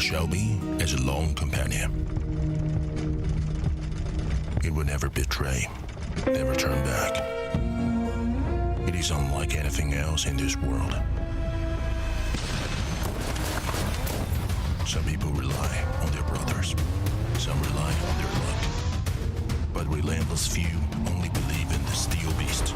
shall be as a long companion. It will never betray, never turn back. It is unlike anything else in this world. Some people rely on their brothers, some rely on their luck, but relentless few only believe in the steel beast.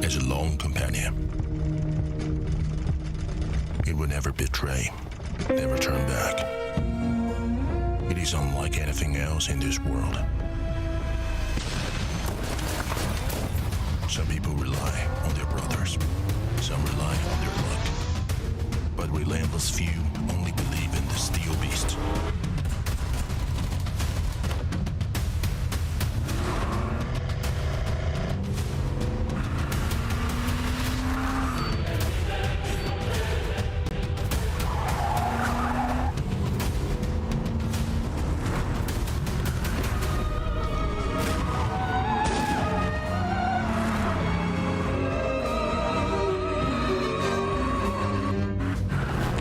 as a lone companion. It would never betray, never turn back. It is unlike anything else in this world. Some people rely on their brothers, some rely on their luck. But relentless few only believe in the steel beast.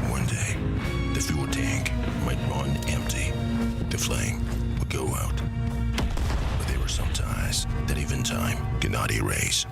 One day, the fuel tank might run empty. The flame would go out. But there are some ties that even time cannot erase.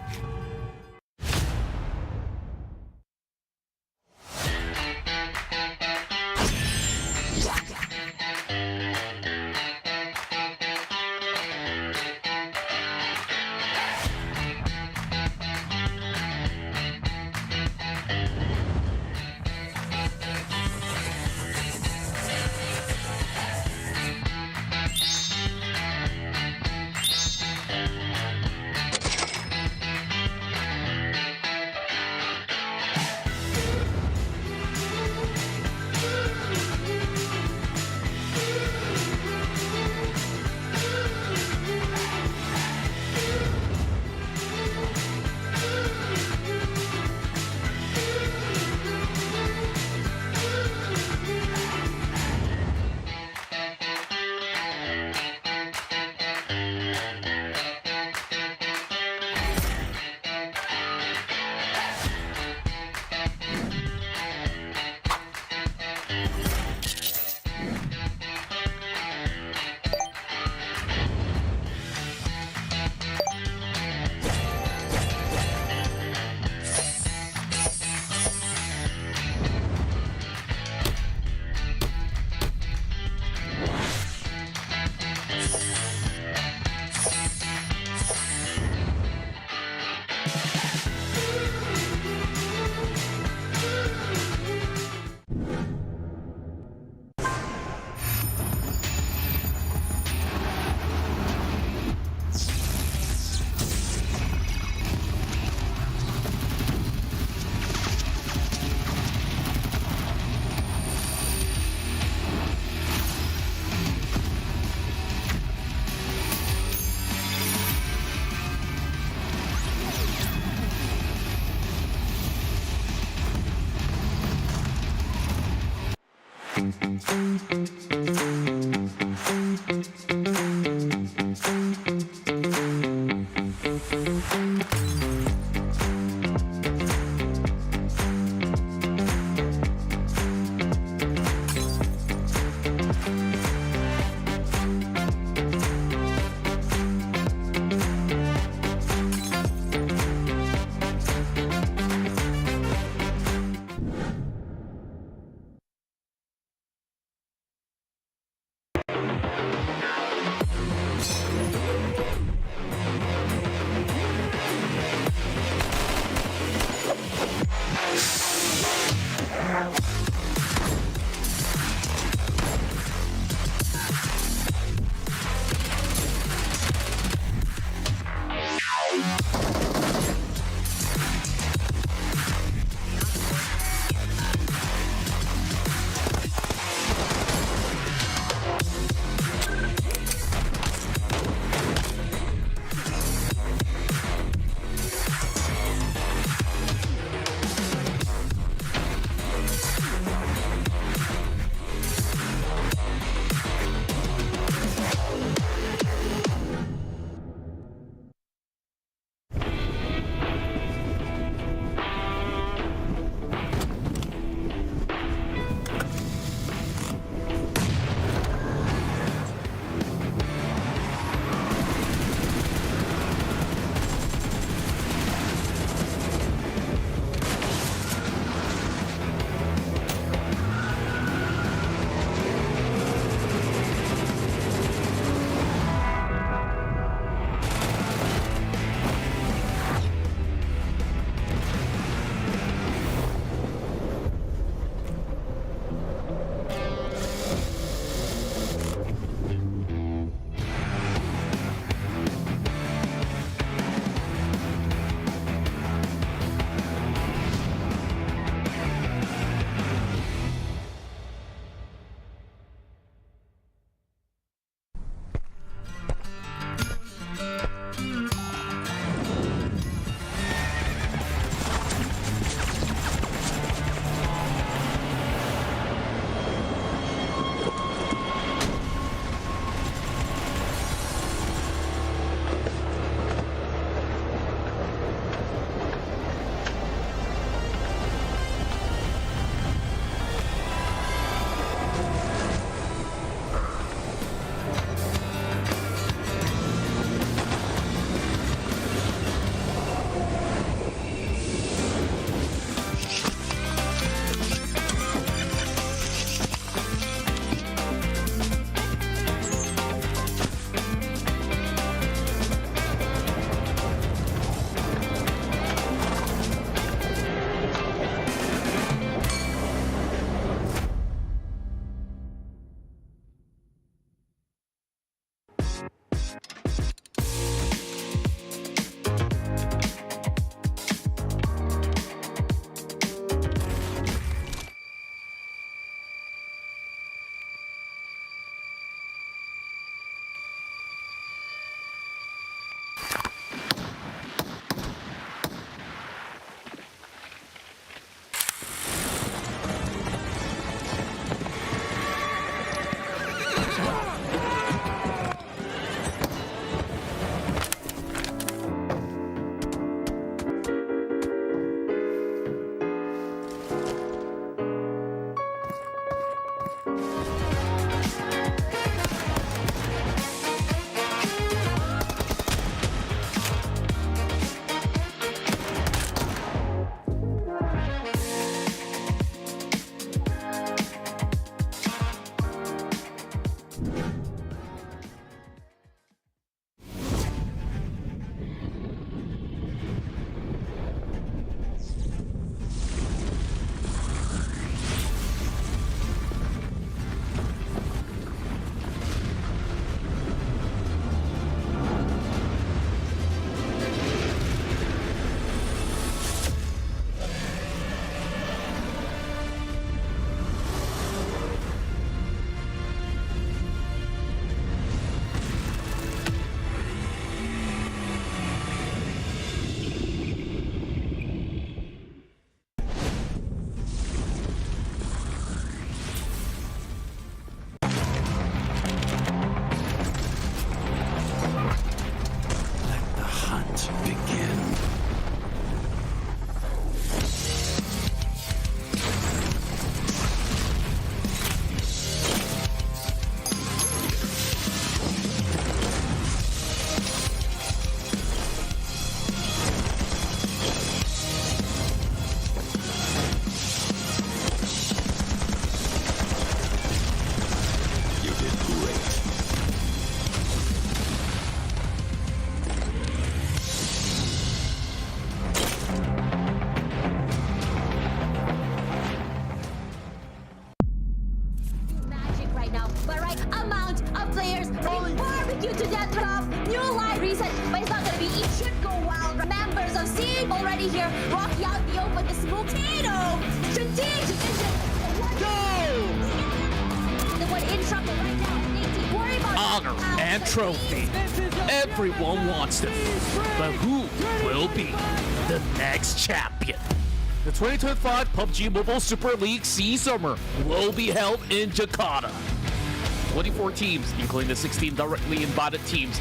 and trophy. Everyone wants them, but who will be the next champion? The 2025 PUBG Mobile Super League SEA Summer will be held in Jakarta. 24 teams, including the 16 directly invited teams,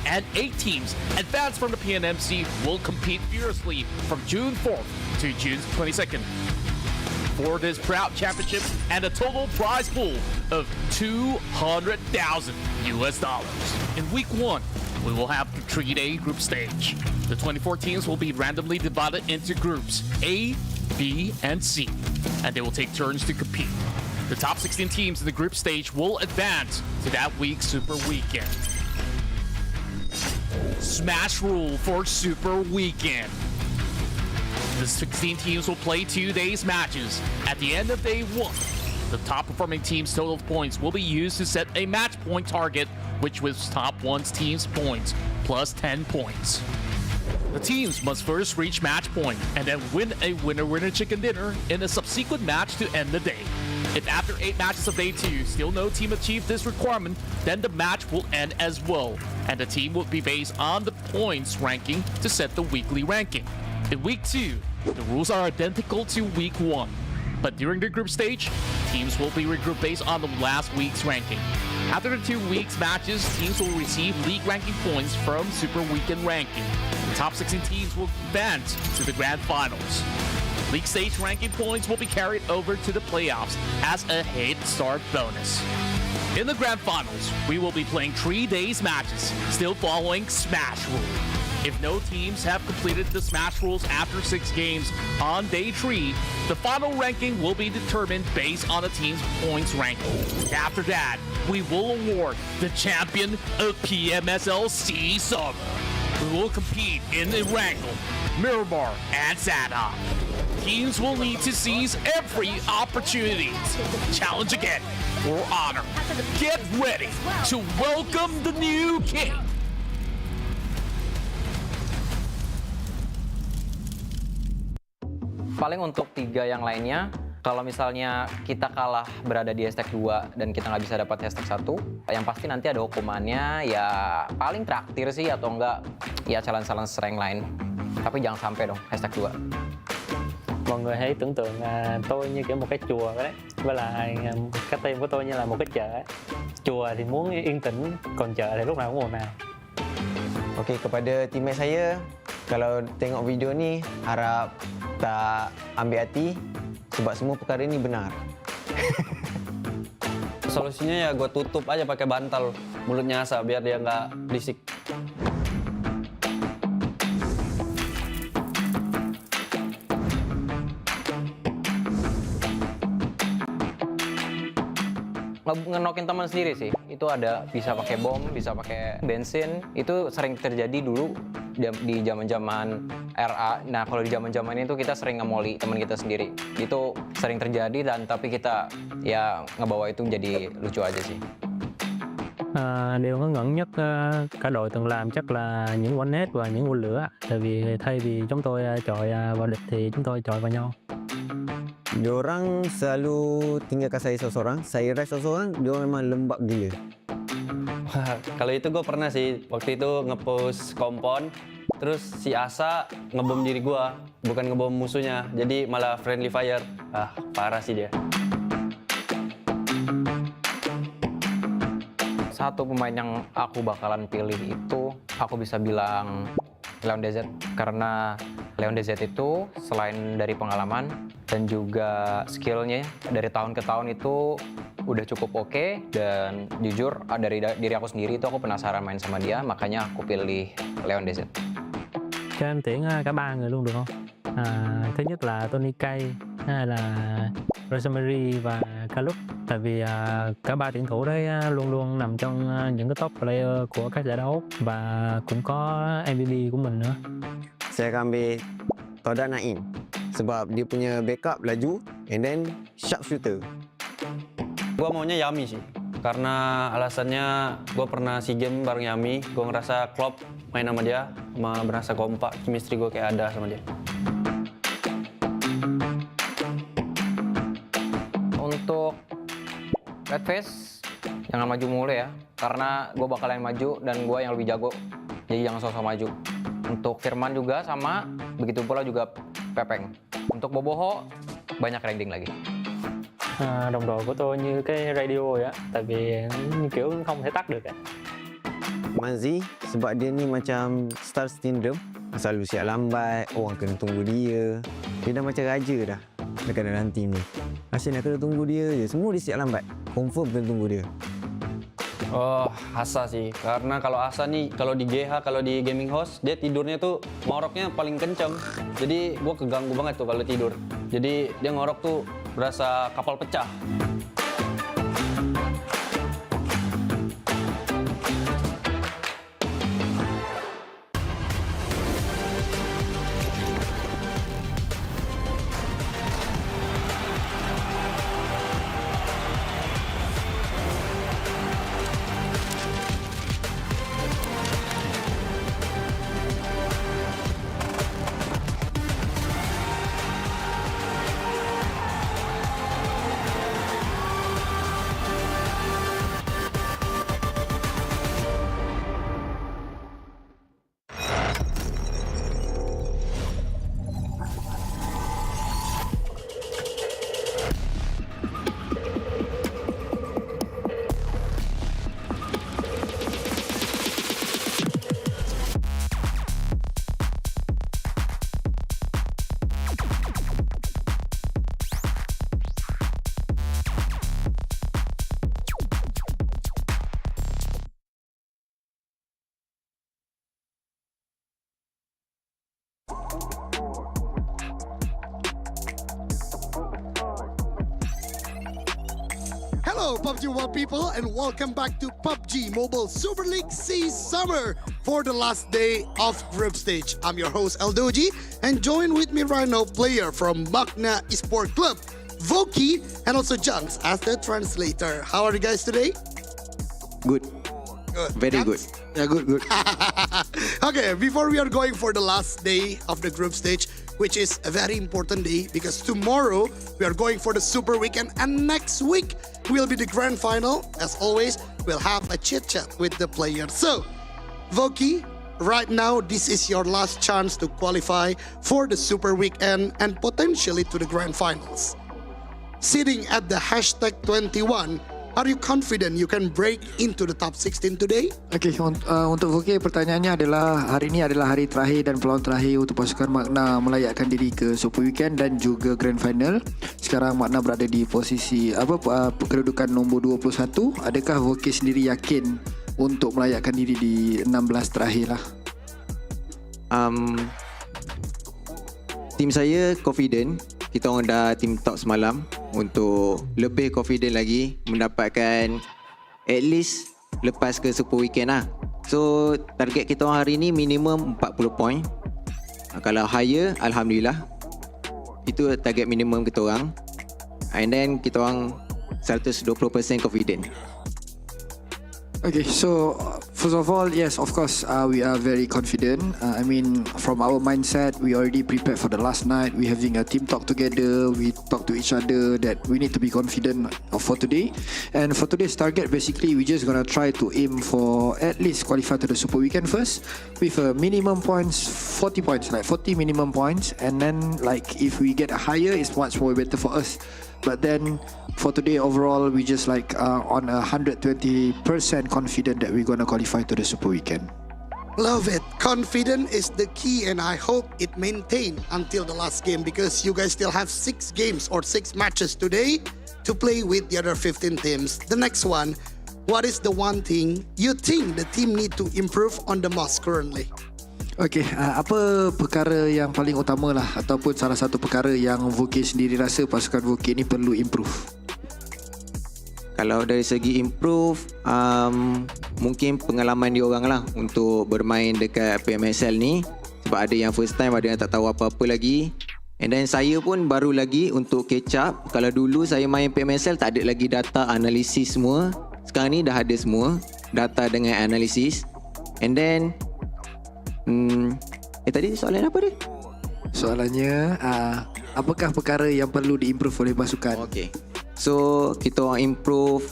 and 8 teams advanced from the PNMC will compete fiercely from June 4th to June 22nd for this proud championship and a total prize pool of $200,000 US. In week 1, we will have the 3-day group stage. The 24 teams will be randomly divided into groups A, B, and C, and they will take turns to compete. The top 16 teams in the group stage will advance to that week's Super Weekend. Smash rule for Super Weekend. The 16 teams will play 2 days matches. At the end of day 1, the top performing team's total points will be used to set a match point target, which was top 1's team's points, plus 10 points. The teams must first reach match point and then win a winner-winner chicken dinner in a subsequent match to end the day. If after 8 matches of day 2 still no team achieved this requirement, then the match will end as well, and the team will be based on the points ranking to set the weekly ranking. In week 2, the rules are identical to week 1, but during the group stage, teams will be regrouped based on the last week's ranking. After the 2 weeks matches, teams will receive league ranking points from Super Weekend ranking. The top 16 teams will advance to the grand finals. League stage ranking points will be carried over to the playoffs as a head start bonus. In the grand finals, we will be playing 3 days matches, still following Smash Rule. If no teams have completed the Smash Rules after 6 games on day 3, the final ranking will be determined based on the team's points ranking. After that, we will award the champion of PMSL SEA Summer. We will compete in Erangel, Miramar, and Zadok. Teams will need to seize every opportunity to challenge again for honor. Get ready to welcome the new king. Paling untuk 3 yang lainnya, kalau misalnya kita kalah berada di hashtag 2 dan kita nggak bisa dapat hashtag 1, yang pasti nanti ada hukumannya, ya paling traktir sih atau enggak ya challenge-challenge rank lain. Tapi jangan sampai dong hashtag 2. Mọi người hãy tưởng tượng tôi như kiểu một cái chùa đấy, với lại cái team của tôi như là một cái chợ ấy. Chùa thì muốn yên tĩnh, còn chợ thì lúc nào cũng ồn ào. Okey, kepada teammate saya, kalau tengok video ni harap tak ambil hati sebab semua perkara ni benar. Solusinya ya gue tutup aja pakai bantal mulutnya Asa biar dia nggak berisik. Ngenokin teman sendiri sih, itu ada bisa pakai bom, bisa pakai bensin, itu sering terjadi dulu di zaman-zaman RA. Nah kalau di zaman-zaman itu kita sering ngemoli teman kita sendiri, itu sering terjadi dan tapi kita ya ngebawa itu jadi lucu aja sih. Điều ngớ ngẩn nhất cả đội từng làm chắc là những quả nét và những quả lửa, tại vì thay vì chúng tôi chọi vào địch thì chúng tôi chọi vào nhau. Diorang selalu tinggalkan saya seorang-seorang, saya rest seorang-seorang, dia memang lembab gila. Wah, kalau itu gue pernah sih, waktu itu nge-post kompon, terus si Asa ngebom diri gue, bukan ngebom musuhnya, jadi malah friendly fire. Ah, parah sih dia. Satu pemain yang aku bakalan pilih itu, aku bisa bilang Leon DZ, karena Leon DZ itu selain dari pengalaman dan juga skillnya dari tahun ke tahun itu udah cukup oke, dan jujur dari diri aku sendiri itu aku penasaran main sama dia, makanya aku pilih Leon DZ. Cho em tuyển cả 3 người luôn được không? Thứ nhất là Tony K, hai là Rosemary và Kaluk, tại vì cả 3 tuyển thủ đấy luôn luôn nằm trong những cái top player của các giải đấu và cũng có MVP của mình nữa. Saya akan ambil TODAK Naim sebab dia punya backup laju and then sharp shooter. Gue maunya Yami sih, karena alasannya gue pernah SEA Games bareng Yami, gue ngerasa klop main sama dia, berasa kompak, chemistry gue kayak ada sama dia. Untuk Red FaZe Jangan maju mulu ya, karena gue bakal yang maju dan gue yang lebih jago. Jadi jangan sosok maju. Untuk Firman juga sama, begitu pula juga Pepeng. Untuk Boboho, banyak riding lagi. Đồng đội của tôi như cái radio vậy á, tại vì kiểu không thể tắt được á. Manzi sebab dia ni macam star syndrome, selalu siap lambat, orang kena tunggu dia. Dia dah macam raja dah dekat dalam team ni. Asyik nak kena tunggu dia je, semua dia siap lambat. Confirm kena tunggu dia. Oh, Asa sih. Karena kalau Asa nih, kalau di GH, kalau di gaming host, dia tidurnya tuh ngoroknya paling kenceng. Jadi gue keganggu banget tuh kalau tidur. Jadi dia ngorok tuh berasa kapal pecah. Hello PUBG World people and welcome back to PUBG Mobile Super League SEA Summer for the last day of group stage. I'm your host Eldoji and join with me right now player from MAQNA Esport Club, Voki and also Junks as the translator. How are you guys today? Good. Good. Very good. Yeah, good. Okay, before we are going for the last day of the group stage, which is a very important day because tomorrow we are going for the Super Weekend and next week will be the grand final. As always, we'll have a chit chat with the players. So, Voki, right now this is your last chance to qualify for the Super Weekend and potentially to the grand finals. Sitting at the hashtag 21, are you confident you can break into the top 16 today? Okey, untuk Voki pertanyaannya adalah hari ini adalah hari terakhir dan peluang terakhir untuk pasukan MAQNA melayakkan diri ke Super Weekend dan juga Grand Final. Sekarang MAQNA berada di posisi kedudukan nombor 21. Adakah Voki sendiri yakin untuk melayakkan diri di 16 terakhir lah? Tim saya confident. Kita orang dah team talk semalam untuk lebih confident lagi mendapatkan at least lepas ke Super Weekend lah. So target kita orang hari ni minimum 40 point. Kalau higher, Alhamdulillah. Itu target minimum kita orang. And then kita orang 120% confident. Okay, so first of all, yes, of course, we are very confident. I mean, from our mindset, we already prepared for the last night. We having a team talk together. We talk to each other that we need to be confident for today. And for today's target, basically, we just gonna try to aim for at least qualify to the Super Weekend first with a minimum points, 40 points, like 40 minimum points. And then, like, if we get a higher, it's much more better for us. But then for today overall, we just like on 120% confident that we're gonna qualify to the Super Weekend. Love it. Confident is the key and I hope it maintained until the last game because you guys still have 6 games or 6 matches today to play with the other 15 teams. The next one, what is the one thing you think the team need to improve on the most currently? Okay, apa perkara yang paling utama lah ataupun salah satu perkara yang Voki sendiri rasa pasukan Voki ni perlu improve? Kalau dari segi improve, mungkin pengalaman dia orang lah untuk bermain dekat PMSL ni. Sebab ada yang first time, ada yang tak tahu apa-apa lagi. And then saya pun baru lagi untuk catch up. Kalau dulu saya main PMSL tak ada lagi data analisis semua. Sekarang ni dah ada semua data dengan analisis. And then tadi soalan apa dia? Soalannya apakah perkara yang perlu diimprove oleh pasukan? Okay. So kita orang improve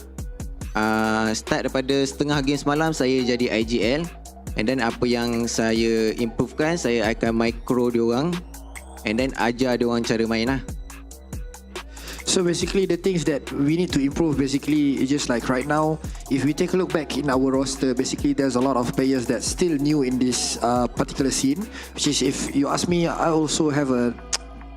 start daripada setengah game semalam saya jadi IGL, and then apa yang saya improvekan, saya akan micro diorang and then ajar diorang cara main lah. So basically the things that we need to improve basically is just like right now, if we take a look back in our roster, basically there's a lot of players that's still new in this particular scene, which is, if you ask me, I also have a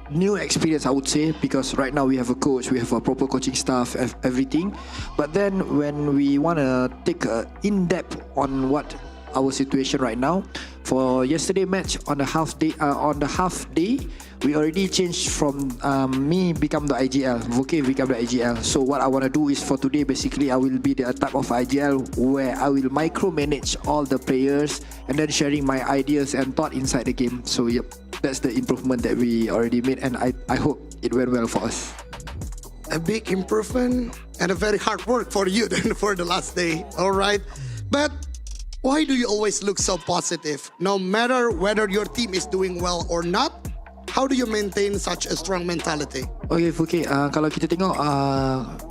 new experience, I would say, because right now we have a coach, we have a proper coaching staff, everything. But then when we want to take in-depth on what our situation right now, for yesterday match on the half day, we already changed from me become the IGL, Voke become the IGL. So what I want to do is for today, basically I will be the type of IGL where I will micromanage all the players and then sharing my ideas and thought inside the game. So yep, that's the improvement that we already made, and I hope it went well for us. A big improvement and a very hard work for you then for the last day. All right, but why do you always look so positive? No matter whether your team is doing well or not, how do you maintain such a strong mentality? Okay, Voke, kalau kita tengok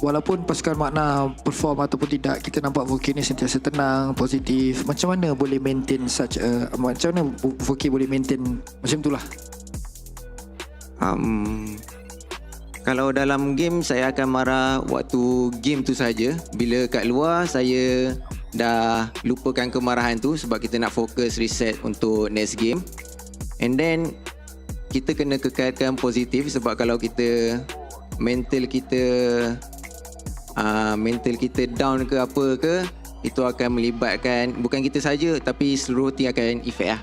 walaupun pasukan MAQNA perform ataupun tidak, kita nampak Voke ni sentiasa tenang, positif. Macam mana boleh maintain such a, macam mana Voke boleh maintain macam itulah? Kalau dalam game saya akan marah waktu game tu saja. Bila kat luar saya dah lupakan kemarahan tu sebab kita nak fokus reset untuk next game. And then kita kena kekalkan positif, sebab kalau kita mental kita down ke apa ke, itu akan melibatkan bukan kita saja tapi seluruh team akan efek lah.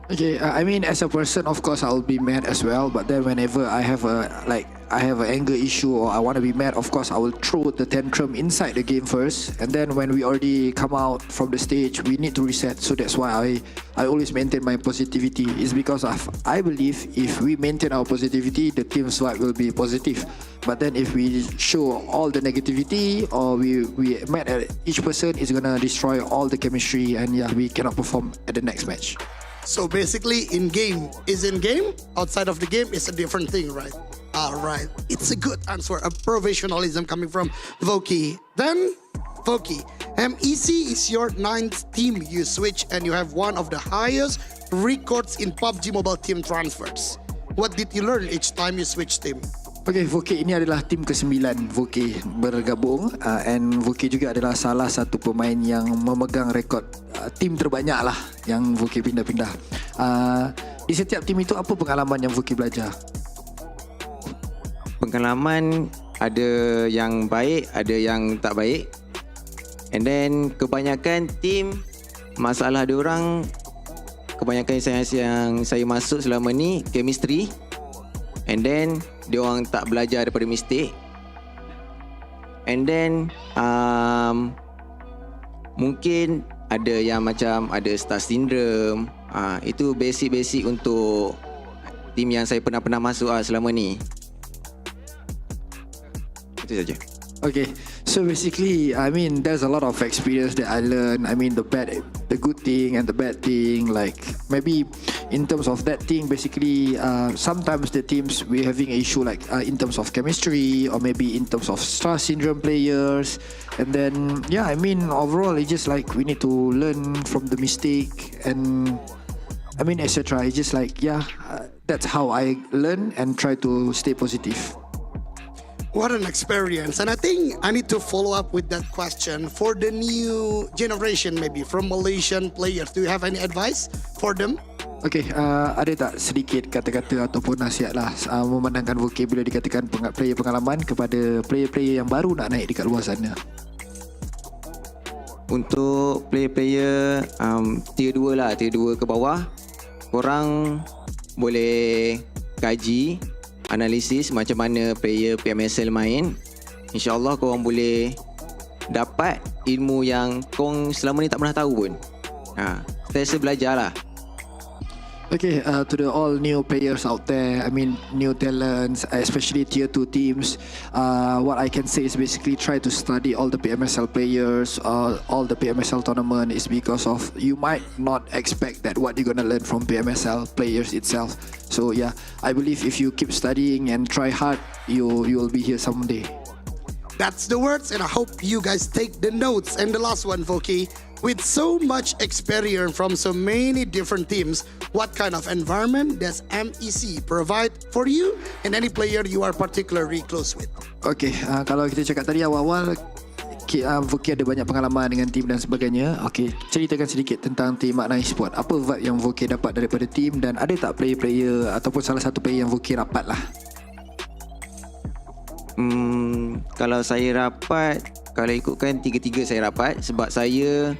Okay, I mean as a person, of course I'll be mad as well. But then whenever I have an anger issue or I want to be mad, of course I will throw the tantrum inside the game first. And then when we already come out from the stage, we need to reset. So that's why I always maintain my positivity. It's because I believe if we maintain our positivity, the team's vibe will be positive. But then if we show all the negativity or we mad at each person, it's gonna destroy all the chemistry, and yeah, we cannot perform at the next match. So basically, in game is in game, outside of the game is a different thing, right? Alright, it's a good answer, a professionalism coming from Voki. Then, Voki, MEC is your 9th team you switch, and you have one of the highest records in PUBG Mobile team transfers. What did you learn each time you switch team? Okay, Voke ini adalah tim ke-9 Voke bergabung, and Voke juga adalah salah satu pemain yang memegang rekod tim terbanyak lah yang Voke pindah-pindah. Di setiap tim itu apa pengalaman yang Voke belajar? Pengalaman ada yang baik, ada yang tak baik. And then kebanyakan tim, masalah diorang, kebanyakan yang saya masuk selama ni chemistry. And then diorang tak belajar daripada mistake. And then mungkin ada yang macam ada star syndrome. Itu basic-basic untuk tim yang saya pernah masuk selama ni. Itu saja. Okay, so basically, I mean, there's a lot of experience that I learned. I mean, the good thing and the bad thing. Like maybe in terms of that thing, basically, sometimes the teams we're having an issue like in terms of chemistry or maybe in terms of star syndrome players. And then yeah, I mean, overall, it's just like we need to learn from the mistake and I mean, etc. It's just like yeah, that's how I learn and try to stay positive. What an experience. And I think I need to follow up with that question for the new generation, maybe from Malaysian players. Do you have any advice for them? Okay, ada tak sedikit kata-kata ataupun nasihat lah memandangkan Voke bila dikatakan player pengalaman kepada player-player yang baru nak naik dekat luar sana? Untuk player-player tier 2 lah, tier 2 ke bawah, korang boleh kaji analisis macam mana player PMSL main. InsyaAllah korang boleh dapat ilmu yang korang selama ni tak pernah tahu pun. Sentiasa belajar lah. Okay, to the all new players out there, I mean new talents, especially tier 2 teams, what I can say is basically try to study all the PMSL players, all the PMSL tournament, is because of you might not expect that what you're gonna learn from PMSL players itself. So yeah, I believe if you keep studying and try hard, you will be here someday. That's the words, and I hope you guys take the notes. And the last one, Voki, with so much experience from so many different teams, what kind of environment does MEC provide for you and any player you are particularly close with? Okay, kalau kita cakap tadi awal-awal, Voki ada banyak pengalaman dengan tim dan sebagainya. Okay, ceritakan sedikit tentang tim MAQNA eSport. Apa vibe yang Voki dapat daripada tim dan ada tak player-player ataupun salah satu player yang Voki rapat lah? Kalau saya rapat, kalau ikutkan tiga-tiga saya rapat sebab saya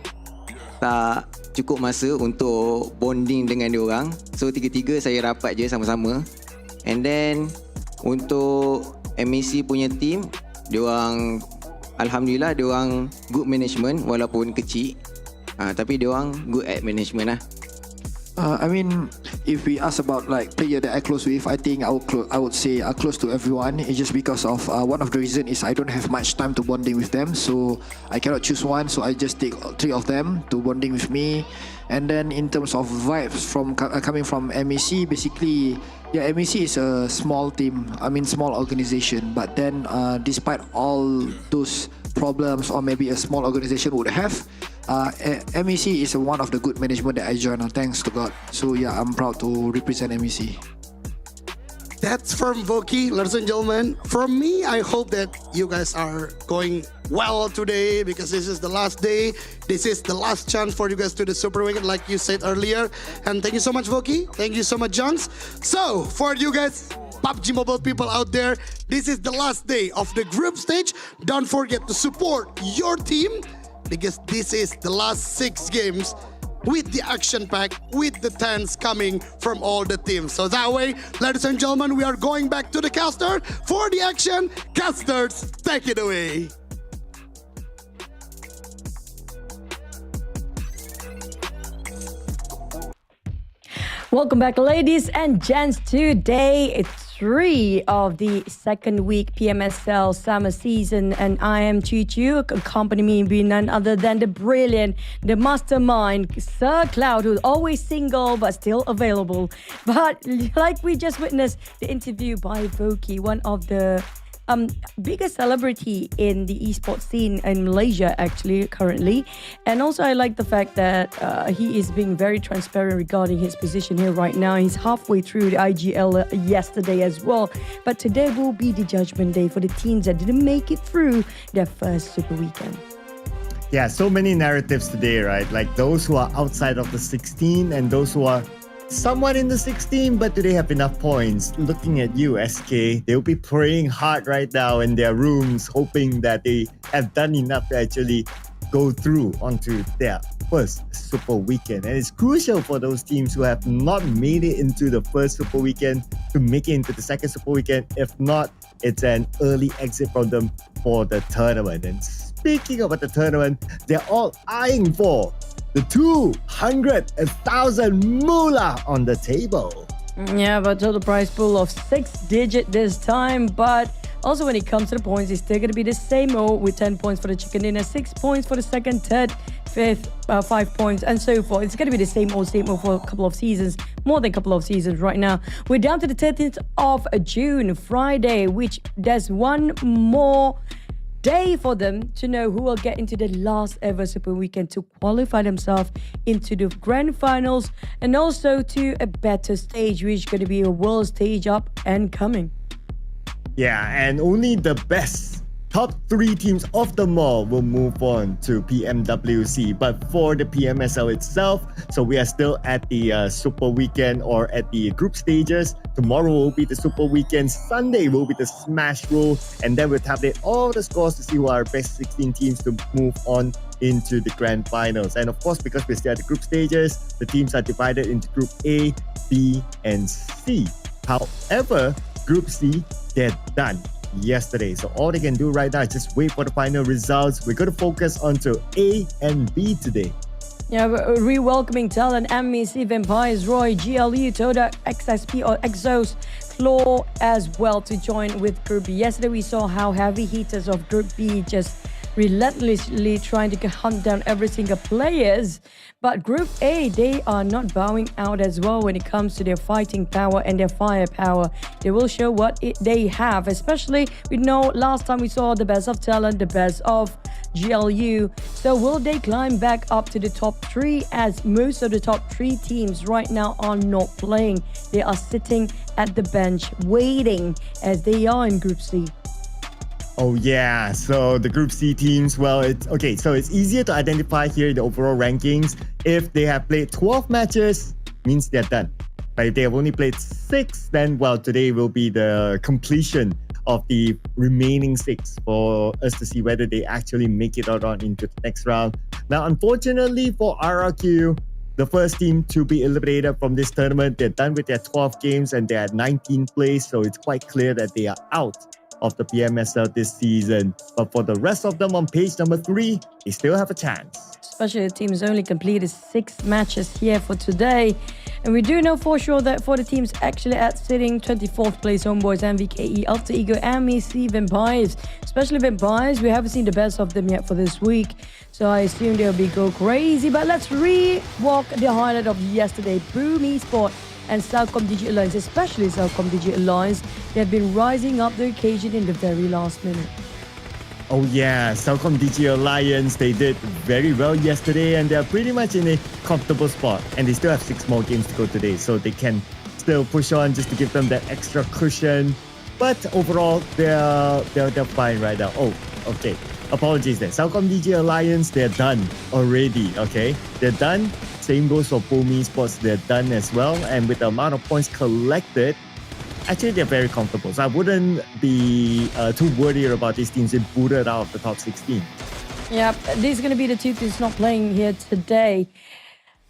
tak cukup masa untuk bonding dengan diorang. So tiga-tiga saya rapat je sama-sama. And then untuk MEC punya team, diorang alhamdulillah diorang good management walaupun kecil. Tapi diorang good at management lah. I mean, if we ask about like player that I close with, I think I would say close to everyone. It's just because of one of the reason is I don't have much time to bonding with them, so I cannot choose one. So I just take 3 of them to bonding with me. And then in terms of vibes from coming from MEC, basically, yeah, MEC is a small team. I mean, small organization. But then, despite all those problems or maybe a small organization would have, MEC is one of the good management that I joined, thanks to God. So yeah, I'm proud to represent MEC. That's from Voki, ladies and gentlemen. From me, I hope that you guys are going well today because this is the last day. This is the last chance for you guys to the Super Weekend, like you said earlier. And thank you so much, Voki. Thank you so much, Junks. So, for you guys, PUBG Mobile people out there, this is the last day of the group stage. Don't forget to support your team because this is the last 6 games with the action pack, with the 10s coming from all the teams. So that way, ladies and gentlemen, we are going back to the caster for the action. Casters, take it away. Welcome back, ladies and gents. Today it's 3 of the second week PMSL summer season, and I am Chu. Accompany me be none other than the brilliant, the mastermind, Sir Cloud, who's always single but still available. But like we just witnessed the interview by Voki, one of the biggest celebrity in the esports scene in Malaysia actually currently. And also I like the fact that he is being very transparent regarding his position here right now. He's halfway through the IGL yesterday as well, but today will be the judgment day for the teams that didn't make it through their first Super Weekend. Yeah, so many narratives today, right? Like those who are outside of the 16 and those who are somewhat in the 16, but do they have enough points? Looking at you, SK, they'll be praying hard right now in their rooms, hoping that they have done enough to actually go through onto their first Super Weekend. And it's crucial for those teams who have not made it into the first Super Weekend to make it into the second Super Weekend. If not, it's an early exit from them for the tournament. And speaking about the tournament, they're all eyeing for the 200,000 moolah on the table. Yeah, but total prize pool of 6-digit this time. But also when it comes to the points, it's still going to be the same old with 10 points for the chicken dinner, 6 points for the second, third, fifth, 5 points, and so forth. It's going to be the same old for a couple of seasons, more than a couple of seasons right now. We're down to the 13th of June, Friday, which there's one more day for them to know who will get into the last ever Super Weekend to qualify themselves into the grand finals and also to a better stage, which is going to be a world stage up and coming. Yeah, and only the best top 3 teams of them all will move on to PMWC. But for the PMSL itself, so we are still at the Super Weekend or at the group stages. Tomorrow will be the Super Weekend. Sunday will be the Smash Roll. And then we'll tabulate all the scores to see who are best 16 teams to move on into the grand finals. And of course, because we're still at the group stages, the teams are divided into Group A, B, and C. However, Group C, they're done yesterday. So all they can do right now is just wait for the final results. We're going to focus onto A and B today. Yeah, we're re-welcoming TALON, MEC, Vampires, Roy, GLU, TODAK, XSP or Exos, Claw as well to join with Group B. Yesterday we saw how heavy hitters of Group B just relentlessly trying to hunt down every single players. But Group A, they are not bowing out as well when it comes to their fighting power and their firepower. They will show what they have, especially we know last time we saw the best of TALON, the best of GLU. So will they climb back up to the top 3, as most of the top 3 teams right now are not playing. They are sitting at the bench waiting as they are in Group C. Oh yeah, so the Group C teams, well, it's okay. So it's easier to identify here the overall rankings. If they have played 12 matches, means they're done. But if they have only played 6, then well, today will be the completion of the remaining 6 for us to see whether they actually make it or not into the next round. Now, unfortunately for RRQ, the first team to be eliminated from this tournament, they're done with their 12 games and they're at 19th place. So it's quite clear that they are out of the PMSL this season. But for the rest of them on page number 3, they still have a chance. Especially the teams only completed 6 matches here for today. And we do know for sure that for the teams actually at sitting 24th place, HOMEBOIS, MVKE, Alter Ego, and we see Vampires. Especially Vampires, we haven't seen the best of them yet for this week. So I assume they'll be go crazy. But let's re-walk the highlight of yesterday. Boom Esports and CelcomDigi Alliance, especially CelcomDigi Alliance, they have been rising up the occasion in the very last minute. Oh yeah, CelcomDigi Alliance, they did very well yesterday and they're pretty much in a comfortable spot. And they still have 6 more games to go today, so they can still push on just to give them that extra cushion. But overall, they're fine right now. Oh, okay. Apologies there. CelcomDigi Alliance, they're done already, okay? They're done. Same goes for Boom Esports, they're done as well. And with the amount of points collected, actually they're very comfortable. So I wouldn't be too worried about these teams being booted out of the top 16. Yeah, these are going to be the 2 teams not playing here today.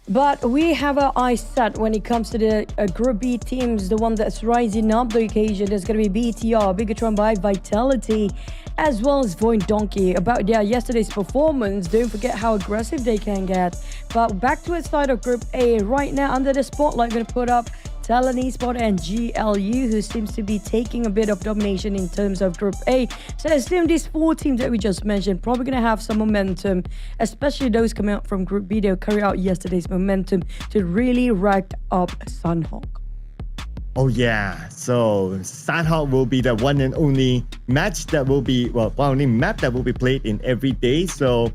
But we have our eyes set when it comes to the Group B teams, the one that's rising up the occasion. There's going to be BTR, BIGETRON by Vitality, as well as VOIN Donkey. About their yesterday's performance, don't forget how aggressive they can get. But back to its side of Group A, right now under the spotlight, going to put up TALON Esports and GLU, who seems to be taking a bit of domination in terms of Group A. So I assume these 4 teams that we just mentioned probably going to have some momentum, especially those coming out from Group B. They'll carry out yesterday's momentum to really rack up Sunhawk. Oh yeah, so Sunhawk will be the one and only match that will be, well, only map that will be played in every day. So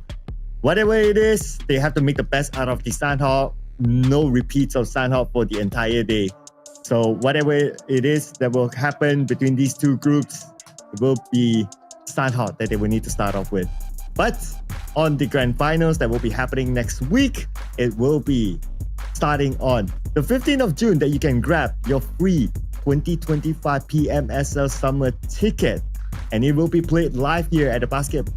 whatever it is, they have to make the best out of the Sunhawk. No repeats of Sunhawk for the entire day. So whatever it is that will happen between these 2 groups, it will be Sunhawk that they will need to start off with. But on the grand finals that will be happening next week, it will be starting on the 15th of June that you can grab your free 2025 PMSL Summer ticket. And it will be played live here at the Basket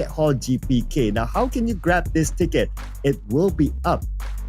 Hall GPK. Now, how can you grab this ticket? It will be up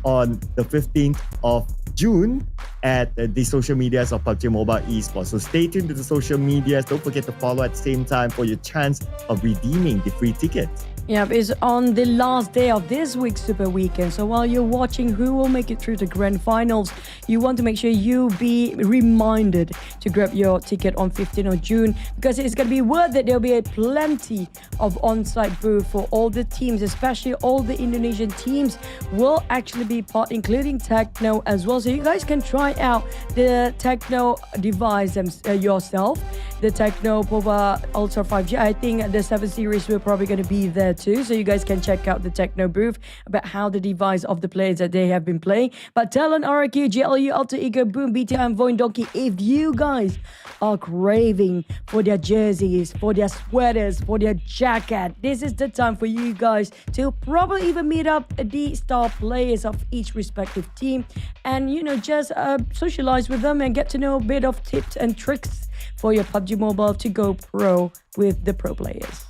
on the 15th of June at the social medias of PUBG Mobile Esports. So stay tuned to the social medias. Don't forget to follow at the same time for your chance of redeeming the free tickets. Yeah, it's on the last day of this week's Super Weekend. So while you're watching who will make it through the grand finals, you want to make sure you be reminded to grab your ticket on 15th of June, because it's going to be worth it. There'll be plenty of on-site booth for all the teams, especially all the Indonesian teams will actually be part, including Techno as well. So you guys can try out the Techno device yourself. The Techno Pova Ultra 5G. I think the 7 series will probably going to be there too. So you guys can check out the Techno booth about how the device of the players that they have been playing. But TALON, RRQ, GLU, Alter Ego, Boom, BTR, and VOIN Donkey, if you guys are craving for their jerseys, for their sweaters, for their jacket, this is the time for you guys to probably even meet up the star players of each respective team and, you know, just socialize with them and get to know a bit of tips and tricks for your PUBG Mobile to go pro with the pro players.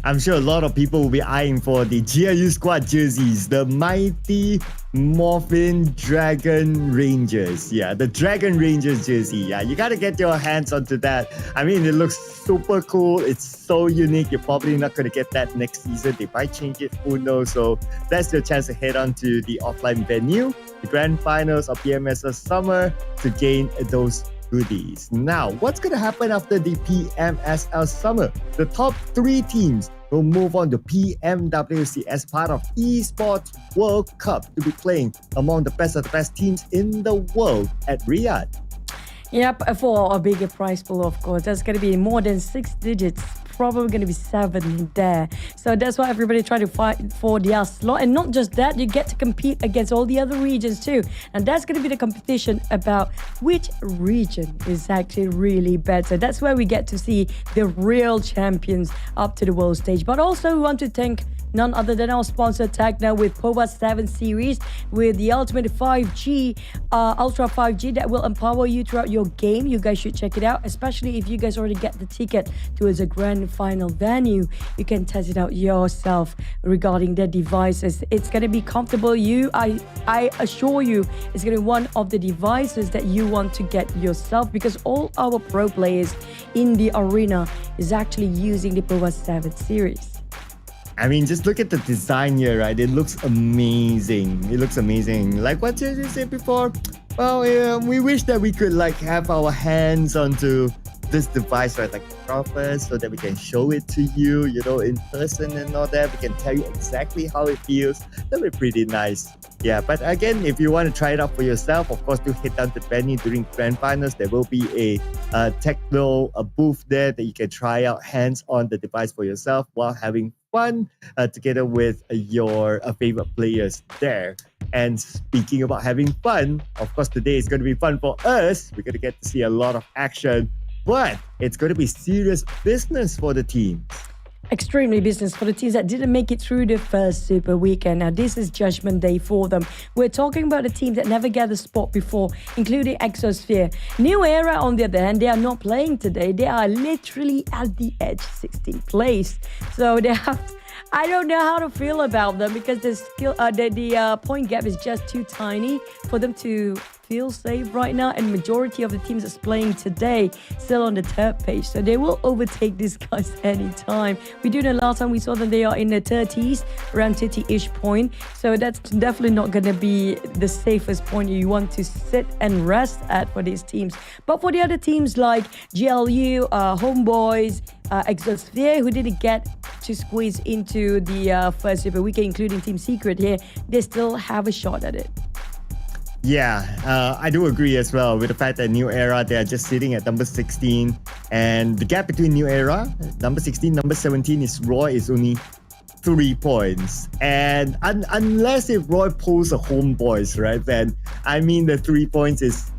I'm sure a lot of people will be eyeing for the GLU squad jerseys, the mighty Morphin Dragon Rangers. Yeah, the Dragon Rangers jersey. Yeah, you gotta get your hands onto that. I mean, it looks super cool. It's so unique. You're probably not gonna get that next season. They might change it, who knows? So that's your chance to head on to the offline venue, the grand finals of PMSL Summer, to gain those goodies. Now, what's going to happen after the PMSL Summer? The top 3 teams will move on to PMWC as part of Esports World Cup to be playing among the best of the best teams in the world at Riyadh. Yep, for a bigger prize pool, of course. That's going to be more than 6 digits. Probably going to be 7 there. So that's why everybody try to fight for their slot. And not just that, you get to compete against all the other regions too. And that's going to be the competition about which region is actually really better. That's where we get to see the real champions up to the world stage. But also we want to thank none other than our sponsor MAQNA with POVA 7 series with the ultimate 5G, Ultra 5G that will empower you throughout your game. You guys should check it out, especially if you guys already get the ticket towards a grand final venue. You can test it out yourself regarding the devices. It's going to be comfortable. I assure you, it's going to be one of the devices that you want to get yourself because all our pro players in the arena is actually using the POVA 7 series. I mean, just look at the design here, right? It looks amazing. It looks amazing. Like what you said before, well, yeah, we wish that we could like have our hands onto this device, right? Like proper, so that we can show it to you, you know, in person and all that. We can tell you exactly how it feels. That'd be pretty nice. Yeah, but again, if you want to try it out for yourself, of course, do head down to venue during grand finals. There will be a techno booth there that you can try out hands on the device for yourself while having fun together with your favorite players there. And speaking about having fun, of course, today is going to be fun for us. We're going to get to see a lot of action, but it's going to be serious business for the teams. Extremely business for the teams that didn't make it through the first Super Weekend. Now, this is Judgment Day for them. We're talking about the teams that never gathered spot before, including XSOPHERE. New Era, on the other hand, they are not playing today. They are literally at the edge, 16th place. So they have... I don't know how to feel about them because the point gap is just too tiny for them to feel safe right now, and majority of the teams that's playing today still on the third page, so they will overtake these guys anytime. We do know last time we saw them, they are in the 30s, around 30-ish point, so that's definitely not going to be the safest point you want to sit and rest at for these teams. But for the other teams like GLU, HOMEBOIS, XSOPHERE, who didn't get to squeeze into the first Super Weekend, including Team Secret here, they still have a shot at it. Yeah, I do agree as well with the fact that New Era, they are just sitting at number 16. And the gap between New Era, number 16, number 17 is Roy is only 3 points. And unless if Roy pulls a HOMEBOIS, right, then I mean the 3 points is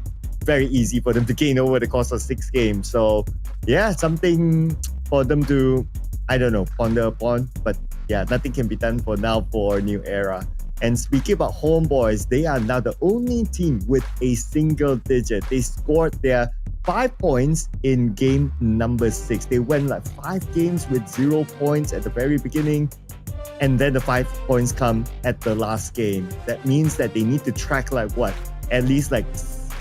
very easy for them to gain over the course of 6 games. So yeah, something for them to, I don't know, ponder upon. But yeah, nothing can be done for now for New Era. And speaking about HOMEBOIS, they are now the only team with a single digit. They scored their 5 points in game number 6. They went like 5 games with 0 points at the very beginning. And then the 5 points come at the last game. That means that they need to track like what? At least like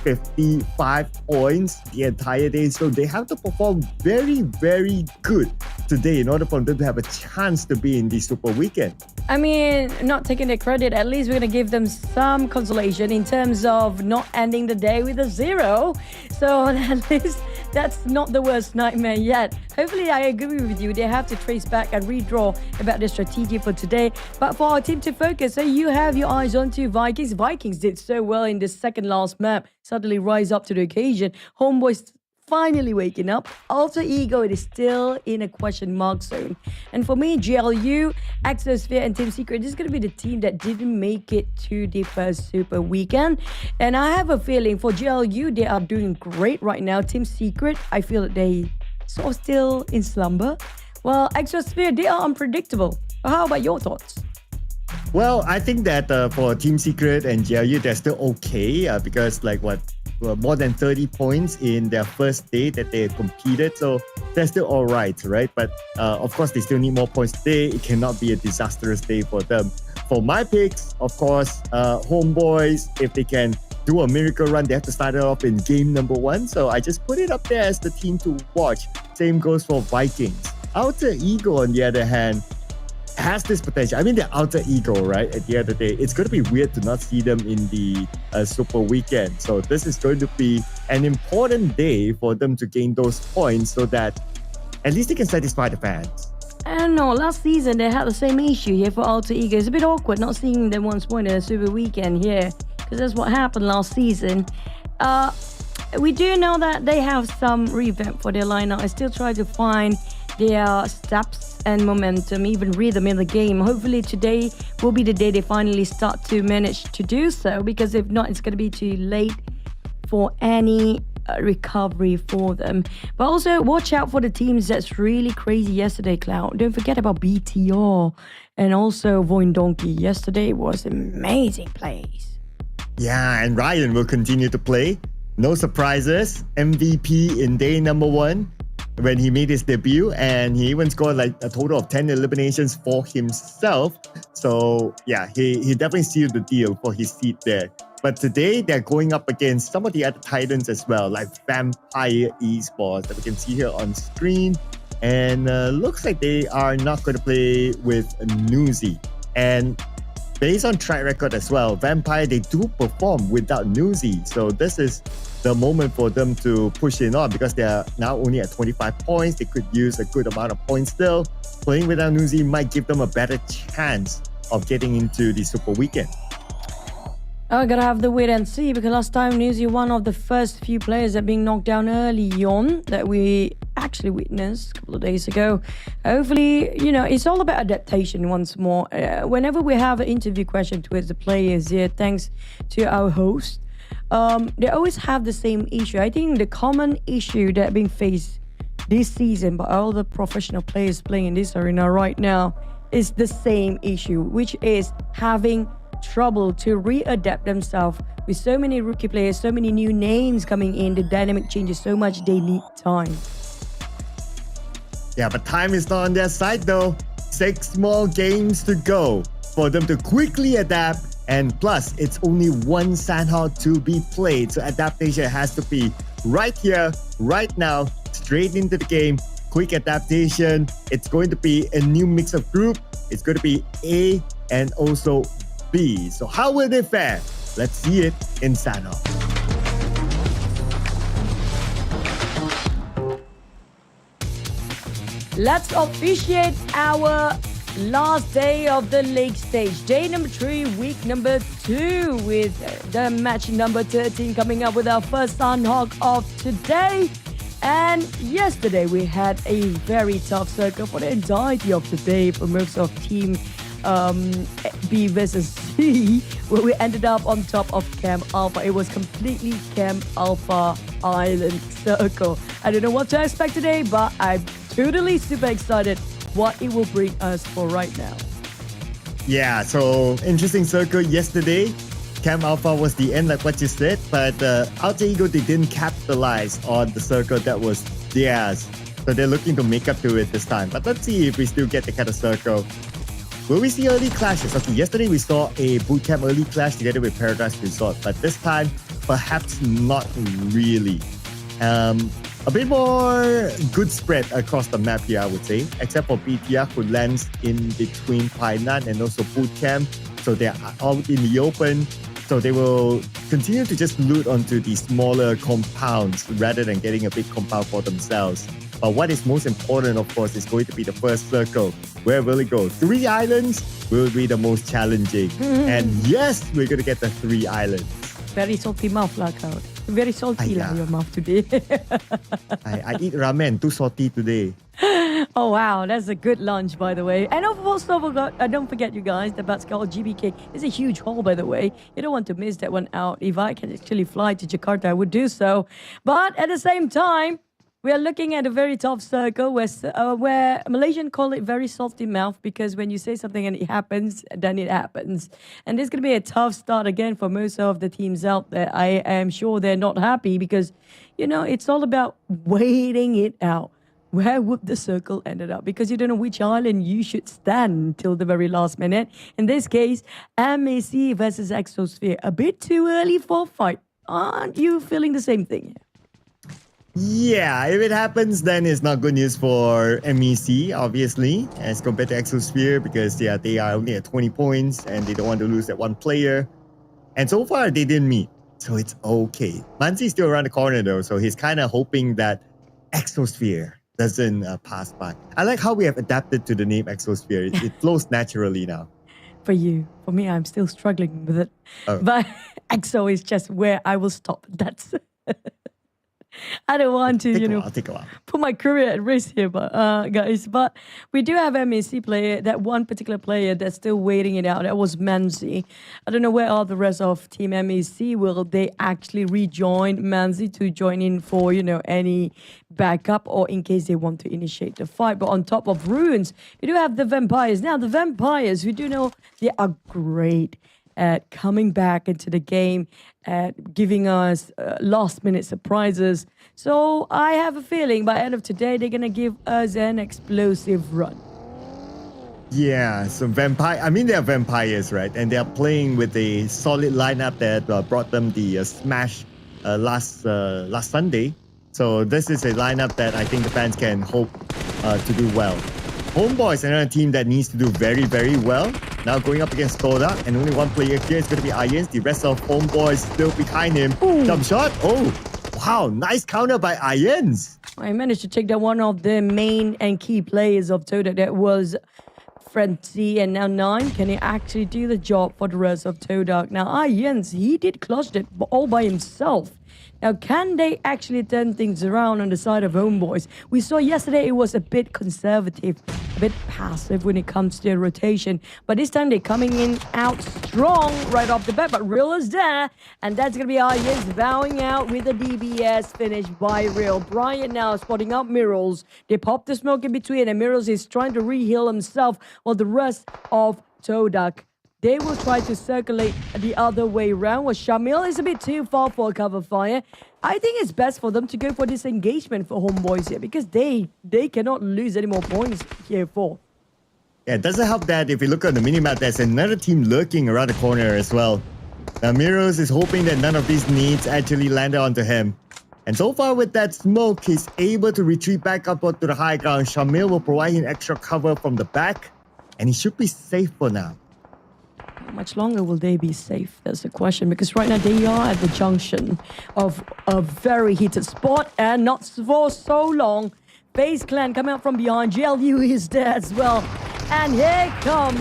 55 points the entire day. So they have to perform very, very good today in order for them to have a chance to be in the Super Weekend. I mean, not taking the credit, at least we're going to give them some consolation in terms of not ending the day with a 0. So at least that's not the worst nightmare yet. Hopefully, I agree with you. They have to trace back and redraw about their strategy for today. But for our team to focus, so you have your eyes onto Vikings. Vikings did so well in the second last map, suddenly rise up to the occasion. HOMEBOIS finally waking up. Alter Ego, it is still in a question mark zone. And for me, GLU, XSOPHERE, and Team Secret, this is going to be the team that didn't make it to the first Super Weekend. And I have a feeling for GLU, they are doing great right now. Team Secret, I feel that they sort of still in slumber. Well, XSOPHERE, they are unpredictable. How about your thoughts? Well, I think that for Team Secret and GLU, they're still okay because like what? More than 30 points in their first day that they competed, so they're still all right? But of course, they still need more points today. It cannot be a disastrous day for them. For my picks, of course, HOMEBOIS, if they can do a miracle run, they have to start it off in game number 1. So I just put it up there as the team to watch. Same goes for Vikings. Alter Ego, on the other hand, has this potential. I mean, they're Alter Ego, right? At the end of the day, it's going to be weird to not see them in the Super Weekend. So this is going to be an important day for them to gain those points so that at least they can satisfy the fans. I don't know. Last season they had the same issue here for Alter Ego. It's a bit awkward not seeing them once more in a Super Weekend here, because that's what happened last season. We do know that they have some revamp for their lineup. I still try to find their steps and momentum, even rhythm in the game. Hopefully today will be the day they finally start to manage to do so, because if not, it's going to be too late for any recovery for them. But also watch out for the teams that's really crazy yesterday, Cloud. Don't forget about BTR and also VOIN Donkey. Yesterday was amazing plays. Yeah, and Ryan will continue to play. No surprises. MVP in day number 1 when he made his debut, and he even scored like a total of 10 eliminations for himself. So yeah, he definitely sealed the deal for his seat there. But today they're going up against some of the other titans as well, like Vampire Esports that we can see here on screen. And looks like they are not going to play with Newsy. And based on track record as well, Vampire, they do perform without Newsy. So this is the moment for them to push it on, because they're now only at 25 points. They could use a good amount of points still. Playing without Newsy might give them a better chance of getting into the Super Weekend. I gotta have the wait and see, because last time Newsy, one of the first few players that being knocked down early on that we actually witnessed a couple of days ago. Hopefully, it's all about adaptation once more. Whenever we have an interview question towards the players here, thanks to our host, they always have the same issue. I think the common issue that being faced this season by all the professional players playing in this arena right now is the same issue, which is having trouble to readapt themselves with so many rookie players, so many new names coming in. The dynamic changes so much, they need time. Yeah, but time is not on their side though. 6 more games to go for them to quickly adapt, and plus it's only one Sandhawk to be played, so adaptation has to be right here, right now, straight into the game. Quick adaptation. It's going to be a new mix of group. It's going to be A and also B. So how will they fare? Let's see it in Sandhawk. Let's officiate our last day of the league stage. Day number 3, week number 2, with the match number 13 coming up with our first Sandhawk of today. And yesterday we had a very tough circle for the entirety of the day for most of team B versus C, where we ended up on top of Camp Alpha. It was completely Camp Alpha Island circle. I don't know what to expect today, but I'm totally super excited what it will bring us for right now. Yeah, so interesting circle yesterday. Camp Alpha was the end, like what you said, but Alter Ego, they didn't capitalize on the circle that was theirs. So they're looking to make up to it this time. But let's see if we still get the kind of circle. Will we see early clashes? Okay, yesterday we saw a bootcamp early clash together with Paradise Resort, but this time, perhaps not really. A bit more good spread across the map here, I would say, except for BTR, who lands in between Painan and also bootcamp. So they're out in the open. So they will continue to just loot onto the smaller compounds rather than getting a big compound for themselves. But what is most important, of course, is going to be the first circle. Where will it go? 3 islands will be the most challenging. And yes, we're going to get the 3 islands. Very salty mouth, lah, Cloud. Very salty, your mouth today. I eat ramen, too salty today. Oh wow, that's a good lunch, by the way. And also don't forget, you guys, the basketball GBK is a huge haul, by the way. You don't want to miss that one out. If I can actually fly to Jakarta, I would do so. But at the same time, we are looking at a very tough circle where Malaysian call it very salty mouth, because when you say something and it happens, then it happens. And there's going to be a tough start again for most of the teams out there. I am sure they're not happy because, it's all about waiting it out. Where would the circle ended up? Because you don't know which island you should stand till the very last minute. In this case, MAC versus XSOPHERE. A bit too early for a fight. Aren't you feeling the same thing? Yeah, if it happens, then it's not good news for MEC, obviously, as compared to XSOPHERE, because they are only at 20 points and they don't want to lose that one player. And so far, they didn't meet. So it's okay. Manzi's still around the corner though, so he's kind of hoping that XSOPHERE doesn't pass by. I like how we have adapted to the name XSOPHERE. It flows naturally now. For you. For me, I'm still struggling with it. Oh. But EXO is just where I will stop. That's I don't want to, Take a while. put my career at risk here, but guys. But we do have MSC player, that one particular player that's still waiting it out. That was Manzi. I don't know where are the rest of Team MSC. Will they actually rejoin Manzi to join in for, any backup or in case they want to initiate the fight? But on top of Ruins, we do have the Vampires. Now, the Vampires, we do know they are great at coming back into the game, at giving us last-minute surprises. So I have a feeling by end of today, they're going to give us an explosive run. Yeah, so they are vampires, right? And they are playing with a solid lineup that brought them the smash last Sunday. So this is a lineup that I think the fans can hope to do well. HOMEBOIS, another team that needs to do very, very well. Now going up against TODAK, and only one player here is going to be Irons. The rest of HOMEBOIS still behind him. Ooh. Jump shot. Oh, wow. Nice counter by Irons. I managed to take down one of the main and key players of TODAK. That was Frenzy, and now 9. Can he actually do the job for the rest of TODAK? Now, Irons, he did clutch it all by himself. Now, can they actually turn things around on the side of HOMEBOIS? We saw yesterday it was a bit conservative, a bit passive when it comes to their rotation. But this time they're coming in out strong right off the bat. But Real is there, and that's going to be Irons bowing out with a DBS finish by Real. Bryant now spotting out Mirals. They pop the smoke in between, and Mirals is trying to re-heal himself while the rest of TODAK, they will try to circulate the other way around. Well, Shamil is a bit too far for a cover fire. I think it's best for them to go for this engagement for HOMEBOIS here because they cannot lose any more points here for. Yeah, it doesn't help that if you look at the minimap, there's another team lurking around the corner as well. Now, Miros is hoping that none of these needs actually landed onto him. And so far with that smoke, he's able to retreat back up onto the high ground. Shamil will provide him extra cover from the back, and he should be safe for now. How much longer will they be safe? That's the question, because right now they are at the junction of a very heated spot, and not for so long. FaZe Clan coming out from behind. GLU is there as well. And here comes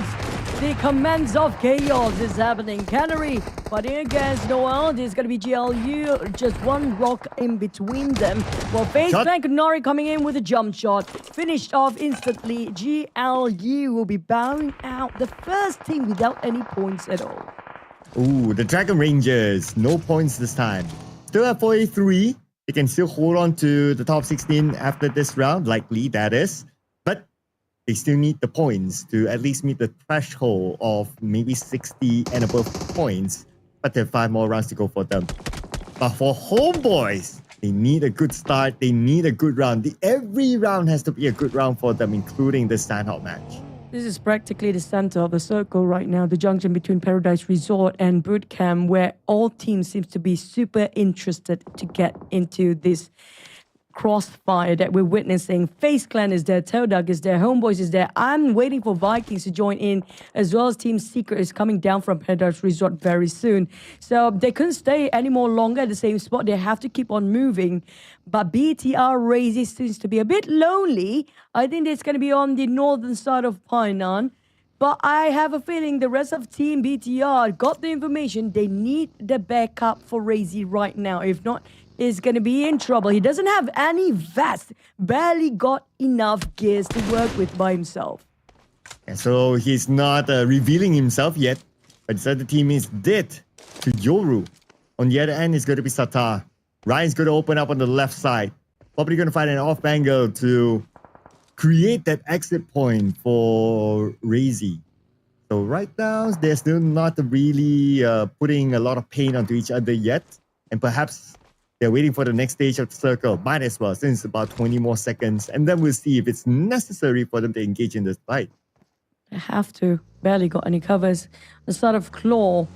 the commands of chaos is happening. Canary fighting against Noel. There's going to be GLU, just one rock in between them. Well, FaZe Clan Canary coming in with a jump shot. Finished off instantly. GLU will be bowing out, the first team without any points at all. Ooh, the Dragon Rangers. No points this time. Still at 43. They can still hold on to the top 16 after this round. Likely, that is. But they still need the points to at least meet the threshold of maybe 60 and above points. But there are 5 more rounds to go for them. But for HOMEBOIS, they need a good start. They need a good round. Every round has to be a good round for them, including the standout match. This is practically the center of the circle right now, the junction between Paradise Resort and Bootcamp, where all teams seem to be super interested to get into this crossfire that we're witnessing. FaZe Clan is there, TODAK is there, HOMEBOIS is there. I'm waiting for Vikings to join in, as well as Team Secret is coming down from Paradise Resort very soon. So they couldn't stay any more longer at the same spot. They have to keep on moving. But BTR Razy seems to be a bit lonely. I think it's going to be on the northern side of Painan. But I have a feeling the rest of Team BTR got the information. They need the backup for Razy right now. If not, is going to be in trouble. He doesn't have any vest, barely got enough gears to work with by himself. And so he's not revealing himself yet, but his other teammates did to Yoru. On the other end, it's going to be Satar. Ryan's going to open up on the left side. Probably going to find an off angle to create that exit point for Razy. So right now, they're still not really putting a lot of pain onto each other yet. And perhaps they're waiting for the next stage of the circle. Might as well, since it's about 20 more seconds. And then we'll see if it's necessary for them to engage in this fight. They have to. Barely got any covers. The side of Claw,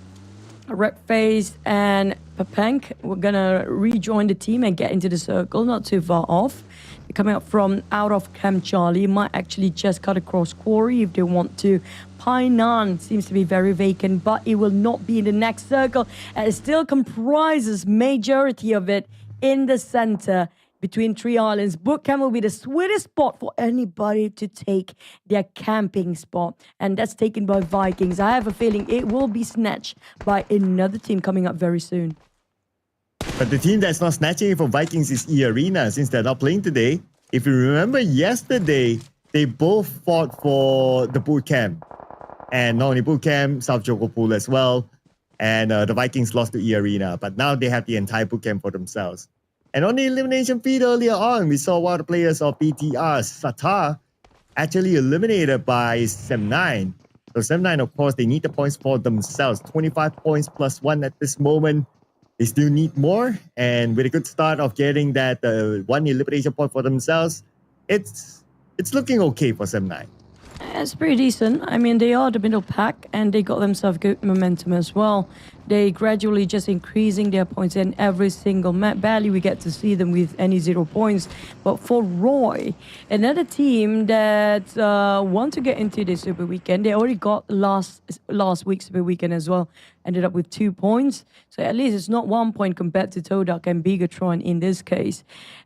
Red Face and Papank, we're going to rejoin the team and get into the circle. Not too far off. They're coming up from out of Camp Charlie. Might actually just cut across Quarry if they want to. Painan seems to be very vacant, but it will not be in the next circle. And it still comprises majority of it in the center. between three islands. Bootcamp will be the sweetest spot for anybody to take their camping spot. And that's taken by Vikings. I have a feeling it will be snatched by another team coming up very soon. But the team that's not snatching it for Vikings is eArena, since they're not playing today. If you remember yesterday, they both fought for the bootcamp. And not only bootcamp, South Joko Pool as well. And the Vikings lost to eArena. But now they have the entire bootcamp for themselves. And on the elimination feed earlier on, we saw one of the players of BTR, Satar, actually eliminated by Sem9. So Sem9, of course, they need the points for themselves. 25 points plus 1 at this moment. They still need more, and with a good start of getting that one elimination point for themselves, it's looking okay for Sem9. It's pretty decent. I mean, they are the middle pack, and they got themselves good momentum as well. They gradually just increasing their points in every single map. Barely we get to see them with any 0 points. But for Roy, another team that want to get into the Super Weekend, they already got last week's Super Weekend as well. Ended up with 2 points. So at least it's not 1 point compared to TODAK and BIGETRON in this case.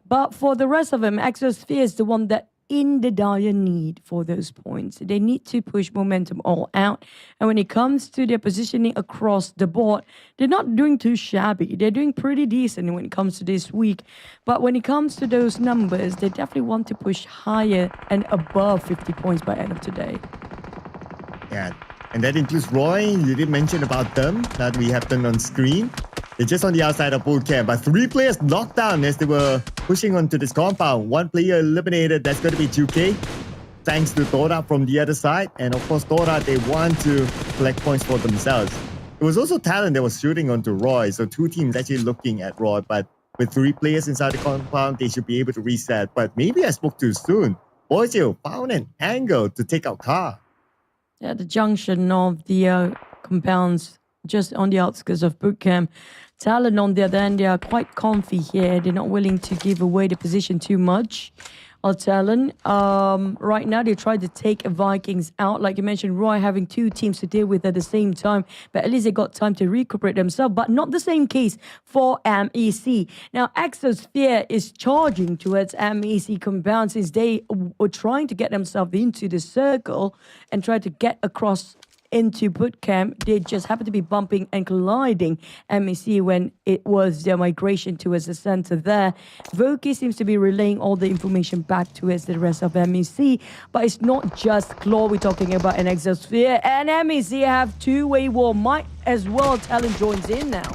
But for the rest of them, XSOPHERE is the one that in the dire need for those points. They need to push momentum all out. And when it comes to their positioning across the board, they're not doing too shabby. They're doing pretty decent when it comes to this week. But when it comes to those numbers, they definitely want to push higher and above 50 points by end of today. Yeah, and that includes Roy. You did mention about them that we have them on screen. They're just on the outside of bootcamp, but 3 players knocked down as they were pushing onto this compound. 1 player eliminated, that's going to be 2K. Thanks to TODAK from the other side. And of course, TODAK, they want to collect points for themselves. It was also TALON that was shooting onto Roy, so 2 teams actually looking at Roy. But with 3 players inside the compound, they should be able to reset. But maybe I spoke too soon. Bojo found an angle to take out Car. Yeah, the junction of the compounds just on the outskirts of bootcamp. TALON on the other end, they are quite comfy here. They're not willing to give away the position too much. Or TALON, right now they try to take Vikings out. Like you mentioned, Roy having 2 teams to deal with at the same time. But at least they got time to recuperate themselves. But not the same case for MEC. Now, XSOPHERE is charging towards MEC compound since they were trying to get themselves into the circle and try to get across into bootcamp. They just happened to be bumping and colliding MEC when it was their migration towards the center there. Voki seems to be relaying all the information back towards the rest of MEC, but it's not just Claw we're talking about in XSOPHERE, and MEC have two-way war. Might as well TALON joins in now.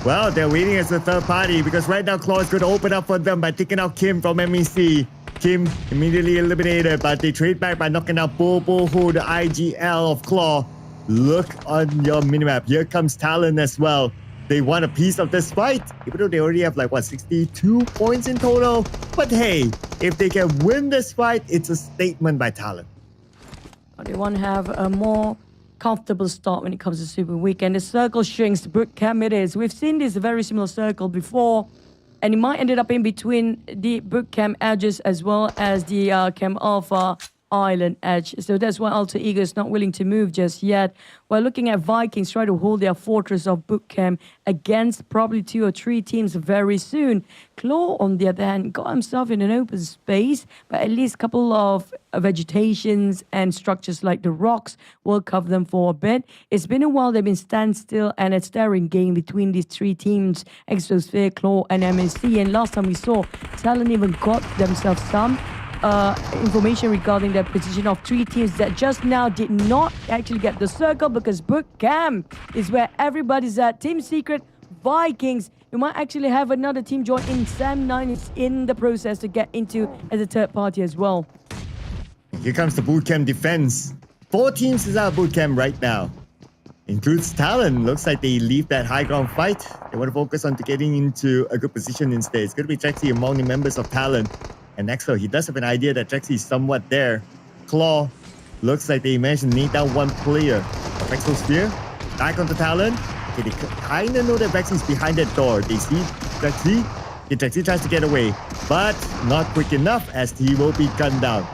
Well, they're waiting as a third party because right now Claw is going to open up for them by taking out Kim from MEC. Kim immediately eliminated, but they trade back by knocking out Bobo, who the IGL of Claw. Look on your minimap. Here comes TALON as well. They want a piece of this fight, even though they already have 62 points in total. But hey, if they can win this fight, it's a statement by TALON. They want to have a more comfortable start when it comes to Super Weekend. The circle shrinks, bootcamp it is. We've seen this very similar circle before. And it might end up in between the bootcamp edges as well as the Camp Alpha Island edge. So that's why Alter Ego is not willing to move just yet. While looking at Vikings try to hold their fortress of bootcamp against probably 2 or 3 teams very soon. Claw, on the other hand, got himself in an open space, but at least a couple of vegetations and structures like the rocks will cover them for a bit. It's been a while they've been standstill and a staring game between these 3 teams, XSOPHERE, Claw, and MEC. And last time we saw, TALON even got themselves some information regarding the position of 3 teams that just now did not actually get the circle because bootcamp is where everybody's at. Team Secret, Vikings. We might actually have another team join in. Sem9 is in the process to get into as a third party as well. Here comes the bootcamp defense. 4 teams is at bootcamp right now. Includes TALON. Looks like they leave that high ground fight. They want to focus on getting into a good position instead. It's going to be Trexy among the members of TALON. And Nexo, he does have an idea that Trexy is somewhat there. Claw, looks like they managed to need down 1 player. XSOPHERE, back onto TALON. Okay, they kind of know that Vexy is behind that door. They see Trexy. Trexy tries to get away, but not quick enough as he will be gunned down.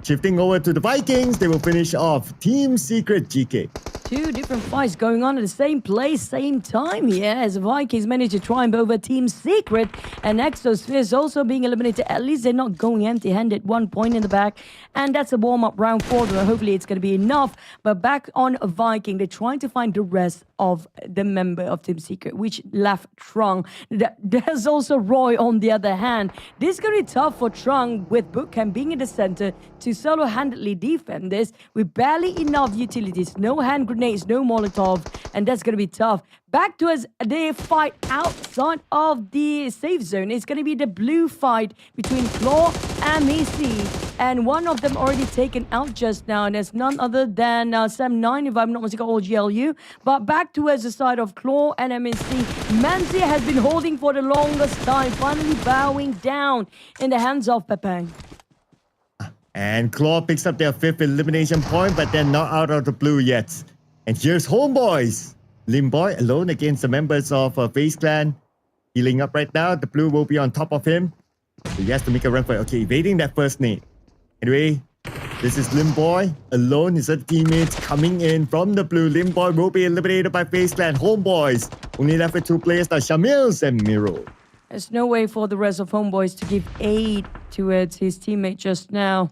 Shifting over to the Vikings, they will finish off Team Secret GK. Two different fights going on at the same place, same time here, as the Vikings manage to triumph over Team Secret, and XSOPHERE is also being eliminated. At least they're not going empty-handed. 1 point in the back, and that's a warm-up round for them. Hopefully it's going to be enough. But back on Viking, they're trying to find the rest of the member of Team Secret, which left Trung. There's also Roy on the other hand. This is going to be tough for Trung with Bootcamp being in the center to solo-handedly defend this with barely enough utilities, no hand grenades, no Molotov, and that's going to be tough. Back to us, they fight outside of the safe zone. It's going to be the blue fight between Claw and Macy, and one of them already taken out just now, and there's none other than Sam9, if I'm not mistaken, or GLU. But back to us, the side of Claw and MSC. Manzi has been holding for the longest time, finally bowing down in the hands of Pepang. And Claw picks up their 5th elimination point, but they're not out of the blue yet. And here's HOMEBOIS. Limboy alone against the members of FaZe Clan. Healing up right now. The blue will be on top of him. So he has to make a run for it. Okay, evading that first nade. Anyway, this is Limboy alone. His other teammates coming in from the blue. Limboy will be eliminated by FaZe Clan. HOMEBOIS only left with 2 players now, Shamils and Miro. There's no way for the rest of HOMEBOIS to give aid towards his teammate just now.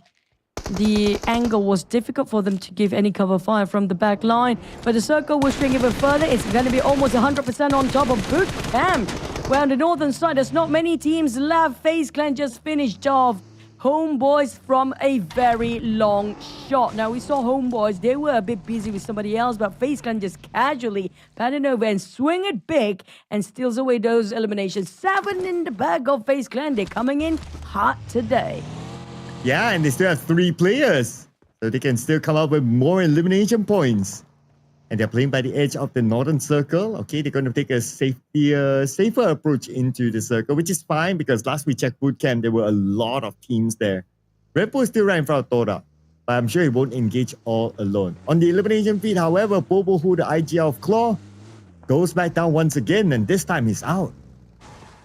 The angle was difficult for them to give any cover fire from the back line, but the circle will swing even further. It's going to be almost 100% on top of Bootcamp. Where on the northern side, there's not many teams left. FaZe Clan just finished off HOMEBOIS from a very long shot. Now, we saw HOMEBOIS, they were a bit busy with somebody else, but FaZe Clan just casually patted over and swing it big and steals away those eliminations. 7 in the bag of FaZe Clan. They're coming in hot today. Yeah, and they still have 3 players. So they can still come up with more elimination points. And they're playing by the edge of the northern circle. Okay, they're going to take a safer approach into the circle, which is fine because last we checked Bootcamp, there were a lot of teams there. Red Bull is still right in front of TODAK, but I'm sure he won't engage all alone. On the elimination feed, however, Bobo, who the IGL of Claw, goes back down once again, and this time he's out.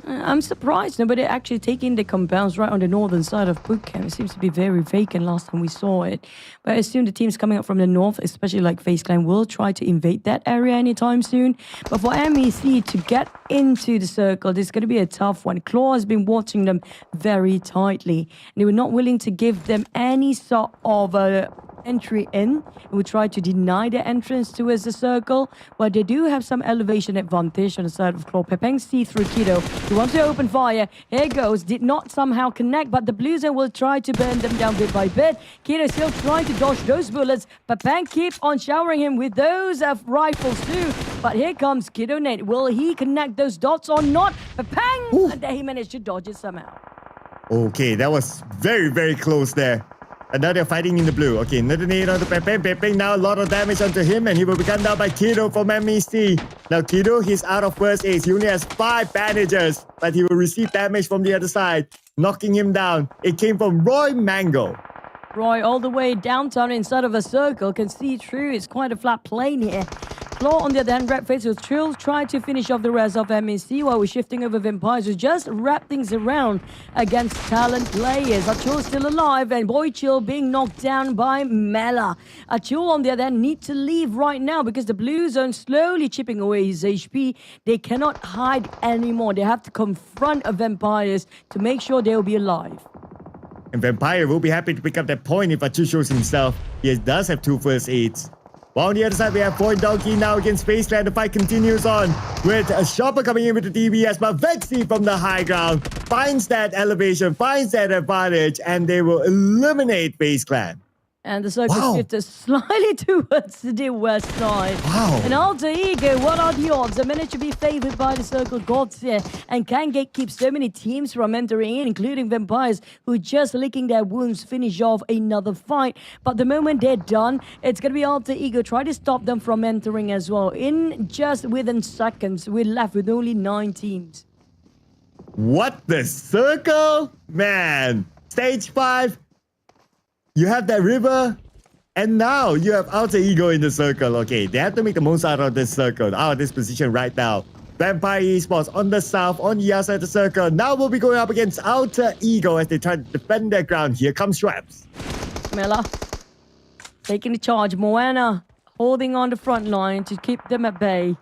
I'm surprised nobody actually taking the compounds right on the northern side of Bootcamp. It seems to be very vacant last time we saw it. But I assume the teams coming up from the north, especially like FaZe Clan, will try to invade that area anytime soon. But for MEC to get into the circle, this is going to be a tough one. Claw has been watching them very tightly. And they were not willing to give them any sort of entry in. We try to deny the entrance towards the circle, but they do have some elevation advantage on the side of Claw. Pepeng see through Kido. He wants to open fire. Here goes. Did not somehow connect, but the Blue Zone will try to burn them down bit by bit. Kido still trying to dodge those bullets. Pepeng keep on showering him with those rifles too. But here comes Kido Nate. Will he connect those dots or not? Pepeng! And there he managed to dodge it somehow. Okay, that was very, very close there. And now they're fighting in the blue. Okay, another nade on the Pepeng. Pepeng now a lot of damage onto him, and he will be gunned down by Kido from MEC. Now Kido, he's out of first aid. He only has 5 bandages, but he will receive damage from the other side, knocking him down. It came from Roy Mango. Roy all the way downtown inside of a circle, can see through. It's quite a flat plane here. Claw on the other hand, Redface will Trill try to finish off the rest of MEC while we're shifting over Vampires who just wrap things around against talent players. Achul still alive and Boy Chill being knocked down by Mela. Achul on the other hand need to leave right now because the Blue Zone slowly chipping away his HP. They cannot hide anymore. They have to confront Vampires to make sure they'll be alive. And Vampire will be happy to pick up that point if Achul shows himself. He does have 2 first aids. While on the other side, we have VOIN Donkey now against FaZe Clan. The fight continues on with a Shopper coming in with the DBS, but Vexy from the high ground finds that elevation, finds that advantage, and they will eliminate FaZe Clan. And the circle shifted slightly towards the west side. Wow. And Alter Ego, what are the odds? They managed to be favored by the circle gods here. And can keep so many teams from entering in, including Vampires, who just licking their wounds, finish off another fight. But the moment they're done, it's going to be Alter Ego. Try to stop them from entering as well. In just within seconds, we're left with only 9 teams. What the circle? Man. Stage 5. You have that river, and now you have Alter Ego in the circle. Okay, they have to make the most out of this circle, out of this position right now. Vampire Esports on the south, on the outside of the circle. Now we'll be going up against Alter Ego as they try to defend their ground. Here comes Schweppes. Mela taking the charge. Moana holding on the front line to keep them at bay.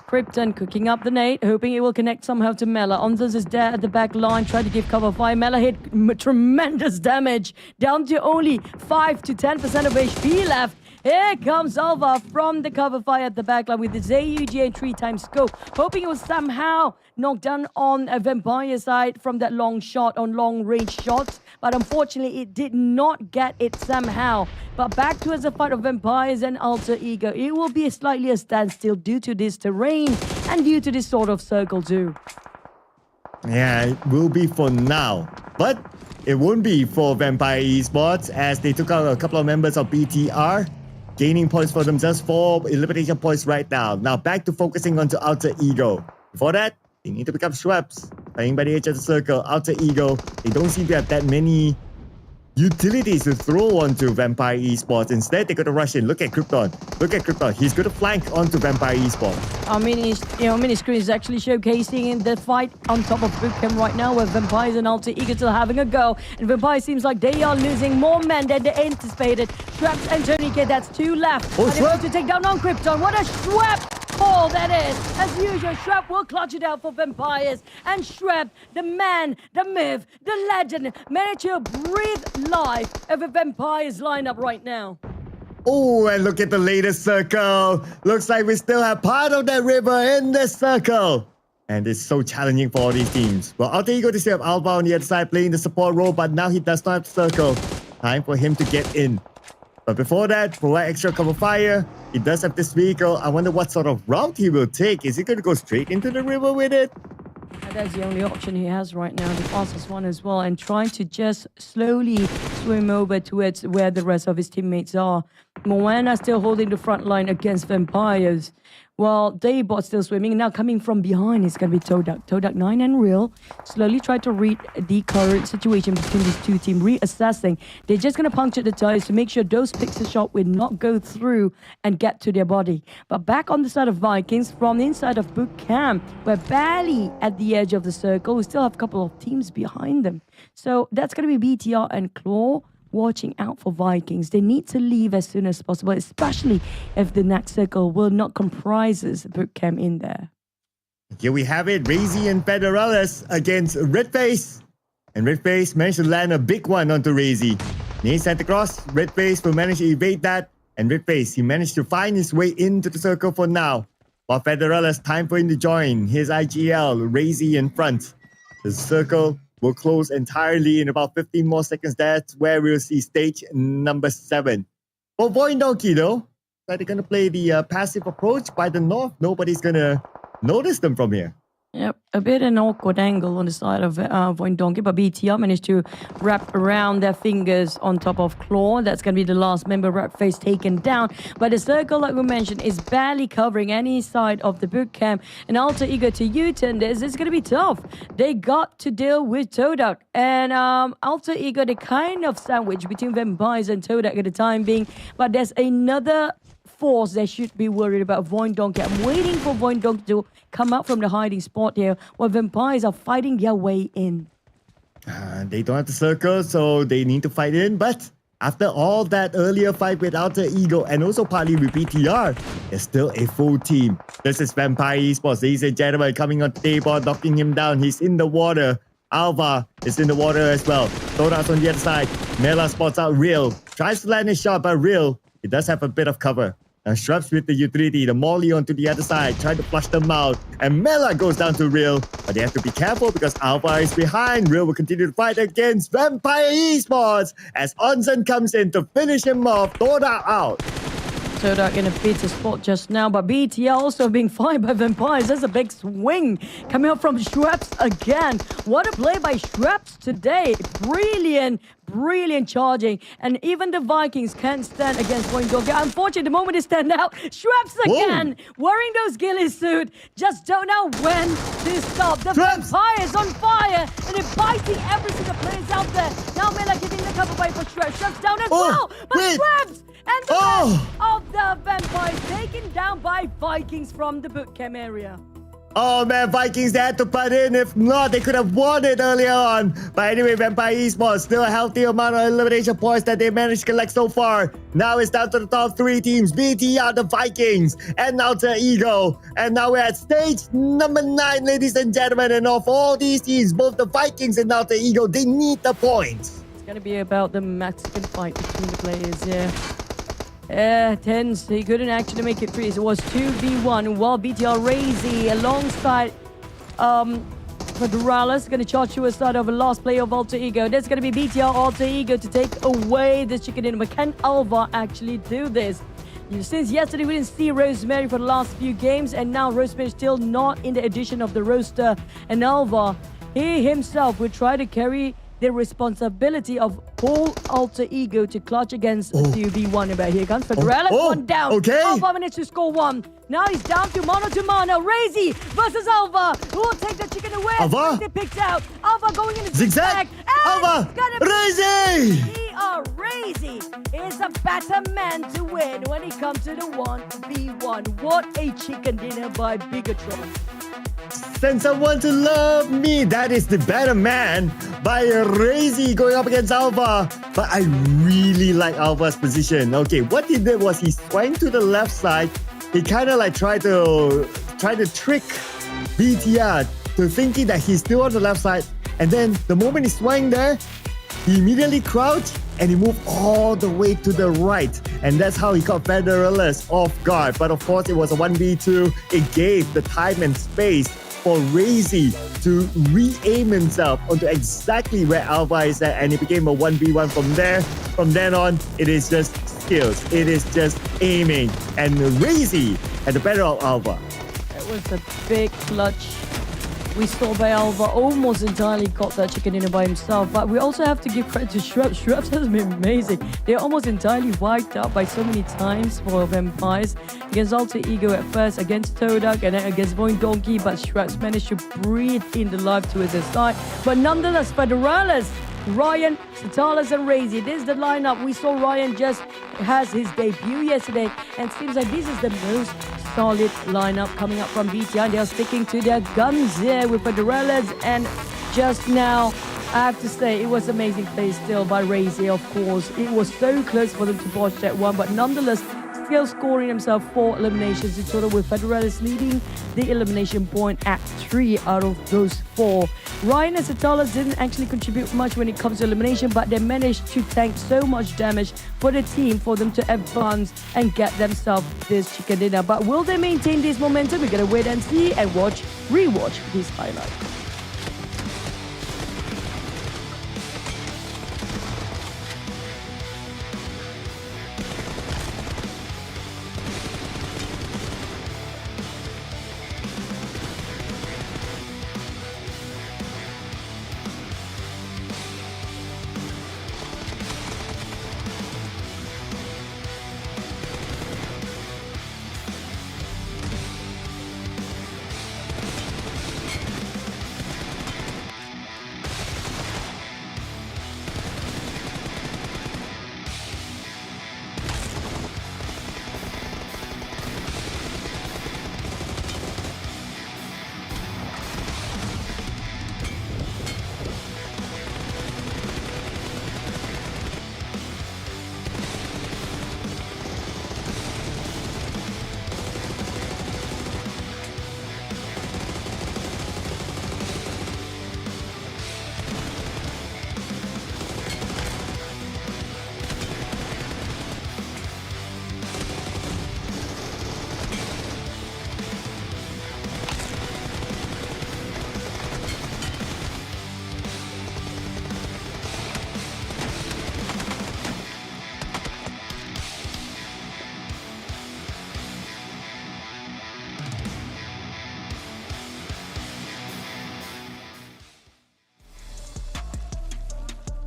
Krypton cooking up the nade, hoping it will connect somehow to Mela. Onzos is there at the back line, trying to give cover fire. Mela hit tremendous damage, down to only 5 to 10% of HP left. Here comes Alva from the cover fire at the backline with the ZUG and 3x scope, hoping it will somehow knock down on a Vampire side from that long shot on long range shots. But unfortunately, it did not get it somehow. But back towards the fight of Vampires and Alter Ego, it will be slightly a standstill due to this terrain and due to this sort of circle too. Yeah, it will be for now. But it won't be for Vampire Esports as they took out a couple of members of BTR, gaining points for themselves, 4 elimination points right now. Now back to focusing onto Alter Ego. Before that, they need to pick up Schweppes. Playing by the edge of the circle, Alter Ego, they don't seem to have that many utilities to throw onto Vampire Esports. Instead, they're going to rush in. Look at Krypton. Look at Krypton. He's going to flank onto Vampire Esports. Our mini screen is actually showcasing the fight on top of Bootcamp right now, where Vampires and Alter Ego still having a go. And Vampire seems like they are losing more men than they anticipated. Schweppes and Tonike, that's 2 left. Oh, and they're going to take down on Krypton. What a Schweppes call that is. As usual, Schweppes will clutch it out for Vampires. And Schweppes, the man, the myth, the legend, managed to breathe life of a Vampires lineup right now. Oh, and look at the latest circle. Looks like we still have part of that river in this circle. And it's so challenging for all these teams. Well, Alter Ego to still have Alba on the other side playing the support role, but now he does not have the circle. Time for him to get in. But before that, provide extra cover fire. He does have this vehicle. I wonder what sort of route he will take. Is he going to go straight into the river with it? That's the only option he has right now, the fastest one as well, and trying to just slowly swim over towards where the rest of his teammates are. MAQNA still holding the front line against Vampires. Well, Daybot still swimming. Now coming from behind is going to be TODAK. TODAK 9 and Real slowly try to read the current situation between these two teams, reassessing. They're just going to puncture the tires to make sure those pixel shot will not go through and get to their body. But back on the side of Vikings, from the inside of boot camp, we're barely at the edge of the circle. We still have a couple of teams behind them. So that's going to be BTR and Claw watching out for Vikings. They need to leave as soon as possible, especially if the next circle will not comprises bootcamp in there. Here we have it, Razy and Federales against Redface. And Redface managed to land a big one onto Razy. Nade sent across, Redface will manage to evade that. And Redface, he managed to find his way into the circle for now. While Federales, time for him to join his IGL, Razy in front. The circle will close entirely in about 15 more seconds. That's where we'll see stage number 7. For VOIN Donkey though, they're going to play the passive approach by the north. Nobody's going to notice them from here. Yep, a bit an awkward angle on the side of VOIN Donkey, but BTR managed to wrap around their fingers on top of Claw. That's going to be the last member, Redface, taken down. But the circle, like we mentioned, is barely covering any side of the bootcamp. And Alter Ego to U-turn this is going to be tough. They got to deal with TODAK. And Alter Ego, they kind of sandwich between Vampires and TODAK at the time being. But there's another force they should be worried about, VOIN Donkey. I'm waiting for VOIN Donkey to come out from the hiding spot here while Vampires are fighting their way in. They don't have the circle, so they need to fight in. But after all that earlier fight with Alter Ego and also partly with BTR, there's still a full team. This is Vampire Esports, ladies and gentlemen, coming on table, knocking him down. He's in the water. Alva is in the water as well. Todak's on the other side. Mela spots out Real. Tries to land a shot, but Real, he does have a bit of cover. Now Schweppes with the utility, the Molly onto the other side, trying to flush them out. And Mela goes down to Real. But they have to be careful because Alva is behind. Real will continue to fight against Vampire Esports as Onsen comes in to finish him off. TODAK out. TODAK in a better spot just now, but BTR also being fired by Vampires. That's a big swing coming up from Schweppes again. What a play by Schweppes today. Brilliant charging. And even the Vikings can't stand against VOIN Donkey. Unfortunately, the moment they stand out, Schweppes again, wearing those ghillie suit, just don't know when to stop. The Vampires on fire, and they're biting every single player out there. Now Mela giving the cover by for Schweppes. Schweppes down as well, but Schweppes and the rest of the Vampires taken down by Vikings from the bootcamp area. Oh man, Vikings, they had to put in. If not, they could have won it earlier on. But anyway, Vampire Esports, still a healthy amount of elimination points that they managed to collect so far. Now it's down to the top 3 teams. BTR, the Vikings, and Alter Ego. And now we're at stage number 9, ladies and gentlemen. And of all these teams, both the Vikings and Alter Ego, they need the points. It's going to be about the Mexican fight between the players, yeah. Tense, he couldn't actually make it free. So it was 2v1 while BTR Razy alongside Federales going to charge suicide of the last player of Alter Ego. There's going to be BTR Alter Ego to take away this chicken dinner. But can Alva actually do this? Since yesterday we didn't see Rosemary for the last few games, and now Rosemary still not in the addition of the roster. And Alva, he himself will try to carry the responsibility of whole Alter Ego to clutch against a 2v1. But here comes Federales, one down. Okay. Alva managed to score 1. Now he's down to mano. Razy versus Alva. Who will take the chicken away? Alva. They picked out. Alva going in the Zigzag. Alva. Razy. Razy is a better man to win when it comes to the 1v1. What a chicken dinner by BIGETRON. Send someone to love me. That is the better man by Razy going up against Alva. But I really like Alva's position. Okay, what he did was he swung to the left side. He kind of like tried to trick BTR to thinking that he's still on the left side. And then the moment he swung there, he immediately crouched and he moved all the way to the right. And that's how he caught Federales off guard. But of course, it was a 1v2. It gave the time and space for Razy to re-aim himself onto exactly where Alva is at. And it became a 1v1 from there. From then on, it is just skills. It is just aiming. And Razy had the better of Alva. It was a big clutch. We saw by Alva almost entirely got that chicken dinner by himself. But we also have to give credit to Shrubs. Shrubs has been amazing. They're almost entirely wiped out by so many times for Vampires. Against Alter Ego at first, against TODAK, and then against VOIN Donkey. But Shrubs managed to breathe in the life to his side. But nonetheless, Federales, Ryan, Satalas, and Razy. This is the lineup. We saw Ryan just has his debut yesterday, and it seems like this is the most solid lineup coming up from BTR. They are sticking to their guns here with Federales, and just now, I have to say, it was amazing play still by Razy, of course. It was so close for them to botch that one, but nonetheless, still scoring himself 4 eliminations in total, with Federales leading the elimination point at 3 out of those 4. Ryan and Satalas didn't actually contribute much when it comes to elimination, but they managed to tank so much damage for the team for them to advance and get themselves this chicken dinner. But will they maintain this momentum? We're gonna wait and see and rewatch this highlight.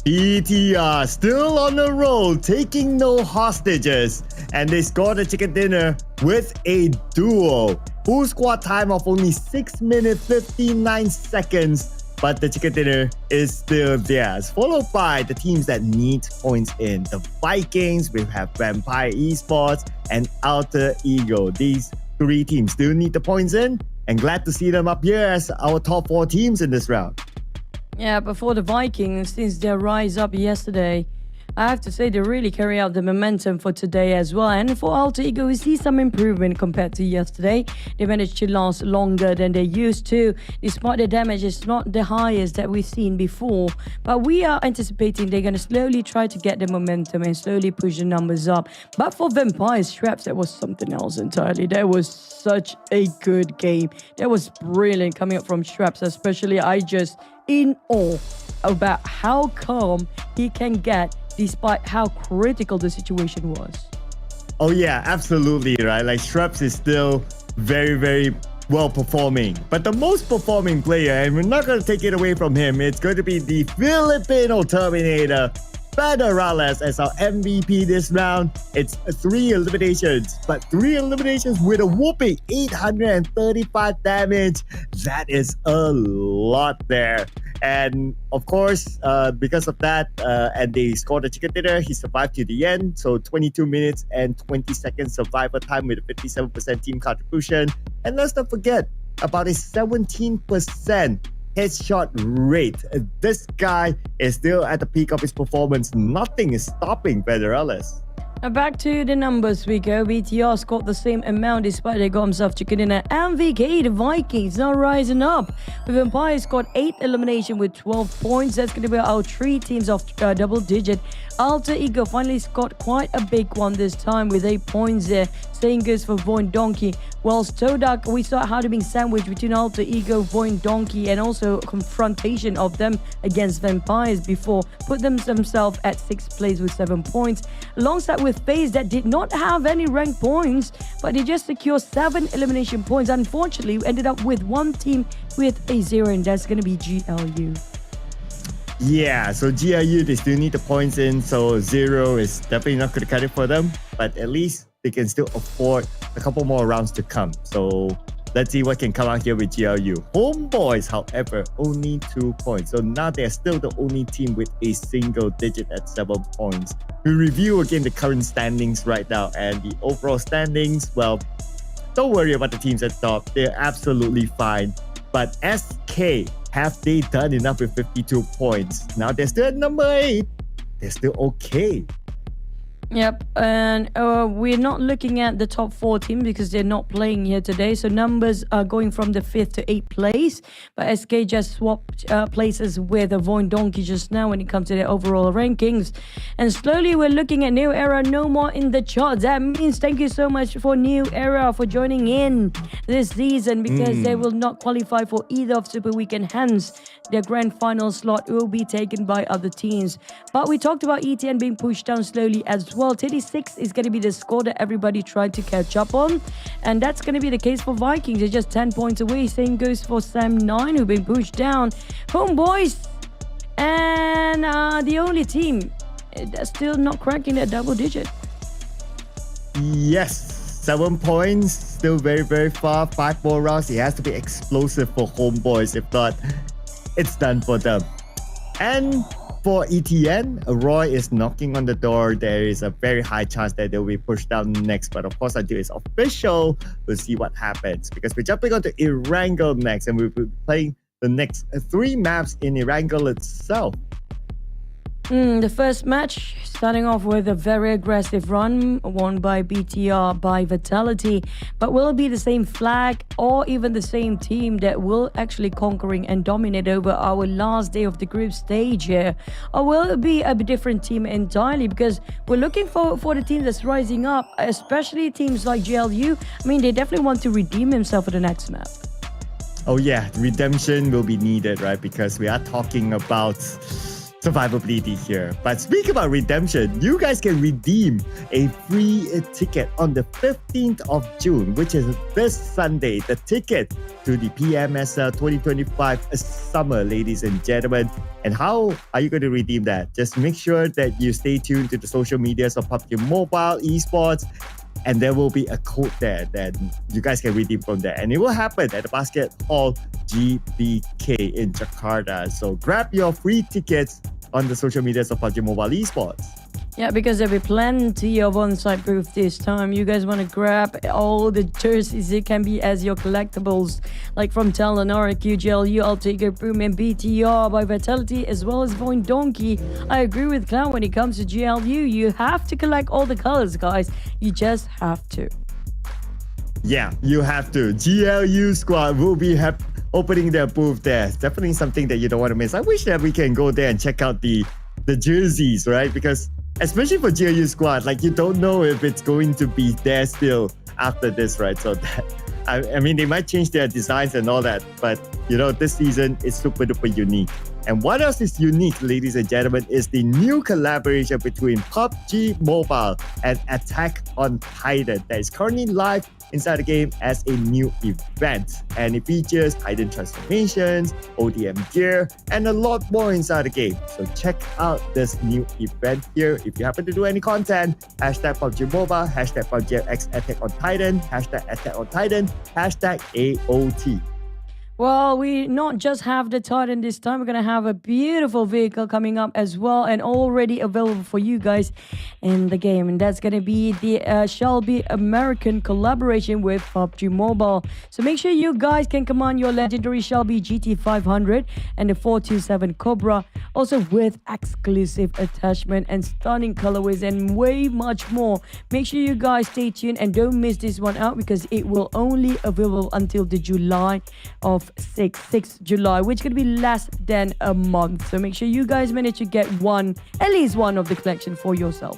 BTR still on the roll, taking no hostages, and they scored a chicken dinner with a duo. Full squad time of only 6 minutes 59 seconds, but the chicken dinner is still theirs, followed by the teams that need points in. The Vikings, we have Vampire Esports, and Alter Ego. These 3 teams still need the points in, and glad to see them up here as our top 4 teams in this round. Yeah, but for the Vikings, since their rise up yesterday, I have to say they really carry out the momentum for today as well. And for Alter Ego, we see some improvement compared to yesterday. They managed to last longer than they used to, despite the damage is not the highest that we've seen before. But we are anticipating they're going to slowly try to get the momentum and slowly push the numbers up. But for Vampires Straps, that was something else entirely. That was such a good game. That was brilliant coming up from Straps, especially I just in awe about how calm he can get despite how critical the situation was. Oh yeah, absolutely, right? Like Straps is still very, very well performing. But the most performing player, and we're not going to take it away from him, it's going to be the Filipino Terminator, Federales, as our MVP this round. It's 3 eliminations, but 3 eliminations with a whooping 835 damage. That is a lot there. And of course, because of that, and they scored a chicken dinner, he survived to the end. So 22 minutes and 20 seconds survival time with a 57% team contribution. And let's not forget about his 17% headshot rate. This guy is still at the peak of his performance. Nothing is stopping Federales. Now back to the numbers we go. BTR scored the same amount despite they got himself chicken dinner. And VK, the Vikings, now rising up. With Empire scored 8 elimination with 12 points. That's going to be our 3 teams of double digit. Alter Ego finally scored quite a big one this time with 8 points there. Same goes for VOIN Donkey. Whilst TODAK, we saw how to being sandwiched between Alter Ego, VOIN Donkey, and also confrontation of them against Vampires before put themselves at 6th place with 7 points. Alongside with FaZe that did not have any ranked points, but they just secured 7 elimination points. Unfortunately, we ended up with one team with a 0, and that's going to be GLU. Yeah, so GLU, they still need the points in, so 0 is definitely not going to cut it for them, but at least they can still afford a couple more rounds to come. So let's see what can come out here with GLU. Homeboys, however, only 2 points. So now they're still the only team with a single digit at 7 points. We review again the current standings right now, and the overall standings, well, don't worry about the teams at the top. They're absolutely fine. But SK, have they done enough with 52 points? Now they're still at number 8. They're still okay. Yep, and we're not looking at the top 4 teams because they're not playing here today. So numbers are going from the 5th to 8th place. But SK just swapped places with the VOIN Donkey just now when it comes to their overall rankings. And slowly we're looking at New Era no more in the charts. That means thank you so much for New Era for joining in this season because they will not qualify for either of Super Weekend. Hence, their grand final slot will be taken by other teams. But we talked about ETN being pushed down slowly as well. 36 is going to be the score that everybody tried to catch up on. And that's going to be the case for Vikings. They're just 10 points away. Same goes for Sam9, who've been pushed down. Homeboys and the only team that's still not cracking that double digit. Yes, 7 points. Still very, very far. 5 more rounds. It has to be explosive for Homeboys. If not, it's done for them. And for ETN, Roy is knocking on the door. There is a very high chance that they'll be pushed down next. But of course, until it's official, we'll see what happens. Because we're jumping onto Erangel next, and we'll be playing the next 3 maps in Erangel itself. The first match starting off with a very aggressive run won by BTR by Vitality, but will it be the same flag or even the same team that will actually conquering and dominate over our last day of the group stage here, or will it be a different team entirely? Because we're looking for the team that's rising up, especially teams like GLU. I mean, they definitely want to redeem himself for the next map. Oh yeah, redemption will be needed, right? Because we are talking about survivability here. But speak about redemption, you guys can redeem a free ticket on the 15th of June, which is this Sunday. The ticket to the PMSL 2025 Summer, ladies and gentlemen. And how are you going to redeem that? Just make sure that you stay tuned to the social medias of PUBG Mobile Esports, and there will be a code there that you guys can redeem from there. And it will happen at the Basket Hall GBK in Jakarta. So grab your free tickets on the social medias of PUBG Mobile Esports. Yeah, because there'll be plenty of on-site booth this time. You guys want to grab all the jerseys. It can be as your collectibles, like from TALON, RQ, GLU, Altigo, Boom, and BTR by Vitality, as well as VOIN Donkey. I agree with Clown when it comes to GLU. You have to collect all the colors, guys. You just have to. Yeah, you have to. GLU squad will be opening their booth there. It's definitely something that you don't want to miss. I wish that we can go there and check out the jerseys, right? Because especially for GLU squad, like you don't know if it's going to be there still after this, right? So that, I mean, they might change their designs and all that, but you know, this season is super duper unique. And what else is unique, ladies and gentlemen, is the new collaboration between PUBG Mobile and Attack on Titan that is currently live inside the game as a new event. And it features Titan transformations, ODM gear, and a lot more inside the game. So check out this new event here. If you happen to do any content, hashtag PUBG Mobile, hashtag PUBG X Attack on Titan, hashtag Attack on Titan, hashtag AOT. Well, we not just have the Titan this time. We're going to have a beautiful vehicle coming up as well and already available for you guys in the game. And that's going to be the Shelby American collaboration with PUBG Mobile. So make sure you guys can command your legendary Shelby GT500 and the 427 Cobra. Also with exclusive attachment and stunning colorways and way much more. Make sure you guys stay tuned and don't miss this one out because it will only available until the July of 6th July, which could be less than a month. So make sure you guys manage to get at least one of the collection for yourself.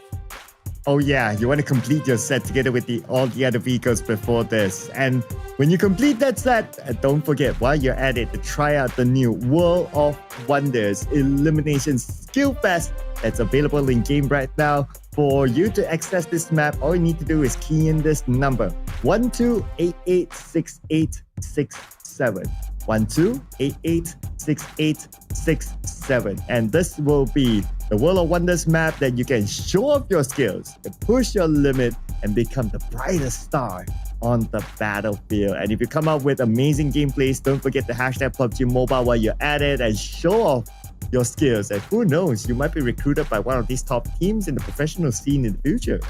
Oh yeah, you want to complete your set together with all the other vehicles before this. And when you complete that set, don't forget while you're at it to try out the new World of Wonders Elimination Skill Fest that's available in game right now. For you to access this map, all you need to do is key in this number 12886867. 12886867, and this will be the World of Wonders map that you can show off your skills, push your limit, and become the brightest star on the battlefield. And if you come up with amazing gameplays, don't forget to hashtag PUBG Mobile while you're at it and show off your skills. And who knows, you might be recruited by one of these top teams in the professional scene in the future.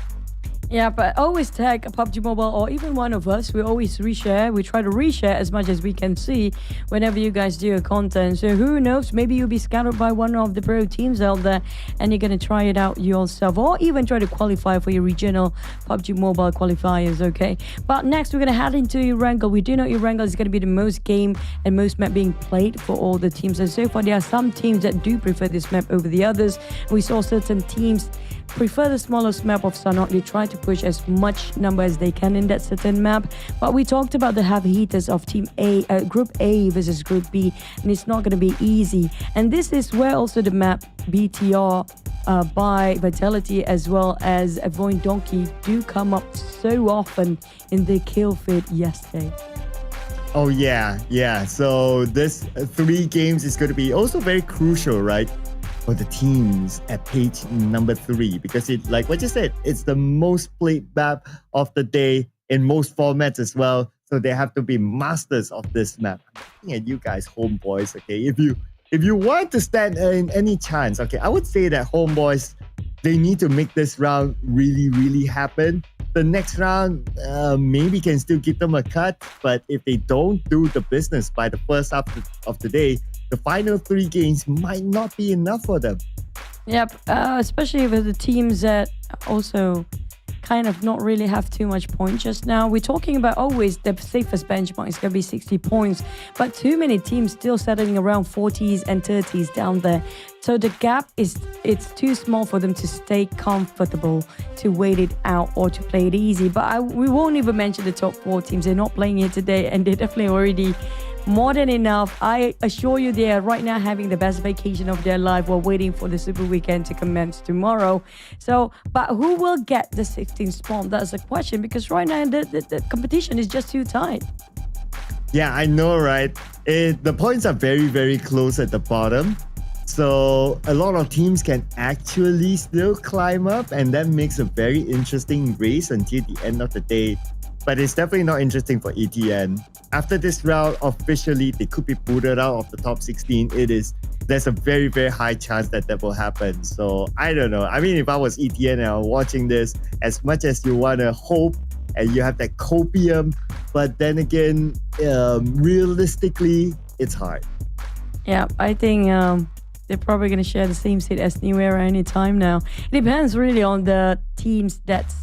Yeah, but always tag PUBG Mobile or even one of us. We always reshare. We try to reshare as much as we can see whenever you guys do your content. So who knows, maybe you'll be scouted by one of the pro teams out there and you're going to try it out yourself or even try to qualify for your regional PUBG Mobile qualifiers, okay? But next, we're going to head into Erangel. We do know Erangel is going to be the most game and most map being played for all the teams. And so far, there are some teams that do prefer this map over the others. We saw certain teams prefer the smallest map of Sanhok. They try to push as much number as they can in that certain map. But we talked about the heavy hitters of Team A, Group A versus Group B, and it's not going to be easy. And this is where also the map BTR by Vitality as well as VOIN Donkey do come up so often in the kill feed yesterday. Oh yeah. So this 3 games is going to be also very crucial, right? For the teams at page number 3, because it, like what you said, it's the most played map of the day in most formats as well. So they have to be masters of this map. I'm looking at you guys, homeboys. Okay, if you want to stand in any chance, okay, I would say that homeboys, they need to make this round really happen. The next round maybe can still give them a cut, but if they don't do the business by the first half of the day, the final 3 games might not be enough for them. Yep, especially with the teams that also kind of not really have too much points just now. We're talking about always the safest benchmark is going to be 60 points, but too many teams still settling around 40s and 30s down there. So the gap it's too small for them to stay comfortable to wait it out or to play it easy. But we won't even mention the top 4 teams. They're not playing here today and they're definitely already more than enough. I assure you they are right now having the best vacation of their life while waiting for the Super Weekend to commence tomorrow. So, but who will get the 16th spot? That's the question, because right now the competition is just too tight. Yeah, I know, right? The points are very close at the bottom. So a lot of teams can actually still climb up, and that makes a very interesting race until the end of the day. but it's definitely not interesting for ETN. After this round, officially, they could be booted out of the top 16. There's a very, very high chance that will happen. So I don't know. I mean, if I was ETN and I was watching this, as much as you want to hope and you have that copium, but then again, realistically, it's hard. Yeah, I think they're probably going to share the same seat as New Era anytime now. It depends really on the teams that's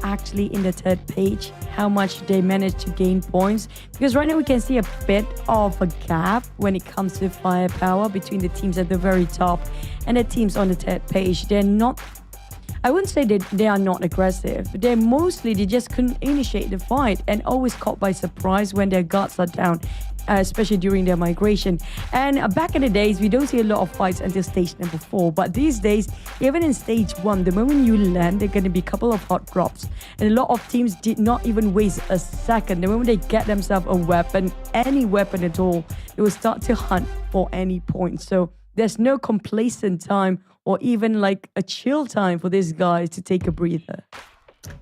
actually in the third page, how much they manage to gain points. Because right now we can see a bit of a gap when it comes to firepower between the teams at the very top and the teams on the third page. They're not, I wouldn't say that they are not aggressive. They just couldn't initiate the fight and always caught by surprise when their guards are down, especially during their migration. And back in the days, we don't see a lot of fights until stage number 4. But these days, even in stage 1, the moment you land, there are going to be a couple of hot drops. And a lot of teams did not even waste a second. The moment they get themselves a weapon, any weapon at all, they will start to hunt for any points. So there's no complacent time or even like a chill time for these guys to take a breather.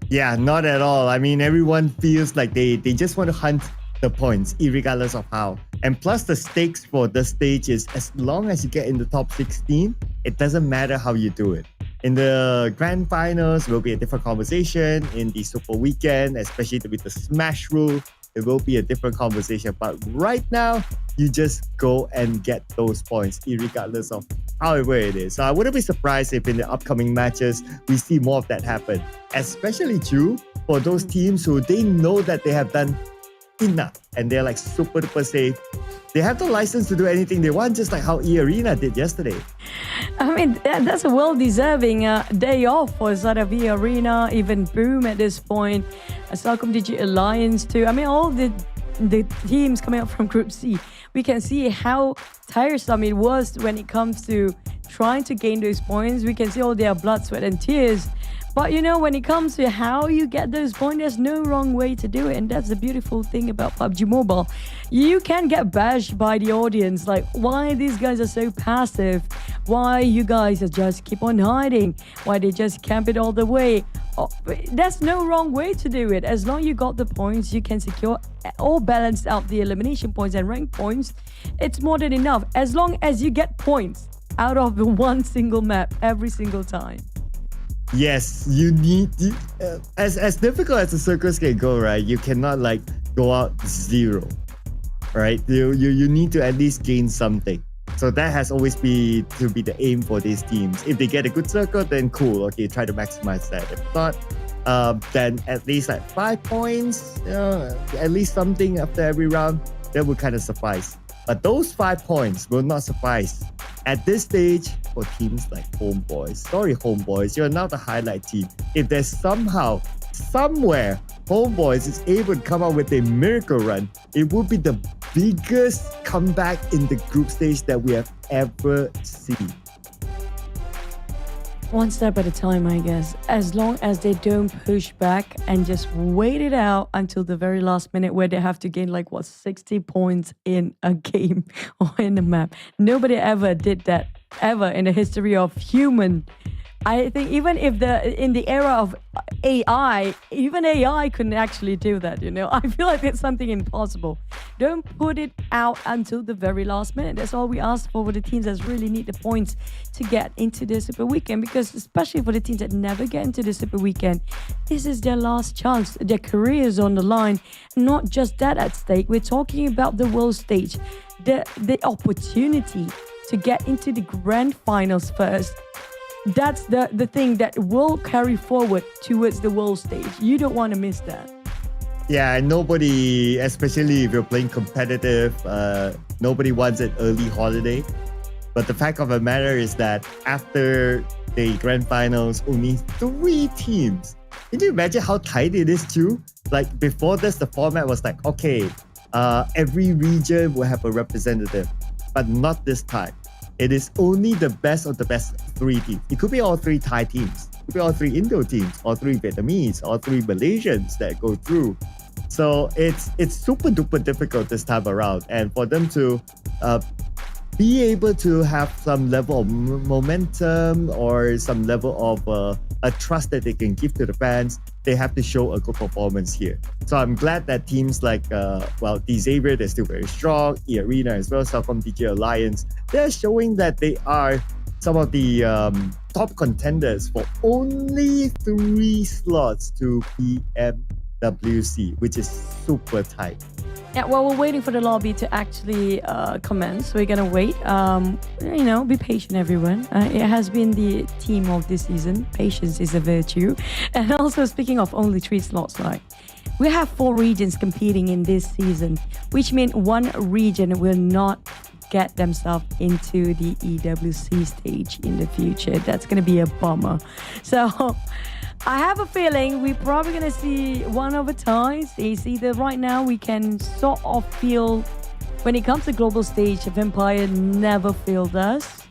Yeah, not at all. I mean, everyone feels like they just want to hunt the points, regardless of how. And plus, the stakes for the stage is as long as you get in the top 16, it doesn't matter how you do it. In the grand finals, will be a different conversation. In the super weekend, especially with the smash rule, it will be a different conversation. But right now, you just go and get those points, regardless of however it is. So I wouldn't be surprised if in the upcoming matches, we see more of that happen. Especially true for those teams who they know that they have done enough and they're like super duper safe. They have the license to do anything they want, just like how eArena did yesterday. I mean, that's a well-deserving day off for sort of eArena, even Boom at this point, CelcomDigi Alliance too. I mean, all the teams coming up from Group C, we can see how tiresome it was when it comes to trying to gain those points. We can see all their blood, sweat and tears. But you know, when it comes to how you get those points, there's no wrong way to do it. And that's the beautiful thing about PUBG Mobile. You can get bashed by the audience, like why these guys are so passive, why you guys are just keep on hiding, why they just camp it all the way. Oh, there's no wrong way to do it. As long as you got the points, you can secure or balance out the elimination points and rank points. It's more than enough. As long as you get points out of the one single map every single time. Yes, you need as difficult as the circles can go, right? You cannot like go out 0, right? You need to at least gain something. So that has always been to be the aim for these teams. If they get a good circle, then cool. Okay, try to maximize that. If not, then at least like 5 points, at least something after every round, that would kind of suffice. But those 5 points will not suffice at this stage for teams like HOMEBOIS. Sorry, HOMEBOIS, you're now the highlight team. If there's somehow, somewhere, HOMEBOIS is able to come out with a miracle run, it would be the biggest comeback in the group stage that we have ever seen. One step at a time, I guess. As long as they don't push back and just wait it out until the very last minute where they have to gain 60 points in a game or in a map. Nobody ever did that, ever in the history of human. I think even if in the era of AI, even AI couldn't actually do that, you know. I feel like it's something impossible. Don't put it out until the very last minute. That's all we ask for the teams that really need the points to get into the Super Weekend, because especially for the teams that never get into the Super Weekend, this is their last chance. Their career is on the line. Not just that at stake. We're talking about the world stage, the opportunity to get into the grand finals first. That's the thing that will carry forward towards the world stage. You don't want to miss that. Yeah, and nobody, especially if you're playing competitive, nobody wants an early holiday. But the fact of the matter is that after the grand finals, only 3 teams. Can you imagine how tight it is too? Like before this, the format was like, okay, every region will have a representative, but not this time. It is only the best of the best 3 teams. It could be all 3 Thai teams. It could be all 3 Indo teams, all 3 Vietnamese, all 3 Malaysians that go through. So it's super duper difficult this time around. And for them to be able to have some level of momentum or some level of a trust that they can give to the fans, they have to show a good performance here. So I'm glad that teams like, XSOPHERE, they're still very strong, eArena as well, CelcomDigi Alliance, they're showing that they are some of the top contenders for only 3 slots to PMWC, which is super tight. Yeah, well, we're waiting for the lobby to actually commence. We're gonna wait. Be patient, everyone. It has been the theme of this season. Patience is a virtue. And also, speaking of only 3 slots, like we have 4 regions competing in this season, which means one region will not get themselves into the EWC stage in the future. That's gonna be a bummer. So I have a feeling we're probably going to see one of a ties. It's either right now we can sort of feel when it comes to global stage, Vampire never failed us.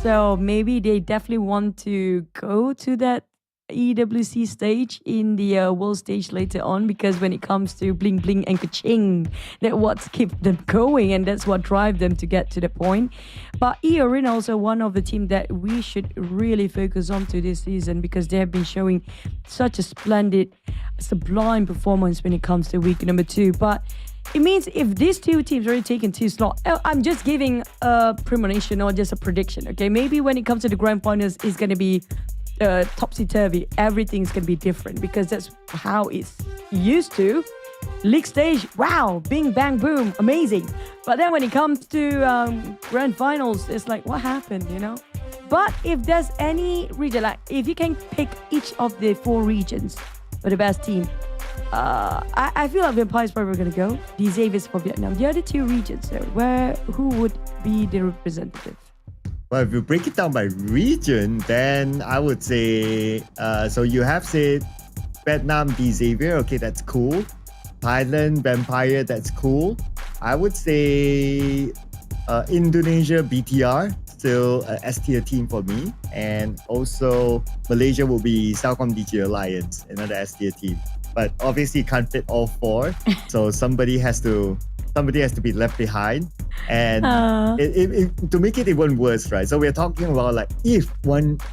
So maybe they definitely want to go to that EWC stage in the world stage later on, because when it comes to bling bling and ka-ching, that's what keeps them going and that's what drives them to get to the point. But eArena also one of the teams that we should really focus on to this season, because they have been showing such a splendid, sublime performance when it comes to week number 2. But it means if these 2 teams already taken 2 slots, I'm just giving a premonition or just a prediction, okay? Maybe when it comes to the grand finals, it's going to be topsy-turvy. Everything's going to be different because that's how it's used to. League stage, wow, bing, bang, boom, amazing. But then when it comes to grand finals, it's like, what happened, you know? But if there's any region, like if you can pick each of the 4 regions for the best team, I feel like Vampire is probably going to go. XSOPHERE is for Vietnam. The other 2 regions, who would be the representative? Well, if you break it down by region, then I would say, so you have said Vietnam, XSOPHERE, okay, that's cool. Thailand, Vampire, that's cool. I would say Indonesia, BTR, still a S tier team for me. And also Malaysia will be CelcomDigi Alliance, another S tier team. But obviously can't fit all 4, so somebody has to be left behind. And to make it even worse, right? So we're talking about like if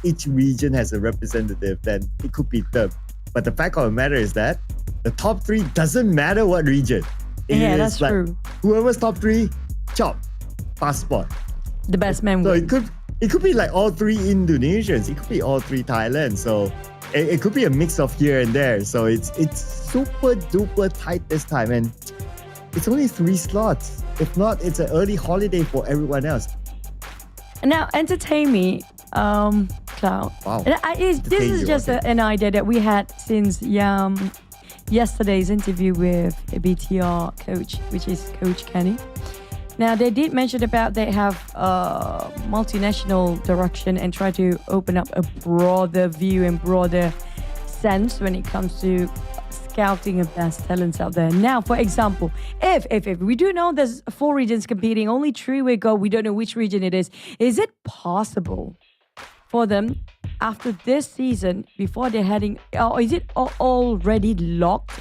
each region has a representative, then it could be them. But the fact of the matter is that the top 3 doesn't matter what region. That's like, true. Whoever's top 3, chop, passport. The best man wins. So it could be like all 3 Indonesians. It could be all 3 Thailand. So it could be a mix of here and there. So it's super duper tight this time, and it's only 3 slots. If not, it's an early holiday for everyone else. Now, entertain me, Cloud. Wow. This is just an idea that we had since yesterday's interview with a BTR coach, which is Coach Kenny. Now, they did mention about they have multinational direction and try to open up a broader view and broader sense when it comes to scouting of best talents out there. Now, for example, if we do know there's 4 regions competing, only 3 will go, we don't know which region it is it possible for them after this season, before they're heading, or is it already locked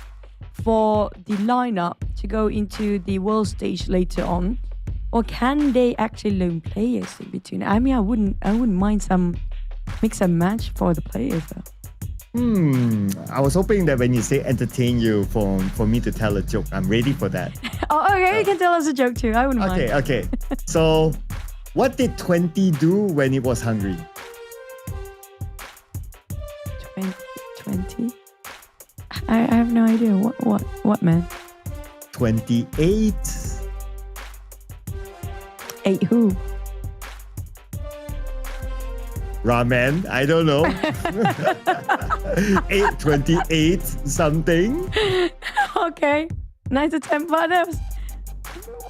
for the lineup to go into the world stage later on? Or can they actually loan players in between? I mean, I wouldn't mind some mix and match for the players though. I was hoping that when you say entertain you for me to tell a joke, I'm ready for that. Okay, you can tell us a joke too. I wouldn't mind. Okay. So, what did 20 do when it was hungry? 20? I have no idea. What man? 28. 8 who? Ramen, I don't know. 828 something. Okay, 9 to 10 partners.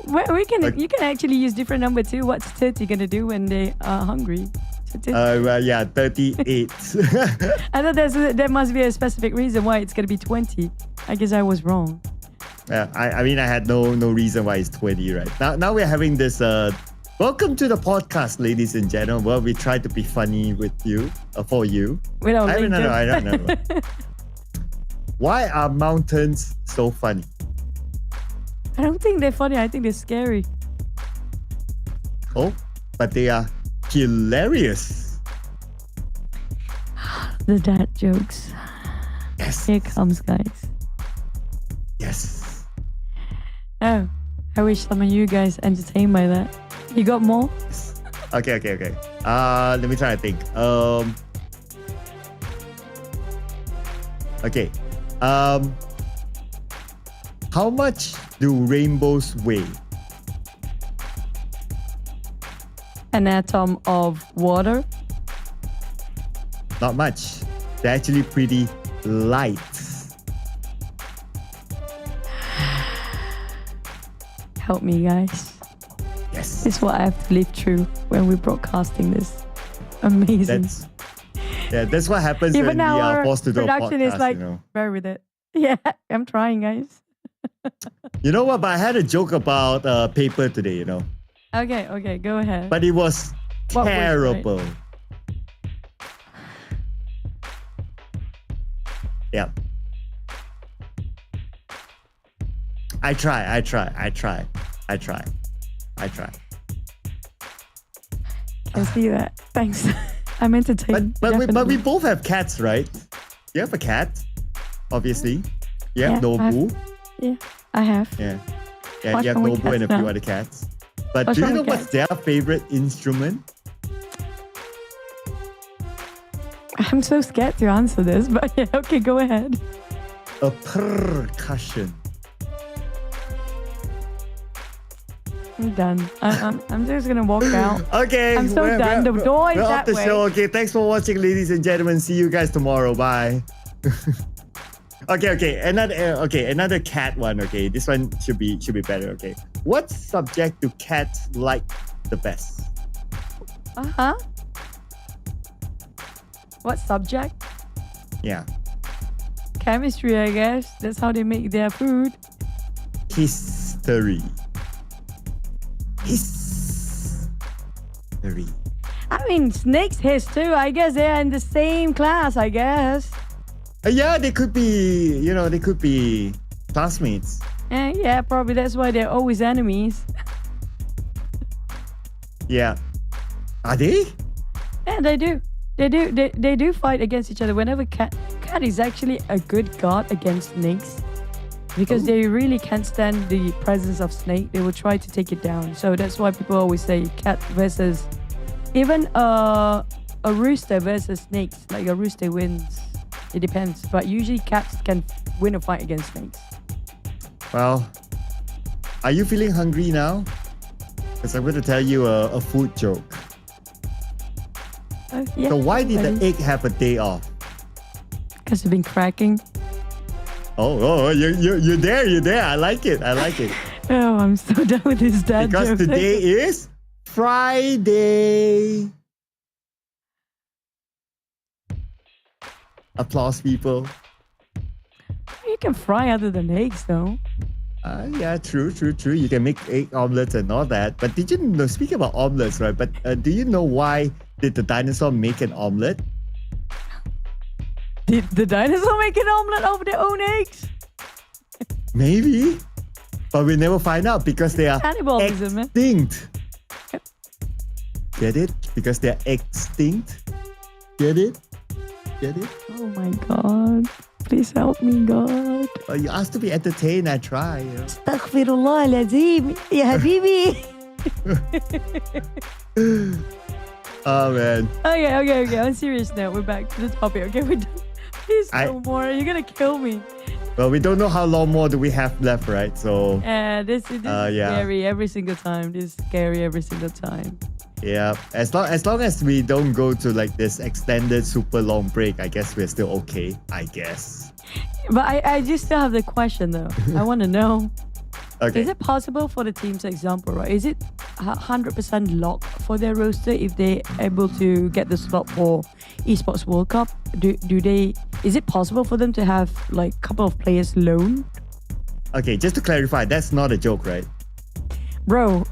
You can actually use different number too. What's 30 gonna do when they are hungry? 38. I thought there must be a specific reason why it's gonna be 20. I guess I was wrong. I mean, I had no reason why it's 20, right? Now we're having this. Welcome to the podcast, ladies and gentlemen. Well, we try to be funny with you, for you. I don't know. Why are mountains so funny? I don't think they're funny. I think they're scary. Oh, but they are hilarious. The dad jokes. Yes. Here comes, guys. Yes. Oh, I wish some of you guys entertained by that. You got more? Okay. Let me try to think. Okay. How much do rainbows weigh? An atom of water. Not much. They're actually pretty light. Help me, guys. Yes. This is what I have to live through when we're broadcasting this. Amazing. That's what happens when Even we are our forced to do a podcast, production is like, you know. bear with it. Yeah, I'm trying, guys. You know what? But I had a joke about paper today, you know. Okay, go ahead. But it was What was it, right? terrible. Yeah. I try. I see that. Thanks. I'm entertained. But we definitely. both have cats, right? You have a cat, obviously. You have Yeah, I have- Nobu. Yeah, I have. Yeah, What's you have wrong with Nobu and a cats few now? other cats. But What's do you wrong know with what's their favorite instrument? I'm so scared to answer this, but yeah, okay, go ahead. A percussion. I'm done. I'm just gonna walk out. Okay. I'm so done. The door is we're that off the way. show. Okay, thanks for watching, ladies and gentlemen. See you guys tomorrow. Bye. Okay. Another cat one. Okay, this one should be better. Okay, what subject do cats like the best? What subject? Yeah, Chemistry, I guess. That's how they make their food. history. I mean, snakes hiss too. I guess they're in the same class, I guess. Yeah, they could be. You know, they could be classmates. Yeah, probably that's why they're always enemies. Yeah, are they? Yeah, they do. They do fight against each other. Whenever cat is actually a good guard against snakes, because they really can't stand the presence of snake. They will try to take it down. So that's why people always say cat versus even a rooster versus snakes. Like a rooster wins. It depends, but usually cats can win a fight against snakes. Well, are you feeling hungry now? Because I'm going to tell you a food joke. Yeah, So why did the ready? egg have a day off? Because it's been cracking. Oh, you're there. I like it. Oh, I'm so done with this dad Because joke. today is Friday. Applause, people. You can fry other than eggs, though. Yeah, true. You can make egg omelets and all that. But did you know, speaking about omelets, right? But do you know why did the dinosaur make an omelet? Did the dinosaur make an omelet of their own eggs? Maybe. But we never find out because they are Cannibalism, man. extinct. Get it? Because they're extinct. Get it? Oh my god. Please help me, God. You asked to be entertained, I try. You know? Astaghfirullahaladzim. Ya Habibi. Oh man. Okay. On serious note, we're back to the topic. Okay, we're done. Please no more. You're gonna kill me. Well, we don't know how long more do we have left, right? So This is scary every single time. This is scary every single time. yeah, as long as we don't go to like this extended super long break, I guess we're still okay. I guess. But I just still have the question though. I want to know. Okay. Is it possible for the teams, example, right? Is it 100% locked for their roster if they're able to get the slot for Esports World Cup? Is it possible for them to have like a couple of players loaned? Okay, just to clarify, that's not a joke, right? Bro.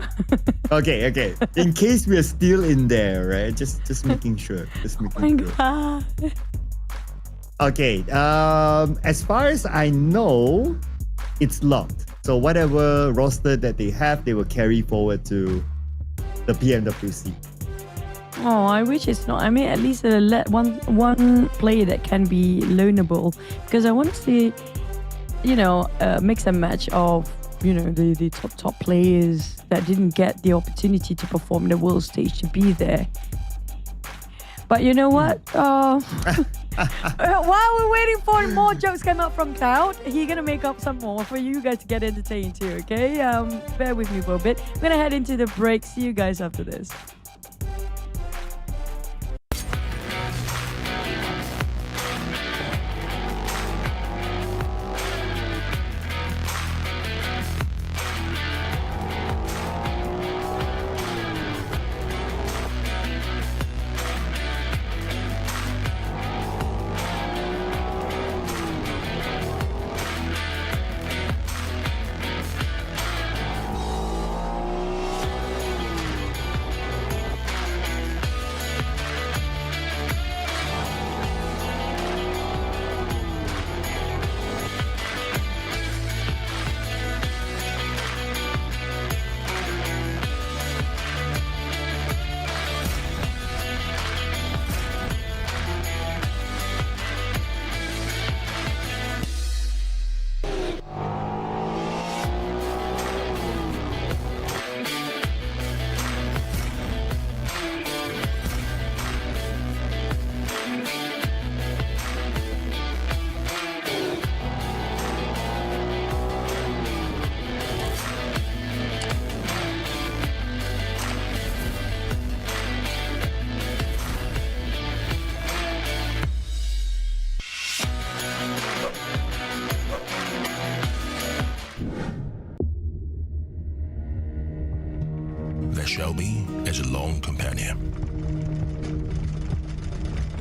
Okay. In case we're still in there, right? Just making sure. Oh my god. Okay. As far as I know, it's locked. So whatever roster that they have, they will carry forward to the PMWC. Oh, I wish it's not. I mean, at least let one player that can be loanable, because I want to see, mix and match of the top players that didn't get the opportunity to perform the world stage to be there. But you know what? While we're waiting for more jokes come up from Cloud, he's gonna make up some more for you guys to get entertained too. Okay, bear with me for a bit. I'm gonna head into the break. See you guys after this. There shall be as a long companion.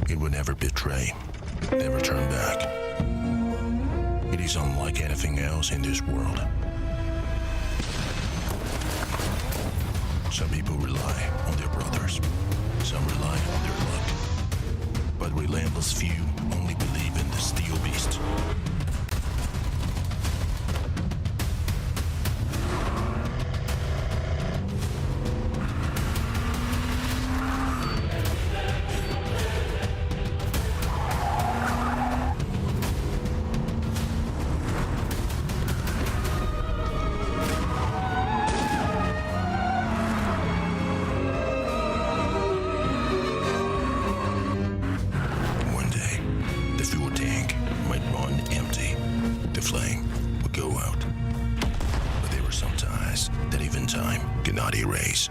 It will never betray, never turn back. It is unlike anything else in this world. Some people rely on their brothers. Some rely on their luck. But relentless few only believe in the steel beast. One day, the fuel tank might run empty. The flame would go out. But there are some ties that even time cannot erase.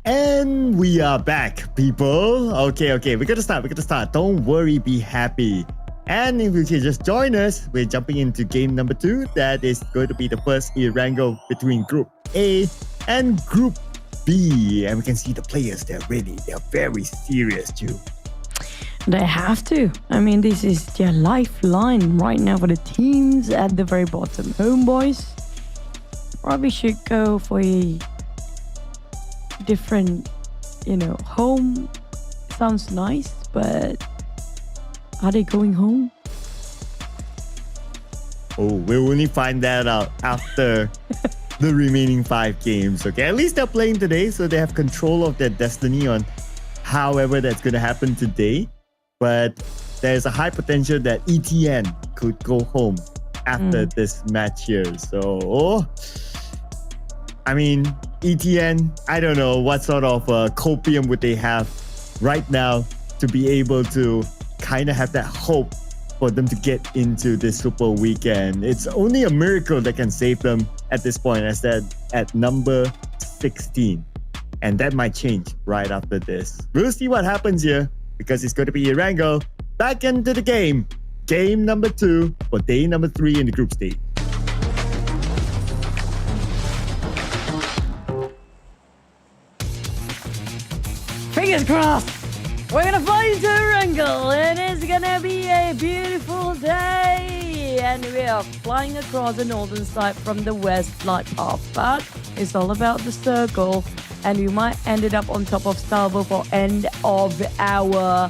And we are back, people. Okay, we're gonna start. Don't worry, be happy. And if you can just join us, we're jumping into game number 2. That is going to be the first wrangle between Group A and Group B. And we can see the players, they're ready. They're very serious too. They have to. I mean, this is their lifeline right now for the teams at the very bottom. Homeboys probably should go for a different, home sounds nice, but are they going home? Oh, we'll only find that out after the remaining 5 games. Okay, at least they're playing today, so they have control of their destiny on however that's going to happen today. But there's a high potential that ETN could go home after this match here. So, I mean, ETN, I don't know what sort of copium would they have right now to be able to kind of have that hope for them to get into this super weekend. It's only a miracle that can save them at this point, as that at number 16. And that might change right after this. We'll see what happens here, because it's going to be a wrangle. Back into the game. Game number 2 for day number 3 in the group stage. Fingers crossed. We're gonna fly into a wrangle, and it's gonna be a beautiful day. And we are flying across the northern side from the west flight path. But it's all about the circle, and we might end it up on top of Salvo for end of our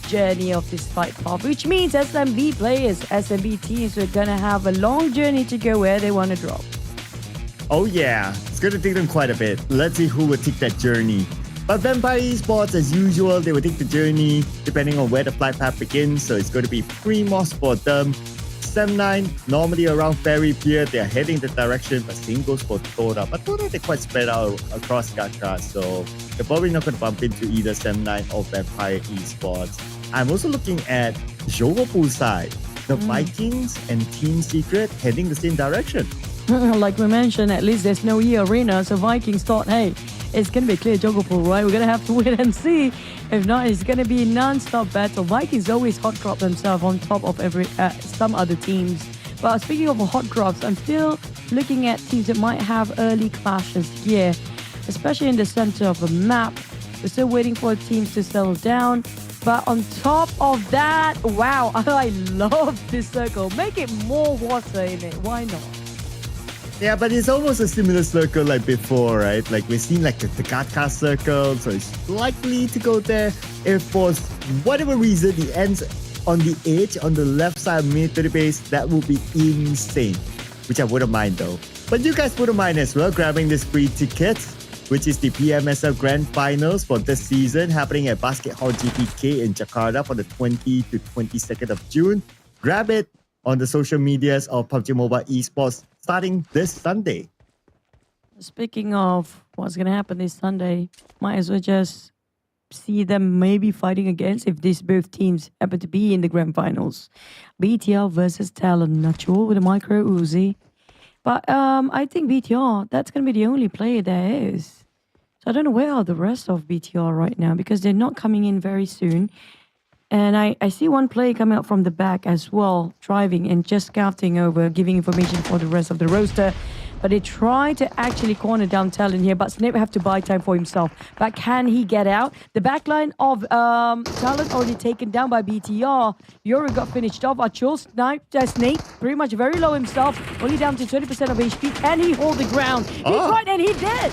journey of this flight path, which means SMB players, SMB teams are gonna have a long journey to go where they want to drop. Oh yeah, it's going to take them quite a bit. Let's see who will take that journey. But Vampire Esports, as usual, they will take the journey depending on where the flight path begins. So it's going to be Primos for them. Sem9, normally around Ferry Pier, they're heading the direction, but same goes for TODAK. But TODAK, they're quite spread out across Gacha, so they're probably not going to bump into either Sem9 or Vampire Esports. I'm also looking at Jogopool side. The Vikings and Team Secret heading the same direction. Like we mentioned, at least there's no eArena, so Vikings thought, hey, it's going to be a clear Jogopool, right? We're going to have to wait and see. If not, it's going to be a non-stop battle. Vikings always hot crop themselves on top of some other teams. But speaking of hot crops, I'm still looking at teams that might have early clashes here, especially in the center of the map. We're still waiting for teams to settle down. But on top of that, wow, I love this circle. Make it more water in it. Why not? Yeah, but it's almost a similar circle like before, right? Like we've seen like the Gacha circle, so it's likely to go there. If for whatever reason it ends on the edge, on the left side of military base, that would be insane, which I wouldn't mind though. But you guys wouldn't mind as well grabbing this free ticket, which is the PMSL Grand Finals for this season, happening at Basket Hall GPK in Jakarta for the 20 to 22nd of June. Grab it on the social medias of PUBG Mobile Esports starting this Sunday. Speaking of what's going to happen this Sunday, might as well just see them maybe fighting against if these both teams happen to be in the grand finals. BTR versus TALON. Not sure with a micro Uzi. But I think BTR, that's going to be the only player there is. So I don't know where are the rest of BTR right now, because they're not coming in very soon. And I see one player coming up from the back as well, driving and just scouting over, giving information for the rest of the roster. But they try to actually corner down TALON here, but Snape have to buy time for himself. But can he get out? The backline of TALON already taken down by BTR. Yuri got finished off. Achul Snape pretty much very low himself, only down to 20% of HP. Can he hold the ground? He tried and he did.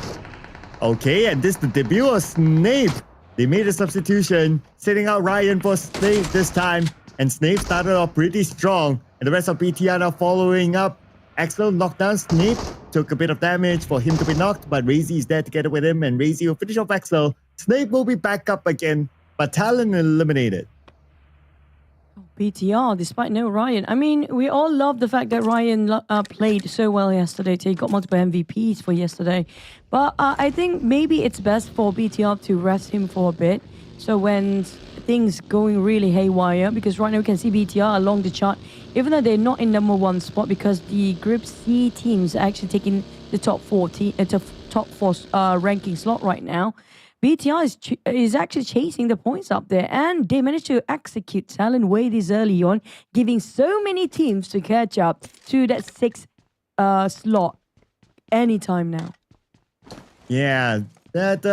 Okay, and this is the debut of Snape. They made a substitution, sitting out Ryan for Snape this time. And Snape started off pretty strong. And the rest of BTR now following up. Axel knocked down Snape, took a bit of damage for him to be knocked, but Razy is there together with him, and Razy will finish off Axel. Snape will be back up again, but TALON eliminated. BTR, despite no Ryan. I mean, we all love the fact that Ryan played so well yesterday. He got multiple MVPs for yesterday. But I think maybe it's best for BTR to rest him for a bit. So when things going really haywire, because right now we can see BTR along the chart, even though they're not in #1 spot, because the Group C teams are actually taking the top top 4 ranking slot right now. BTR is actually chasing the points up there, and they managed to execute TALON way this early on, giving so many teams to catch up to that 6th slot anytime now. Yeah, that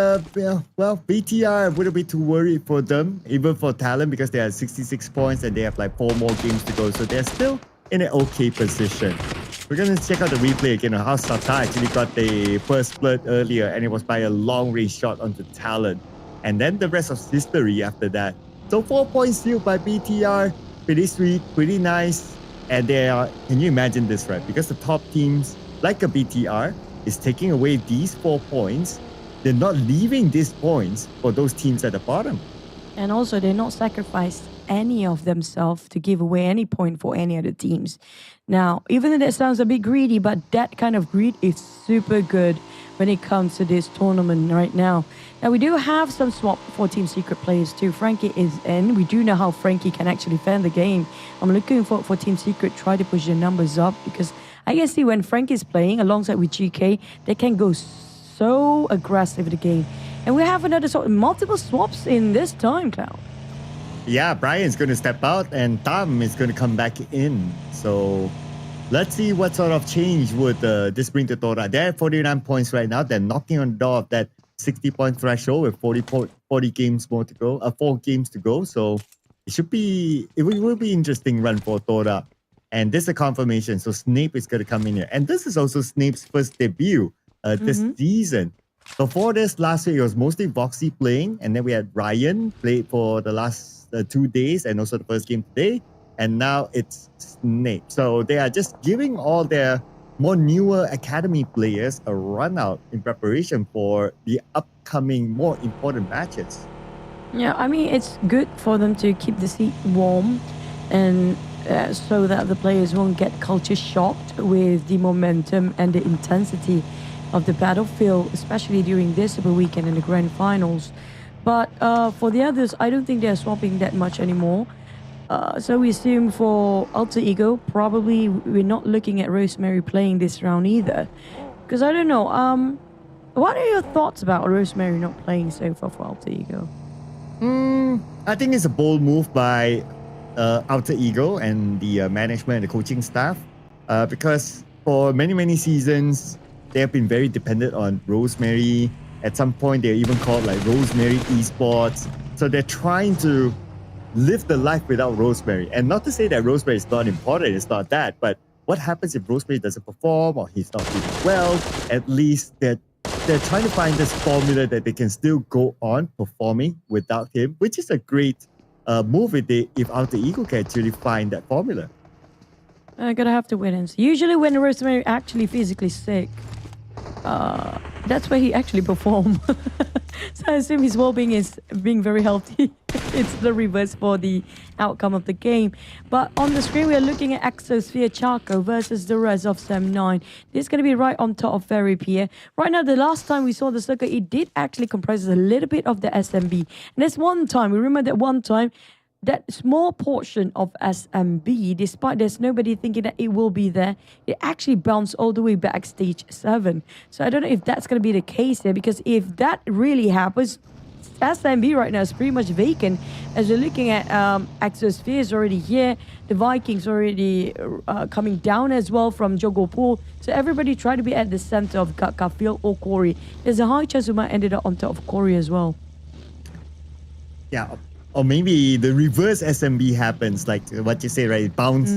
well, BTR wouldn't be too worried for them, even for TALON, because they have 66 points and they have like 4 more games to go, so they're still in an okay position. We're gonna check out the replay again on how Sata actually got the first split earlier, and it was by a long range shot onto TALON, and then the rest of history after that. So 4 points sealed by BTR, pretty sweet, pretty nice, and they are. Can you imagine this, right? Because the top teams like a BTR is taking away these 4 points. They're not leaving these points for those teams at the bottom. And also, they're not sacrificed any of themselves to give away any point for any other teams. Now, even though that sounds a bit greedy, but that kind of greed is super good when it comes to this tournament right now. Now, we do have some swap for Team Secret players too. Frankie is in. We do know how Frankie can actually fan the game. I'm looking for Team Secret try to push their numbers up, because I can see when Frankie's playing alongside with GK, they can go so aggressive in the game. And we have another sort of multiple swaps in this time, Cloud. Yeah, Brian's going to step out and Tam is going to come back in. So let's see what sort of change would this bring to TODAK. They're at 49 points right now. They're knocking on the door of that 60-point threshold with 40 games more to go, 4 games to go. So it will be interesting run for TODAK. And this is a confirmation. So Snape is going to come in here. And this is also Snape's first debut this season. Before this, last week, it was mostly Voxy playing. And then we had Ryan played for the last 2 days and also the first game today. And now it's Snape. So they are just giving all their more newer academy players a run out in preparation for the upcoming more important matches. Yeah, I mean, it's good for them to keep the seat warm, and so that the players won't get culture shocked with the momentum and the intensity of the battlefield, especially during this Super Weekend and the Grand Finals. But for the others, I don't think they're swapping that much anymore. So we assume for Alter Ego, probably we're not looking at Rosemary playing this round either. Because I don't know, what are your thoughts about Rosemary not playing so far for Alter Ego? I think it's a bold move by Alter Ego and the management and the coaching staff. Because for many seasons, they have been very dependent on Rosemary. At some point, they're even called like Rosemary Esports. So they're trying to live the life without Rosemary. And not to say that Rosemary is not important, it's not that. But what happens if Rosemary doesn't perform or he's not doing well? At least they're trying to find this formula that they can still go on performing without him, which is a great move if Alter Ego can actually find that formula. I'm gonna have to wait and see. Usually when Rosemary actually physically sick, that's where he actually perform. So I assume his well-being is being very healthy. It's the reverse for the outcome of the game. But on the screen, we are looking at XSOPHERE Chaco versus the rest of SEM9. This is going to be right on top of Ferry Pier. Right now, the last time we saw the circle, it did actually comprise a little bit of the SMB. And there's one time, we remember that one time, that small portion of SMB, despite there's nobody thinking that it will be there, it actually bounced all the way back stage 7. So I don't know if that's going to be the case here, because if that really happens, SMB right now is pretty much vacant. As we're looking at XSOPHERE is already here, the Vikings already coming down as well from Jogopur. So everybody try to be at the center of Kakafil or Corey. There's a high chance we might end up on top of Corey as well. Yeah. Or maybe the reverse SMB happens, like what you say, right? It bounce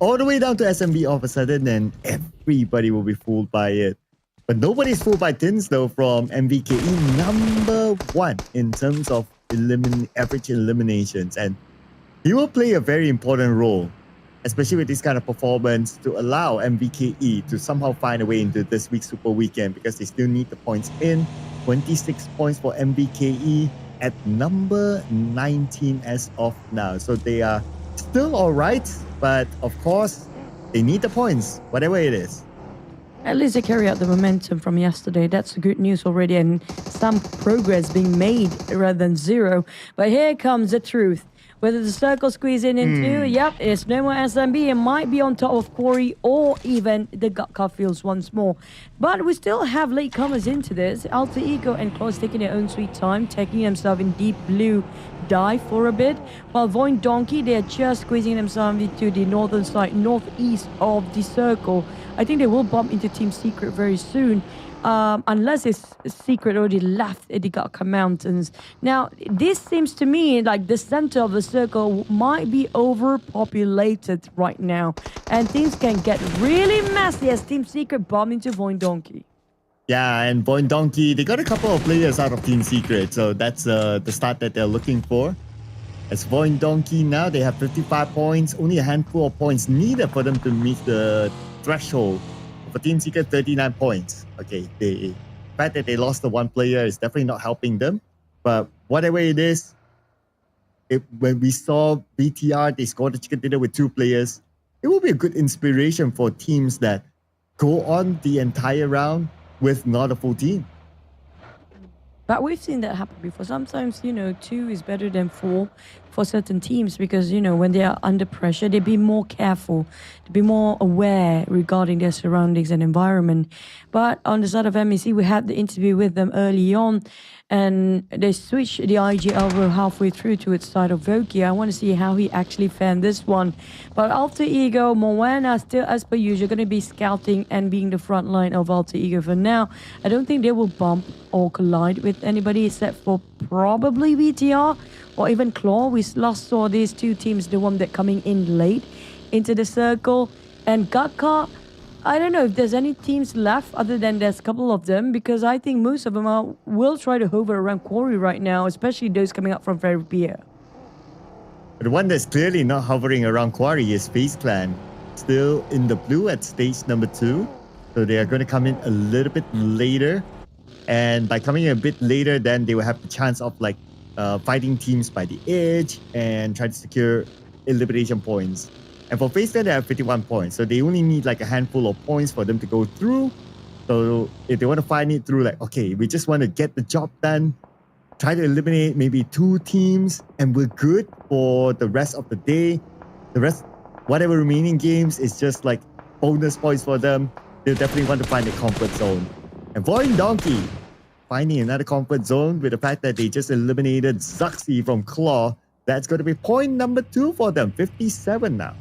all the way down to SMB all of a sudden, and everybody will be fooled by it. But nobody's fooled by Tins, though, from MVKE, number 1 in terms of average eliminations. And he will play a very important role, especially with this kind of performance, to allow MVKE to somehow find a way into this week's Super Weekend, because they still need the points in. 26 points for MVKE. At number 19 as of now. So they are still all right, but of course, they need the points, whatever it is. At least they carry out the momentum from yesterday. That's good news already, and some progress being made rather than zero. But here comes the truth. Whether the circle squeeze in into, yep, it's no more SMB. It might be on top of Quarry or even the Gutka fields once more. But we still have latecomers into this. Alter Ego and Claus taking their own sweet time, taking themselves in deep blue dive for a bit. While VOIN Donkey, they're just squeezing themselves into the northern side, northeast of the circle. I think they will bump into Team Secret very soon. Unless it's Secret already left the Gutka Mountains. Now, this seems to me like the center of the circle might be overpopulated right now. And things can get really messy as Team Secret bomb into VOIN Donkey. Yeah, and VOIN Donkey, they got a couple of players out of Team Secret, so that's the start that they're looking for. As VOIN Donkey now, they have 55 points, only a handful of points needed for them to meet the threshold. For Team Secret, 39 points. Okay, the fact that they lost the one player is definitely not helping them. But whatever it is, when we saw BTR, they scored the chicken dinner with 2 players. It will be a good inspiration for teams that go on the entire round with not a full team. But we've seen that happen before. Sometimes, 2 is better than 4 for certain teams because, when they are under pressure, they be more careful, to be more aware regarding their surroundings and environment. But on the side of MEC, we had the interview with them early on and they switched the IGL role halfway through to its side of Vokia. I want to see how he actually found this one. But Alter Ego, MAQNA still, as per usual, going to be scouting and being the front line of Alter Ego for now. I don't think they will bump or collide with anybody except for probably VTR or even Claw. We last saw these 2 teams, the one that coming in late into the circle. And Gutka, I don't know if there's any teams left other than there's a couple of them because I think most of them will try to hover around Quarry right now, especially those coming up from Fairpier. The one that's clearly not hovering around Quarry is FaZe Clan, still in the blue at stage number 2. So they are going to come in a little bit later. And by coming in a bit later, then they will have the chance of fighting teams by the edge and try to secure elimination points. And for FaZe Clan, they have 51 points. So they only need a handful of points for them to go through. So if they want to find it through okay, we just want to get the job done, try to eliminate maybe 2 teams, and we're good for the rest of the day. The rest, whatever remaining games, is just bonus points for them. They'll definitely want to find a comfort zone. And VOIN Donkey finding another comfort zone with the fact that they just eliminated Zuxi from Claw. That's going to be point number 2 for them, 57 now.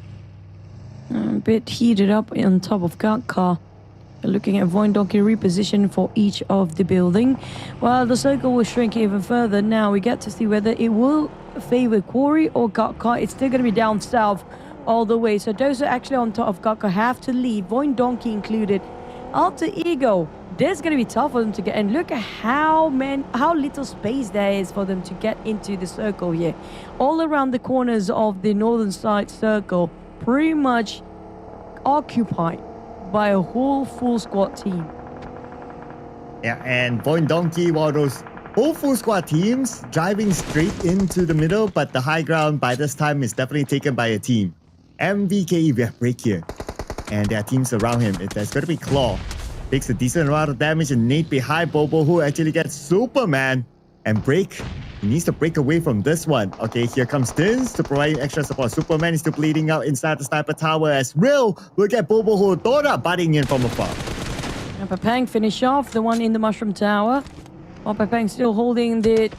A bit heated up on top of Gutka. Looking at VOIN Donkey reposition for each of the building. While the circle will shrink even further, now we get to see whether it will favor Quarry or Gutka. It's still going to be down south all the way. So those are actually on top of Gutka have to leave, VOIN Donkey included. Alter Ego, this is going to be tough for them to get. And look at how little space there is for them to get into the circle here. All around the corners of the northern side circle, pretty much occupied by a whole full squad team. Yeah, and VOIN Donkey, while those whole full squad teams driving straight into the middle, but the high ground by this time is definitely taken by a team. MVKE, we have Break here. And there are teams around him. There's going to be Claw. Takes a decent amount of damage, and Nate behind Bobo, who actually gets Superman. And Break, he needs to break away from this one. Okay, here comes Tins to provide extra support. Superman is still bleeding out inside the sniper tower as Will will get Bobo Hodora butting in from afar. And Papang finish off the one in the mushroom tower. While Papang still holding the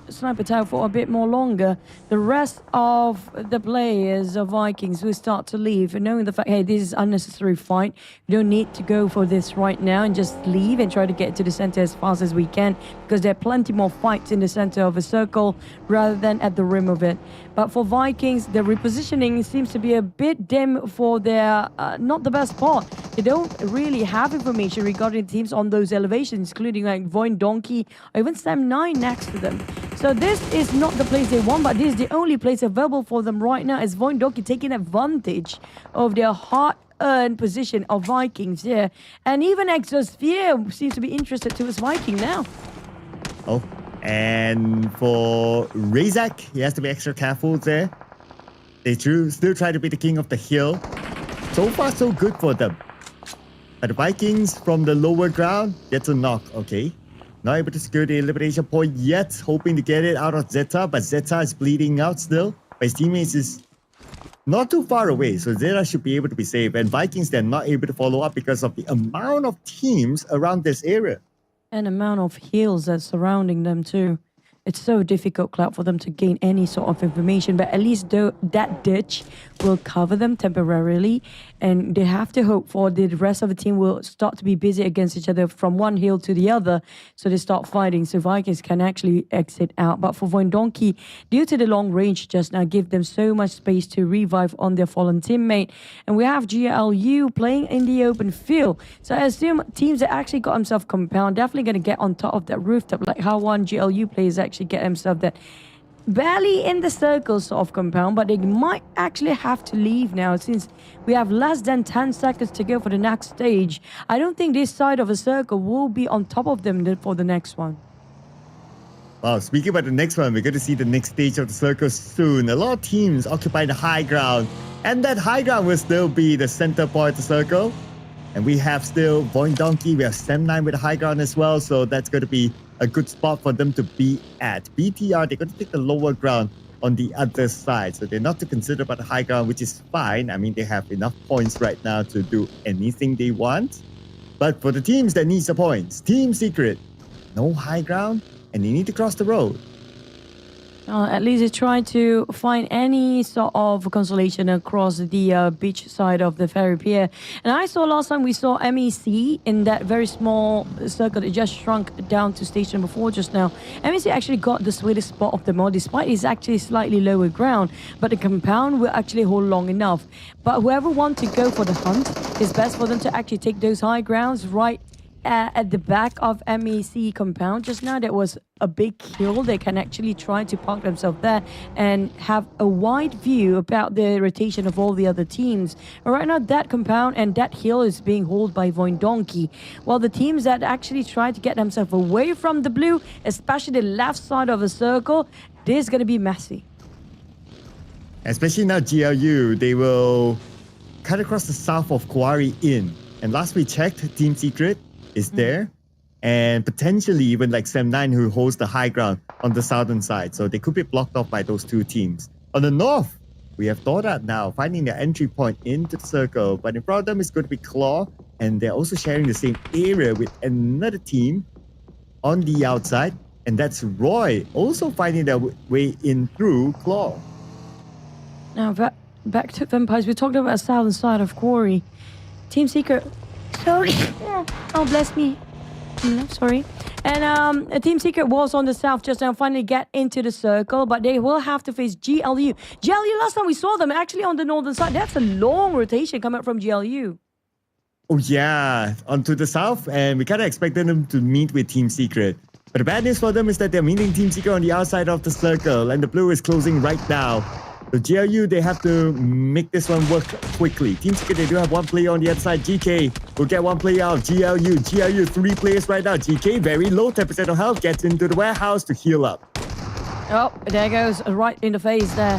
sniper tower for a bit more longer. The rest of the players of Vikings will start to leave, knowing the fact, hey, this is unnecessary fight. We don't need to go for this right now and just leave and try to get to the center as fast as we can because there are plenty more fights in the center of a circle rather than at the rim of it. But for Vikings, the repositioning seems to be a bit dim for their not the best spot. They don't really have information regarding teams on those elevations, including VOIN Donkey or even Sam9 next to them. So this is not the place they want, but this is the only place available for them right now as VOIN Donkey taking advantage of their hard-earned position of Vikings here. And even XSOPHERE seems to be interested towards Viking now. Oh, and for Razak, he has to be extra careful there. They still try to be the king of the hill. So far, so good for them. But the Vikings from the lower ground gets a knock, okay. Not able to secure the elimination point yet, hoping to get it out of Zeta, but Zeta is bleeding out still. but his teammates is not too far away, so Zera should be able to be safe. And Vikings, they're not able to follow up because of the amount of teams around this area. And amount of hills that's surrounding them too. It's so difficult, Cloud, for them to gain any sort of information, but at least that ditch will cover them temporarily, and they have to hope for the rest of the team will start to be busy against each other from one hill to the other, so they start fighting, so Vikings can actually exit out. But for VOIN Donkey, due to the long range just now, give them so much space to revive on their fallen teammate. And we have GLU playing in the open field, so I assume teams that actually got themselves compound definitely going to get on top of that rooftop, like how one GLU players actually get himself that barely in the circle sort of compound, but they might actually have to leave now since we have less than 10 seconds to go for the next stage. I don't think this side of a circle will be on top of them for the next one. Wow, speaking about the next one, we're going to see the next stage of the circle soon. A lot of teams occupy the high ground, and that high ground will still be the center point of the circle. And we have still VOIN Donkey, we have Sem9 with the high ground as well, so that's going to be a good spot for them to be at. BTR, they're going to take the lower ground on the other side, so they're not to consider about the high ground, which is fine. I mean, they have enough points right now to do anything they want. But for the teams that need the points, Team Secret, no high ground, and they need to cross the road. At least they try to find any sort of consolation across the beach side of the ferry pier. And I saw last time we saw MEC in that very small circle. It just shrunk down to station number 4 just now. MEC actually got the sweetest spot of them all, despite it's actually slightly lower ground. But the compound will actually hold long enough. But whoever wants to go for the hunt, it's best for them to actually take those high grounds right at the back of MEC compound. Just now there was a big hill. They can actually try to park themselves there and have a wide view about the rotation of all the other teams. But right now that compound and that hill is being held by VOIN Donkey, while the teams that actually try to get themselves away from the blue, especially the left side of the circle, this is going to be messy. Especially now GLU, they will cut across the south of Quarry Inn. And last we checked, Team Secret is there, and potentially even like Sem9 who holds the high ground on the southern side, so they could be blocked off by those two teams. On the north, we have TODAK now finding their entry point into the circle, but in front of them is going to be Claw, and they're also sharing the same area with another team on the outside, and that's Roy also finding their way in through Claw. Now back to Vampires. We talked about the southern side of Quarry. Team Secret. Sorry. Oh, bless me. Sorry. And Team Secret was on the south just now, finally get into the circle, but they will have to face GLU. GLU, last time we saw them actually on the northern side. That's a long rotation coming from GLU. Oh yeah, onto the south, and we kind of expected them to meet with Team Secret. But the bad news for them is that they're meeting Team Secret on the outside of the circle, and the blue is closing right now. So GLU, they have to make this one work quickly. Team Secret, they do have one player on the other side. GK will get one player out. GLU, 3 players right now. GK, very low, 10% of health, gets into the warehouse to heal up. Oh, there goes, right in the face there.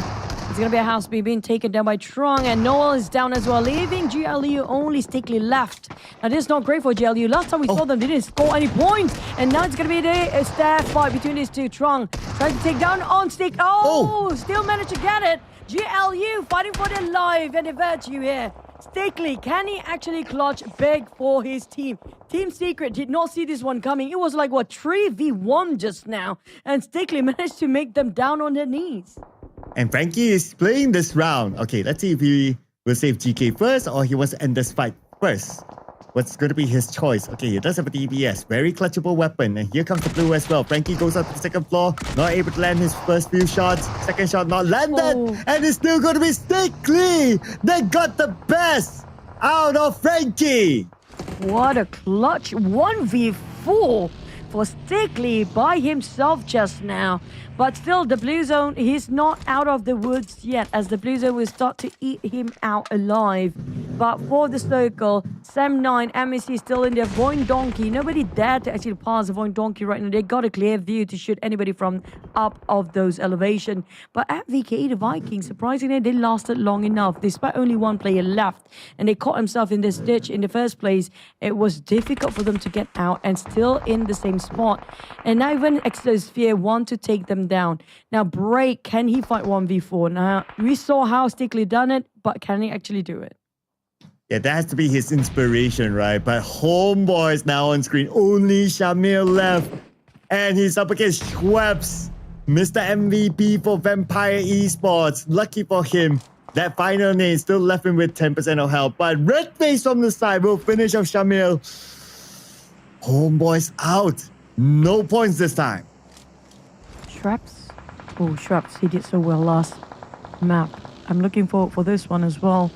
It's going to be a house being taken down by Trong, and Noel is down as well, leaving GLU only Stickley left. Now, this is not great for GLU. Last time we saw them, they didn't score any points, and now it's going to be a staff fight between these two. Trong trying to take down on Stick. Oh, still managed to get it. GLU fighting for their life and the virtue here. Stickley, can he actually clutch big for his team? Team Secret did not see this one coming. It was like, what, 3v1 just now, and Stickley managed to make them down on their knees. And Frankie is playing this round. Okay, let's see if he will save GK first or he wants to end this fight first. What's going to be his choice? Okay, he does have a DBS. Very clutchable weapon. And here comes the blue as well. Frankie goes up to the second floor. Not able to land his first few shots. Second shot not landed. And it's still going to be Stickley. They got the best out of Frankie. What a clutch 1v4 for Stickley by himself just now. But still, the blue zone, he's not out of the woods yet, as the blue zone will start to eat him out alive. But for the circle, Sem9, MSC still in there. VOIN Donkey, nobody dared to actually pass the VOIN Donkey right now. They got a clear view to shoot anybody from up of those elevation. But at VK, the Vikings, surprisingly, they lasted long enough. Despite only one player left, and they caught himself in this ditch in the first place, it was difficult for them to get out, and still in the same spot. And now even XSOPHERE want to take them down. Now, Break, can he fight 1v4? Now, we saw how Stickley done it, but can he actually do it? Yeah, that has to be his inspiration, right? But HOMEBOIS now on screen. Only Shamil left. And he's up against Schweppes, Mr. MVP for Vampire Esports. Lucky for him, that final nade still left him with 10% of health. But Red Face from the side will finish off Shamil. HOMEBOIS out. No points this time. Schweppes? Oh, Schweppes, he did so well last map. I'm looking for this one as well.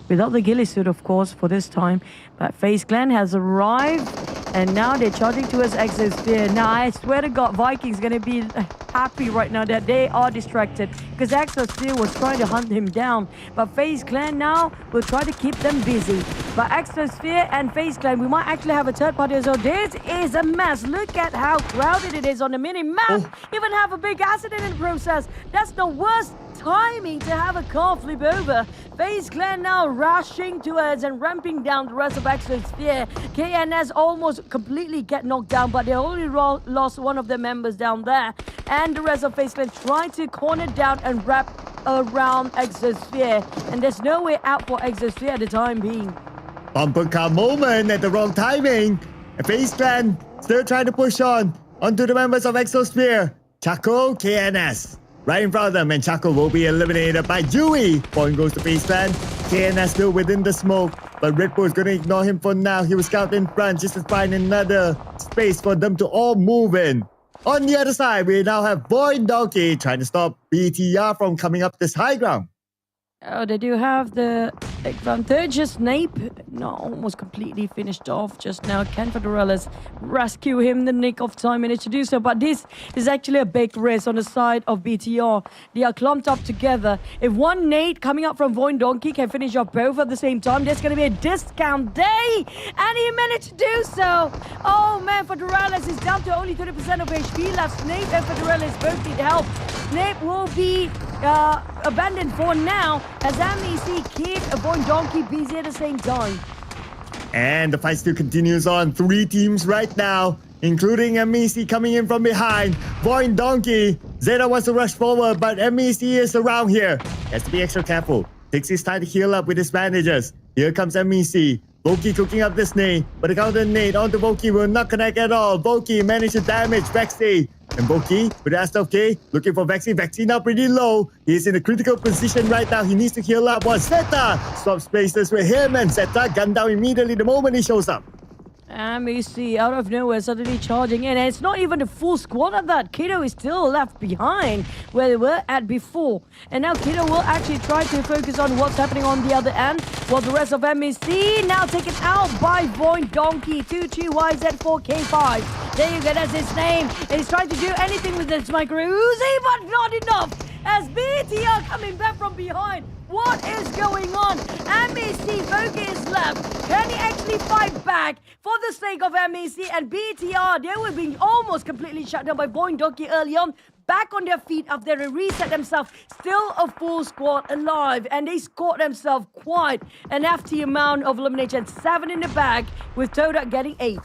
Without the ghillie suit, of course, for this time. But FaZe Clan has arrived. And now they're charging towards XSOPHERE. Now, I swear to God, Vikings going to be happy right now that they are distracted. Because XSOPHERE was trying to hunt him down. But FaZe Clan now will try to keep them busy. But XSOPHERE and FaZe Clan, we might actually have a third party as well. This is a mess. Look at how crowded it is on the mini-map. Even have a big accident in the process. That's the worst timing to have a car flip over. FaZe Clan now rushing towards and ramping down the rest of XSOPHERE. KNS almost completely get knocked down, but they only lost one of their members down there. And the rest of FaZe Clan trying to corner down and wrap around XSOPHERE. And there's no way out for XSOPHERE at the time being. Bumper car moment at the wrong timing. And FaZe Clan still trying to push on onto the members of XSOPHERE. Chaco, KNS. Right in front of them, and Chaco will be eliminated by Dewey. Point goes to FaZe Clan. KNS still within the smoke, but Red Bull is going to ignore him for now. He was scout in front just to find another space for them to all move in. On the other side, we now have VOIN Donkey trying to stop BTR from coming up this high ground. Oh, they do have the advantage. Snape, no, almost completely finished off just now. Can Federales rescue him in the nick of time, managed to do so. But this is actually a big risk on the side of BTR. They are clumped up together. If one nade coming up from VOIN Donkey can finish off both at the same time, there's going to be a discount day. And he managed to do so. Oh man, Federales is down to only 30% of HP left. Snape and Federales both need help. Snape will be abandoned for now as MEC keep VOIN Donkey busy at the same time. And the fight still continues on. 3 teams right now, including MEC coming in from behind. VOIN Donkey, Zeta wants to rush forward, but MEC is around here. Has to be extra careful. Takes his time to heal up with his bandages. Here comes MEC. Voki cooking up this nade, but the counter nade onto Voki will not connect at all. Voki managed to damage Vexy. And Voki with the SLK looking for Vexy. Vexy now pretty low. He's in a critical position right now. He needs to heal up. One Zeta swap spaces with him, and Zeta gunned down immediately the moment he shows up. MEC out of nowhere suddenly charging in, and it's not even the full squad of that. Kiddo is still left behind where they were at before, and now Kiddo will actually try to focus on what's happening on the other end, while the rest of MEC now taken out by VOIN Donkey. 22YZ4K5. There you go, that's his name, and he's trying to do anything with this micro Uzi, but not enough as BTR coming back from behind. What is going on? MEC Voki is left. Can he actually fight back for the sake of MEC and BTR? They were being almost completely shut down by VOIN Donkey early on. Back on their feet after they reset themselves. Still a full squad alive. And they scored themselves quite an hefty amount of elimination. 7 in the bag with TODAK getting 8.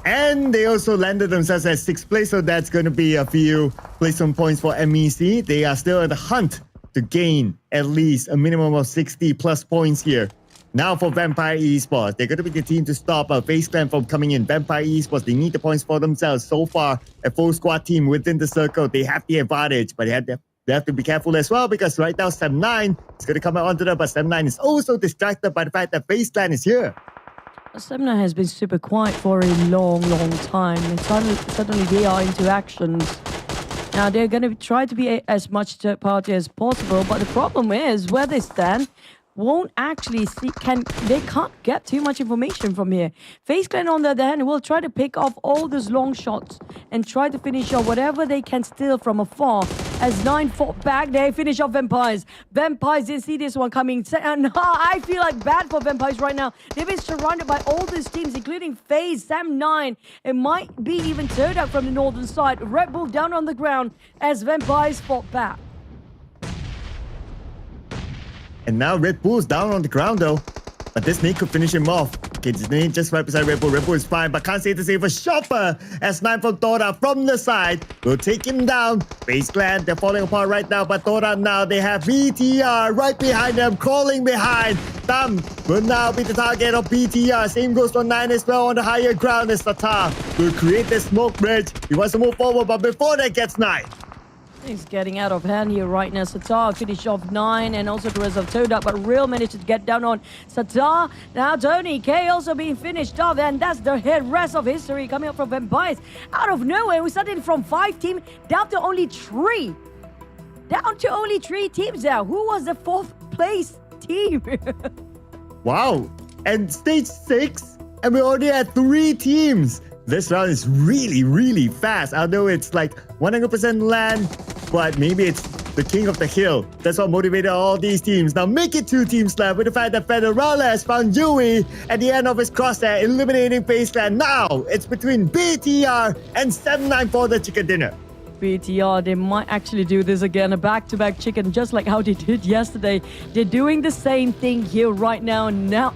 And they also landed themselves at 6th place, so that's going to be a few placement points for MEC. They are still at the hunt to gain at least a minimum of 60 plus points here. Now for Vampire Esports, they're going to be the team to stop FaZe Clan from coming in. Vampire Esports, they need the points for themselves. So far, a full squad team within the circle, they have the advantage, but they have to be careful as well, because right now Sam9 is going to come onto them, but Sam9 is also distracted by the fact that FaZe Clan is here. Sam9 has been super quiet for a long time, and suddenly they are into actions. Now they're going to try to be as much third party as possible, but the problem is where they stand won't actually see, they can't get too much information from here. FaZe Clan on the other hand will try to pick off all those long shots and try to finish off whatever they can steal from afar. As 9 fought back, they finish off Vampires. Vampires didn't see this one coming. And I feel like bad for Vampires right now. They've been surrounded by all these teams, including FaZe, Sam9. It might be even TODAK from the northern side. Red Bull down on the ground as Vampires fought back. And now Red Bull's down on the ground though. But this nade could finish him off. Okay, this nade just right beside Red Bull. Red Bull is fine, but can't say the same for Chopper. S9 from TODAK from the side will take him down. FaZe Clan, they're falling apart right now, but TODAK now, they have BTR right behind them, crawling behind. Tam will now be the target of BTR. Same goes for 9 as well on the higher ground as Tatar will create the smoke bridge. He wants to move forward, but before that gets 9. He's getting out of hand here right now. Satar finish off 9 and also the rest of TODAK, but Real managed to get down on Satar. Now Tony K also being finished off, and that's the rest of history coming up from Vampires. Out of nowhere, we started from 5 teams down to only 3. Down to only 3 teams now. Who was the 4th place team? Wow. And stage 6, and we already had 3 teams. This round is really, really fast. Although it's like 100% land, but maybe it's the king of the hill. That's what motivated all these teams. Now make it 2 teams left with the fact that Federale has found Yui at the end of his crosshair, eliminating FaZe Clan. Now it's between BTR and 7-9 for the chicken dinner. BTR, they might actually do this again, a back-to-back chicken, just like how they did yesterday. They're doing the same thing here right now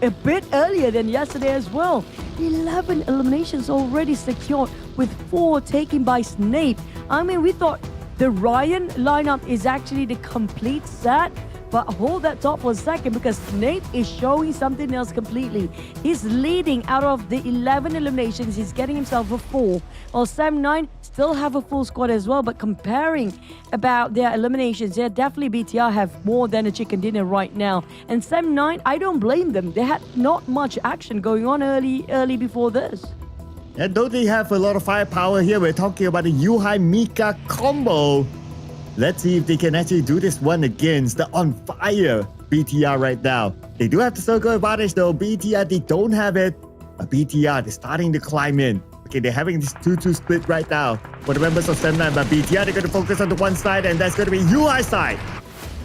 a bit earlier than yesterday as well. 11 eliminations already secured with 4 taken by Snape. I mean, we thought the Ryan lineup is actually the complete set, but hold that thought for a second, because Snape is showing something else completely. He's leading out of the 11 eliminations. He's getting himself a 4. While Sam9 still have a full squad as well, but comparing about their eliminations, yeah, definitely BTR have more than a chicken dinner right now. And Sam9, I don't blame them. They had not much action going on early before this. And though they have a lot of firepower here, we're talking about the Yuhai Mika combo. Let's see if they can actually do this one against the on fire BTR right now. They do have the circle advantage though. BTR, they don't have it. But BTR, they're starting to climb in. Okay, they're having this 2-2 split right now for the members of 7-9. But BTR, they're going to focus on the one side, and that's going to be UI side.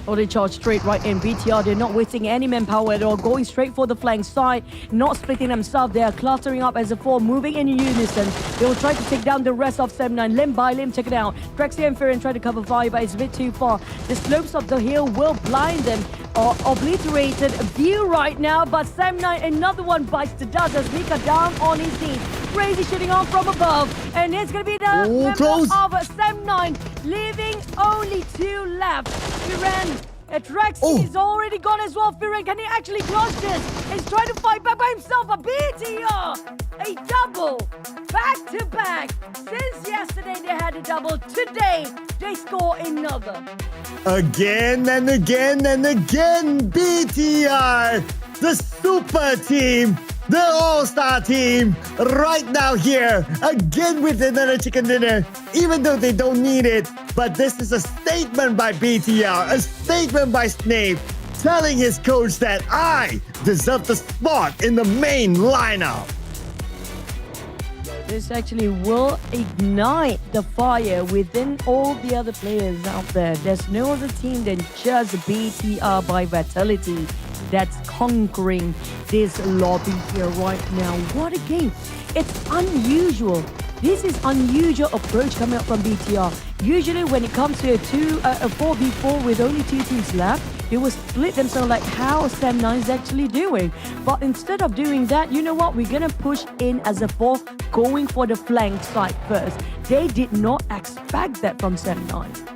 Oh, they charge straight right in. BTR, they're not wasting any manpower at all, going straight for the flank side, not splitting themselves. They are clustering up as a 4, moving in unison. They will try to take down the rest of 7-9, limb by limb, check it out. Drexy and Firin try to cover fire, but it's a bit too far. The slopes of the hill will blind them. Obliterated view right now, but 7-9, another one bites the dust as Mika down on his knees. Crazy shooting on from above, and it's going to be the member close. of 7-9, leaving only 2 left. Firen, Drexy is already gone as well. Firen, can he actually clutch this? He's trying to fight back by himself, but BTR, a double, back-to-back. Since yesterday they had a double, today they score another. Again and again and again, BTR, the super team, the all-star team, right now here, again with another chicken dinner, even though they don't need it. But this is a statement by BTR, a statement by Snape, telling his coach that I deserve the spot in the main lineup. This actually will ignite the fire within all the other players out there. There's no other team than just BTR by Vitality that's conquering this lobby here right now. What a game. It's unusual. This is unusual approach coming up from BTR. Usually when it comes to a 4v4 with only 2 teams left, they will split themselves like how Sam9 is actually doing. But instead of doing that, you know what? We're going to push in as a 4, going for the flank side first. They did not expect that from Sam9.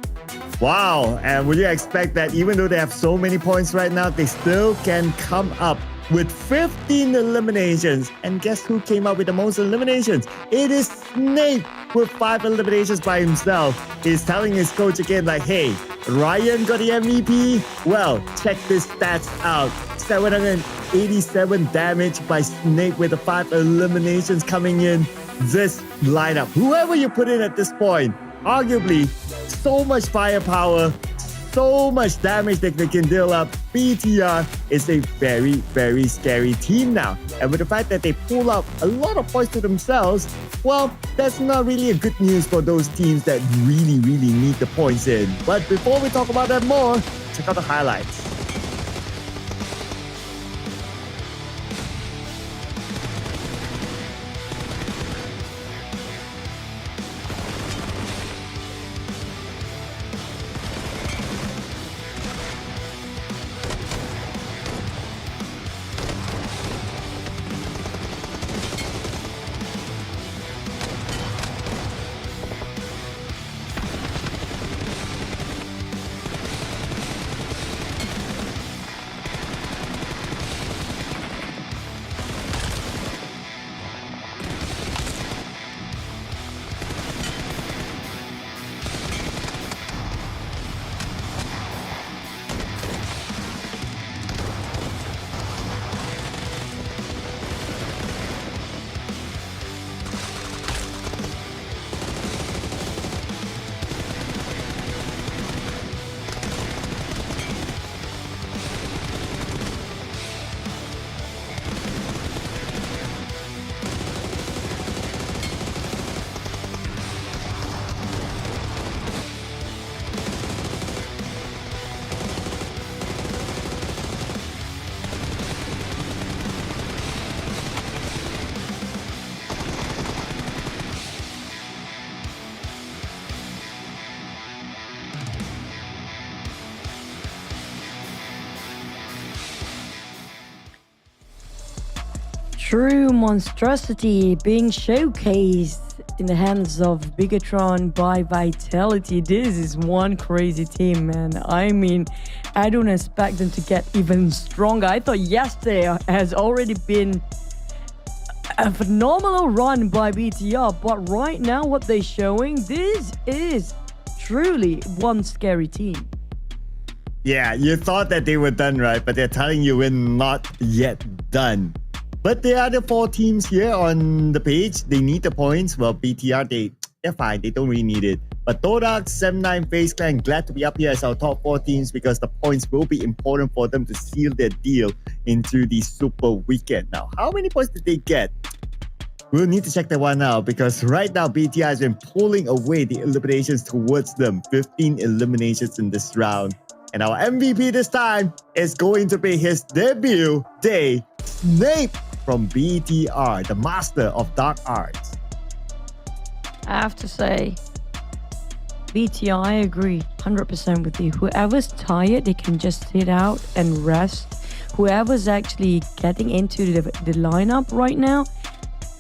Wow, and would you expect that even though they have so many points right now, they still can come up with 15 eliminations? And guess who came up with the most eliminations? It is Snape with 5 eliminations by himself. He's telling his coach again like, hey, Ryan got the MVP? Well, check this stats out. 787 damage by Snape with the 5 eliminations coming in this lineup. Whoever you put in at this point, arguably, so much firepower, so much damage that they can deal up. BTR is a very, very scary team now. And with the fact that they pull out a lot of points to themselves, well, that's not really a good news for those teams that really, really need the points in. But before we talk about that more, check out the highlights. true monstrosity being showcased in the hands of BIGETRON by Vitality. This is one crazy team, man. I mean, I don't expect them to get even stronger. I thought yesterday has already been a phenomenal run by BTR, but right now what they're showing, this is truly one scary team. Yeah, you thought that they were done, right? But they're telling you we're not yet done. But the other 4 teams here on the page, they need the points. Well, BTR, they're fine. They don't really need it. But TODAK, 7-9, FaZe Clan, glad to be up here as our top 4 teams because the points will be important for them to seal their deal into the Super Weekend. Now, how many points did they get? We'll need to check that one out because right now BTR has been pulling away the eliminations towards them. 15 eliminations in this round. And our MVP this time is going to be his debut day, Snape from BTR, the master of dark arts. I have to say, BTR, I agree 100% with you. Whoever's tired, they can just sit out and rest. Whoever's actually getting into the lineup right now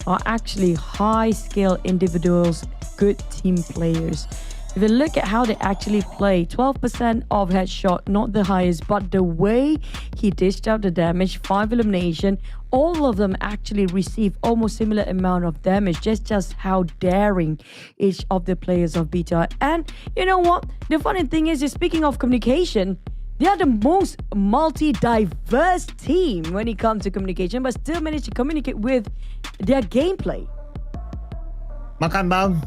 are actually high-skill individuals, good team players. If you look at how they actually play, 12% of headshot, not the highest, but the way he dished out the damage, 5 elimination, all of them actually receive almost similar amount of damage. Just how daring each of the players of BTR. And you know what? The funny thing is speaking of communication, they are the most multi-diverse team when it comes to communication, but still manage to communicate with their gameplay. Makan bang.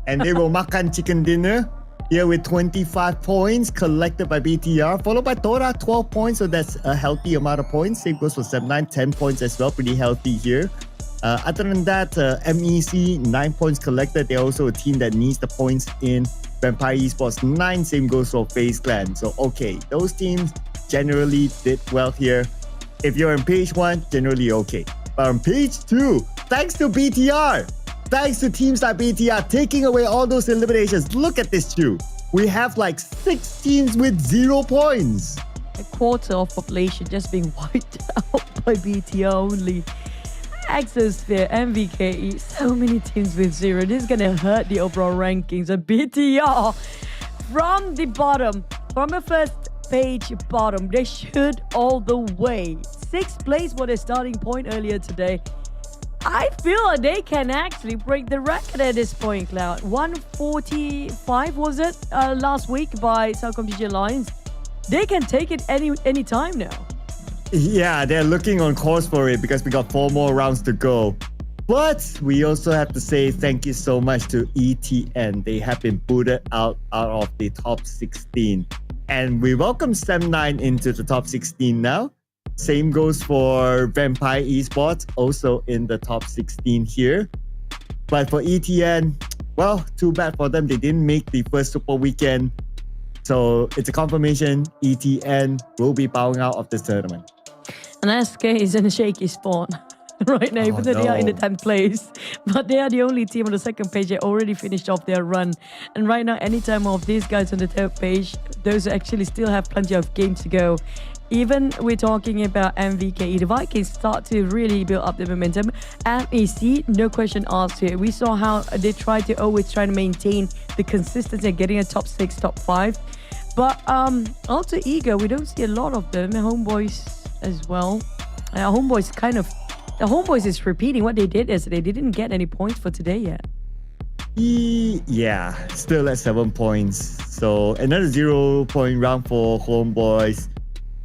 And they will makan chicken dinner here with 25 points collected by BTR, followed by TODAK, 12 points. So that's a healthy amount of points. Same goes for 7-9, 10 points as well. Pretty healthy here. Other than that, MEC, 9 points collected. They're also a team that needs the points in Vampire Esports, 9. Same goes for FaZe Clan. So, okay, those teams generally did well here. If you're in page 1, generally okay. But on page 2, thanks to BTR, thanks to teams like BTR taking away all those eliminations. Look at this too. We have like 6 teams with 0 points. A quarter of population just being wiped out by BTR only. XSOPHERE, MVKE, so many teams with 0. This is gonna hurt the overall rankings of BTR. From the bottom, from the first page bottom, they should all the way. 6th place was their starting point earlier today. I feel like they can actually break the record at this point, Cloud. 145 was it last week by CelcomDigi Alliance. They can take it any time now. Yeah, they're looking on course for it because we got 4 more rounds to go. But we also have to say thank you so much to ETN. They have been booted out of the top 16. And we welcome 7-9 into the top 16 now. Same goes for Vampire Esports, also in the top 16 here. But for ETN, well, too bad for them. They didn't make the first Super Weekend. So it's a confirmation ETN will be bowing out of this tournament. And SK is in a shaky spot right now, even though they are in the 10th place. But they are the only team on the second page that already finished off their run. And right now, any time of these guys on the 3rd page, those actually still have plenty of games to go. Even we're talking about MVKE, the Vikings start to really build up the momentum. MEC, no question asked here. We saw how they try to always try to maintain the consistency of getting a top 6, top 5. But Alter Ego, we don't see a lot of them. HOMEBOIS as well. HOMEBOIS is repeating what they did yesterday. They didn't get any points for today yet. Yeah, still at 7 points. So another 0-point round for HOMEBOIS.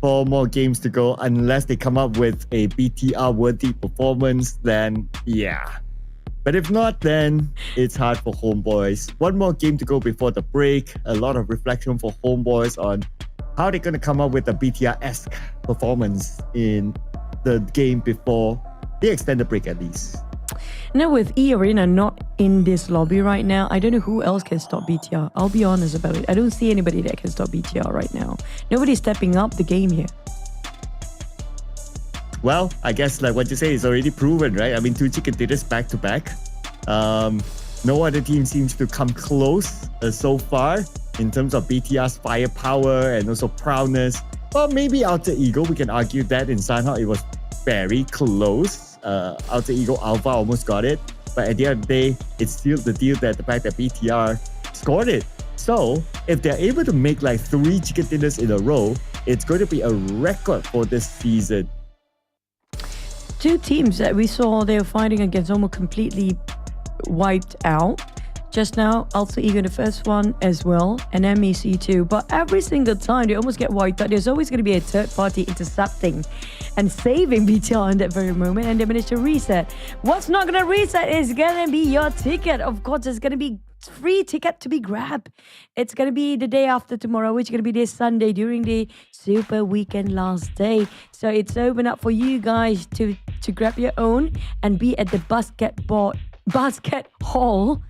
4 more games to go unless they come up with a BTR worthy performance, then yeah. But if not, then it's hard for HOMEBOIS. 1 more game to go before the break. A lot of reflection for HOMEBOIS on how they're going to come up with a BTR-esque performance in the game before the extended break at least. Now with eArena not in this lobby right now, I don't know who else can stop BTR. I'll be honest about it. I don't see anybody that can stop BTR right now. Nobody's stepping up the game here. Well, I guess like what you say is already proven, right? I mean, 2 chicken dinners back to back. No other team seems to come close so far in terms of BTR's firepower and also prowess. Well, maybe Alter Ego, we can argue that in Sanhok it was very close. Alter Ego Alpha almost got it. But at the end of the day, it's still the deal that the fact that BTR scored it. So if they're able to make like 3 chicken dinners in a row, it's going to be a record for this season. 2 teams that we saw they were fighting against almost completely wiped out. Just now, Alter Ego the first one as well, and MEC too. But every single time they almost get wiped out, there's always going to be a third party intercepting and saving BTR in that very moment, and they manage to reset. What's not going to reset is going to be your ticket. Of course, there's going to be free ticket to be grabbed. It's going to be the day after tomorrow, which is going to be this Sunday during the Super Weekend last day. So it's open up for you guys to grab your own and be at the Basket Hall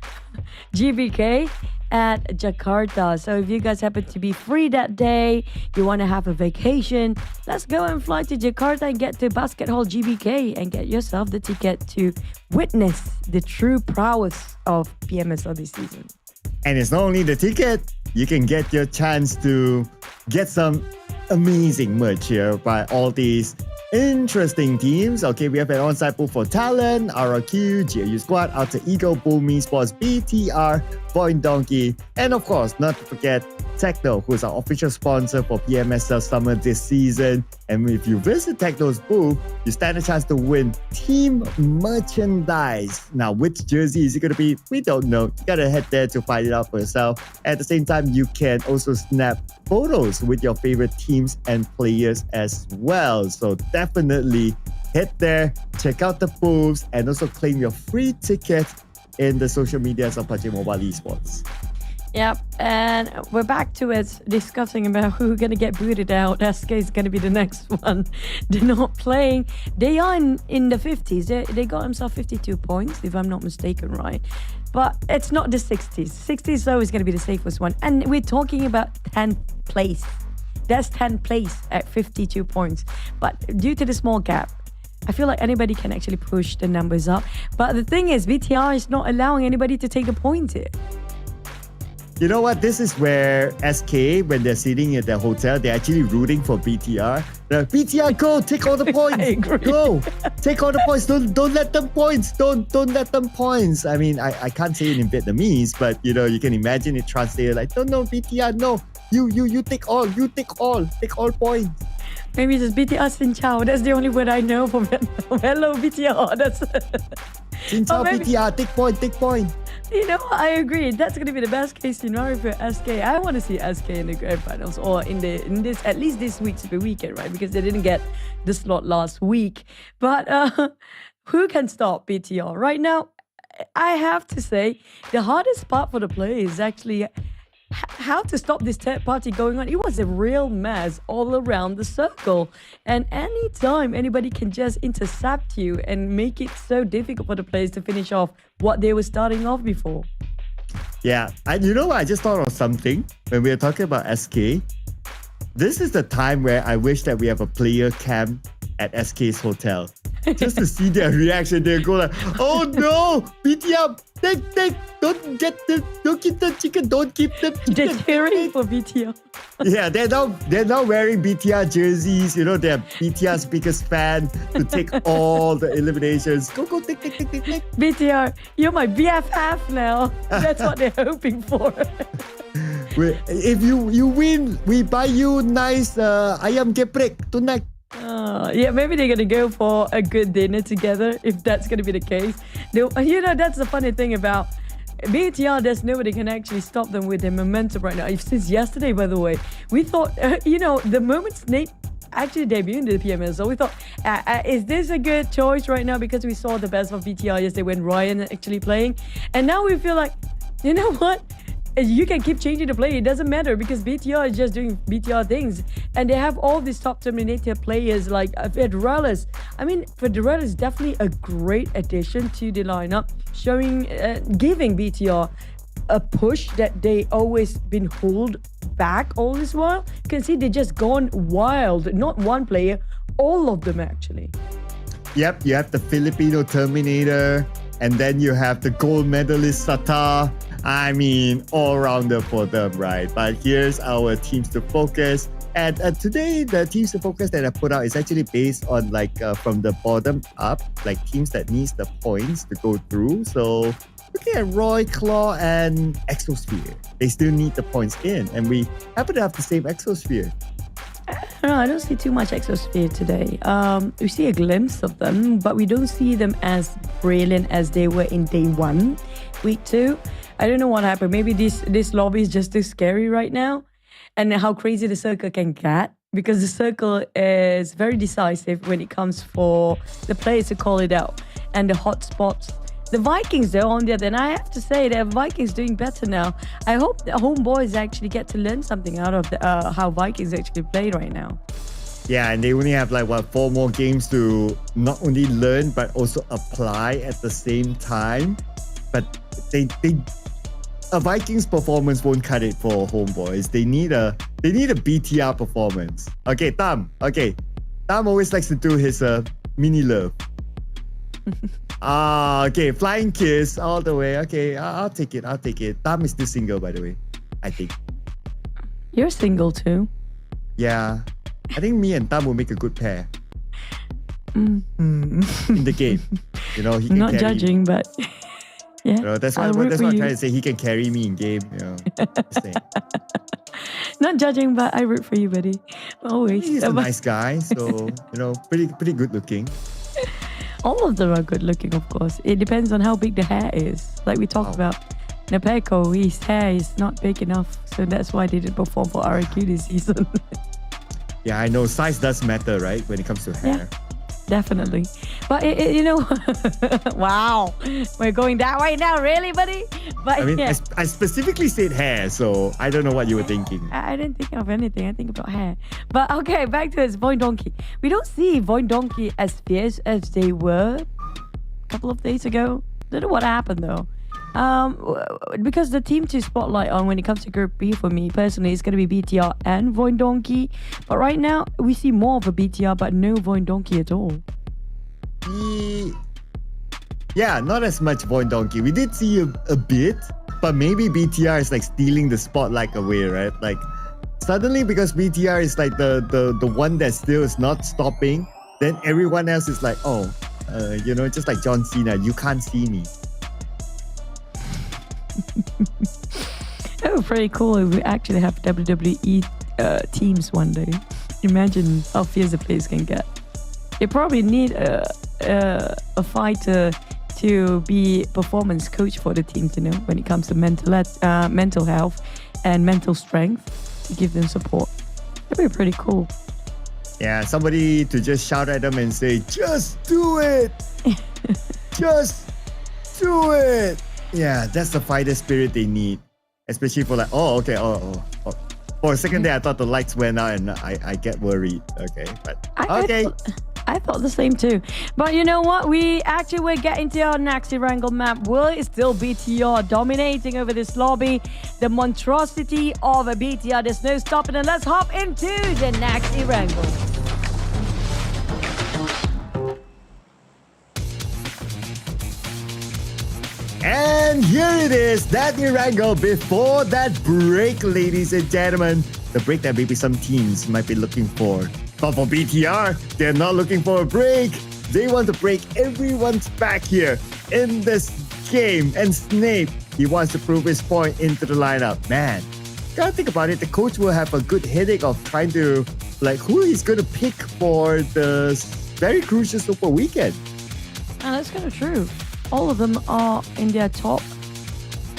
GBK at Jakarta. So if you guys happen to be free that day, you want to have a vacation, let's go and fly to Jakarta and get to Basket Hall GBK and get yourself the ticket to witness the true prowess of PMSL this season. And it's not only the ticket, you can get your chance to get some amazing merch here by all these interesting teams. Okay, we have an on-site pool for TALON, RRQ, GAU Squad, Alter Ego, Boom Esports, BTR, VOIN Donkey, and of course, not to forget Techno, who is our official sponsor for PMSL Summer this season. And if you visit Techno's booth, you stand a chance to win team merchandise. Now, which jersey is it going to be? We don't know. You got to head there to find it out for yourself. At the same time, you can also snap photos with your favorite teams and players as well. So definitely head there, check out the booths, and also claim your free ticket in the social medias of PUBG Mobile Esports. Yep, and we're back to it, discussing about who's going to get booted out. SK is going to be the next one. They're not playing. They are in the 50s. They got themselves 52 points, if I'm not mistaken, right? But it's not the 60s. 60s is always going to be the safest one. And we're talking about 10th place. That's 10th place at 52 points. But due to the small gap, I feel like anybody can actually push the numbers up. But the thing is, BTR is not allowing anybody to take the point here. You know what? This is where SK, when they're sitting at their hotel, they're actually rooting for BTR. They're like, BTR, go! Take all the points! I agree. Go! Take all the points! Don't let them points! Don't let them points! I mean, I can't say it in Vietnamese, but you know, you can imagine it translated like, no, BTR, no! You take all! You take all points! Maybe just BTR Xin Chao. That's the only word I know for Vietnam. Hello, BTR. That's Xin Chao, BTR, take point! You know, I agree. That's going to be the best case scenario for SK. I want to see SK in the grand finals or in this at least this week's Super Weekend, right? Because they didn't get the slot last week. But who can stop BTR? Right now, I have to say, the hardest part for the player is actually how to stop this third party going on. It was a real mess all around the circle. And anytime anybody can just intercept you and make it so difficult for the players to finish off what they were starting off before. Yeah, you know what? I just thought of something when we were talking about SK. This is the time where I wish that we have a player camp at SK's hotel. Just to see their reaction. They'll go like, oh no, BTR, take, don't keep the chicken, don't keep the chicken. They're cheering for BTR. Yeah, they're now wearing BTR jerseys. You know, they're BTR's biggest fan to take all the eliminations. Go, take. BTR, you're my BFF now. That's what they're hoping for. If you win, we buy you nice ayam geprek tonight. Yeah, maybe they're gonna go for a good dinner together if that's gonna be the case. You know, that's the funny thing about BTR. There's nobody can actually stop them with their momentum right now. Since yesterday, by the way, we thought, the moment Snape actually debuted in the PMSL, we thought, is this a good choice right now? Because we saw the best of BTR yesterday when Ryan actually playing, and now we feel like, you know what? You can keep changing the play. It doesn't matter because BTR is just doing BTR things. And they have all these top Terminator players like Federales. I mean, Federales is definitely a great addition to the lineup, giving BTR a push that they always been hold back all this while. You can see they just gone wild. Not one player, all of them actually. Yep, you have the Filipino Terminator, and then you have the gold medalist Sata. I mean, all-rounder for them, right? But here's our teams to focus. And today, the teams to focus that I put out is actually based on like from the bottom up, like teams that needs the points to go through. So looking at Roy, Claw, and Exosphere, they still need the points in, and we happen to have the same Exosphere. No, I don't see too much Exosphere today. We see a glimpse of them, but we don't see them as brilliant as they were in day 1, week 2. I don't know what happened. Maybe this lobby is just too scary right now, and how crazy the circle can get, because the circle is very decisive when it comes for the players to call it out and the hotspots. The Vikings, though, on the other hand, I have to say that Vikings doing better now. I hope the homeboys actually get to learn something out of how Vikings actually play right now. Yeah, and they only have like 4 more games to not only learn but also apply at the same time. But a Vikings performance won't cut it for homeboys. They need a BTR performance. Okay, Tam. Okay, Tam always likes to do his mini love. Okay, flying kiss all the way. Okay, I'll take it. Tam is still single, by the way, I think. You're single too. Yeah, I think me and Tam will make a good pair. In the game. You know, he can Not carry judging, but yeah. You know, that's what I'm trying to say. He can carry me in game. You know, just saying. Not judging, but I root for you, buddy. Always. He's a nice guy, so you know, pretty good looking. All of them are good looking, of course. It depends on how big the hair is. Like we talked about, Nepeko, his hair is not big enough, so that's why they didn't perform for RQ this season. Yeah, I know. Size does matter, right? When it comes to hair. Yeah, definitely. But you know, wow, we're going that way now, really, buddy? But I mean, yeah. I specifically said hair, so I don't know what you were thinking. I didn't think of anything. I think about hair. But okay, back to his VOIN Donkey. We don't see VOIN Donkey as fierce as they were a couple of days ago. Don't know what happened though. Because the team to spotlight on when it comes to Group B for me personally is going to be BTR and VOIN Donkey. But right now we see more of a BTR but no VOIN Donkey at all. Yeah, not as much VOIN Donkey. We did see a bit, but maybe BTR is like stealing the spotlight away, right? Like suddenly because BTR is like the one that still is not stopping, then everyone else is like, you know, just like John Cena, you can't see me. That would be pretty cool if we actually have WWE teams one day. Imagine how fierce the players can get. They probably need a fighter to be performance coach for the team to know when it comes to mental health and mental strength to give them support. That'd be pretty cool. Yeah, somebody to just shout at them and say, just do it! Just do it! Yeah, that's the fighter spirit they need. Especially for like, For a second there, I thought the lights went out and I get worried. Okay, but okay. I thought the same too. But you know what? We're getting to our next Wrangle map. Will it still BTR dominating over this lobby? The monstrosity of a BTR. There's no stopping. And let's hop into the next Wrangle. And here it is, that Wrangle before that break, ladies and gentlemen. The break that maybe some teams might be looking for. But for BTR, they're not looking for a break. They want to break everyone's back here in this game. And Snape, he wants to prove his point into the lineup. Man, gotta think about it. The coach will have a good headache of trying to, like, who he's going to pick for the very crucial Super Weekend. And that's kind of true. All of them are in their top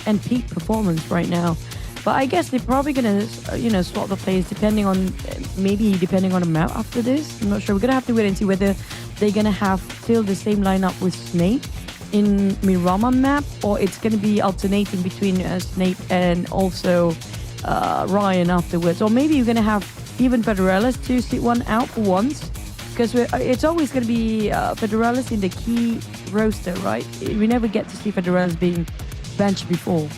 and peak performance right now. But I guess they're probably going to, swap the players depending on the map after this. I'm not sure. We're going to have to wait and see whether they're going to have still the same lineup with Snape in Miramar map, or it's going to be alternating between Snape and also Ryan afterwards. Or maybe you're going to have even Federales to sit one out for once. Because it's always going to be Federales in the key roster, right? We never get to see Federales being benched before.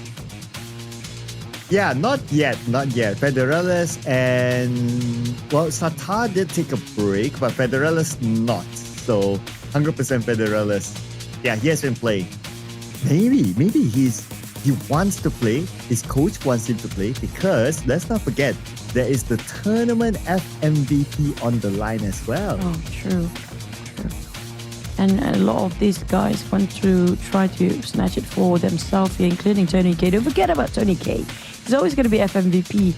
Yeah, not yet. Federales and, Satar did take a break, but Federales not. So, 100% Federales. Yeah, he has been playing. Maybe he wants to play. His coach wants him to play because, let's not forget, there is the tournament FMVP on the line as well. Oh, true. And a lot of these guys want to try to snatch it for themselves here, including Tony K. Don't forget about Tony K. He's always going to be FMVP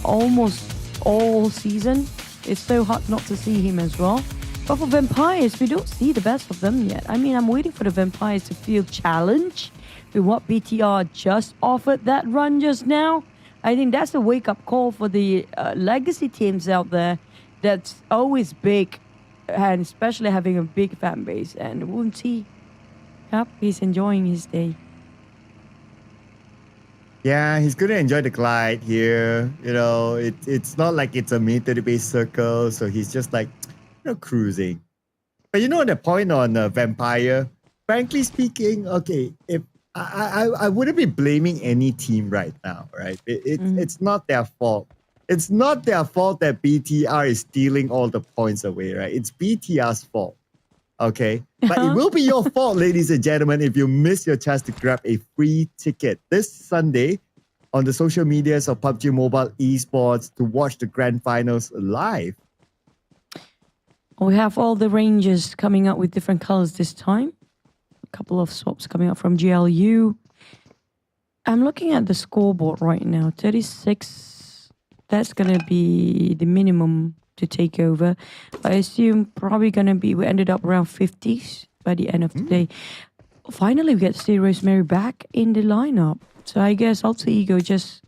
almost all season. It's so hard not to see him as well. But for Vampires, we don't see the best of them yet. I mean, I'm waiting for the Vampires to feel challenged with what BTR just offered that run just now. I think that's a wake-up call for the legacy teams out there. That's always big, and especially having a big fan base. And Woonty, yep, he's enjoying his day. Yeah, he's going to enjoy the glide here. You know, it's not like it's a military-based circle, so he's just like, cruising. But you know the point on Vampire, frankly speaking, okay, if I wouldn't be blaming any team right now, right? It's not their fault. It's not their fault that BTR is stealing all the points away, right? It's BTR's fault, okay? But it will be your fault, ladies and gentlemen, if you miss your chance to grab a free ticket this Sunday on the social medias of PUBG Mobile Esports to watch the grand finals live. We have all the ranges coming up with different colors this time. A couple of swaps coming up from GLU. I'm looking at the scoreboard right now. 36. That's going to be the minimum to take over. I assume probably going to be, we ended up around 50s by the end of the day. Finally, we get to see Rosemary back in the lineup. So I guess Alter Ego just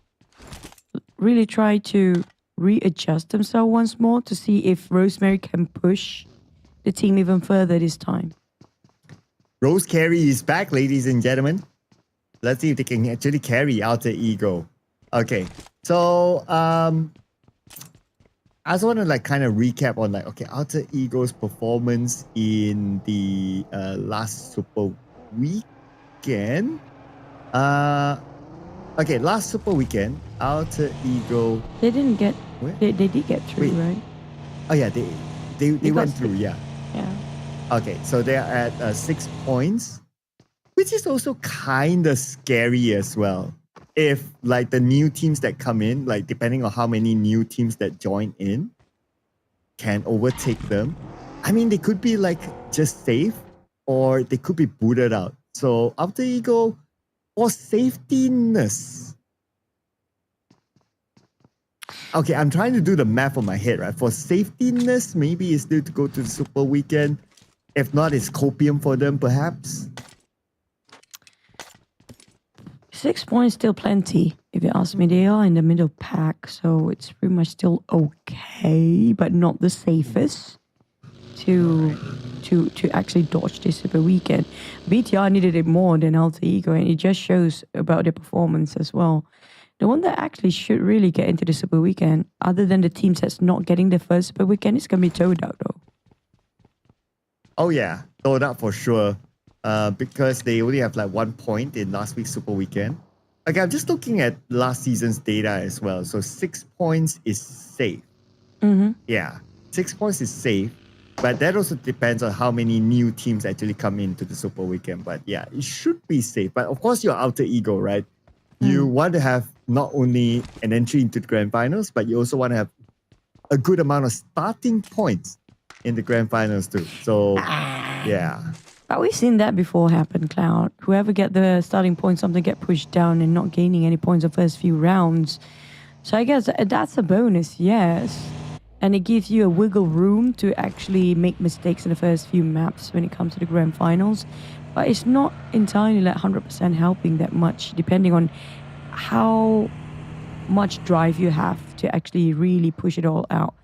really try to readjust themselves once more to see if Rosemary can push the team even further this time. Rose Carry is back, ladies and gentlemen. Let's see if they can actually carry Alter Ego. Okay, so I also want to like kind of recap on like, okay, Alter Ego's performance in the last Super Weekend. Okay, last Super Weekend, Alter Ego. They didn't get. They did get through, right? Oh yeah, they went through. Yeah. Yeah. Okay, so they're at 6 points, which is also kind of scary as well. If like the new teams that come in, like depending on how many new teams that join in, can overtake them. I mean, they could be like just safe, or they could be booted out. So Alter Ego, for safetyness. Okay, I'm trying to do the math on my head, right? For safetyness, maybe it's due to go to the Super Weekend. If not, it's copium for them, perhaps. 6 points still plenty. If you ask me, they are in the middle pack, so it's pretty much still okay, but not the safest to actually dodge this Super Weekend. BTR needed it more than Alter Ego, and it just shows about their performance as well. The one that actually should really get into the Super Weekend, other than the teams that's not getting the first Super Weekend, is going to be TODAK, though. Oh yeah, TODAK for sure. Because they only have like 1 point in last week's Super Weekend. Okay, I'm just looking at last season's data as well. So 6 points is safe. Yeah, 6 points is safe. But that also depends on how many new teams actually come into the Super Weekend. But yeah, it should be safe. But of course, your Alter Ego, right? You want to have not only an entry into the Grand Finals, but you also want to have a good amount of starting points in the Grand Finals too. So, yeah. But we've seen that before happen, Cloud. Whoever get the starting points, something get pushed down and not gaining any points the first few rounds. So I guess that's a bonus, yes. And it gives you a wiggle room to actually make mistakes in the first few maps when it comes to the Grand Finals. But it's not entirely like 100% helping that much, depending on how much drive you have to actually really push it all out.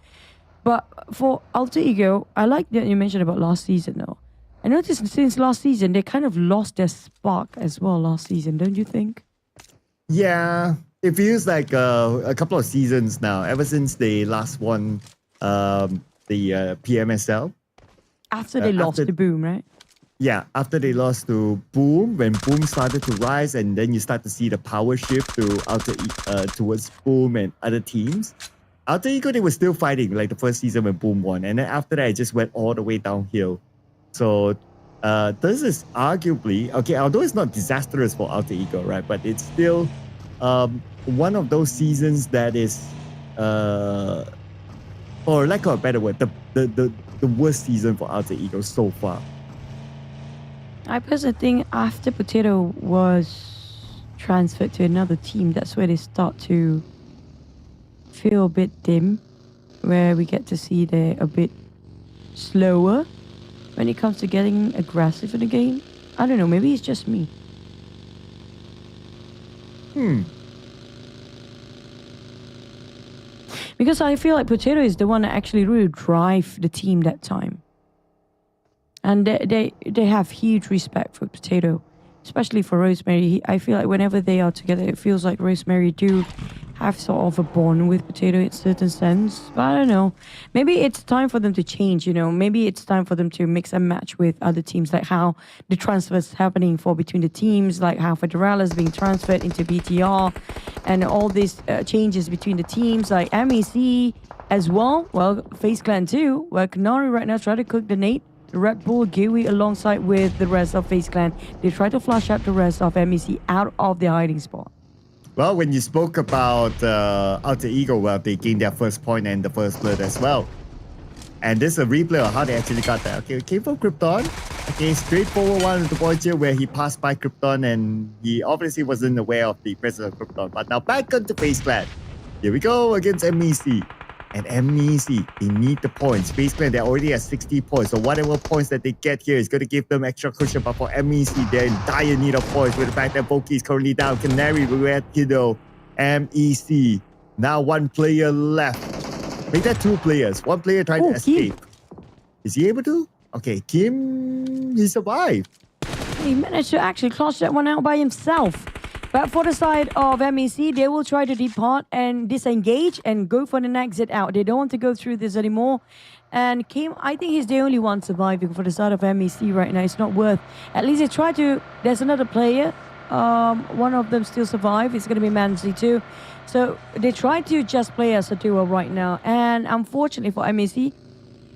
But for Alter Ego, I like that you mentioned about last season though. I noticed since last season, they kind of lost their spark as well last season, don't you think? Yeah, it feels like a couple of seasons now, ever since they last won the PMSL. After they lost to Boom, right? Yeah, after they lost to Boom, when Boom started to rise, and then you start to see the power shift to towards Boom and other teams. Alter Ego, they were still fighting like the first season when Boom won, and then after that, it just went all the way downhill. So this is arguably, okay, although it's not disastrous for Alter Ego, right? But it's still one of those seasons that is or lack of a better word, the worst season for Alter Ego so far? I personally think after Potato was transferred to another team, that's where they start to feel a bit dim, where we get to see they're a bit slower when it comes to getting aggressive in the game. I don't know, maybe it's just me. Because I feel like Potato is the one that actually really drive the team that time. And they have huge respect for Potato, especially for Rosemary. I feel like whenever they are together, it feels like Rosemary do have sort of a bond with Potato in a certain sense. But I don't know. Maybe it's time for them to change, you know. Maybe it's time for them to mix and match with other teams, like how the transfers happening for between the teams, like how Federal is being transferred into BTR, and all these changes between the teams, like MEC as well. Well, FaZe Clan too, where Canary right now try to cook the nade. Red Bull, GUI alongside with the rest of FaZe Clan. They try to flush out the rest of MEC out of their hiding spot. Well, when you spoke about Alter Ego, well, they gained their first point and the first blood as well. And this is a replay of how they actually got that. Okay, it came from Krypton. Okay, straightforward one of the points here where he passed by Krypton and he obviously wasn't aware of the presence of Krypton. But now back onto FaZe Clan. Here we go against MEC. And MEC, they need the points. FaZe Clan, they're already at 60 points. So whatever points that they get here is going to give them extra cushion. But for MEC, they're in dire need of points with the fact that Voki is currently down. Canary, Red Kiddo, MEC. Now one player left. Make that two players. One player trying to escape. Is he able to? Okay, Kim, he survived. He managed to actually clutch that one out by himself. But for the side of MEC, they will try to depart and disengage and go for an exit out. They don't want to go through this anymore. And Kim, I think he's the only one surviving for the side of MEC right now. It's not worth. At least they try to. There's another player. One of them still survive. It's going to be Manzi too. So they try to just play as a duo right now. And unfortunately for MEC,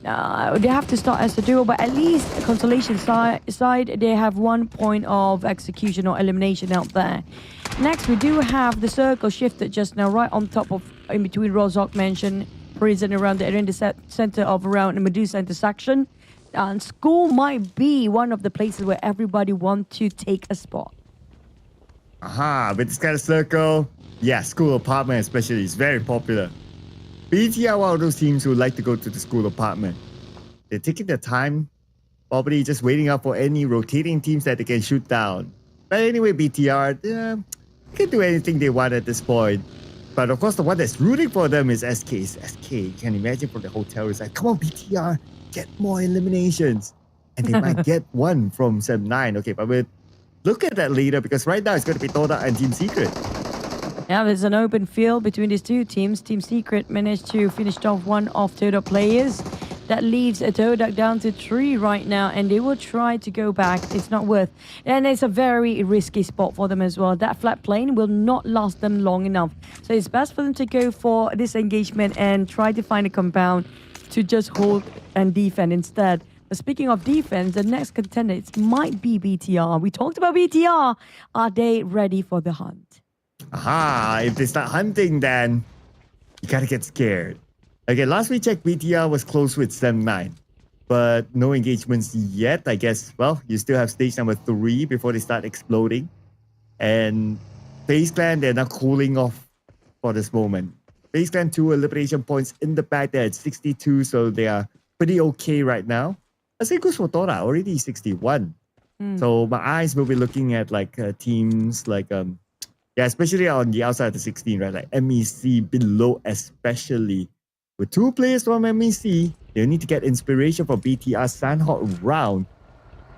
they have to start as a duo, but at least consolation side, they have 1 point of execution or elimination out there. Next, we do have the circle shifted just now, right on top of, in between Rozhok Mansion, prison around the ETN center of around the Medusa intersection. And school might be one of the places where everybody wants to take a spot. Aha, with this kind of circle, yeah, school apartment especially is very popular. BTR are one of those teams who like to go to the school apartment. They're taking their time, probably just waiting out for any rotating teams that they can shoot down. But anyway, BTR, can do anything they want at this point. But of course, the one that's rooting for them is SK. SK, you can imagine from the hotel, it's like, come on, BTR, get more eliminations. And they might get one from Sem 9. Okay, but we'll look at that later because right now it's going to be TODAK and Team Secret. Yeah, there's an open field between these two teams. Team Secret managed to finish off one of TODAK players. That leaves a TODAK down to 3 right now, and they will try to go back. It's not worth. And it's a very risky spot for them as well. That flat plane will not last them long enough. So it's best for them to go for this engagement and try to find a compound to just hold and defend instead. But speaking of defense, the next contender might be BTR. We talked about BTR. Are they ready for the hunt? Aha, if they start hunting, then you gotta get scared. Okay, last we checked, BTR was close with Sem 9, but no engagements yet. I guess, well, you still have stage number 3 before they start exploding. And FaZe Clan, they're now cooling off for this moment. FaZe Clan 2 elimination points in the back, they're at 62, so they are pretty okay right now. I say goes for TODAK, already 61. So my eyes will be looking at like teams like yeah, especially on the outside of the 16, right? Like MEC below, especially. With 2 players from MEC, they need to get inspiration from BTR Sandhawk round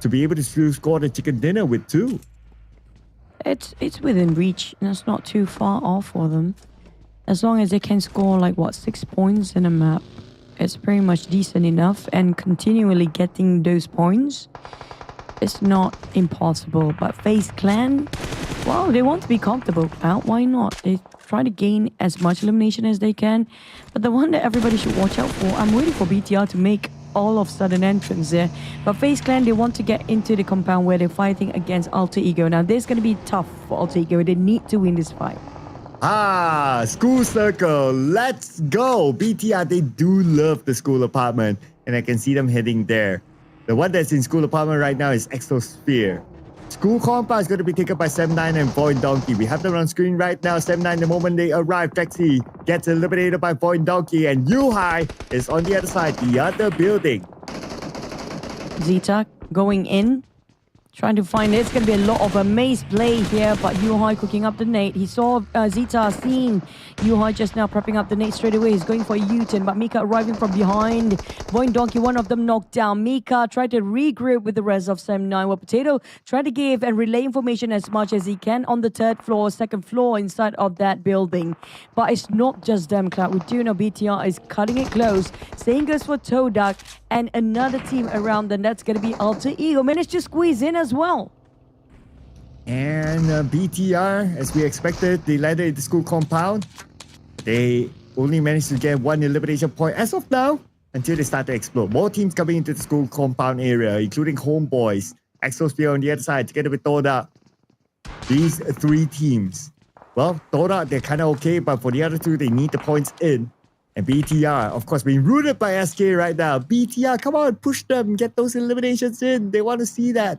to be able to score the chicken dinner with 2. It's within reach, and it's not too far off for them. As long as they can score like, what, 6 points in a map, it's pretty much decent enough, and continually getting those points, it's not impossible. But FaZe Clan, well, they want to be comfortable. Why not? They try to gain as much elimination as they can. But the one that everybody should watch out for, I'm waiting for BTR to make all of sudden entrance there. But FaZe Clan, they want to get into the compound where they're fighting against Alter Ego. Now, this is going to be tough for Alter Ego. They need to win this fight. School circle. Let's go. BTR, they do love the school apartment. And I can see them heading there. The one that's in school apartment right now is XSOPHERE. School compound is going to be taken by 7-9 and VOIN Donkey. We have them on screen right now. 7-9, the moment they arrive, Taxi gets eliminated by VOIN Donkey. And Yuhai is on the other side, the other building. Zeta going in, trying to find it. It's going to be a lot of a maze play here, but Yuhai cooking up the nade. He saw Zeta seeing Yuhai just now prepping up the nade straight away. He's going for a U-turn, but Mika arriving from behind. VOIN Donkey, one of them knocked down. Mika tried to regroup with the rest of Sam9, while Potato tried to give and relay information as much as he can on the third floor, second floor inside of that building. But it's not just them, Cloud. We do know BTR is cutting it close. Same goes for TODAK and another team around them. That's going to be Alter Ego. Managed to squeeze in as well. And BTR, as we expected, they landed in the school compound. They only managed to get one elimination point as of now until they start to explode. More teams coming into the school compound area, including HOMEBOIS, XSOPHERE on the other side, together with TODAK. These three teams. Well, TODAK, they're kind of okay, but for the other two, they need the points in. And BTR, of course, being rooted by SK right now. BTR, come on, push them, get those eliminations in. They want to see that.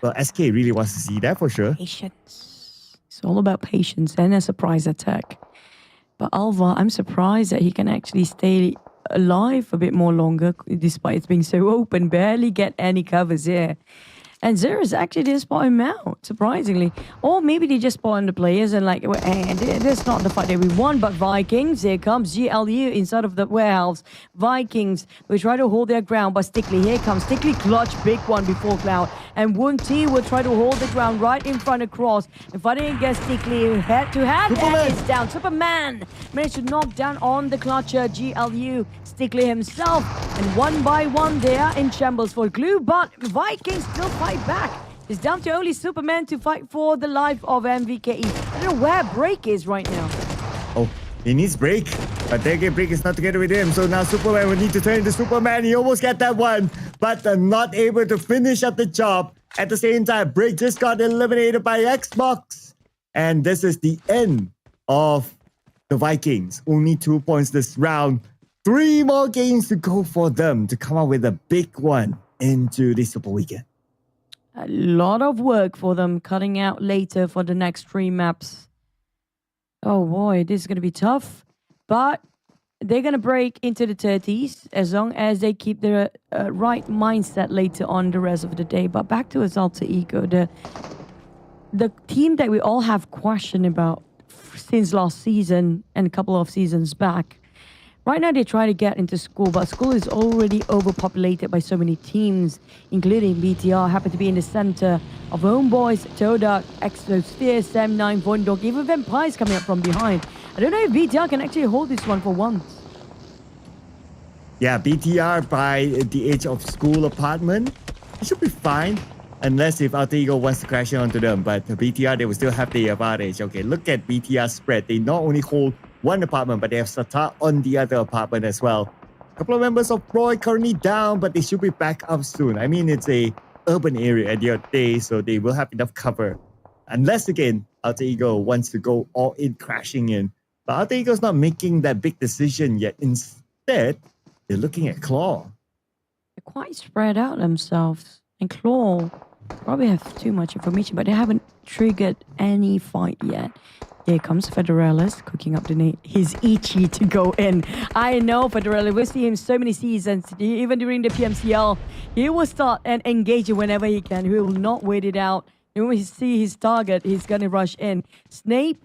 Well, SK really wants to see that for sure. Patience. It's all about patience and a surprise attack. But Alva, I'm surprised that he can actually stay alive a bit more longer, despite it being so open. Barely get any covers here. And Zera's actually did spot him out, surprisingly. Or maybe they just spot on the players and like, and that's not the fight that we want. But Vikings, here comes GLU inside of the warehouse. Vikings will try to hold their ground, but Stickley, here comes Stickley, clutch, big one before Cloud. And WOON-T will try to hold the ground right in front of Cross. And fighting against Stickley, head to head, and it's down. Superman managed to knock down on the clutcher, GLU, Stickley himself. And one by one, they are in shambles for Glue, but Vikings still fight back. It's down to only Superman to fight for the life of MVKE. I don't know where Break is right now. Oh, he needs Break, but Break is not together with him. So now Superman will need to turn into Superman. He almost got that one, but not able to finish up the job. At the same time, Break just got eliminated by Xbox. And this is the end of the Vikings. Only 2 points this round. 3 more games to go for them to come out with a big one into the Super Weekend. A lot of work for them cutting out later for the next 3 maps. Oh boy, this is going to be tough. But they're going to break into the 30s as long as they keep their right mindset later on the rest of the day. But back to his Alter Ego, the team that we all have questioned about since last season and a couple of seasons back. Right now, they try to get into school, but school is already overpopulated by so many teams, including BTR, happen to be in the center of HOMEBOIS, TODAK, XSOPHERE, Sam9, VOIN Donkey, even Vampires coming up from behind. I don't know if BTR can actually hold this one for once. Yeah, BTR by the edge of school apartment, it should be fine. Unless if Alter Ego wants to crash onto them. But BTR, they will still have the advantage. Okay, look at BTR's spread. They not only hold one apartment, but they have Sata on the other apartment as well. A couple of members of Roy currently down, but they should be back up soon. I mean, it's a urban area at the end of the day, so they will have enough cover. Unless, again, Alter Ego wants to go all in, crashing in. But Alter Ego's not making that big decision yet. Instead, they're looking at Claw. They're quite spread out themselves. And Claw probably have too much information, but they haven't triggered any fight yet. Here comes Federalis cooking up the nade. He's itchy to go in. I know Federalis. We see him so many seasons. Even during the PMCL, he will start and engage whenever he can. He will not wait it out. And when he see his target, he's going to rush in. Snape,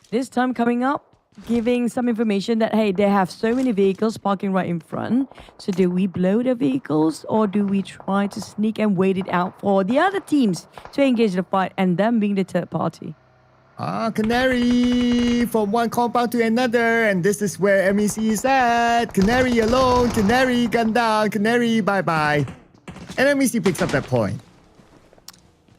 this time coming up, giving some information that, hey, they have so many vehicles parking right in front. So do we blow the vehicles or do we try to sneak and wait it out for the other teams to engage the fight and them being the third party? Canary from one compound to another, and this is where MEC is at. Canary alone, Canary gun down, Canary bye-bye. And MEC picks up that point.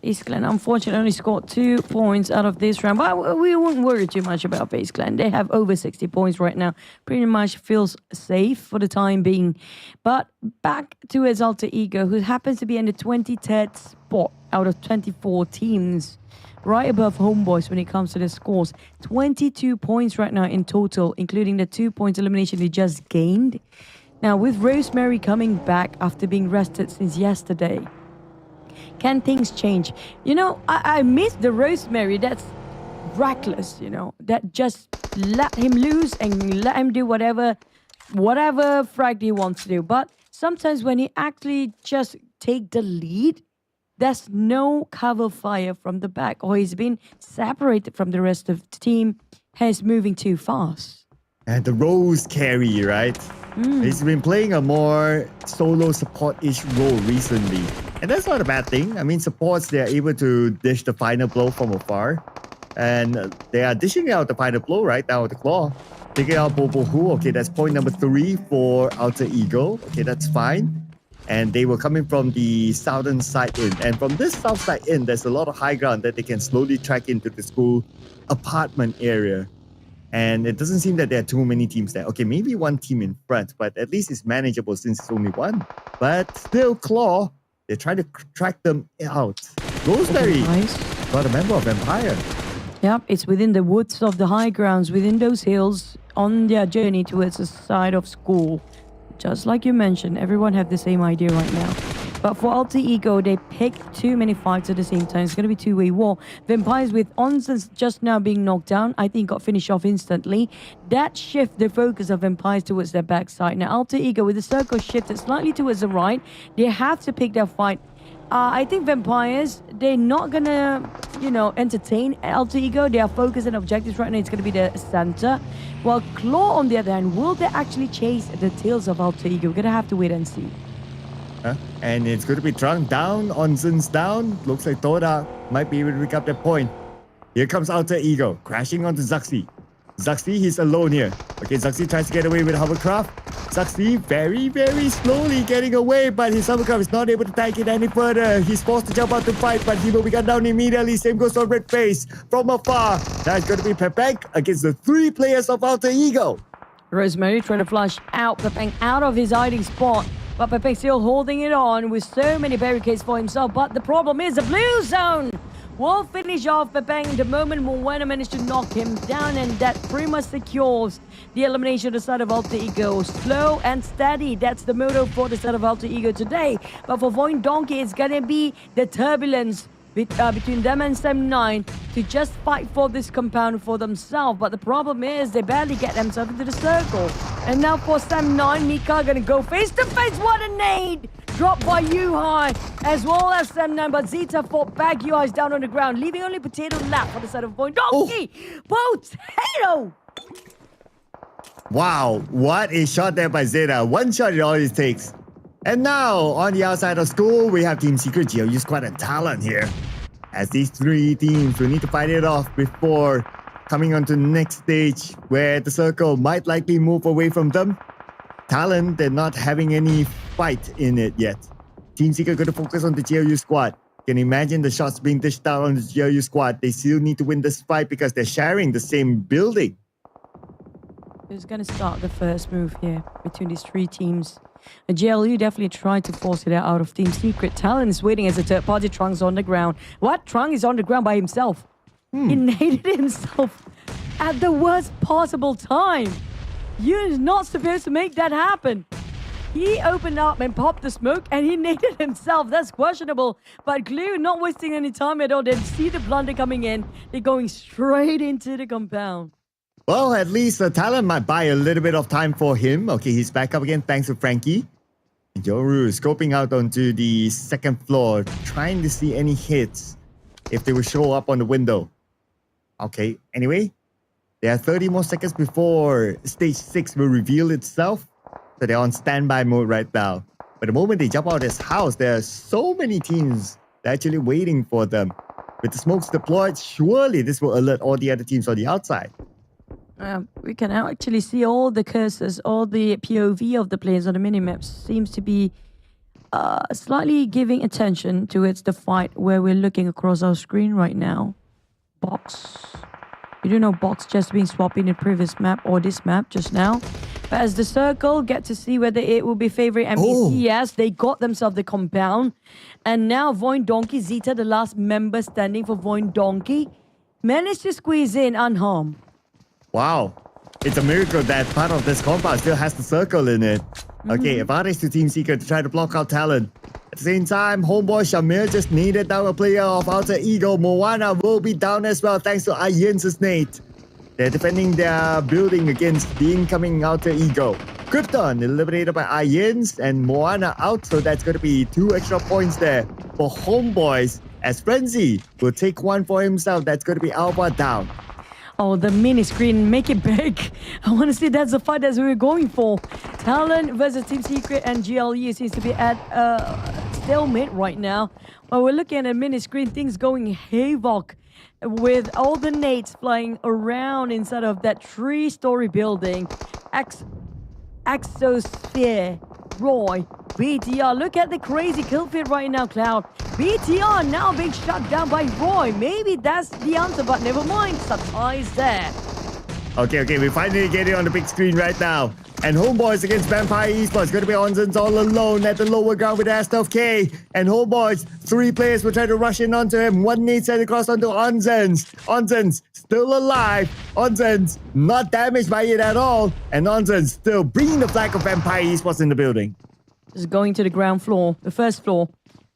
FaZe Clan unfortunately only scored 2 points out of this round, but we won't worry too much about FaZe Clan. They have over 60 points right now. Pretty much feels safe for the time being. But back to his Alter Ego, who happens to be in the 23rd spot out of 24 teams. right above HOMEBOIS when it comes to the scores. 22 points right now in total, including the 2 points elimination they just gained. Now, with Rosemary coming back after being rested since yesterday, can things change? You know, I miss the Rosemary that's reckless, you know, that just let him loose and let him do whatever frag he wants to do. But sometimes when he actually just take the lead, there's no cover fire from the back, or he's been separated from the rest of the team, he's moving too fast. And the Rose carry, right? He's been playing a more solo support-ish role recently. And that's not a bad thing. I mean, supports, they're able to dish the final blow from afar. And they are dishing out the final blow right now with the claw. Taking out Bobohu. Okay, that's point number 3 for Alter Ego. Okay, that's fine. And they were coming from the southern side in. And from this south side in, there's a lot of high ground that they can slowly track into the school apartment area. And it doesn't seem that there are too many teams there. Okay, maybe one team in front, but at least it's manageable since it's only one. But still, Claw, they're trying to track them out. Rosemary, got a member of Empire. Yep, it's within the woods of the high grounds, within those hills, on their journey towards the side of school. Just like you mentioned, everyone have the same idea right now. But for Alter Ego, they picked too many fights at the same time. It's going to be two-way war. Vampires with Onsens just now being knocked down, I think got finished off instantly. That shift the focus of Vampires towards their backside. Now, Alter Ego with the circle shifted slightly towards the right. They have to pick their fight. I think Vampires, they're not going to, you know, entertain Alter Ego. Their focus and objectives right now is going to be the center. While Claw, on the other hand, will they actually chase the tails of Alter Ego? We're going to have to wait and see. And it's going to be Trunk down, Onsen's down. Looks like TODAK might be able to pick up that point. Here comes Alter Ego, crashing onto Zaxi. Zaxi, he's alone here. Okay, Zaxi tries to get away with hovercraft. Zaxi very, very slowly getting away, but his hovercraft is not able to take it any further. He's forced to jump out to fight, but he will be cut down immediately. Same goes on Red Face from afar. That's going to be Pepeng against the 3 players of Alter Ego. Rosemary trying to flush out Pepeng out of his hiding spot. But Pepeng still holding it on with so many barricades for himself. But the problem is the blue zone will finish off Pepeng the moment MAQNA managed to knock him down, and that pretty much secures the elimination of the side of Alter Ego. Slow and steady, that's the motto for the side of Alter Ego today. But for VOIN Donkey, it's gonna be the turbulence between them and Sam9 to just fight for this compound for themselves. But the problem is they barely get themselves into the circle. And now for Sam9, Mika gonna go face to face. What a nade! Dropped by Yuhai as well as Sam9, but Zeta fought back. Yuhai's down on the ground, leaving only Potato left on the side of VOIN Donkey. Potato! Wow, what a shot there by Zeta. One shot it always takes. And now, on the outside of school, we have Team Secret, GLU Squad, and TALON here. As these 3 teams will need to fight it off before coming on to the next stage where the circle might likely move away from them. TALON, they're not having any fight in it yet. Team Secret going to focus on the GLU Squad. Can you imagine the shots being dished out on the GLU Squad? They still need to win this fight because they're sharing the same building. Who's going to start the first move here between these 3 teams? GLU definitely tried to force it out of Team Secret. TALON is waiting as a third party. Trunk's on the ground. What? Trunk is on the ground by himself. He naded himself at the worst possible time. You're not supposed to make that happen. He opened up and popped the smoke and he naded himself. That's questionable. But Glue not wasting any time at all. They see the blunder coming in. They're going straight into the compound. Well, at least TALON might buy a little bit of time for him. Okay, he's back up again thanks to Frankie. And Yoru scoping out onto the 2nd floor, trying to see any hits if they will show up on the window. Okay, anyway, there are 30 more seconds before stage 6 will reveal itself. So they're on standby mode right now. But the moment they jump out of this house, there are so many teams that are actually waiting for them. With the smokes deployed, surely this will alert all the other teams on the outside. We can now actually see all the cursors, all the POV of the players on the minimaps seems to be slightly giving attention towards the fight where we're looking across our screen right now. Box. You don't know Box just being swapped in the previous map or this map just now. As the circle get to see whether it will be favoring MEC. Yes, they got themselves the compound. And now VOIN Donkey, Zeta, the last member standing for VOIN Donkey, managed to squeeze in unharmed. Wow. It's a miracle that part of this compound still has the circle in it. Okay, advantage to Team Secret to try to block out Talon. At the same time, homeboy Shamir just needed down a player of Alter Ego. MAQNA will be down as well thanks to Ian's nade. They're defending their building against the incoming Alter Ego. Krypton eliminated by Ians and MAQNA out, so that's going to be 2 extra points there for homeboys. As Frenzy will take one for himself, that's going to be Alpha down. Oh, the mini screen, make it big. I want to see that's the fight that we were going for. Talon versus Team Secret and GLU seems to be at stalemate right now. While we're looking at a mini screen, things going havoc with all the nades flying around inside of that 3-story building. XSOPHERE, Roy, BTR. Look at the crazy kill feed right now, Cloud. BTR now being shut down by Roy. Maybe that's the answer, but never mind. Surprise there. Okay, we finally get it on the big screen right now. And homeboys against Vampire Esports. Going to be Onzens all alone at the lower ground with Astov K. And homeboys, 3 players will try to rush in onto him. 1 nade sent across onto Onzens. Onzens still alive. Onzens not damaged by it at all. And Onzens still bringing the flag of Vampire Esports in the building. Just going to the ground floor, the first floor.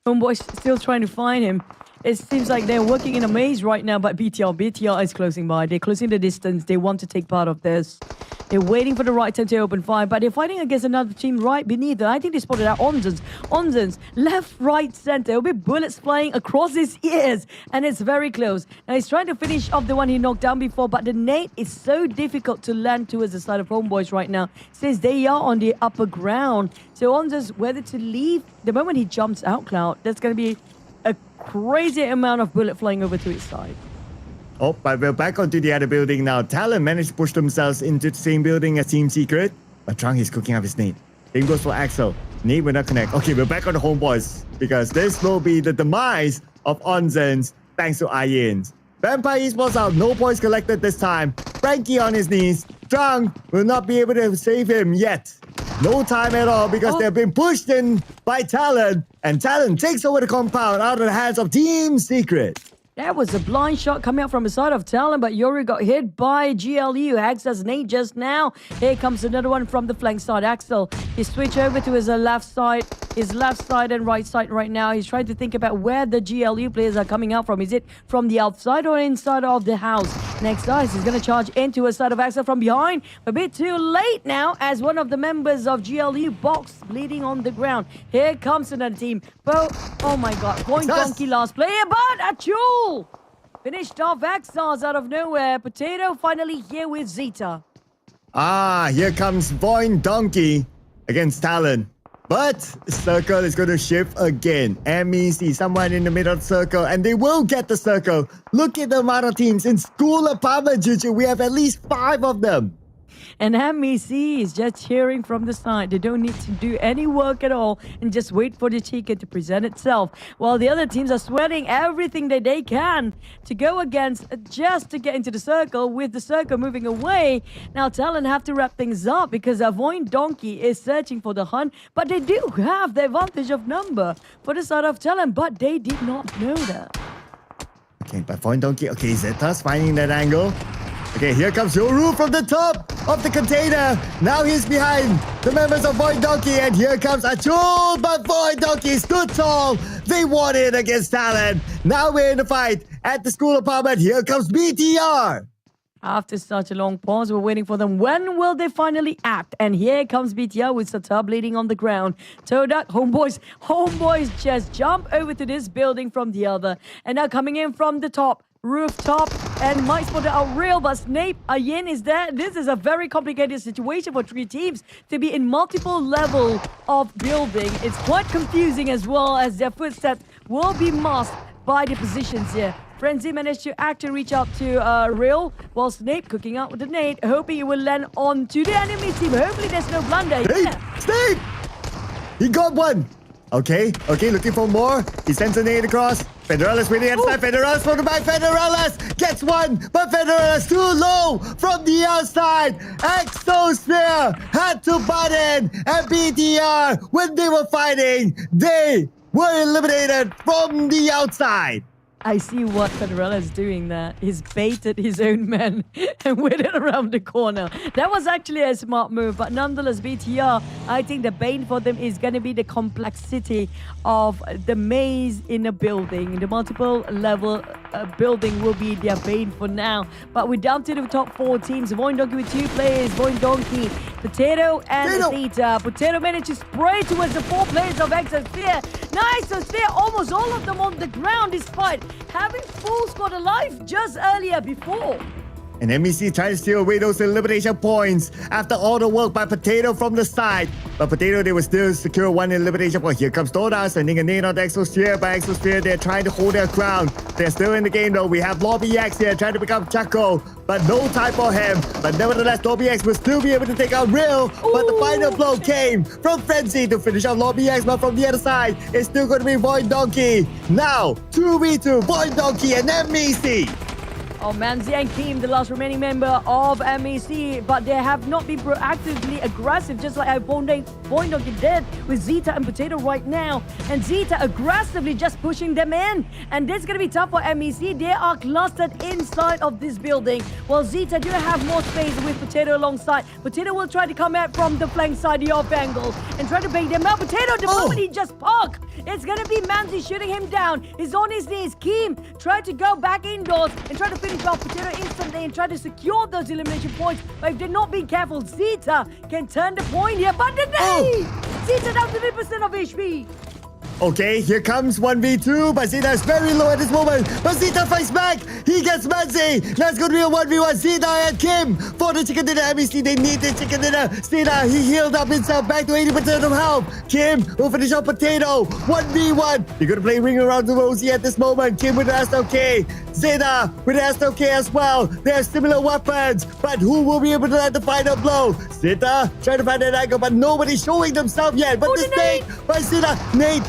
Homeboys still trying to find him. It seems like they're working in a maze right now, but BTR is closing by. They're closing the distance. They want to take part of this. They're waiting for the right time to open fire, but they're fighting against another team right beneath them. I think they spotted out Onzens. Left, right, center. There'll be bullets flying across his ears, and it's very close. Now he's trying to finish off the one he knocked down before, but the nade is so difficult to land towards the side of homeboys right now, since they are on the upper ground. So Onzens, whether to leave, the moment he jumps out, Cloud, there's going to be a crazy amount of bullet flying over to his side. Oh, but we're back onto the other building now. Talon managed to push themselves into the same building as Team Secret, but Trang is cooking up his nade. Same goes for Axel. Nade will not connect. Okay, we're back on the homeboys because this will be the demise of Onzens thanks to Ians. Vampire Esports out, no points collected this time. Frankie on his knees. Trang will not be able to save him yet. No time at all because they've been pushed in by Talon, and Talon takes over the compound out of the hands of Team Secret. That was a blind shot coming out from the side of Talon, but Yori got hit by GLU. Axel's nade just now. Here comes another one from the flank side. Axel, he switched over to his left side and right side right now. He's trying to think about where the GLU players are coming out from. Is it from the outside or inside of the house? Next eyes, he's going to charge into a side of Axel from behind. A bit too late now as one of the members of GLU box bleeding on the ground. Here comes another team. Oh my god, VOIN Donkey last player, but Achul! Finished off Axels out of nowhere. Potato finally here with Zeta. Here comes VOIN Donkey against Talon. But circle is going to shift again. MEC, someone in the middle of the circle, and they will get the circle. Look at the amount of teams in school apartment, Juju. We have at least 5 of them. And MEC is just cheering from the side. They don't need to do any work at all and just wait for the chicken to present itself. While the other teams are sweating everything that they can to go against just to get into the circle, with the circle moving away. Now Talon have to wrap things up because VOIN Donkey is searching for the hunt, but they do have the advantage of number for the side of Talon, but they did not know that. Okay, but VOIN Donkey, okay, Zeta's finding that angle. Okay, here comes Yoru from the top of the container. Now he's behind the members of VOIN Donkey, and here comes Achul, but VOIN Donkey stood tall. They won it against Talon. Now we're in the fight at the school apartment. Here comes BTR. After such a long pause, we're waiting for them. When will they finally act? And here comes BTR with Sata bleeding on the ground. TODAK, homeboys just jump over to this building from the other. And now coming in from the top. Rooftop, and might spot it out real, but Snape Ayen is there. This is a very complicated situation for 3 teams to be in multiple level of building. It's quite confusing as well, as their footsteps will be masked by the positions here. Frenzy managed to actually reach out to Real, while Snape cooking out with the nade, hoping it will land onto the enemy team. Hopefully there's no blunder. Snape! He got one! Okay, looking for more. He sends a nade across. Federales winning inside. Federales from the back. Federales gets one, but Federales too low from the outside. XSOPHERE had to butt in, and BTR, when they were fighting, they were eliminated from the outside. I see what Federella is doing there. He's baited his own men and waited around the corner. That was actually a smart move, but nonetheless, BTR, I think the bane for them is going to be the complexity of the maze in a building. The multiple level building will be their bane for now. But we're down to the top 4 teams. VOIN Donkey with 2 players. VOIN Donkey, Potato, and Zeta. Potato managed to spray towards the 4 players of XSOPHERE. Nice, SOPHERE, almost all of them on the ground despite having full squad alive just earlier before. And MEC trying to steal away those elimination points after all the work by Potato from the side. But Potato, they will still secure 1 elimination point. Here comes TODAK sending a nade on the XSOPHERE. But XSOPHERE, they're trying to hold their ground. They're still in the game though. We have Lobby X here trying to pick up Chaco, but no time for him. But nevertheless, Lobby X will still be able to take out Real. But the final blow came from Frenzy to finish off Lobby X. But from the other side, it's still going to be VOIN Donkey. Now, 2v2, VOIN Donkey and MEC. Oh, Manzi and Kim, the last remaining member of MEC, but they have not been proactively aggressive, just like VOIN Donkey did with Zeta and Potato right now. And Zeta aggressively just pushing them in. And this is going to be tough for MEC. They are clustered inside of this building, while Zeta do have more space with Potato alongside. Potato will try to come out from the flank side, the off angle, and try to bait them out. Potato, the moment he just park, it's going to be Manzi shooting him down. He's on his knees. Kim tried to go back indoors and try to finish off Potato instantly and try to secure those elimination points. But if they're not being careful, Zeta can turn the point here. But the day! Zeta down to 3% of HP. Okay, here comes 1v2, but Zeta is very low at this moment. But Zeta fights back. He gets Manzi. That's going to be a 1v1. Zeta and Kim for the chicken dinner. MEC, they need the chicken dinner. Zeta, he healed up himself back to 80% of health. Kim will finish off Potato. 1v1. They're going to play ring around the rosy at this moment. Kim with the SLK. Zeta with the SLK as well. They have similar weapons, but who will be able to land the final blow? Zeta trying to find an angle, but nobody's showing themselves yet. But this Nate by Zeta. Nate.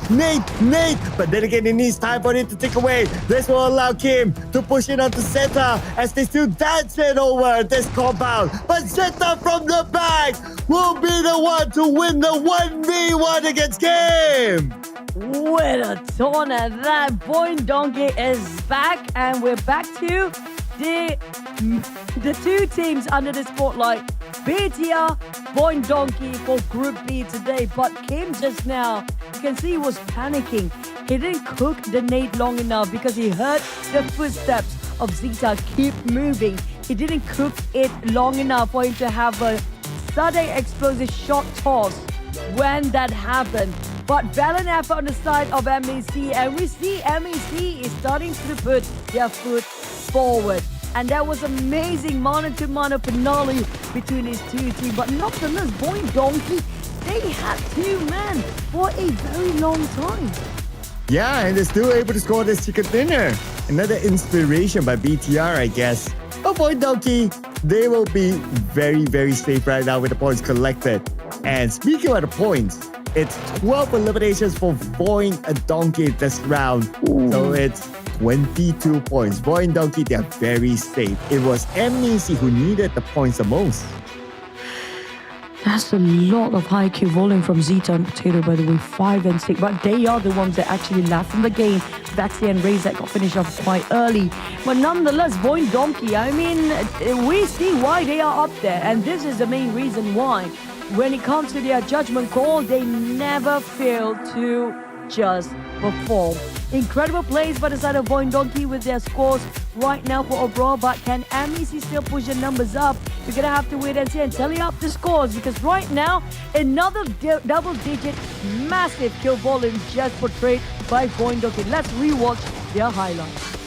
But then again, it needs time for it to take away. This will allow Kim to push it onto Zeta as they still dance it over this compound. But Zeta from the back will be the one to win the 1v1 against Kim. What a ton at that. VOIN Donkey is back, and we're back to the 2 teams under the spotlight. BTR, VOIN Donkey for Group B today. But Kim just now, you can see he was panicking. He didn't cook the nade long enough because he heard the footsteps of Zeta keep moving. He didn't cook it long enough for him to have a sudden explosive shot toss when that happened. But valiant effort on the side of MEC, and we see MEC is starting to put their foot forward. And that was amazing man-to-man finale between these 2 teams. But nonetheless, VOIN Donkey, they had 2 men for a very long time. Yeah, and they're still able to score this chicken dinner. Another inspiration by BTR, I guess. But VOIN Donkey, they will be very, very safe right now with the points collected. And speaking of the points, it's 12 eliminations for VOIN Donkey this round. So it's 22 points. VOIN Donkey, they're very safe. It was MEC who needed the points the most. That's a lot of high Q volume from Zeta and Potato, by the way, 5 and 6. But they are the ones that actually left in the game. Vaxi and Raze that got finished off quite early. But nonetheless, VOIN Donkey, I mean, we see why they are up there. And this is the main reason why. When it comes to their judgment call, they never fail to just perform. Incredible plays by the side of VOIN Donkey with their scores right now for overall, but can MEC still push the numbers up? We're going to have to wait and see and tally up the scores, because right now, another double-digit massive kill volume just portrayed by VOIN Donkey. Let's rewatch their highlights.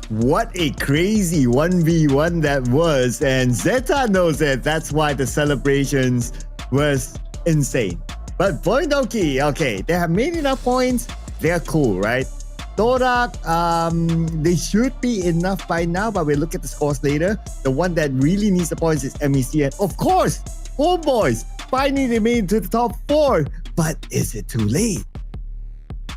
What a crazy 1v1 that was, and Zeta knows it. That's why the celebrations was insane. But VOIN Donkey, okay, they have made enough points. They're cool, right? TODAK, they should be enough by now, but we'll look at the scores later. The one that really needs the points is MEC, and of course, HOMEBOIS. Finally, they made it to the top 4, but is it too late?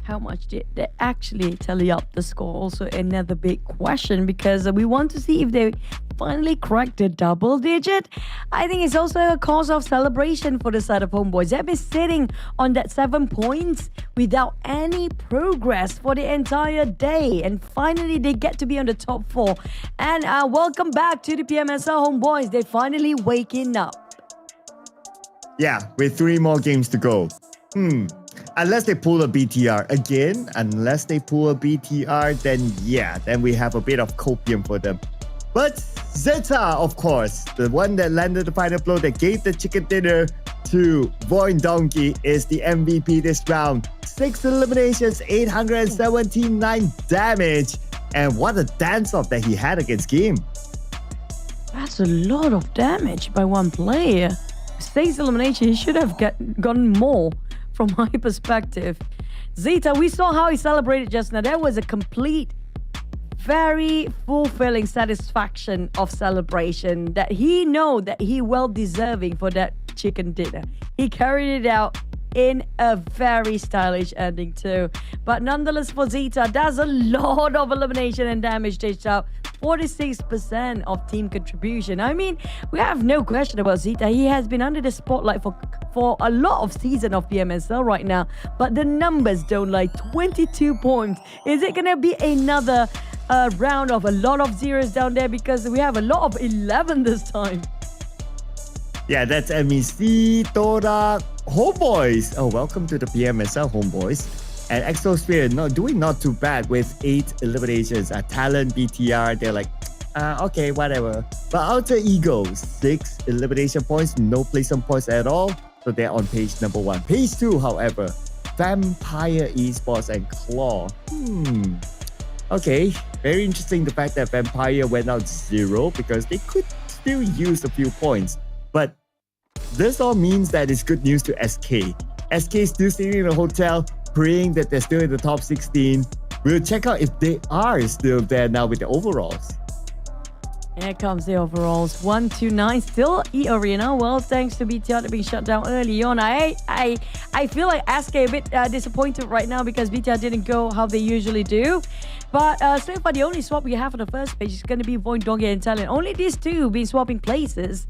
How much did they actually tally up the score? Also another big question, because we want to see if they finally cracked the double digit. I think it's also a cause of celebration for the side of HOMEBOIS. They've been sitting on that 7 points without any progress for the entire day, and finally they get to be on the top 4. And welcome back to the PMSL HOMEBOIS. They're finally waking up. Yeah, with 3 more games to go. Unless they pull a BTR again, then we have a bit of copium for them. But Zeta, of course, the one that landed the final blow that gave the chicken dinner to VOIN Donkey, is the MVP this round. 6 eliminations, 879 damage, and what a dance-off that he had against Game. That's a lot of damage by one player. 6 elimination, he should have gotten more. From my perspective, Zeta, we saw how he celebrated just now. There was a complete, very fulfilling satisfaction of celebration that he know that he well deserving for that chicken dinner. He carried it out in a very stylish ending too. But nonetheless, for Zeta, that's a lot of elimination and damage dished out. 46% of team contribution. I mean, we have no question about Zeta. He has been under the spotlight for a lot of season of PMSL right now, but the numbers don't lie. 22 points. Is it gonna be another round of a lot of zeros down there? Because we have a lot of 11 this time. Yeah, that's MEC, TODAK, HOMEBOIS. Oh, welcome to the PMSL HOMEBOIS. And XSOPHERE doing not too bad with 8 eliminations. TALON, BTR, they're like, okay, whatever. But Alter Ego, 6 elimination points, no placement points at all. So they're on page number 1. Page 2, however, Vampire Esports and Claw. Okay, very interesting the fact that Vampire went out 0 because they could still use a few points. But this all means that it's good news to SK. SK is still sitting in a hotel, praying that they're still in the top 16. We'll check out if they are still there now with the overalls. Here comes the overalls. 129, still eArena. Well, thanks to BTR being shut down early on. I feel like SK a bit disappointed right now because BTR didn't go how they usually do. But so far, the only swap we have on the first page is going to be VOIN Donkey and TALON. Only these two been swapping places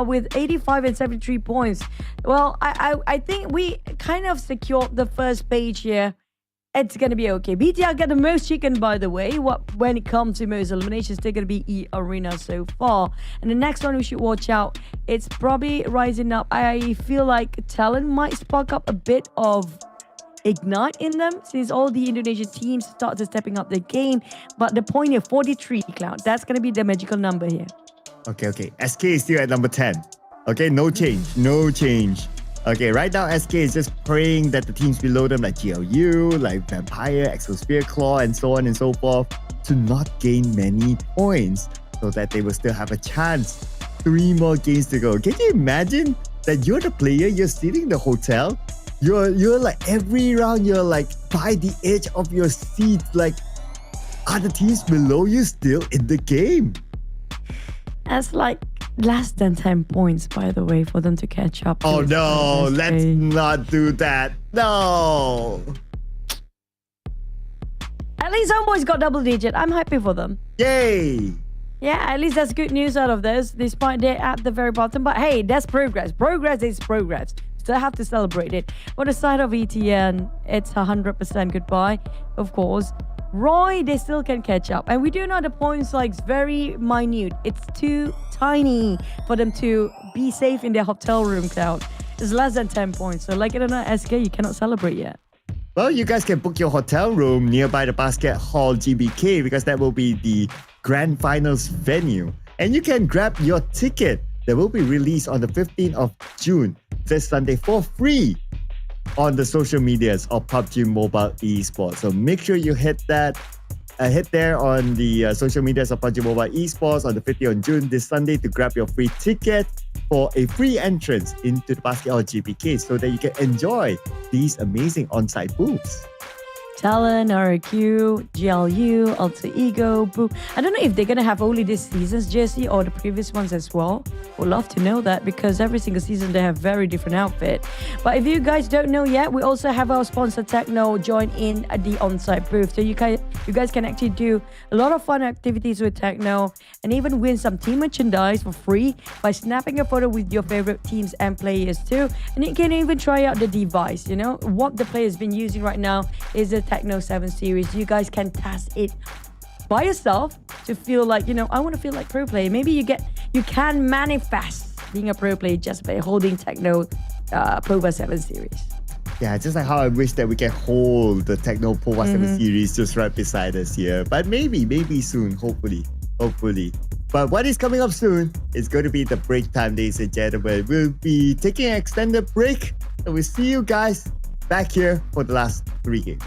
with 85 and 73 points. Well, I think we kind of secured the first page here. It's going to be okay. BTR got the most chicken, by the way. When it comes to most eliminations, they're going to be eArena so far. And the next one we should watch out. It's probably rising up. I feel like TALON might spark up a bit of ignite in them since all the Indonesian teams started stepping up their game. But the point here, 43, Cloud. That's going to be the magical number here. Okay. SK is still at number 10. Okay, no change. Okay, right now SK is just praying that the teams below them like GLU, like Vampire, XSOPHERE, Claw, and so on and so forth to not gain many points so that they will still have a chance. 3 more games to go. Can you imagine that you're the player, you're sitting in the hotel, you're like every round you're like by the edge of your seat, like are the teams below you still in the game? That's like less than 10 points, by the way, for them to catch up. Oh no, let's not do that. No. At least HOMEBOIS got double digit. I'm happy for them. Yay. Yeah, at least that's good news out of this, despite they're at the very bottom. But hey, that's progress. Progress is progress. Still have to celebrate it. On the side of ETN, it's 100% goodbye, of course. Roy, they still can catch up. And we do know the points like very minute. It's too tiny for them to be safe in their hotel room, Cloud. It's less than 10 points. So like it or not, SK, you cannot celebrate yet. Well, you guys can book your hotel room nearby the Basket Hall GBK because that will be the grand finals venue. And you can grab your ticket that will be released on the 15th of June, this Sunday, for free on the social medias of PUBG Mobile Esports. So make sure you hit that Head there on the social medias of PUBG Mobile Esports on the 15th of June this Sunday to grab your free ticket for a free entrance into the Basketball GPK so that you can enjoy these amazing on-site booths. Talon, RQ, GLU, Alter Ego, Boo. I don't know if they're going to have only this season's jersey or the previous ones as well. Would love to know that because every single season they have very different outfit. But if you guys don't know yet, we also have our sponsor Techno join in at the on-site booth. So you guys can actually do a lot of fun activities with Techno and even win some team merchandise for free by snapping a photo with your favorite teams and players too. And you can even try out the device, you know. What the player's been using right now is the Techno 7 series. You guys can test it by yourself to feel like, you know, I want to feel like pro player. Maybe you can manifest being a pro player just by holding Techno POVA 7 series. Yeah, just like how I wish that we can hold the Techno POVA 7 series just right beside us here. But maybe soon, hopefully. But what is coming up soon is going to be the break time, ladies and gentlemen. We'll be taking an extended break and we'll see you guys back here for the last 3 games.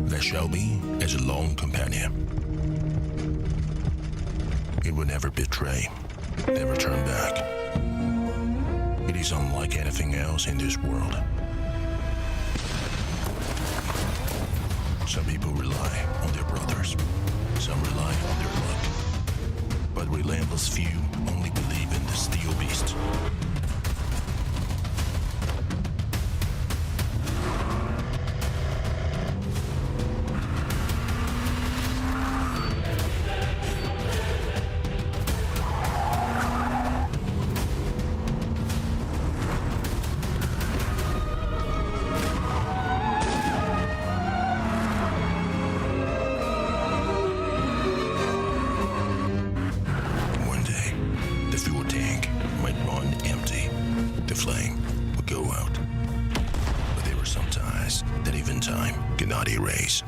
There shall be as a long companion. It will never betray, never turn back. It is unlike anything else in this world. Some people rely on their brothers. Some rely on their luck. But relentless few only believe in the steel beast. One day, the fuel tank might run empty. The flame would go out. But there are some ties that even time cannot erase.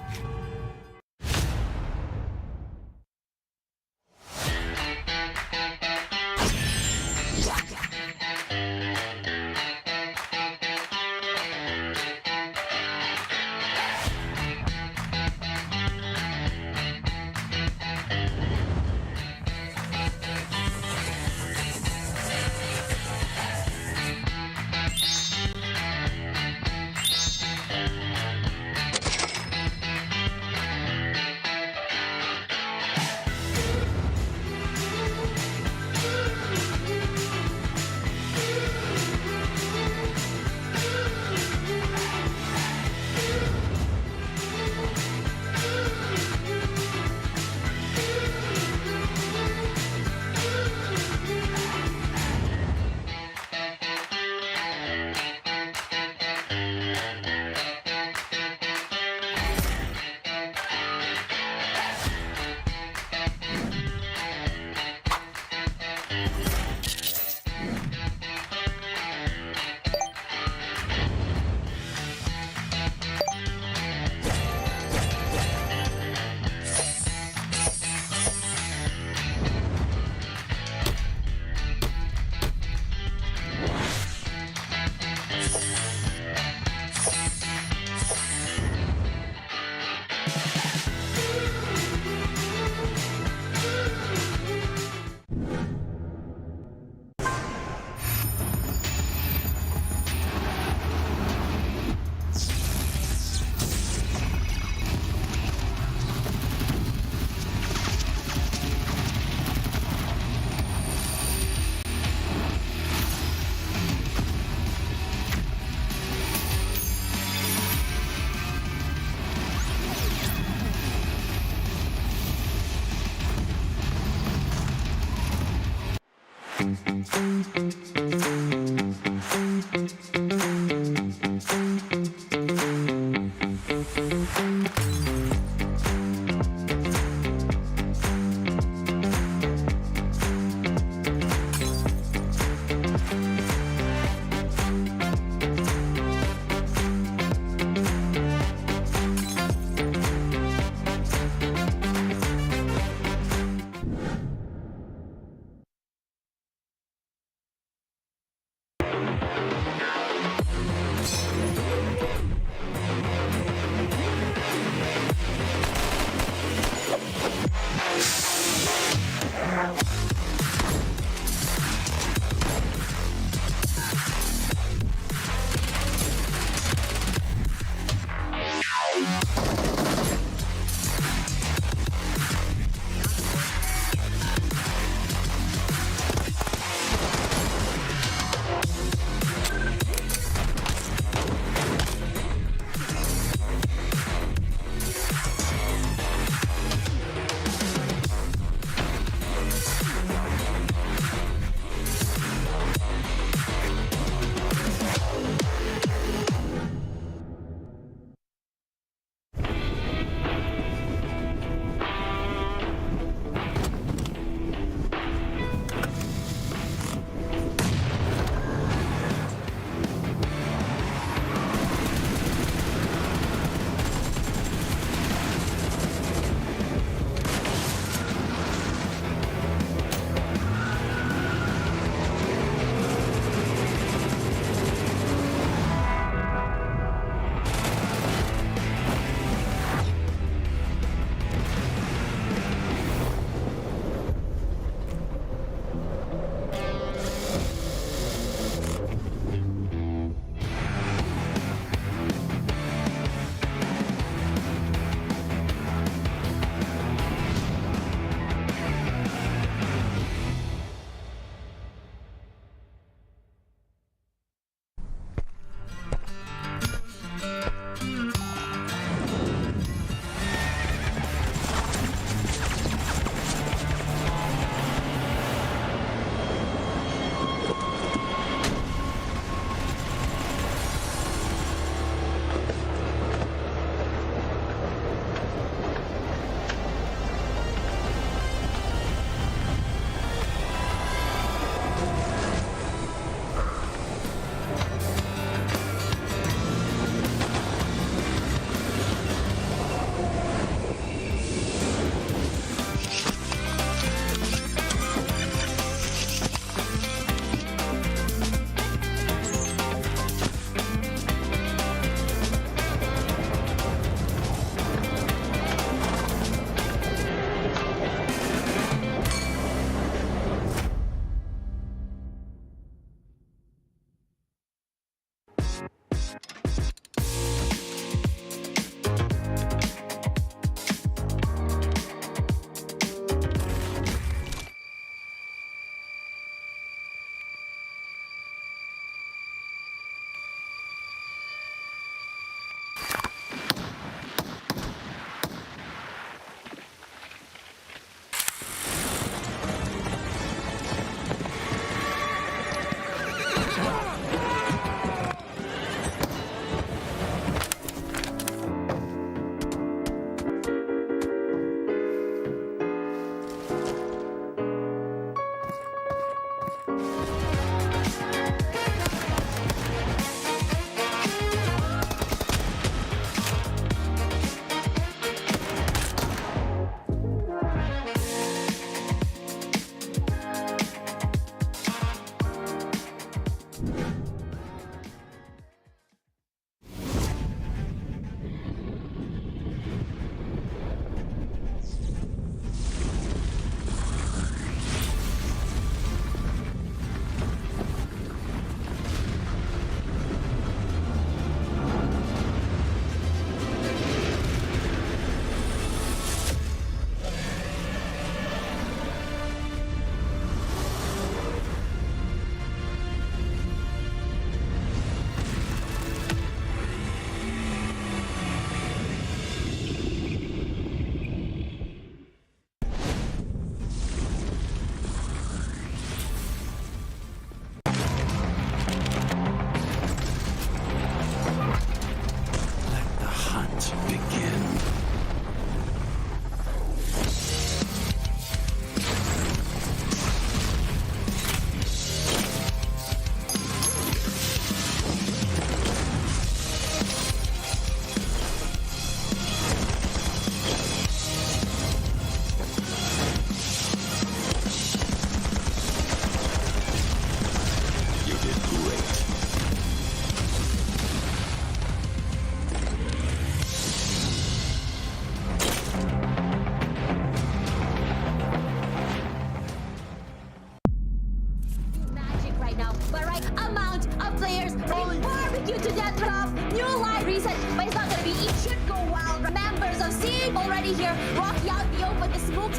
but right amount of players. Barbecue to death drop, new line reset, but it's not gonna be. It should go wild. Members of SEA already here. Rocky out the open, the smoke.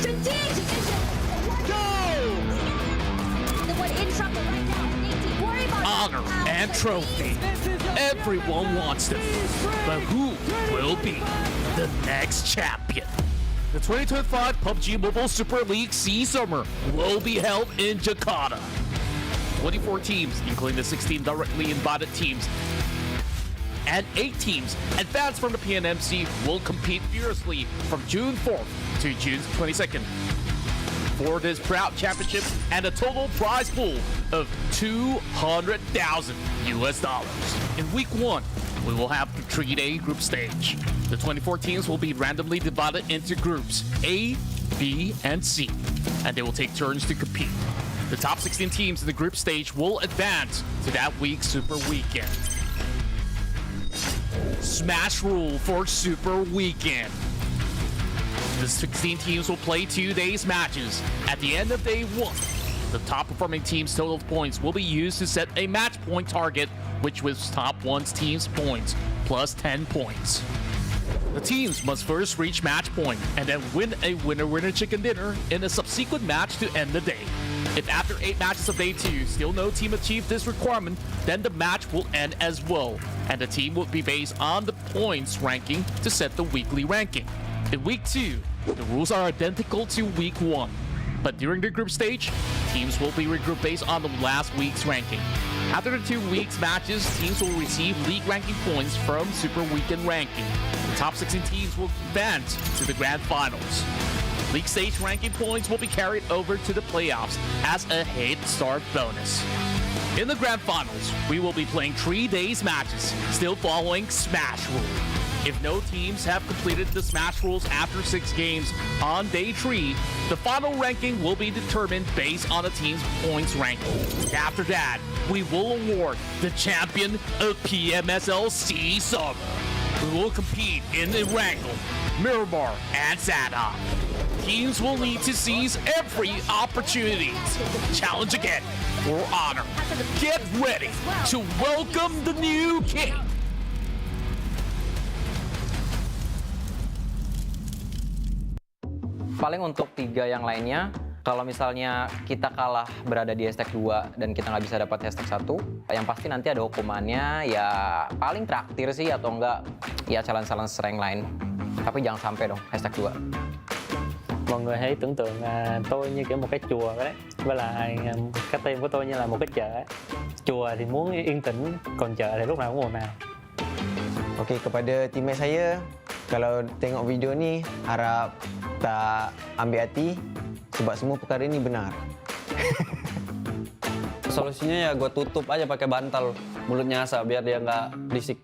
Strategic. Go! The one in trouble right now. Worry about Honor and trophy. Everyone wants them. But who will be the next champion? The 2025 PUBG Mobile Super League SEA Summer will be held in Jakarta. 24 teams, including the 16 directly invited teams, and 8 teams advanced from the PNMC will compete fiercely from June 4th to June 22nd for this proud championship and a total prize pool of $200,000 US. In week 1, we will have the 3-day group stage. The 24 teams will be randomly divided into groups A, B, and C, and they will take turns to compete. The top 16 teams in the group stage will advance to that week's Super Weekend. Smash rule for Super Weekend. The 16 teams will play 2 days matches. At the end of day 1, the top performing team's total points will be used to set a match point target, which was top 1's team's points, plus 10 points. The teams must first reach match point and then win a winner-winner chicken dinner in a subsequent match to end the day. If after 8 matches of day 2 still no team achieved this requirement, then the match will end as well, and the team will be based on the points ranking to set the weekly ranking. In week 2, the rules are identical to week 1, but during the group stage, teams will be regrouped based on the last week's ranking. After the 2 weeks matches, teams will receive league ranking points from Super Weekend ranking. The top 16 teams will advance to the grand finals. League stage ranking points will be carried over to the playoffs as a head start bonus. In the grand finals, we will be playing 3 days matches, still following Smash rule. If no teams have completed the Smash rules after 6 games on day 3, the final ranking will be determined based on a team's points ranking. After that, we will award the champion of PMSL SEA Summer. We will compete in Erangel, Miramar, and Zadok. Teams will need to seize every opportunity to challenge again for honor. Get ready to welcome the new king. Paling untuk 3 yang lainnya, kalau misalnya kita kalah berada di hashtag 2 dan kita nggak bisa dapat hashtag 1, yang pasti nanti ada hukumannya, ya paling traktir sih atau enggak ya challenge-challenge rank lain. Tapi jangan sampai dong hashtag 2. Mọi người hãy tưởng tượng tôi như kiểu một cái chùa đấy, với lại cái team của tôi như là một cái chợ ấy. Chùa thì muốn yên tĩnh, còn chợ thì lúc nào cũng ồn ào. Okey, kepada teammate saya, kalau tengok video ni harap tak ambil hati sebab semua perkara ni benar. Solusinya ya gue tutup aja pakai bantal mulutnya Asa biar dia nggak berisik.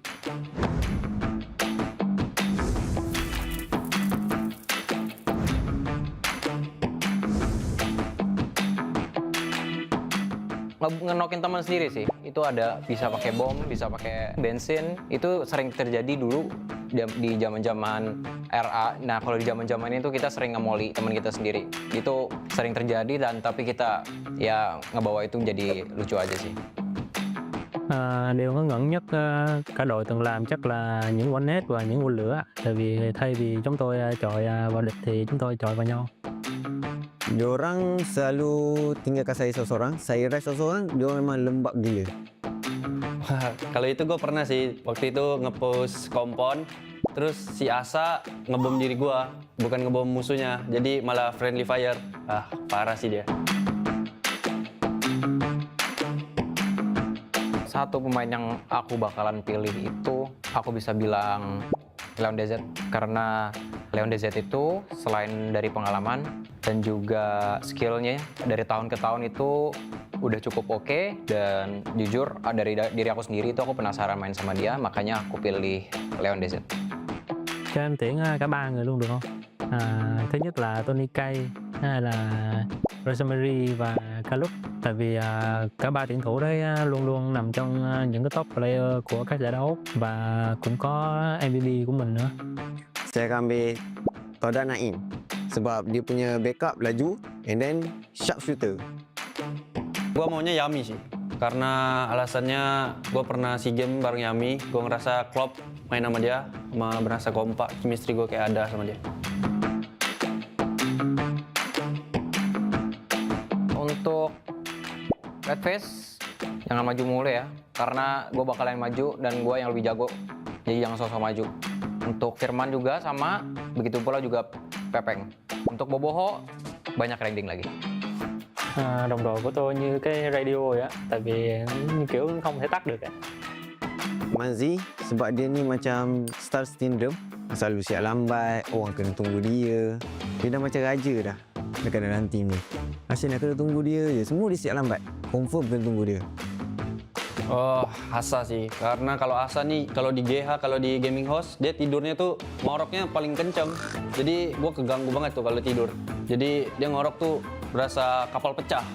Ngenokin teman sendiri sih, itu ada bisa pakai bom, bisa pakai bensin, itu sering terjadi dulu di zaman-zaman RA. Nah kalau di zaman-zaman itu kita sering ngemoli teman kita sendiri, itu sering terjadi dan tapi kita ya ngebawa itu jadi lucu aja sih. Điều ngớ ngẩn nhất cả đội từng làm chắc là những quả nét và những quả lửa, tại vì thay vì chúng tôi chọi vào địch thì chúng tôi chọi vào nhau. Diorang selalu tinggalkan saya seorang, saya rasa seorang, dia memang lembab gila. Kalau itu gue pernah sih, waktu itu ngepost kompon, terus si Asa ngebom diri gue, bukan ngebom musuhnya, jadi malah friendly fire. Parah sih dia. Satu pemain yang aku bakalan pilih itu, aku bisa bilang Leon DZ, karena Leon DZ itu selain dari pengalaman dan juga skillnya dari tahun ke tahun itu udah cukup oke, dan jujur dari diri aku sendiri itu aku penasaran main sama dia, makanya aku pilih Leon DZ. Cho em tuyển cả 3 người luôn được không? Thứ nhất là Tony Kay, hai là Rosemary và KLUBLUG, tại vì cả 3 tuyển thủ đấy luôn luôn nằm trong những cái top player của các giải đấu và cũng có MVP của mình nữa. Saya akan ambil TODAK sebab dia punya backup laju and then sharp shooter. Gue maunya Yami sih, karena alasannya gue pernah SEA Games bareng Yami, gue ngerasa klop main sama dia, sama berasa kompak, chemistry gue kayak ada sama dia. Untuk Red FaZe, jangan maju mulu ya, karena gue bakalan maju dan gue yang lebih jago, jadi jangan sosok maju. Untuk Firman juga sama, begitu pula juga Pepeng. Untuk Boboho, banyak grinding lagi. Đồng đội của tôi như cái radio vậy á, tại vì kiểu không thể tắt được. Manzi sebab dia ni macam star syndrome, selalu siap lambat, orang kena tunggu dia. Dia dah macam raja dah dekat dalam tim ni. Asyik nak kena tunggu dia je, semua dia siap lambat. Confirm kena tunggu dia. Oh, Asa sih, karena kalau Asa nih, kalau di GH, kalau di gaming host, dia tidurnya tuh ngoroknya paling kenceng. Jadi gue keganggu banget tuh kalau tidur. Jadi dia ngorok tuh berasa kapal pecah.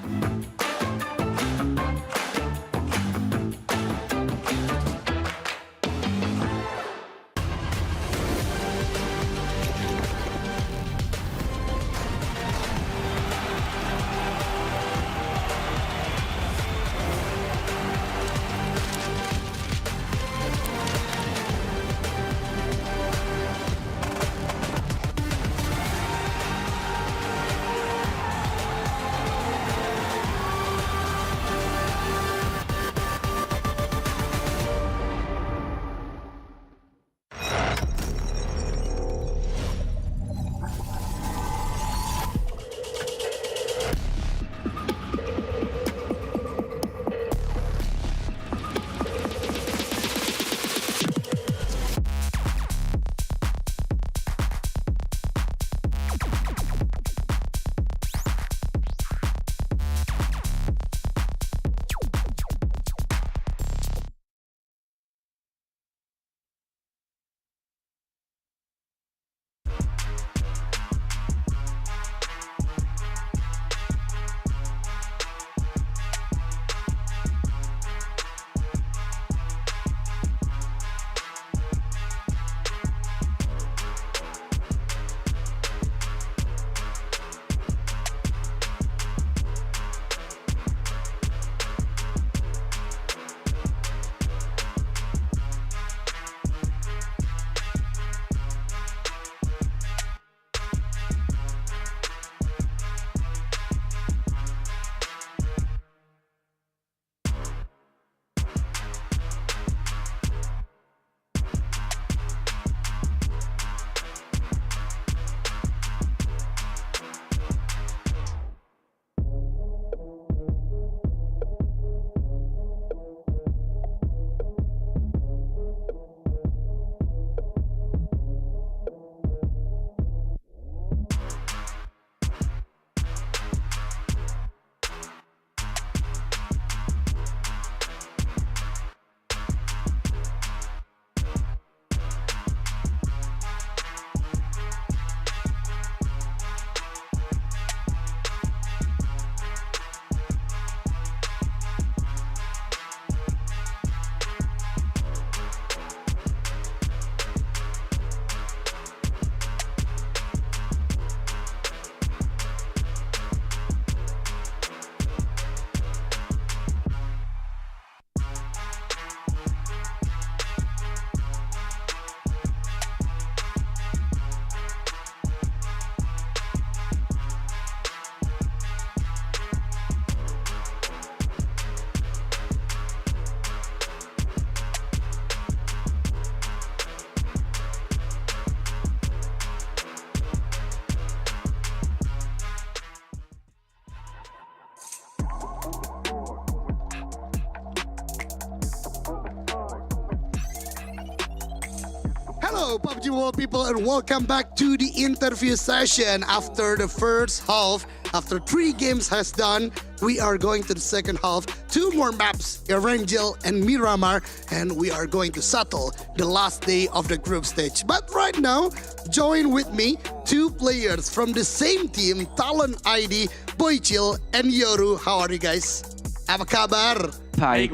Hello, PUBG World people, and welcome back to the interview session. After the first half, after 3 games has done, we are going to the second half. 2 more maps, Erangel and Miramar, and we are going to settle the last day of the group stage. But right now, join with me 2 players from the same team, TALON ID, Boychill and Yoru. How are you guys? Apa kabar? Baik.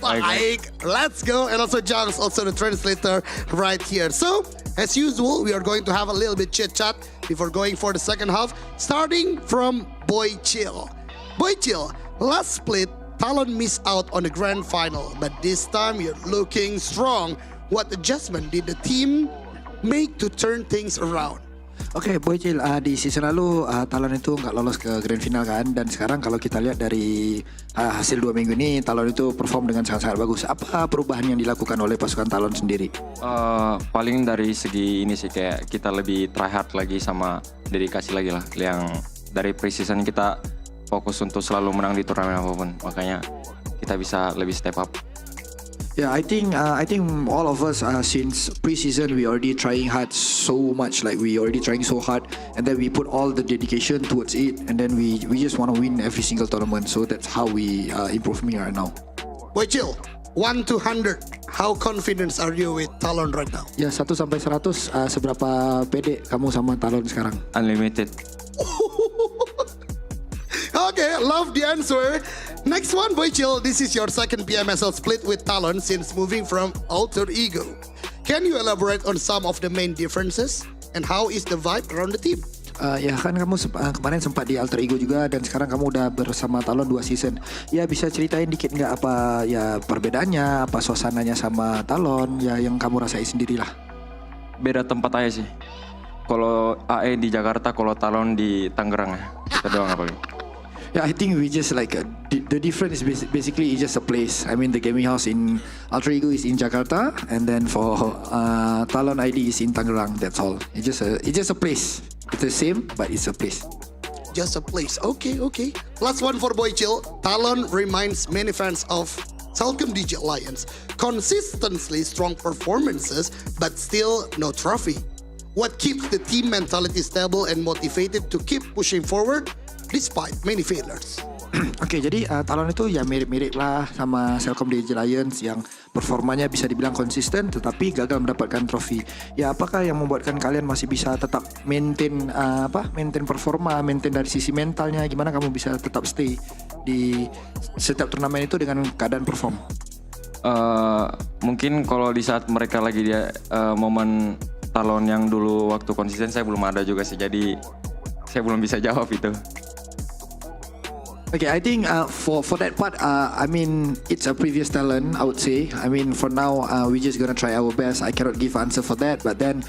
Baik. Let's go. And also John's also the translator right here. So, as usual, we are going to have a little bit chit-chat before going for the second half, starting from Boychill. Boy Chill, last split, Talon missed out on the grand final, but this time you're looking strong. What adjustment did the team make to turn things around? Oke, Boy Chill, di season lalu Talon itu nggak lolos ke grand final kan, dan sekarang kalau kita lihat dari hasil 2 minggu ini, Talon itu perform dengan sangat-sangat bagus. Apa perubahan yang dilakukan oleh pasukan Talon sendiri? Paling dari segi ini sih, kayak kita lebih try hard lagi sama dedikasi lagi lah. Yang dari pre-season kita fokus untuk selalu menang di turnamen apapun, makanya kita bisa lebih step up. Yeah, I think all of us since pre-season we already trying hard so much, like we already trying so hard, and then we put all the dedication towards it, and then we just want to win every single tournament. So that's how we improving right now. Boy Chill, 1 to 100, how confident are you with Talon right now? Ya, 1 sampai 100, seberapa pede kamu sama Talon sekarang? Unlimited. Okay, love the answer. Next one, Boy Chill, this is your second PMSL split with Talon since moving from Alter Ego. Can you elaborate on some of the main differences and how is the vibe around the team? Ya kan kamu kemarin sempat di Alter Ego juga, dan sekarang kamu udah bersama Talon 2 season. Ya, bisa ceritain dikit nggak apa ya perbedaannya, apa suasananya sama Talon ya yang kamu rasain sendirilah. Beda tempat aja sih. Kalau AE di Jakarta, kalau Talon di Tangerang ya. Kita doang apa gitu. Yeah, I think we just like the difference is basically it's just a place. I mean, the gaming house in Alter Ego is in Jakarta, and then for Talon ID is in Tangerang. That's all. It's just a place. It's the same, but it's a place. Just a place. Okay. Last one for Boy Chill. Talon reminds many fans of CelcomDigi Alliance. Consistently strong performances, but still no trophy. What keeps the team mentality stable and motivated to keep pushing forward despite many failures? Oke, jadi Talon itu ya mirip-mirip lah sama CelcomDigi Alliance yang performanya bisa dibilang konsisten tetapi gagal mendapatkan trofi. Ya, apakah yang membuatkan kalian masih bisa tetap maintain performa, maintain dari sisi mentalnya? Gimana kamu bisa tetap stay di setiap turnamen itu dengan keadaan perform? Mungkin kalau di saat mereka lagi di momen Talon yang dulu waktu konsisten, saya belum ada juga sih, jadi saya belum bisa jawab itu. Okay, I think for that part, I mean it's a previous talent, I would say. I mean for now, we just gonna try our best. I cannot give answer for that, but then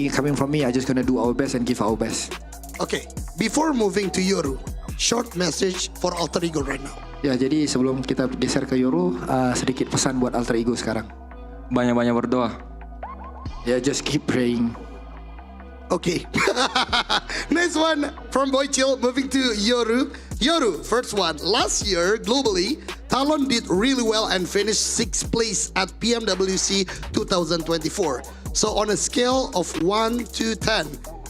coming from me, I just gonna do our best and give our best. Okay, before moving to Yoru, short message for Alter Ego right now. Ya, jadi sebelum kita geser ke Yoru, sedikit pesan buat Alter Ego sekarang. Banyak-banyak berdoa. Ya, just keep praying. Okay. Next one from Boy Chill, moving to Yoru. Yoru, first one. Last year, globally, Talon did really well and finished 6th place at PMWC 2024. So on a scale of 1 to 10,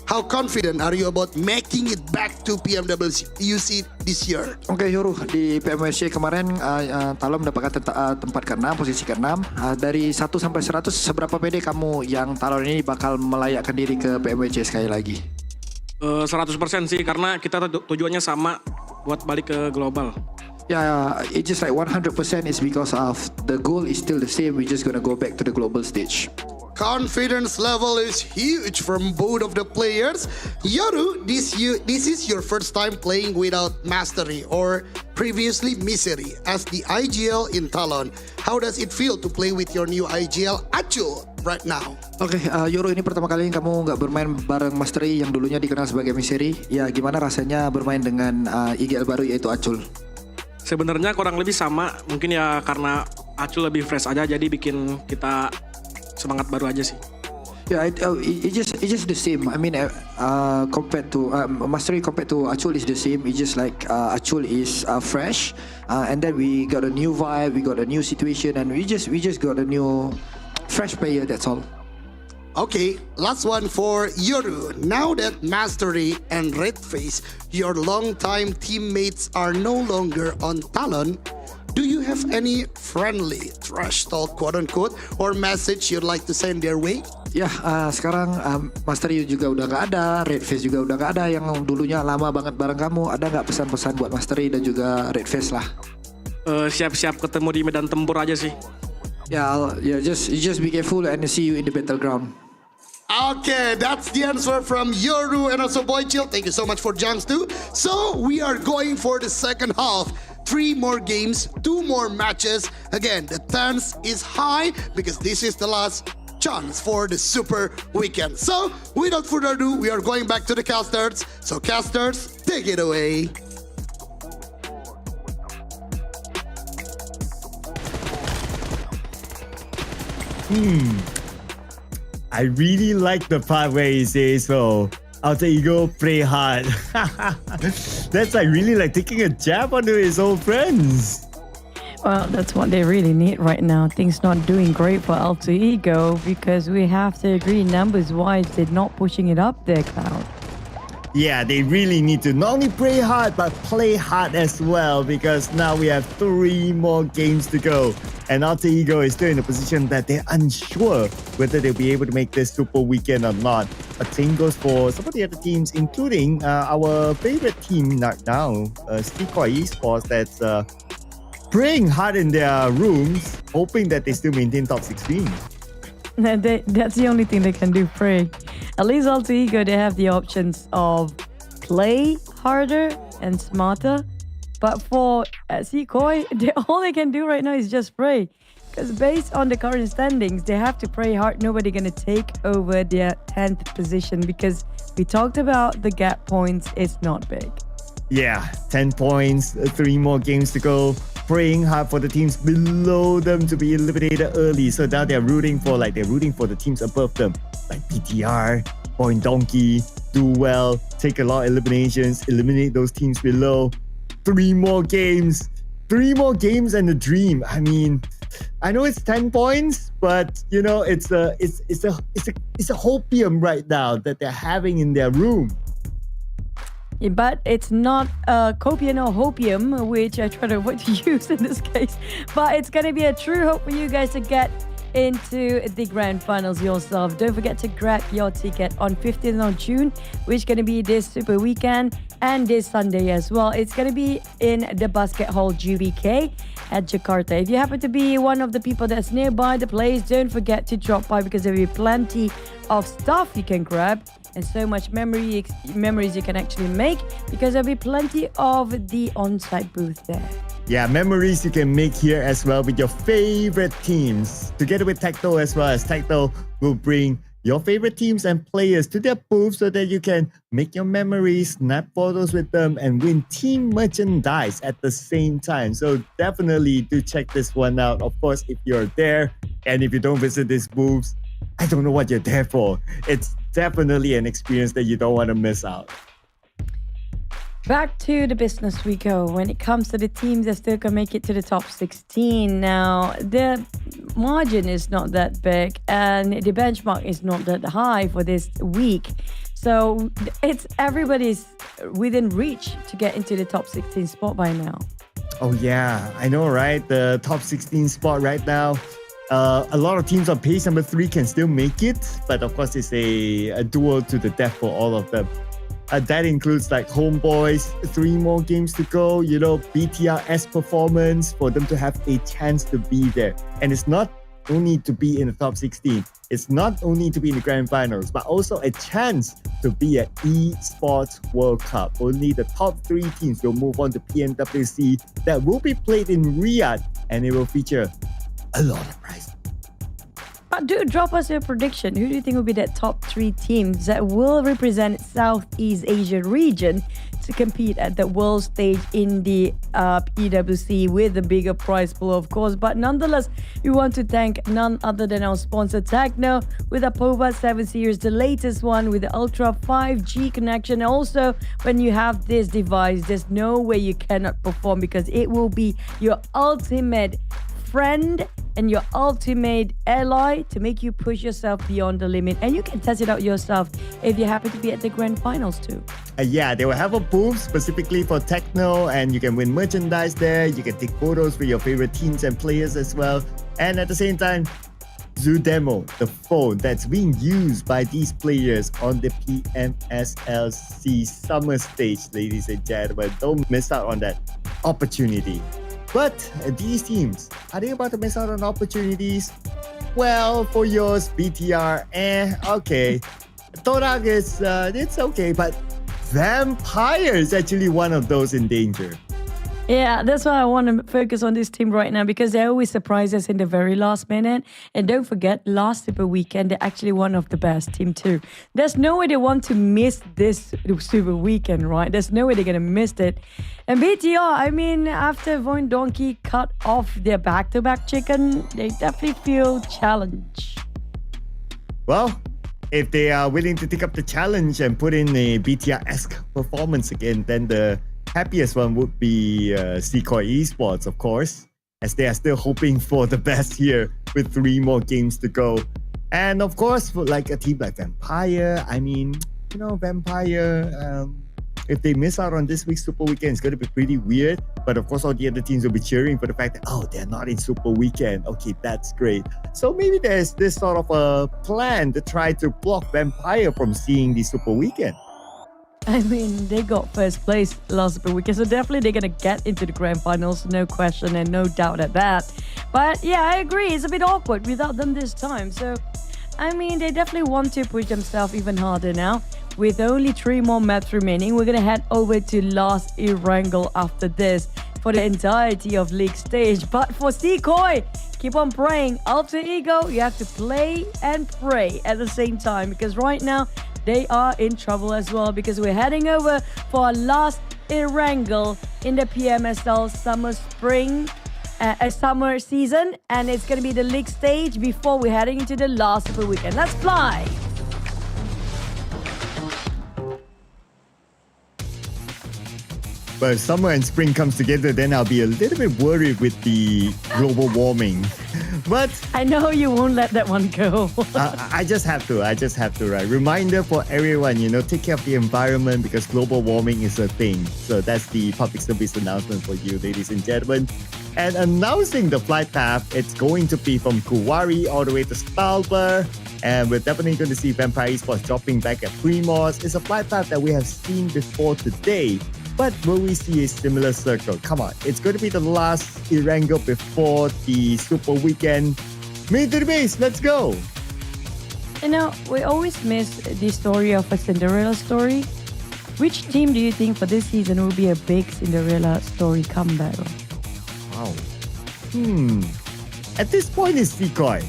how confident are you about making it back to PMWC this year? Oke, Yoru, di PMSC kemarin Talon mendapatkan tempat ke-6, posisi ke-6. Dari 1 sampai 100, seberapa pede kamu yang Talon ini bakal melayakkan diri ke PMSC sekali lagi? 100% sih, karena kita tujuannya sama buat balik ke global. Yeah, it's just like 100% is because of the goal is still the same. We're just gonna go back to the global stage. Confidence level is huge from both of the players. Yoru, this is your first time playing without Mastery or previously Misery as the IGL in Talon. How does it feel to play with your new IGL Achul right now? Oke, Yoru, ini pertama kali kamu nggak bermain bareng Mastery yang dulunya dikenal sebagai Misery. Ya, gimana rasanya bermain dengan IGL baru yaitu Achul? Sebenarnya kurang lebih sama, mungkin ya karena Achul lebih fresh aja, jadi bikin kita semangat baru aja sih. Yeah, it's just the same. I mean, compared to Mastery compared to Achul is the same. It's just like Achul is fresh, and then we got a new vibe, we got a new situation, and we just got a new fresh player. That's all. Okay, last one for Yoru. Now that Mastery and Redface, your longtime teammates, are no longer on Talon, do you have any friendly trash talk, quote unquote, or message you'd like to send their way? Ya, sekarang Mastery juga udah gak ada, Redface juga udah gak ada, yang dulunya lama banget bareng kamu. Ada nggak pesan-pesan buat Mastery dan juga Redface lah? Siap-siap ketemu di medan tempur aja sih. Ya, just be careful and see you in the battleground. Okay, that's the answer from Yoru and also Boy Chill. Thank you so much for Jans too. So we are going for the second half. 3 more games, 2 more matches. Again, the tense is high because this is the last chance for the Super Weekend. So without further ado, we are going back to the casters. So casters, take it away. I really like the part where he says, so Alter Ego, pray hard. That's like really like taking a jab onto his old friends. Well, that's what they really need right now. Things not doing great for Alter Ego because we have to agree numbers-wise, they're not pushing it up there, Cloud. Yeah, they really need to not only pray hard, but play hard as well because now we have 3 more games to go. And Alter Ego is still in a position that they're unsure whether they'll be able to make this Super Weekend or not. But same goes for some of the other teams, including our favorite team right now, KHOI Esports, that's praying hard in their rooms, hoping that they still maintain top 16. That's the only thing they can do, pray. At least Alter Ego, they have the options of play harder and smarter. But for KHOI, all they can do right now is just pray. Because based on the current standings, they have to pray hard. Nobody going to take over their 10th position because we talked about the gap points. It's not big. Yeah, 10 points, 3 more games to go. Praying hard for the teams below them to be eliminated early. So now they're rooting for the teams above them. Like PTR, Point Donkey, do well, take a lot of eliminations, eliminate those teams below. 3 more games. 3 more games and a dream. I mean, I know it's 10 points, but you know, it's a hopium right now that they're having in their room. Yeah, but it's not copium or hopium, which I try to avoid to use in this case. But it's going to be a true hope for you guys to get into the grand finals yourself. Don't forget to grab your ticket on 15th of June, which is going to be this Super Weekend and this Sunday as well. It's going to be in the Basket Hall GBK at Jakarta. If you happen to be one of the people that's nearby the place, don't forget to drop by because there will be plenty of stuff you can grab and so much memories you can actually make because there'll be plenty of the on-site booth there. Yeah, memories you can make here as well with your favorite teams. Together with Tacto as well, as Tacto will bring your favorite teams and players to their booth so that you can make your memories, snap photos with them, and win team merchandise at the same time. So definitely do check this one out. Of course, if you're there and if you don't visit these booths, I don't know what you're there for. It's definitely an experience that you don't want to miss out. Back to the business we go. When it comes to the teams that still can make it to the top 16, now the margin is not that big and the benchmark is not that high for this week. So it's everybody's within reach to get into the top 16 spot by now. Oh yeah, I know, right? The top 16 spot right now. A lot of teams on pace number 3 can still make it, but of course it's a duel to the death for all of them. That includes like HOMEBOIS, 3 more games to go, you know, BTRS performance for them to have a chance to be there. And it's not only to be in the top 16, it's not only to be in the grand finals, but also a chance to be at eSports World Cup. Only the top 3 teams will move on to PMWC that will be played in Riyadh, and it will feature a lot of prizes. But do drop us your prediction. Who do you think will be that top 3 teams that will represent Southeast Asia region to compete at the world stage in the PWC with the bigger prize pool, of course? But nonetheless, we want to thank none other than our sponsor Tecno with the POVA 7 series, the latest one with the Ultra 5G connection. Also, when you have this device, there's no way you cannot perform because it will be your ultimate friend and your ultimate ally to make you push yourself beyond the limit. And you can test it out yourself if you happen to be at the grand finals too. Yeah, they will have a booth specifically for Tecno, and you can win merchandise there. You can take photos with your favorite teams and players as well. And at the same time, Zoo Demo, the phone that's being used by these players on the PMSL SEA Summer stage, ladies and gentlemen. Don't miss out on that opportunity. But these teams, are they about to miss out on opportunities? well for yours. BTR, okay. TODAK is, it's okay, but Vampire is actually one of those in danger. Yeah, that's why I want to focus on this team right now because they always surprise us in the very last minute. And don't forget, last Super Weekend, they're actually one of the best team too. There's no way they want to miss this Super Weekend, right? There's no way they're going to miss it. And BTR, I mean, after VOIN Donkey cut off their back-to-back chicken, they definitely feel challenged. Well, if they are willing to take up the challenge and put in a BTR-esque performance again, then the happiest one would be KHOI eSports, of course, as they are still hoping for the best here with 3 more games to go. And of course, for like a team like Vampire, I mean, you know, Vampire, if they miss out on this week's Super Weekend, it's going to be pretty weird. But of course, all the other teams will be cheering for the fact that, oh, they're not in Super Weekend. Okay, that's great. So maybe there's this sort of a plan to try to block Vampire from seeing the Super Weekend. I mean, they got first place last Super Weekend, so definitely they're going to get into the grand finals, no question and no doubt at that. But yeah, I agree, it's a bit awkward without them this time. So, I mean, they definitely want to push themselves even harder now. With only 3 more maps remaining, we're going to head over to last Erangel after this for the entirety of league stage. But for KHOI, keep on praying. Alter Ego, you have to play and pray at the same time because right now, they are in trouble as well because we're heading over for our last Erangel in the PMSL summer season, and it's going to be the league stage before we're heading into the last Super Weekend. Let's fly! But if summer and spring comes together, then I'll be a little bit worried with the global warming. But I know you won't let that one go. I just have to, right? Reminder for everyone, you know, take care of the environment because global warming is a thing. So that's the public service announcement for you, ladies and gentlemen. And announcing the flight path, it's going to be from Kuwari all the way to Svalbard. And we're definitely going to see Vampire eSports dropping back at Primos. It's a flight path that we have seen before today. But will we see a similar circle? Come on, it's going to be the last Erangel before the Super Weekend. Made to the base, let's go! You know, we always miss the story of a Cinderella story. Which team do you think for this season will be a big Cinderella story comeback? Wow. At this point, it's KHOI.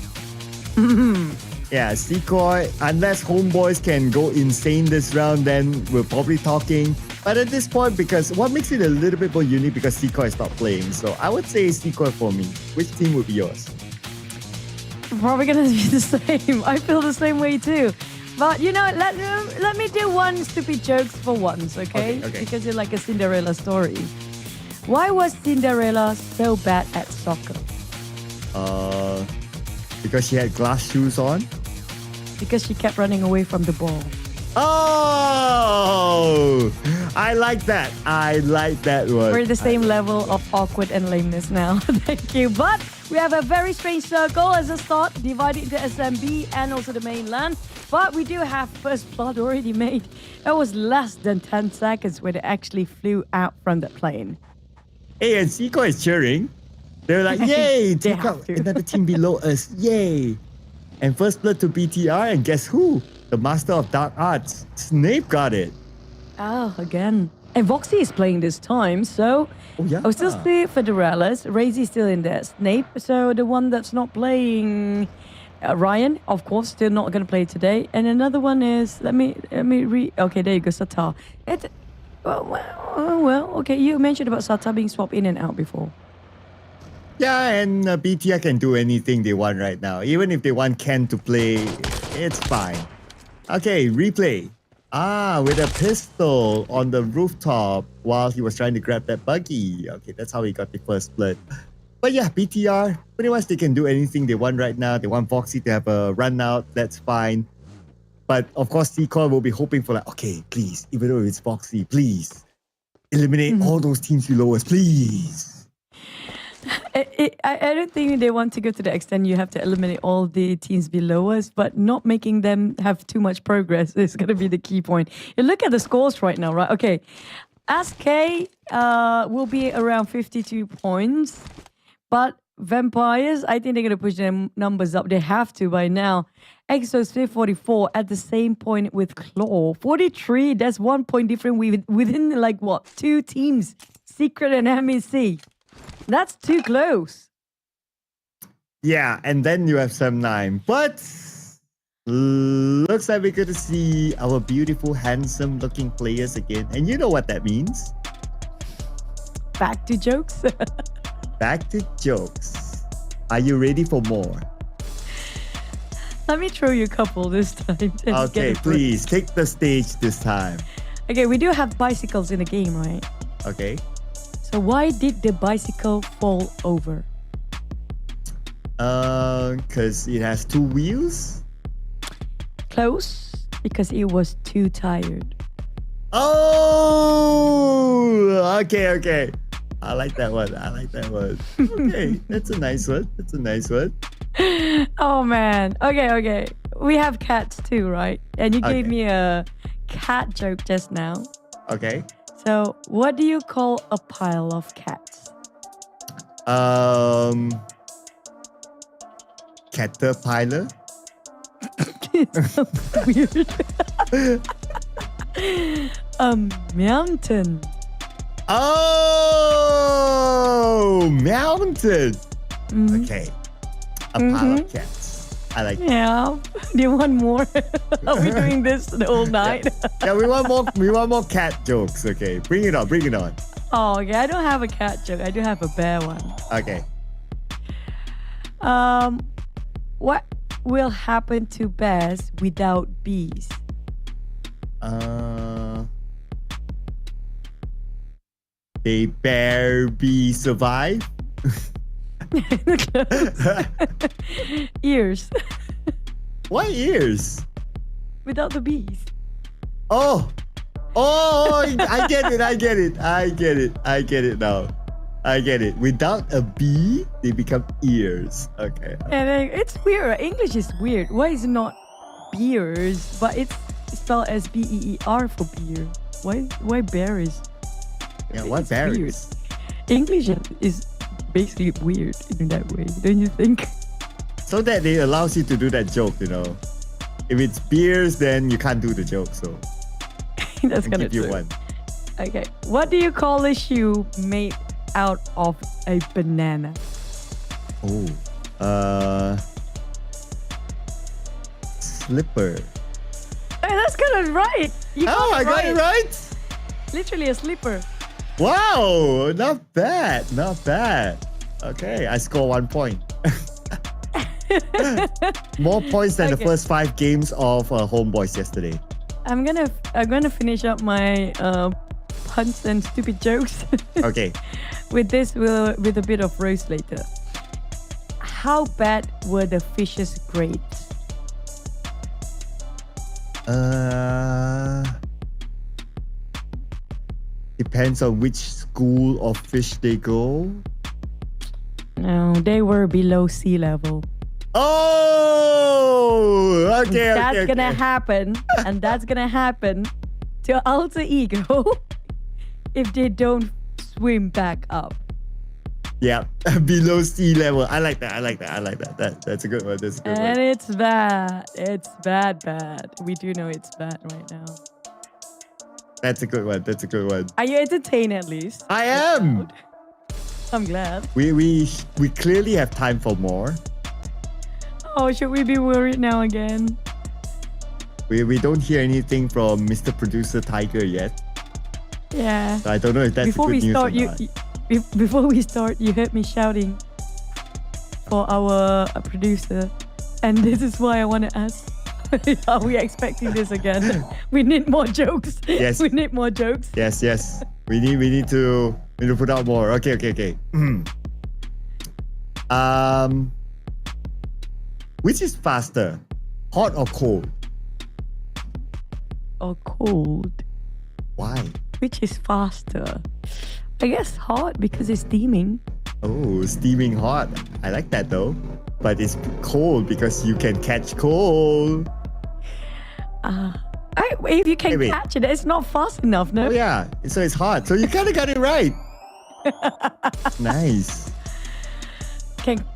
Yeah, KHOI, unless Homeboys can go insane this round, then we're probably talking. But at this point, because what makes it a little bit more unique because KHOI is not playing. So I would say KHOI for me. Which team would be yours? Probably going to be the same. I feel the same way too. But you know, let me do one stupid jokes for once, okay? Okay. Because you're like a Cinderella story. Why was Cinderella so bad at soccer? Because she had glass shoes on? Because she kept running away from the ball. Oh! I like that. I like that one. We're the same level of awkward and lameness now. Thank you. But we have a very strange circle as a start, divided into SMB and also the mainland. But we do have first blood already made. It was less than 10 seconds when it actually flew out from the plane. Hey, and KHOI is cheering. They're like, yay! Take out another team below us. Yay! And first blood to BTR, and guess who? The master of dark arts, Snape, got it. Oh, again. And Voxy is playing this time, so... Oh, yeah. I still see Federalis. Razy's still in there. Snape, so the one that's not playing... Ryan, of course, still not going to play today. And another one is... Let me read... Okay, there you go, Satar. Well, okay, you mentioned about Satar being swapped in and out before. Yeah, and BTR can do anything they want right now. Even if they want Ken to play, it's fine. Okay, replay. With a pistol on the rooftop while he was trying to grab that buggy. Okay, that's how he got the first blood. But yeah, BTR, pretty much they can do anything they want right now. They want Voxy to have a run out, that's fine. But of course, KHOI will be hoping for like, okay, please, even though it's Voxy, please, eliminate all those teams below us, please. I don't think they want to go to the extent you have to eliminate all the teams below us, but not making them have too much progress is going to be the key point. You look at the scores right now, right? Okay, SK will be around 52 points, but Vampires, I think they're going to push their numbers up. They have to by now. XSOPHERE 44 at the same point with Claw. 43, that's 1 point different within like what? 2 teams, Secret and MEC. That's too close. Yeah, and then you have some 9. But looks like we're going to see our beautiful, handsome looking players again. And you know what that means. Back to jokes. Back to jokes. Are you ready for more? Let me throw you a couple this time. Okay, please take the stage this time. Okay, we do have bicycles in the game, right? Okay. So why did the bicycle fall over? Because it has 2 wheels. Close, because it was too tired. Oh, okay. I like that one. Okay, that's a nice one. Oh man. Okay. We have cats too, right? And you gave me a cat joke just now. Okay. So what do you call a pile of cats? Caterpillar. It's so weird. A mountain. Oh, mountain. Okay. A pile of cats. I like that. Yeah. Do you want more? Are we doing this the whole night? Yeah, we want more cat jokes. Okay, bring it on. Oh, okay. I don't have a cat joke. I do have a bear one. Okay. What will happen to bears without bees? They bear be survive. Ears. Why ears? Without the bees. Oh, I get it now. I get it. Without a B, they become ears. Okay. And it's weird. English is weird. Why is it not beers, but it's spelled as BEER for beer? Why berries? Yeah, what berries? English is basically weird in that way, don't you think? So that it allows you to do that joke, you know. If it's beers, then you can't do the joke. So that's gonna give you one. Okay. What do you call a shoe made out of a banana? Slipper. Hey, that's kind of right. I got it right. Literally a slipper. Wow, not bad. Okay, I score 1 point. More points than the first 5 games of Homeboys yesterday. I'm gonna finish up my puns and stupid jokes. Okay. With a bit of roast later. How bad were the fish's grades? Depends on which school of fish they go. No, they were below sea level. Oh, okay. That's gonna happen, and that's gonna happen to Alter Ego if they don't swim back up. Yeah, below sea level. I like that. That's a good one. And it's bad. It's bad. We do know it's bad right now. That's a good one. Are you entertained at least? I am. I'm glad. We clearly have time for more. Oh, should we be worried now again? We don't hear anything from Mr. Producer Tiger yet. Yeah. So I don't know if that's good news or not. Before we start, you heard me shouting for our producer, and this is why I want to ask: are we expecting this again? We need more jokes. Yes. We need more jokes. Yes. We need to put out more. Okay. Which is faster, hot or cold? Or cold. Why? Which is faster? I guess hot because it's steaming. Oh, steaming hot. I like that though. But it's cold because you can catch cold. If you can catch it, it's not fast enough, no? Oh yeah, so it's hot. So you kind of got it right. Nice.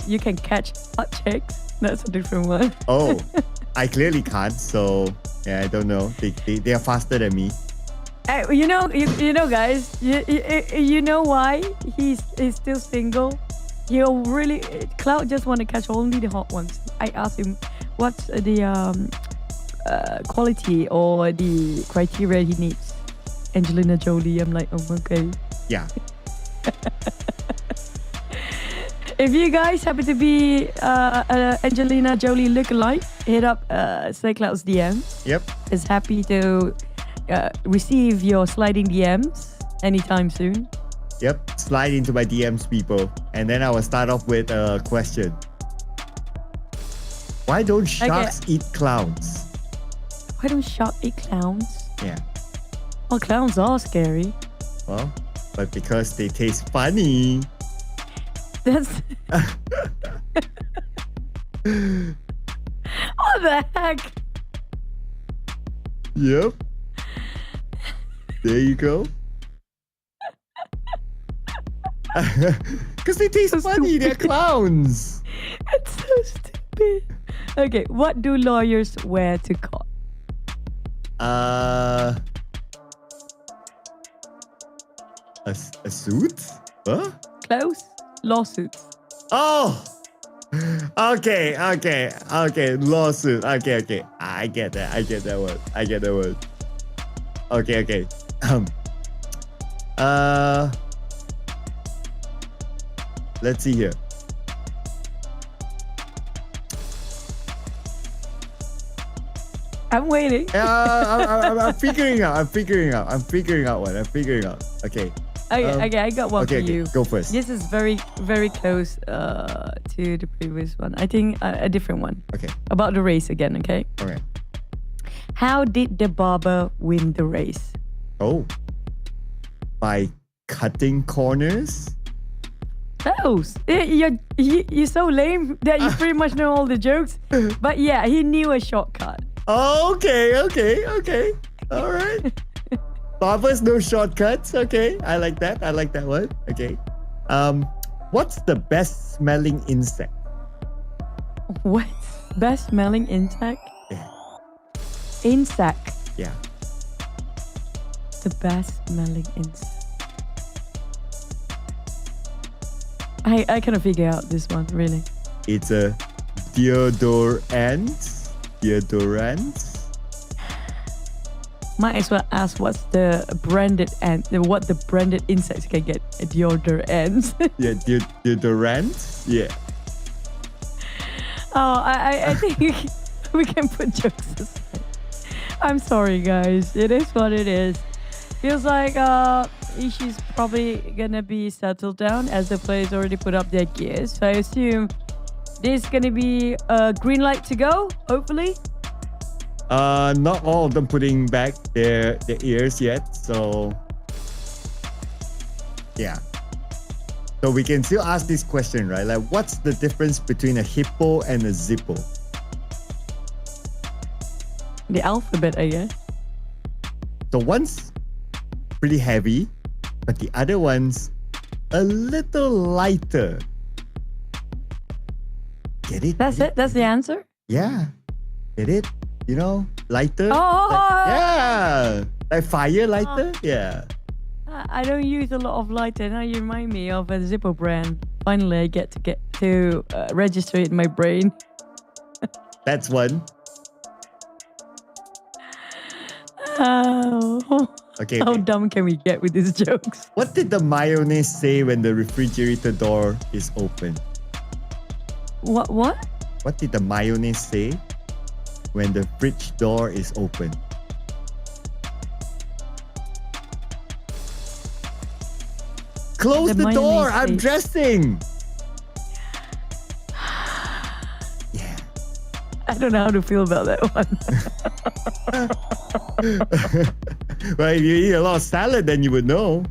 you can catch hot chicks. That's a different one. Oh, I clearly can't. So yeah, I don't know. They are faster than me. You know, guys. You know why he's still single? Cloud just want to catch only the hot ones. I asked him, what's the quality or the criteria he needs? Angelina Jolie. I'm like, oh, okay. Yeah. If you guys happen to be Angelina Jolie lookalike, hit up Cloud's DM. Yep. Is happy to receive your sliding DMs anytime soon. Yep. Slide into my DMs, people. And then I will start off with a question. Why don't sharks eat clowns? Why don't sharks eat clowns? Yeah. Well, clowns are scary. Well, but because they taste funny. That's... What the heck? Yep. There you go. Because they taste funny. They're clowns. It's so stupid. Okay, what do lawyers wear to court? A suit? Huh? Close. Lawsuits. Oh! Okay. Lawsuit. Okay. I get that word. Okay. Let's see here. I'm waiting. I'm figuring out one. Okay. Okay, I got one for okay, you. go first. This is very, very close to the previous one. I think a different one. Okay. About the race again, okay? Okay. How did the barber win the race? Oh. By cutting corners? Close. You're so lame that you pretty much know all the jokes. But yeah, he knew a shortcut. Okay. All right. Barbers, no shortcuts. Okay, I like that one. Okay. What's the best smelling insect? What? Best smelling insect? Yeah. Insect. Yeah. The best smelling insect. I cannot figure out this one, really. It's a deodorant. Might as well ask what's the branded what the branded insects can get. Deodorant. Yeah, deodorant. Yeah. Oh, I think we can put jokes aside. I'm sorry, guys. It is what it is. Feels like Ishi's probably gonna be settled down as the players already put up their gears. So I assume this is gonna be a green light to go, hopefully. Not all of them putting back their ears yet, so yeah. So we can still ask this question, right? Like, what's the difference between a hippo and a zippo? The alphabet, I guess. So one's pretty heavy, but the other one's a little lighter. Get it? That's it? That's the answer? Yeah. Get it? You know, lighter? Oh! Yeah. Like fire lighter? Yeah. I don't use a lot of lighter. Now you remind me of a Zippo brand. Finally, I get to register it in my brain. That's one. Okay. How dumb can we get with these jokes? What did the mayonnaise say when the refrigerator door is open? What? What did the mayonnaise say when the fridge door is open? Close the door! I'm dressing! Yeah. I don't know how to feel about that one. Well, if you eat a lot of salad, then you would know.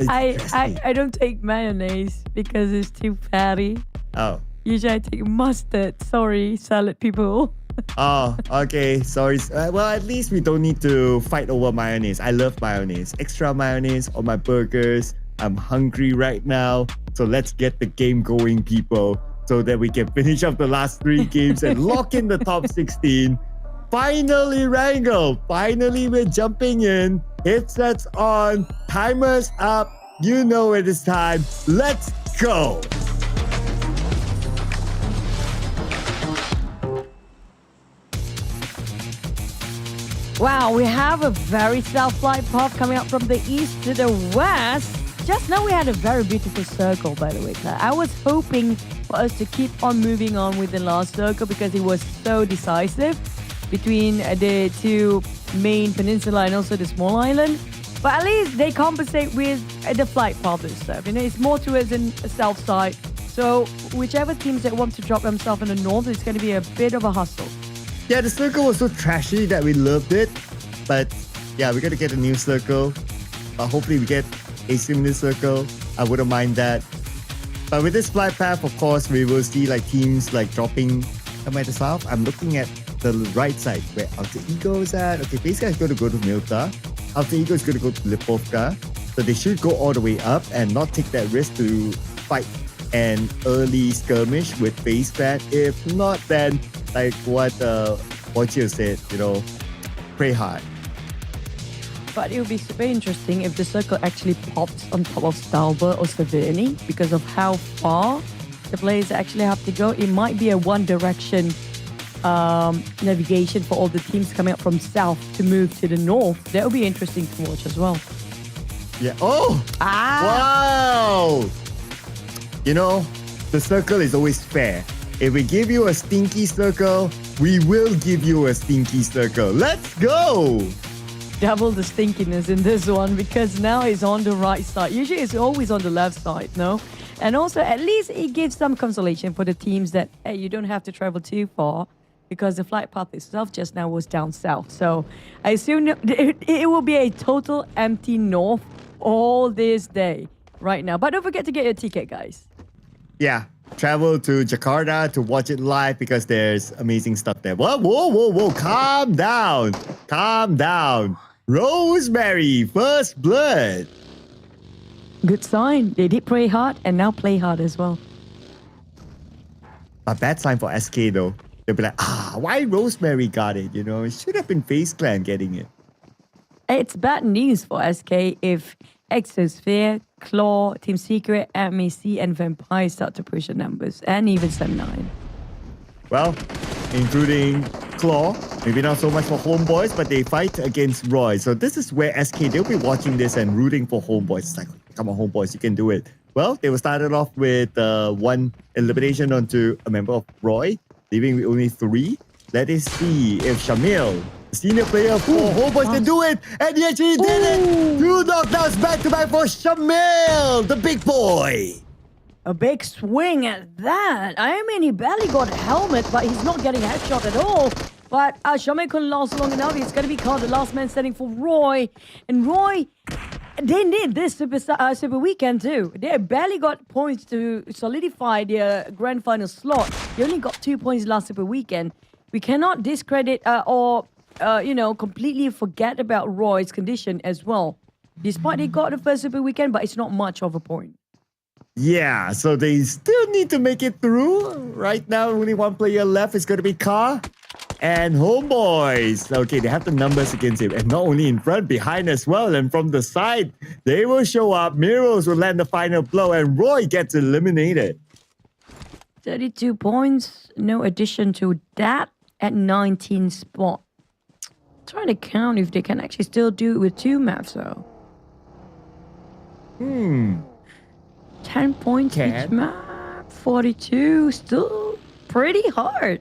I don't take mayonnaise because it's too fatty. Oh. Usually I take mustard. Sorry, salad people. Oh, okay. Sorry. Well, at least we don't need to fight over mayonnaise. I love mayonnaise. Extra mayonnaise on my burgers, I'm hungry right now. So let's get the game going, people, so that we can finish up the last 3 games and lock in the top 16. Finally, Wrangle. Finally, we're jumping in. Headsets on. Timers up. You know it is time. Let's go. Wow, we have a very self-flight path coming up from the east to the west. Just now we had a very beautiful circle, by the way, Claire. I was hoping for us to keep on moving on with the last circle because it was so decisive between the 2 main peninsula and also the small island. But at least they compensate with the flight path and stuff. You know, it's more towards a south side. So whichever teams that want to drop themselves in the north, it's going to be a bit of a hustle. Yeah, the circle was so trashy that we loved it. But yeah, we're going to get a new circle. Hopefully we get a similar circle. I wouldn't mind that. But with this flight path, of course, we will see like teams like dropping somewhere to south. I'm looking at the right side where Alter Ego is at. Okay, FaZe Clan is going to go to Milta. Alter Ego is going to go to Lipovka. So they should go all the way up and not take that risk to fight an early skirmish with FaZe Clan. If not, then like what Wojciech said, you know, pray hard. But it would be super interesting if the circle actually pops on top of Stalber or Severny because of how far the players actually have to go. It might be a one direction navigation for all the teams coming up from south to move to the north. That would be interesting to watch as well. Yeah. Oh! Wow! You know, the circle is always fair. If we give you a stinky circle, we will give you a stinky circle. Let's go! Double the stinkiness in this one because now it's on the right side. Usually it's always on the left side, no? And also, at least it gives some consolation for the teams that, hey, you don't have to travel too far because the flight path itself just now was down south. So I assume it will be a total empty north all this day right now. But don't forget to get your ticket, guys. Yeah, travel to Jakarta to watch it live because there's amazing stuff there. Whoa, whoa, whoa, whoa, calm down. Calm down. Rosemary, first blood. Good sign. They did pray hard and now play hard as well. A bad sign for SK though. They'll be like, why Rosemary got it? You know, it should have been FaZe Clan getting it. It's bad news for SK if XSOPHERE, Claw, Team Secret, MAC, and Vampire start to push the numbers, and even Sun9. Well, including Claw, maybe not so much for HOMEBOIS, but they fight against Roy. So this is where SK, they'll be watching this and rooting for HOMEBOIS. It's like, come on, HOMEBOIS, you can do it. Well, they were started off with 1 elimination onto a member of Roy, leaving with only 3. Let us see if Shamil, senior player for HOMEBOIS, can do it. And he actually did it. 2 knockdowns back-to-back for Shamil, the big boy. A big swing at that. I mean, he barely got a helmet, but he's not getting a headshot at all. But Shamil couldn't last long enough. He's going to be called the last man standing for Roy. And Roy, they need this Super Weekend too. They barely got points to solidify their grand final slot. They only got 2 points last Super Weekend. We cannot discredit or completely forget about Roy's condition as well. Despite they got the first Super Weekend, but it's not much of a point. Yeah, so they still need to make it through. Right now, only 1 player left. It's going to be Ka and HOMEBOIS. Okay, they have the numbers against him. And not only in front, behind as well. And from the side, they will show up. Miros will land the final blow. And Roy gets eliminated. 32 points. No addition to that at 19 spot. Trying to count if they can actually still do it with 2 maps, though. 10 points each map, 42, still pretty hard.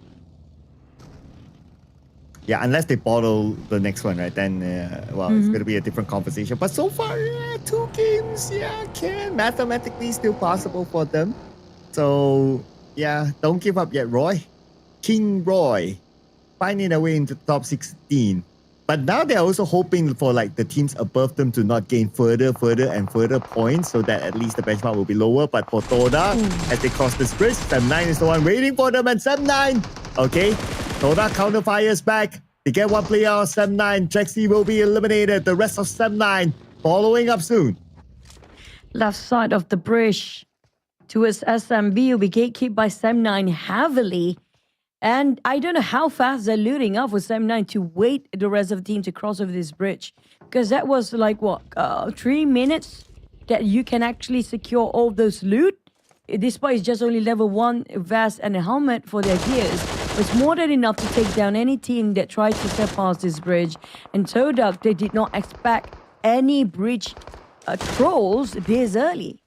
Yeah, unless they bottle the next one, right? Then, it's going to be a different conversation. But so far, 2 games, can mathematically still possible for them. So, don't give up yet, Roy. King Roy, finding a way into the top 16. But now they're also hoping for like the teams above them to not gain further points so that at least the benchmark will be lower. But for TODAK, as they cross this bridge, Sem9 is the one waiting for them. And Sem9, okay, TODAK counterfires back. They get 1 player out of Sem9. Trexie will be eliminated. The rest of Sem9 following up soon. Left side of the bridge towards SMB will be gatekept by Sem9 heavily. And I don't know how fast they're looting up for Sem9 to wait the rest of the team to cross over this bridge. Because that was like, what, 3 minutes that you can actually secure all those loot. This part is just only level 1 vest and a helmet for their gears. It's more than enough to take down any team that tries to step past this bridge. And TODAK, they did not expect any bridge trolls this early.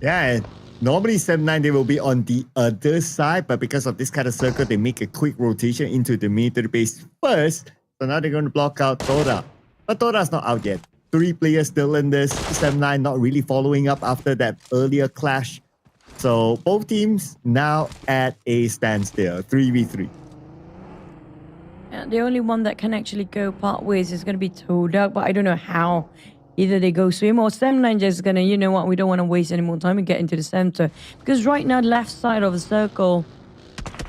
Yeah, normally Sem9 they will be on the other side, but because of this kind of circle, they make a quick rotation into the military base first. So now they're going to block out TODAK. But TODAK's not out yet. 3 players still in this. Sem9 not really following up after that earlier clash. So both teams now at a standstill, 3v3. And the only one that can actually go part ways is going to be TODAK, but I don't know how. Either they go swim or Sem9 just going to, you know what, we don't want to waste any more time and get into the center. Because right now, left side of the circle,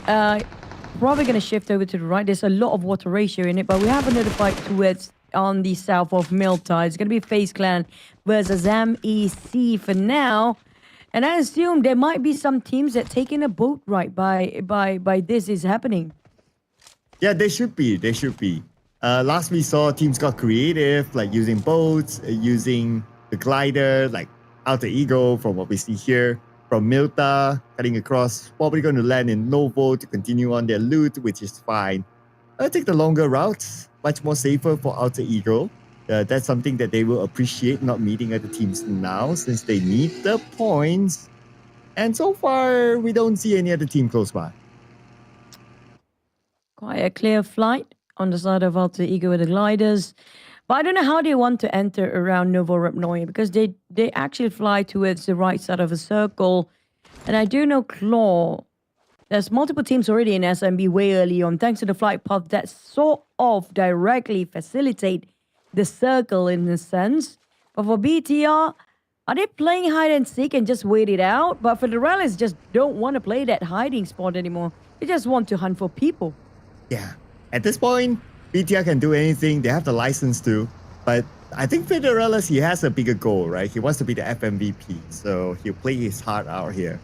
probably going to shift over to the right. There's a lot of water ratio in it, but we have another fight towards on the south of Milta. It's going to be FaZe Clan versus MEC for now. And I assume there might be some teams that taking a boat ride by this is happening. Yeah, they should be. They should be. Last we saw teams got creative, like using boats, using the glider, like Alter Ego from what we see here. From Milta, cutting across, probably going to land in Novo to continue on their loot, which is fine. I'll take the longer routes, much more safer for Alter Ego. That's something that they will appreciate, not meeting other teams now since they need the points. And so far, we don't see any other team close by. Quite a clear flight on the side of Alter Ego with the gliders. But I don't know how they want to enter around Novo Repnoy because they actually fly towards the right side of the circle. And I do know Claw. There's multiple teams already in SMB way early on, thanks to the flight path that sort of directly facilitate the circle in a sense. But for BTR, are they playing hide and seek and just wait it out? But for the Rallies, just don't want to play that hiding spot anymore. They just want to hunt for people. Yeah. At this point, BTR can do anything. They have the license to. But I think Federalis, he has a bigger goal, right? He wants to be the FMVP. So he'll play his heart out here.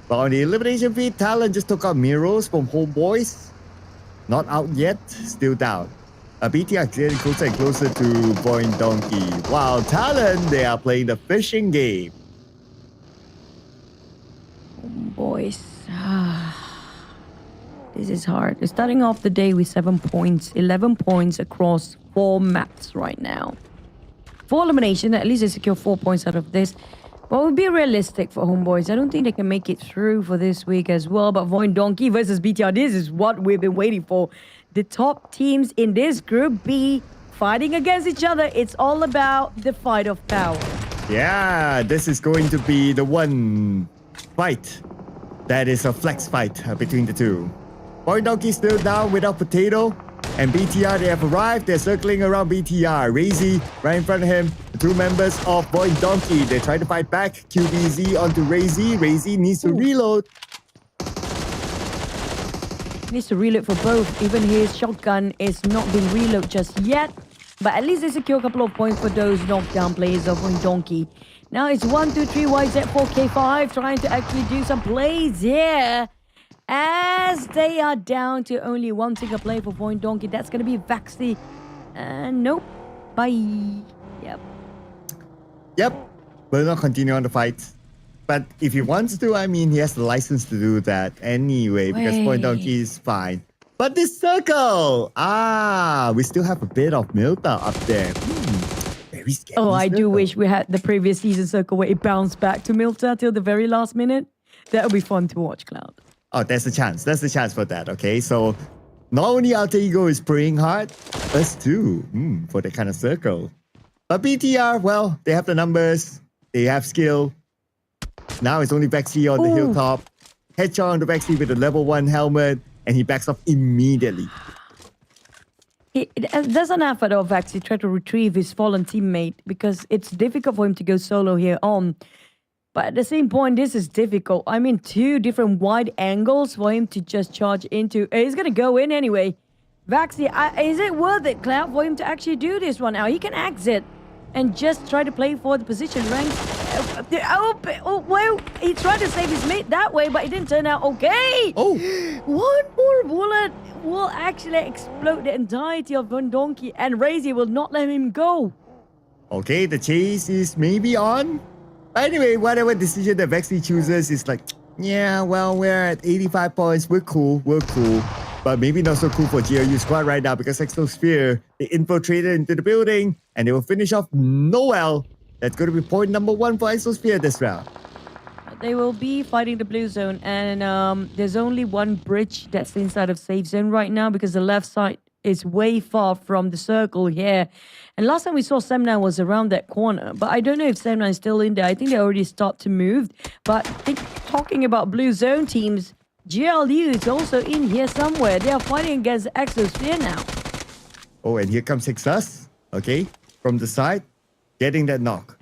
But on the elimination feed, TALON just took out Miros from Homeboys. Not out yet. Still down. BTR getting closer and closer to VOIN Donkey. While TALON, they are playing the fishing game. Boys. This is hard. We're starting off the day with 7 points, 11 points across 4 maps right now. 4 elimination, at least they secure 4 points out of this. But we'll be realistic for Homeboys. I don't think they can make it through for this week as well. But VOIN Donkey versus BTR, this is what we've been waiting for. The top teams in this Group B fighting against each other. It's all about the fight of power. Yeah, this is going to be the one fight that is a flex fight between the two. VOIN Donkey still down without Potato. And BTR, they have arrived. They're circling around BTR. Razy right in front of him. The 2 members of VOIN Donkey. They try to fight back. QBZ onto Razy. Razy needs to reload. Needs to reload for both. Even his shotgun is not being reloaded just yet. But at least they secure a couple of points for those knockdown players of VOIN Donkey. Now it's 1, 2, 3, YZ4K5 trying to actually do some plays here. As they are down to only 1 single play for VOIN Donkey. That's going to be Vaxi. Nope. Bye. Yep. Will not continue on the fight. But if he wants to, I mean, he has the license to do that anyway. Because VOIN Donkey is fine. But this circle! We still have a bit of Milta up there. Very scary. Oh, I do wish we had the previous season circle where it bounced back to Milta till the very last minute. That would be fun to watch, Cloud. Oh, there's a chance. There's a chance for that, okay? So, not only Alter Ego is praying hard, us too, for that kind of circle. But BTR, well, they have the numbers. They have skill. Now it's only Vexy on the hilltop. Headshot on the Vexy with a level 1 helmet. And he backs off immediately. There's an effort of Vexy try to retrieve his fallen teammate. Because it's difficult for him to go solo here on. But at the same point, this is difficult. I mean, 2 different wide angles for him to just charge into. He's going to go in anyway. Vaxi, is it worth it, Cloud, for him to actually do this one now? He can exit and just try to play for the position ranks. Well, he tried to save his mate that way, but it didn't turn out okay. Oh. One more bullet will actually explode the entirety of Von Donkey, and Razy will not let him go. Okay, the chase is maybe on. Anyway, whatever decision that Vexy chooses is like, yeah, well, we're at 85 points. We're cool. But maybe not so cool for GLU squad right now because XSOPHERE, they infiltrated into the building and they will finish off Noel. That's going to be point number 1 for XSOPHERE this round. They will be fighting the blue zone, and there's only one bridge that's inside of safe zone right now because the left side is way far from the circle here. And last time we saw Semna was around that corner, but I don't know if Semna is still in there. I think they already start to move. But talking about blue zone teams, GLU is also in here somewhere. They are fighting against XSOPHERE now. Oh, and here comes Hexas, okay, from the side, getting that knock.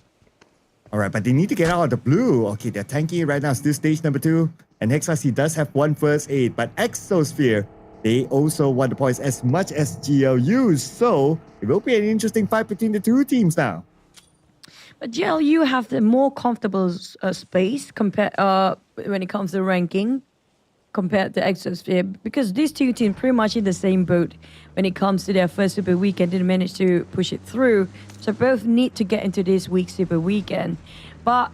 All right, but they need to get out of the blue. Okay, they're tanky right now, still stage number 2. And Hexas, he does have 1 first aid, but XSOPHERE, they also want the points as much as GLU. So it will be an interesting fight between the two teams now. But GLU have the more comfortable space compared when it comes to ranking compared to XSOPHERE, because these two teams pretty much in the same boat when it comes to their first Super Weekend, didn't manage to push it through. So both need to get into this week's Super Weekend. But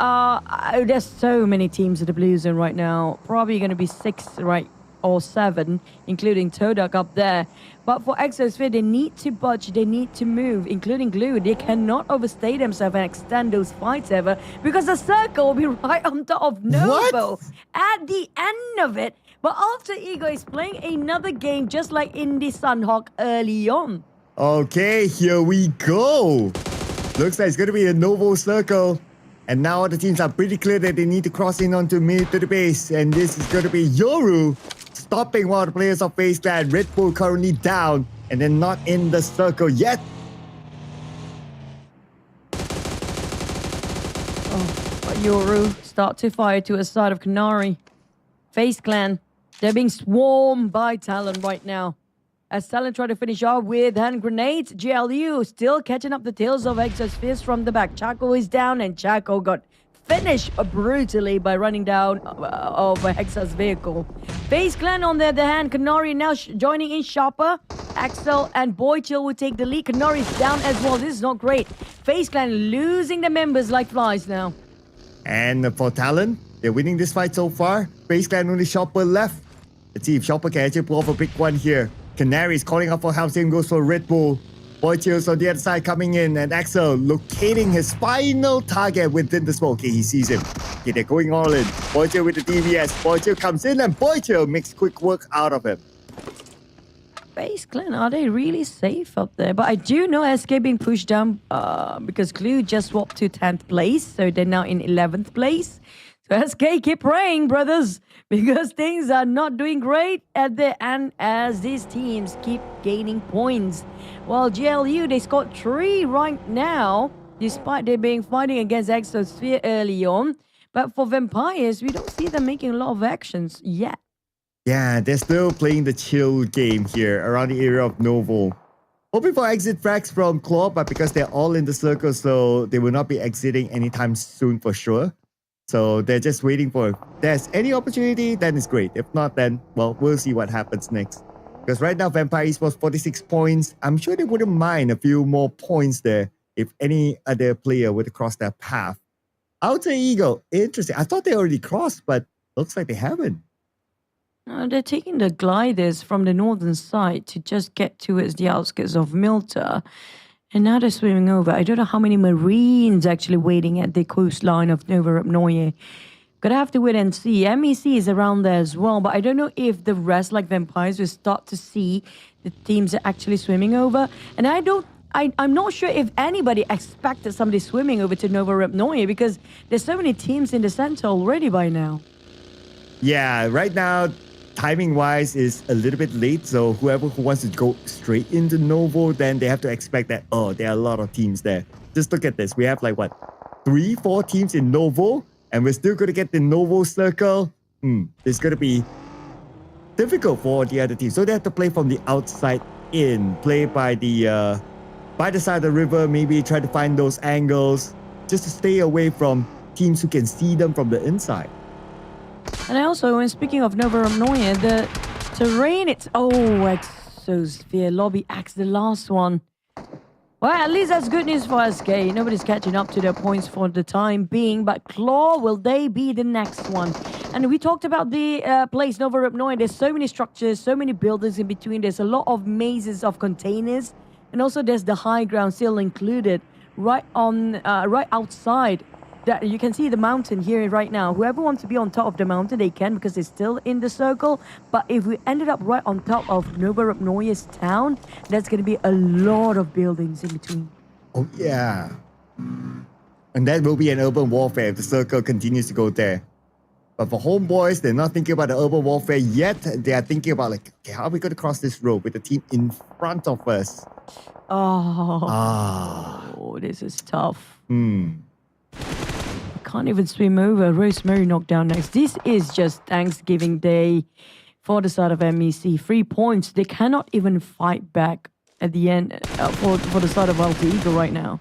there's so many teams in the blue zone right now. Probably going to be 6, right? Or 7, including TODAK up there. But for XSOPHERE, they need to budge, they need to move, including Glue. They cannot overstay themselves and extend those fights ever, because the circle will be right on top of Novo at the end of it. But Alter Ego is playing another game just like in the Sunhawk early on. Okay, here we go. Looks like it's going to be a Novo circle. And now the teams are pretty clear that they need to cross in onto mid to the base. And this is going to be Yoru stopping one of the players of FaZe Clan. Red Bull currently down and they're not in the circle yet. Oh, but Yoru start to fire to a side of Canary. FaZe Clan, they're being swarmed by TALON right now. As TALON try to finish off with hand grenades, GLU still catching up the tails of XSOPHERE from the back. Chaco is down and Chaco got finished brutally by running down of Hexa's vehicle. FaZe Clan on the other hand, Canary now joining in sharper. Axel and Boychill will take the lead. Canary is down as well. This is not great. FaZe Clan losing the members like flies now. And for TALON, they're winning this fight so far. FaZe Clan only Chopper left. Let's see if Chopper can actually pull off a big one here. Canary is calling up for help. Same goes for Red Bull. Boychill's on the other side coming in, and Axel locating his final target within the smoke. Okay, he sees him. Okay, they're going all in. Boychill with the DVS. Boychill comes in, and Boychill makes quick work out of him. FaZe Clan, are they really safe up there? But I do know SK being pushed down because Clue just swapped to 10th place, so they're now in 11th place. So SK, keep praying, brothers, because things are not doing great at the end as these teams keep gaining points. While GLU, they scored 3 right now, despite they being fighting against XSOPHERE early on. But for Vampires, we don't see them making a lot of actions yet. Yeah, they're still playing the chill game here around the area of Novo. Hoping for exit frags from Claw, but because they're all in the circle, so they will not be exiting anytime soon for sure. So they're just waiting for if there's any opportunity, then it's great. If not, then, well, we'll see what happens next. Because right now, Vampire Esports 46 points. I'm sure they wouldn't mind a few more points there if any other player would cross their path. Outer Eagle, interesting. I thought they already crossed, but looks like they haven't. They're taking the gliders from the northern side to just get towards the outskirts of Milta. And now they're swimming over. I don't know how many Marines actually waiting at the coastline of Nova Rapnoye. Gonna have to wait and see. MEC is around there as well, but I don't know if the rest, like Vampires, will start to see the teams are actually swimming over. And I'm not sure if anybody expected somebody swimming over to Nova Rapnoye because there's so many teams in the center already by now. Yeah, right now, timing-wise is a little bit late, so whoever who wants to go straight into Novo, then they have to expect that, oh, there are a lot of teams there. Just look at this. We have like, what, 3-4 teams in Novo, and we're still going to get the Novo circle. It's going to be difficult for the other teams. So they have to play from the outside in, play by the side of the river, maybe try to find those angles, just to stay away from teams who can see them from the inside. And also, when speaking of Nova Romnoya, the terrain, it's EXSOPHERE Lobby X, the last one. Well, at least that's good news for SK. Nobody's catching up to their points for the time being, but Claw, will they be the next one? And we talked about the place, Nova Romnoya. There's so many structures, so many buildings in between. There's a lot of mazes of containers. And also there's the high ground still included right outside. That you can see the mountain here right now. Whoever wants to be on top of the mountain, they can because they're still in the circle. But if we ended up right on top of Nova Romnoya's town, there's going to be a lot of buildings in between. Oh, yeah. And that will be an urban warfare if the circle continues to go there. But for HOMEBOIS, they're not thinking about the urban warfare yet. They are thinking about like, okay, how are we going to cross this road with the team in front of us? Oh, this is tough. Can't even swim over. Rosemary knocked down next. This is just Thanksgiving Day for the side of MEC. 3 points. They cannot even fight back at the end for the side of Alter Ego right now.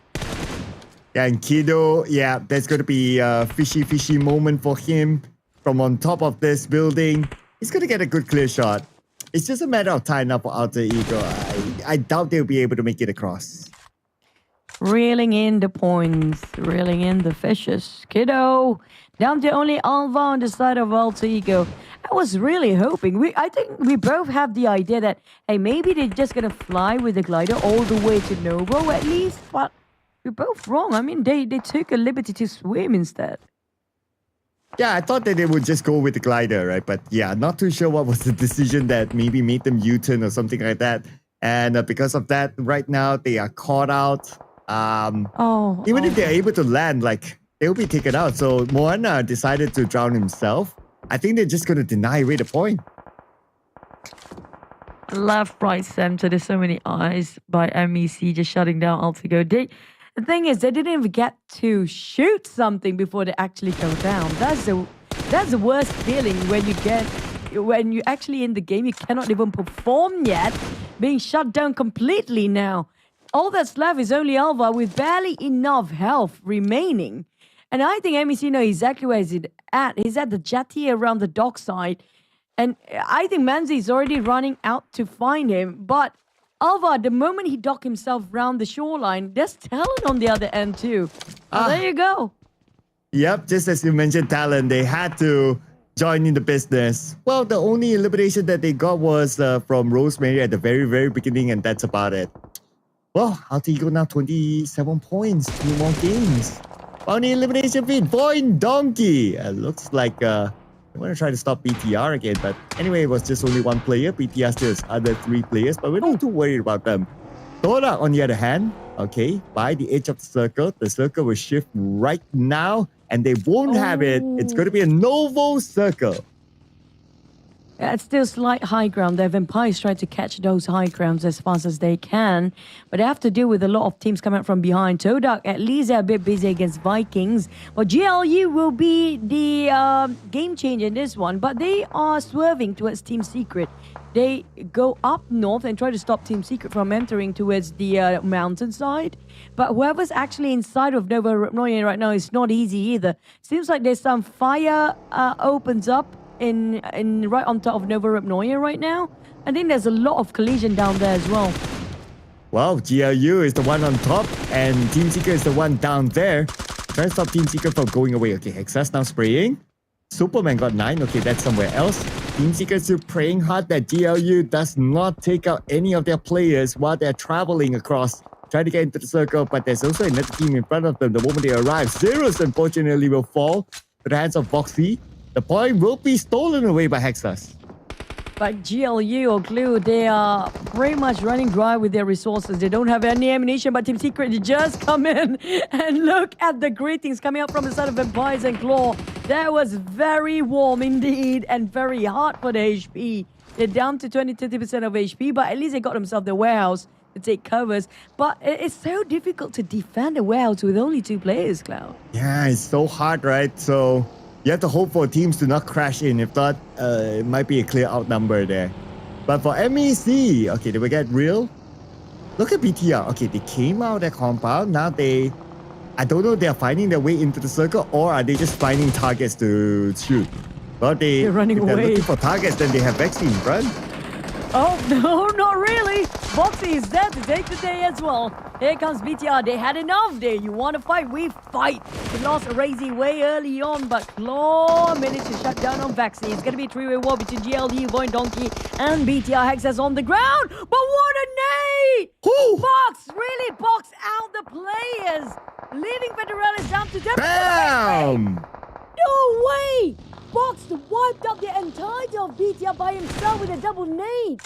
Yeah, and Kido, yeah, there's going to be a fishy moment for him from on top of this building. He's going to get a good clear shot. It's just a matter of time now for Alter Ego. I doubt they'll be able to make it across. Reeling in the points, reeling in the fishes. Kiddo, down to only Alva on the side of Alter Ego. I was really hoping. I think we both have the idea that, hey, maybe they're just going to fly with the glider all the way to Novo at least. But we're both wrong. I mean, they took a liberty to swim instead. Yeah, I thought that they would just go with the glider, right? But yeah, not too sure what was the decision that maybe made them U-turn or something like that. And because of that, right now, they are caught out. Even if they're able to land, like, they'll be taken out. So MAQNA decided to drown himself. I think they're just going to deny away the point. Left, right, center. There's so many eyes by MEC just shutting down Alter Ego. The thing is, they didn't even get to shoot something before they actually go down. That's the worst feeling when you actually in the game, you cannot even perform yet, being shut down completely now. All that's left is only Alva with barely enough health remaining. And I think MEC knows exactly where he's at. He's at the jetty around the dockside. And I think Manzi is already running out to find him. But Alva, the moment he docked himself around the shoreline, there's TALON on the other end too. So there you go. Yep, just as you mentioned, TALON, they had to join in the business. Well, the only elimination that they got was from Rosemary at the very, very beginning, and that's about it. Well, Alter Ego now 27 points, 2 more games. Only elimination feed, VOIN Donkey. Looks like they want to try to stop BTR again, but anyway, it was just only 1 player. BTR still has other 3 players, but we're not too worried about them. TODAK, on the other hand, okay, by the edge of the circle will shift right now, and they won't have it. It's going to be a Novo circle. Yeah, it's still slight high ground. The Vampires try to catch those high grounds as fast as they can, but they have to deal with a lot of teams coming up from behind. TODAK, at least they're a bit busy against Vikings. But GLU will be the game changer in this one, but they are swerving towards Team Secret. They go up north and try to stop Team Secret from entering towards the mountainside. But whoever's actually inside of Nova Romnoya right now is not easy either. Seems like there's some fire opens up in right on top of Nova Romnoya right now. I think there's a lot of collision down there as well. Well, GLU is the one on top and Team Secret is the one down there. Trying to stop Team Secret from going away. Okay, Hexas now spraying. Superman got 9. Okay, that's somewhere else. Team Secret still praying hard that GLU does not take out any of their players while they're traveling across, trying to get into the circle, but there's also another team in front of them the moment they arrive. Zeros, unfortunately, will fall to the hands of Voxy. The point will be stolen away by Hexas. But GLU or GLUE, they are pretty much running dry with their resources. They don't have any ammunition, but Team Secret just come in and look at the greetings coming up from the side of Vampires and Claw. That was very warm indeed and very hard for the HP. They're down to 20-30% of HP, but at least they got themselves the warehouse to take covers. But it's so difficult to defend a warehouse with only 2 players, Cloud. Yeah, it's so hard, right? So you have to hope for teams to not crash in. If not, it might be a clear outnumber there. But for MEC, okay, they will get real. Look at BTR. Okay, they came out of their compound. Now they I don't know if they're finding their way into the circle or are they just finding targets to shoot. Well, They're running if they're away. looking for targets, then they have vaccine, right? Oh, no, not really. Boxy is there to take the day as well. Here comes BTR. They had enough there. You want to fight? We fight. We lost Razy way early on, but Claw managed to shut down on Vaxi. It's going to be a three-way war between GLU, VOIN, Donkey, and BTR. Hexas on the ground. But what a nade! Box, really box out the players. Leaving Federalis down to them. Bam! No way! Box wiped out the entirety of BTR by himself with a double nade.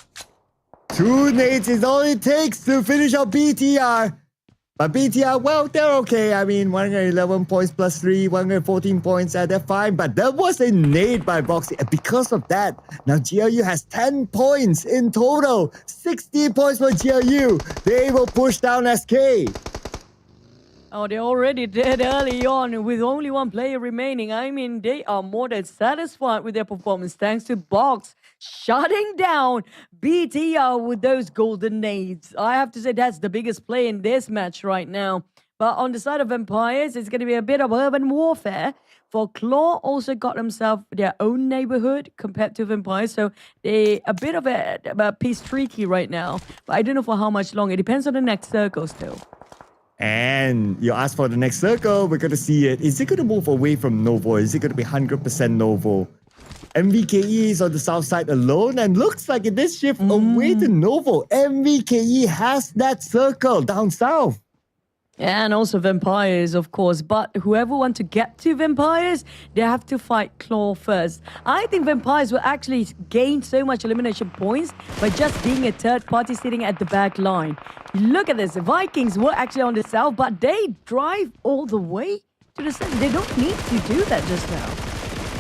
2 nades is all it takes to finish off BTR. But BTR, well, they're okay. I mean, 111 points plus 3, 114 points, they're fine. But that was a nade by Boxy. And because of that, now GLU has 10 points in total. 16 points for GLU. They will push down SK. Oh, they already did early on with only one player remaining. I mean, they are more than satisfied with their performance thanks to Box shutting down BTR with those golden nades. I have to say that's the biggest play in this match right now. But on the side of Vampires, it's going to be a bit of urban warfare. For Claw also got themselves their own neighborhood compared to Vampires. So they a bit of a piece tricky right now. But I don't know for how much longer. It depends on the next circle still. And you ask for the next circle, we're going to see it. Is it going to move away from Novo? Is it going to be 100% Novo? MVKE is on the south side alone and looks like it is shift away to Novo. MVKE has that circle down south. And also Vampires, of course. But whoever wants to get to Vampires, they have to fight Claw first. I think Vampires will actually gain so much elimination points by just being a third party sitting at the back line. Look at this. The Vikings were actually on the south, but they drive all the way to the center. They don't need to do that just now.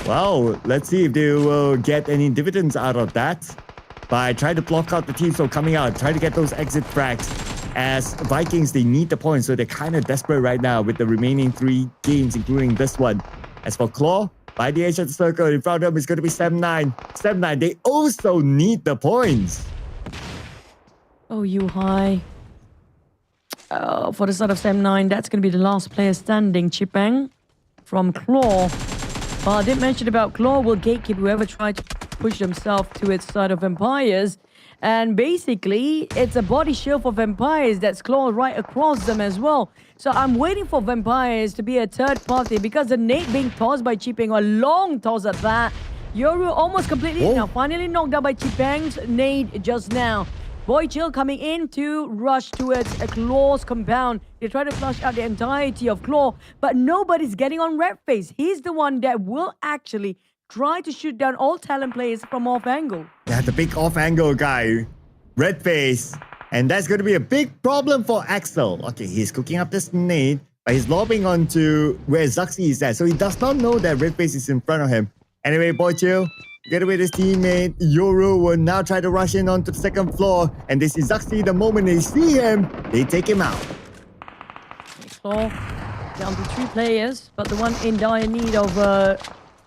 Well, let's see if they will get any dividends out of that by trying to block out the teams from coming out, try to get those exit frags. As Vikings, they need the points, so they're kind of desperate right now with the remaining 3 games, including this one. As for Claw, by the edge of the circle, in front of them is going to be 7-9. 7-9, they also need the points. Oh, you high. For the side of 7-9, that's going to be the last player standing, Chipeng from Claw. Well, I did mention about Claw will gatekeep whoever tried to push themselves to its side of Vampires. And basically, it's a body shield for Vampires that's clawed right across them as well. So I'm waiting for Vampires to be a third party because the nade being tossed by Chipeng, a long toss at that. Yoru almost completely now finally knocked out by Chipeng's nade just now. Boy Chill coming in to rush towards a Claw's compound. They try to flush out the entirety of Claw, but nobody's getting on Redface. He's the one that will actually try to shoot down all talent players from off angle. Yeah, the big off angle guy, Redface. And that's going to be a big problem for Axel. Okay, he's cooking up this nade, but he's lobbing onto where Zaxi is at. So he does not know that Redface is in front of him. Anyway, Boy Chill, get away his teammate. Yoru will now try to rush in onto the second floor. And this is Zaxi. The moment they see him, they take him out. Claw down to 3 players, but the one in dire need of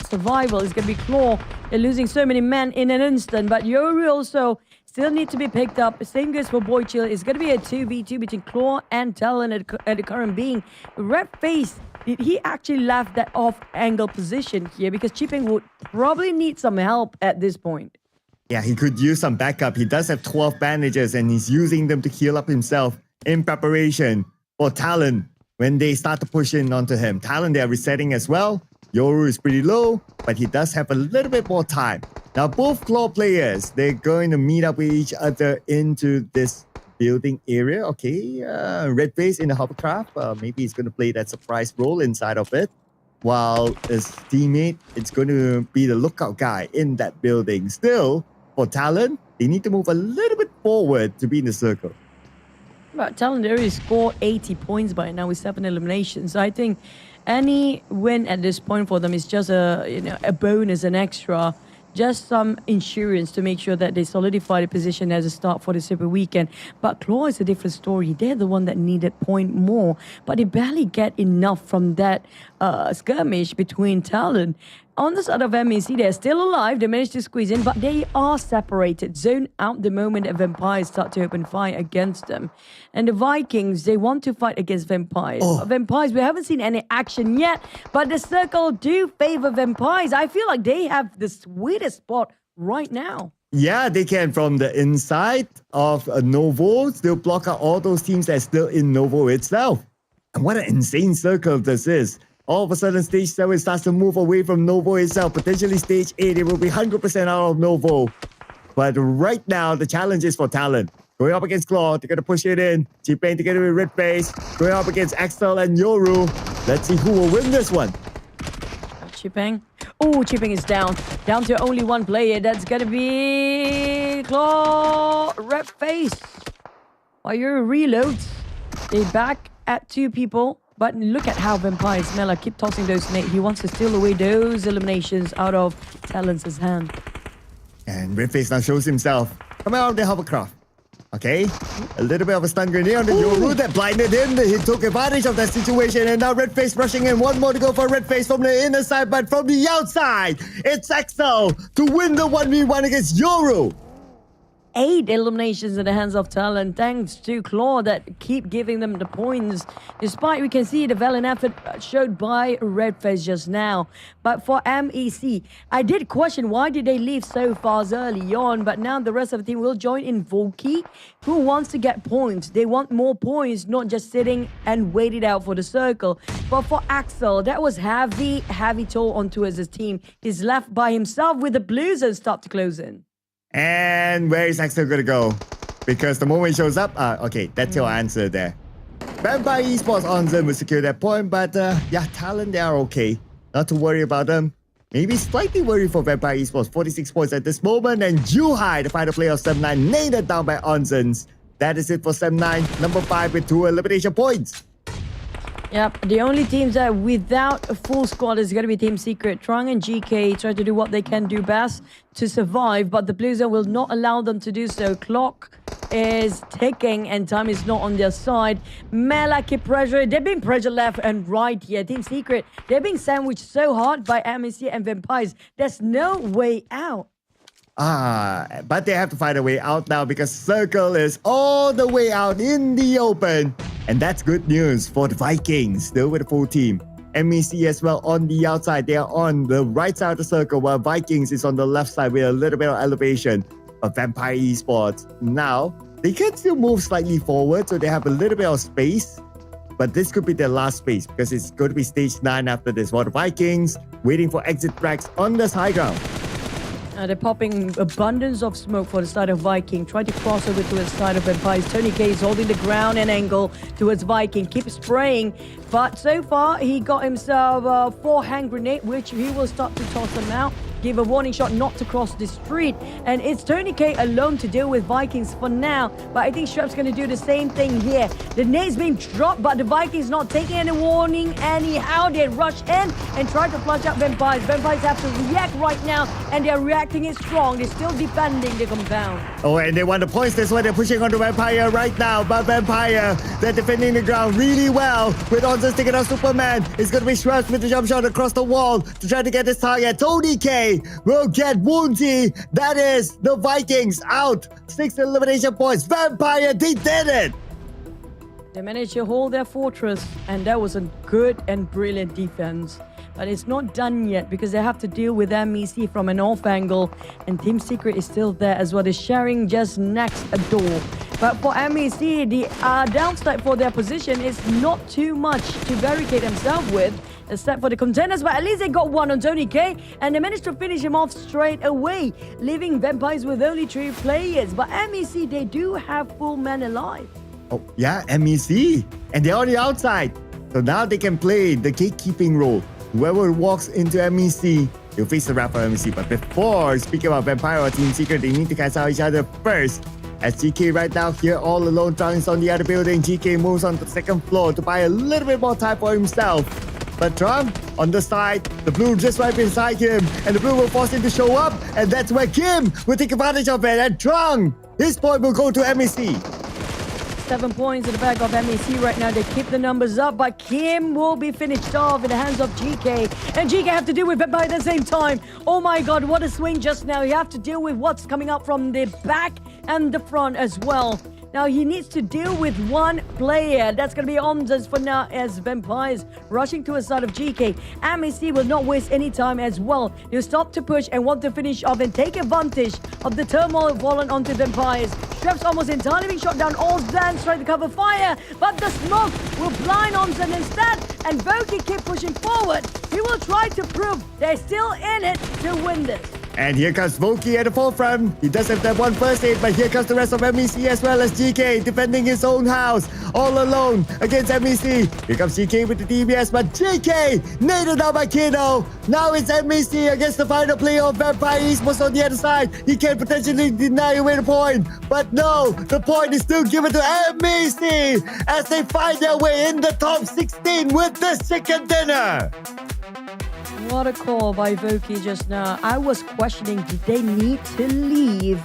survival is going to be Claw. They're losing so many men in an instant, but Yoru also still need to be picked up. Same goes for Boy Chill. It's going to be a 2v2 between Claw and Talon at the current being. Redface, did he actually left that off-angle position here? Because Chipeng would probably need some help at this point. Yeah, he could use some backup. He does have 12 bandages and he's using them to heal up himself in preparation for Talon when they start to push in onto him. Talon, they are resetting as well. Yoru is pretty low, but he does have a little bit more time. Now, both Claw players, they're going to meet up with each other into this building area. Okay, Redface in the hovercraft. Maybe he's going to play that surprise role inside of it. While his teammate, it's going to be the lookout guy in that building. Still, for Talon, they need to move a little bit forward to be in the circle. But Talon already scored 80 points by now with 7 eliminations. I think any win at this point for them is just a bonus, an extra, just some insurance to make sure that they solidify the position as a start for the Super Weekend. But Claw is a different story. They're the one that needed point more, but they barely get enough from that skirmish between TALON. On the side of MEC, they're still alive. They managed to squeeze in, but they are separated. Zone out the moment that Vampires start to open fire against them. And the Vikings, they want to fight against Vampires. Oh. But Vampires, we haven't seen any action yet, but the Circle do favor Vampires. I feel like they have the sweetest spot right now. Yeah, they can from the inside of Novo. They'll block out all those teams that's still in Novo itself. And what an insane circle this is. All of a sudden, Stage 7 starts to move away from Novo itself. Potentially Stage 8, it will be 100% out of Novo. But right now, the challenge is for TALON. Going up against Claw, they're going to push it in. T-Pain together with Red Face. Going up against Axel and Yoru. Let's see who will win this one. Chipeng. Oh, Chipeng is down. Down to only one player. That's going to be Claw Red Face. Fire reloads. They back at 2 people. But look at how Vampires Mela keep tossing those nades. He wants to steal away those eliminations out of Talon's hand. And Red Face now shows himself. Coming out of the hovercraft. Okay. A little bit of a stun grenade on the Yoru that blinded him. He took advantage of that situation. And now Red Face rushing in. One more to go for Red Face from the inner side. But from the outside, it's Axel to win the 1v1 against Yoru. 8 eliminations in the hands of TALON, thanks to Claw that keep giving them the points. Despite we can see the valiant effort showed by Redface just now. But for MEC, I did question why did they leave so fast early on, but now the rest of the team will join in Volky, who wants to get points. They want more points, not just sitting and wait it out for the circle. But for Axel, that was heavy toll onto his team. He's left by himself with the Blues and start to close in. And where is Axel going to go? Because the moment he shows up, okay, that's your answer there. Vampire Esports on Zone will secure that point, but yeah, TALON, they are okay. Not to worry about them. Maybe slightly worried for Vampire Esports. 46 points at this moment, and Juhai, the final player of SEM9, nailed down by Onzens. That is it for SEM9, number 5 with 2 elimination points. Yep, the only teams that without a full squad is going to be Team Secret. Trung and GK try to do what they can do best to survive, but the Blue Zone will not allow them to do so. Clock is ticking and time is not on their side. Mela keep pressure. They're being pressured left and right here. Team Secret, they're being sandwiched so hard by MEC and Vampires. There's no way out. But they have to find a way out now because Circle is all the way out in the open. And that's good news for the Vikings, still with a full team. MEC as well on the outside. They are on the right side of the circle while Vikings is on the left side with a little bit of elevation. But Vampire Esports, now, they can still move slightly forward, so they have a little bit of space. But this could be their last space because it's going to be stage 9 after this. For the Vikings, waiting for exit tracks on this high ground. They're popping abundance of smoke for the side of Viking. Try to cross over to the side of Vampires. Tony K is holding the ground and angle towards Viking. Keep spraying. But so far, he got himself a 4 hand grenade, which he will start to toss them out. Give a warning shot not to cross the street. And it's Tony K alone to deal with Vikings for now. But I think Shrap's going to do the same thing here. The nade's being dropped, but the Vikings not taking any warning anyhow. They rush in and try to flush out Vampires. Vampires have to react right now, and they're reacting it strong. They're still defending the compound. Oh, and they want the points. That's why they're pushing on the Vampire right now. But Vampire, they're defending the ground really well. With Onzens taking out Superman. It's going to be Shrap's with the jump shot across the wall to try to get this target. Tony K will get Wounty. That is the Vikings out. 6 elimination points. Vampire, they did it. They managed to hold their fortress, and that was a good and brilliant defense. But it's not done yet because they have to deal with MEC from an off angle, and Team Secret is still there as well. They're sharing just next a door. But for MEC, the downside for their position is not too much to barricade themselves with, except for the contenders, but at least they got one on Tony K, and they managed to finish him off straight away, leaving Vampires with only 3 players. But MEC, they do have full men alive. Oh, yeah, MEC. And they're on the outside. So now they can play the gatekeeping role. Whoever walks into MEC, they'll face the wrap for MEC. But before, speaking about Vampire or Team Secret, they need to cancel out each other first. As GK right now here all alone, Trung is on the other building. GK moves on to the 2nd floor to buy a little bit more time for himself. But Trung on the side, the blue just right beside him, and the blue will force him to show up, and that's where Kim will take advantage of it. And Trung, his point will go to MEC. 7 points in the back of MAC right now. They keep the numbers up, but Kim will be finished off in the hands of GK. And GK have to deal with it by the same time. Oh my god, what a swing just now. You have to deal with what's coming up from the back and the front as well. Now he needs to deal with one player. That's going to be Omzas for now as Vampires rushing to the side of GK. MAC will not waste any time as well. They'll stop to push and want to finish off and take advantage of the turmoil fallen onto Vampires. Shrev's almost entirely being shot down. Ozdan trying to cover fire, but the smoke will blind Omzan instead. And Voki keep pushing forward. He will try to prove they're still in it to win this. And here comes Voki at the forefront. He does have that one first aid, but here comes the rest of MEC as well as GK defending his own house all alone against MEC. Here comes GK with the DBS, but GK nailed down by Kiddo. Now it's MEC against the final player of Vampire Esports on the other side. He can potentially deny away the point, but no, the point is still given to MEC as they find their way in the top 16 with this chicken dinner. What a call by Voki just now. I was questioning, did they need to leave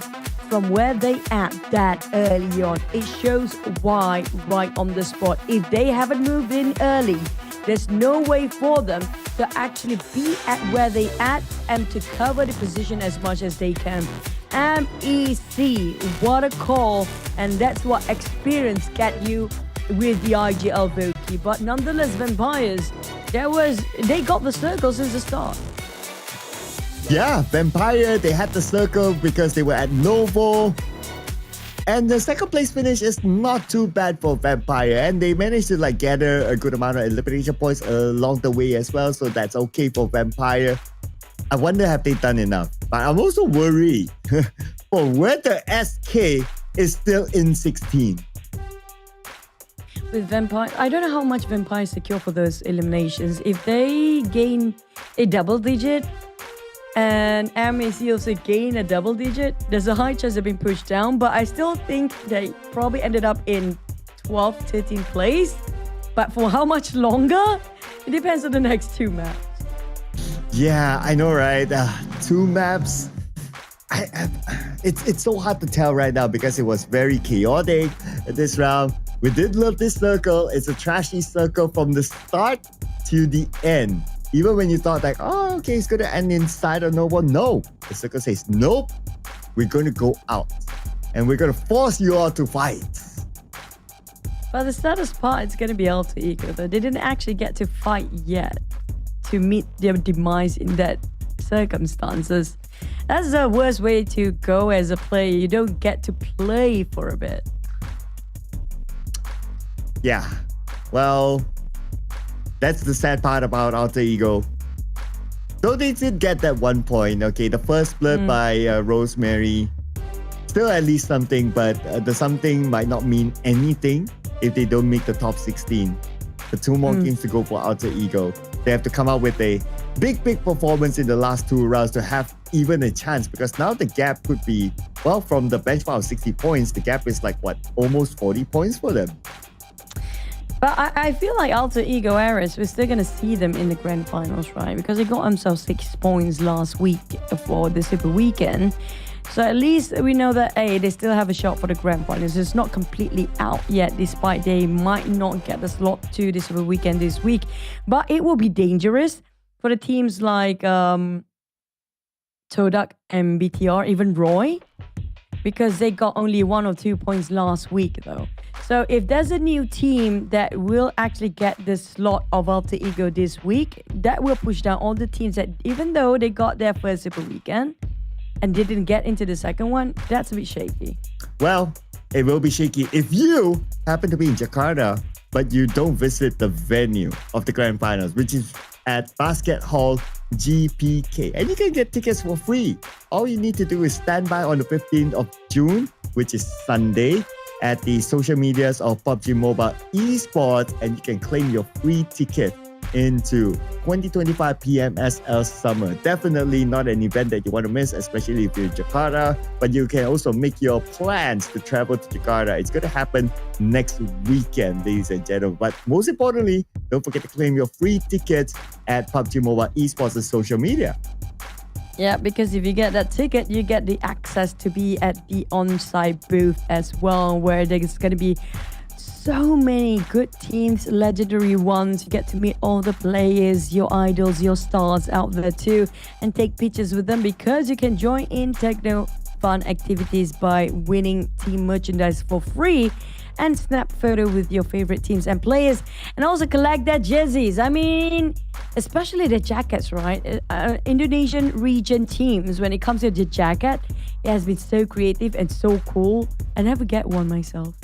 from where they at that early on? It shows why right on the spot. If they haven't moved in early, there's no way for them to actually be at where they at and to cover the position as much as they can. MEC, what a call. And that's what experience get you with the IGL Voki. But nonetheless, Vampires, they got the circle since the start. Yeah, Vampire, they had the circle because they were at Novo. And the second place finish is not too bad for Vampire. And they managed to gather a good amount of elimination points along the way as well. So that's okay for Vampire. I wonder have they done enough. But I'm also worried for whether SK is still in 16. With Vampire, I don't know how much Vampire secure for those eliminations. If they gain a double digit and MAC also gain a double digit, there's a high chance they've been pushed down. But I still think they probably ended up in 12th, 13th place. But for how much longer? It depends on the next two maps. Yeah, I know, right? Two maps. It's so hard to tell right now because it was very chaotic this round. We did love this circle. It's a trashy circle from the start to the end. Even when you thought oh, okay, it's going to end inside or no one. No, the circle says, nope, we're going to go out. And we're going to force you all to fight. But the saddest part, it's going to be Alter Ego, though. They didn't actually get to fight yet to meet their demise in that circumstances. That's the worst way to go as a player. You don't get to play for a bit. Yeah, well, that's the sad part about Alter Ego. So they did get that 1 point. Okay, the first split by Rosemary, still at least something, but the something might not mean anything if they don't make the top 16. The two more games to go for Alter Ego. They have to come out with a big performance in the last two rounds to have even a chance, because now the gap could be, well, from the benchmark of 60 points, the gap is almost 40 points for them. But I feel like Alter Ego Ares, we're still going to see them in the grand finals, right? Because they got themselves 6 points last week for the Super Weekend. So at least we know that, they still have a shot for the grand finals. It's not completely out yet, despite they might not get the slot to the Super Weekend this week. But it will be dangerous for the teams like TODAK and BTR, even Roy, because they got only 1 or 2 points last week, though. So if there's a new team that will actually get the slot of Alter Ego this week, that will push down all the teams that, even though they got their first Super Weekend and didn't get into the second one, that's a bit shaky. Well, it will be shaky if you happen to be in Jakarta, but you don't visit the venue of the grand finals, which is at Basket Hall GPK. And you can get tickets for free. All you need to do is stand by on the 15th of June, which is Sunday, at the social medias of PUBG Mobile Esports, and you can claim your free ticket into 2025 PMSL Summer. Definitely not an event that you want to miss, especially if you're in Jakarta, but you can also make your plans to travel to Jakarta. It's going to happen next weekend, ladies and gentlemen. But most importantly, don't forget to claim your free tickets at PUBG Mobile Esports' social media. Yeah, because if you get that ticket, you get the access to be at the on-site booth as well, where there's going to be so many good teams, legendary ones. You get to meet all the players, your idols, your stars out there too, and take pictures with them because you can join in techno fun activities by winning team merchandise for free and snap photo with your favorite teams and players, and also collect their jerseys. I mean, especially the jackets, right? Indonesian region teams, when it comes to the jacket, it has been so creative and so cool. I never get one myself.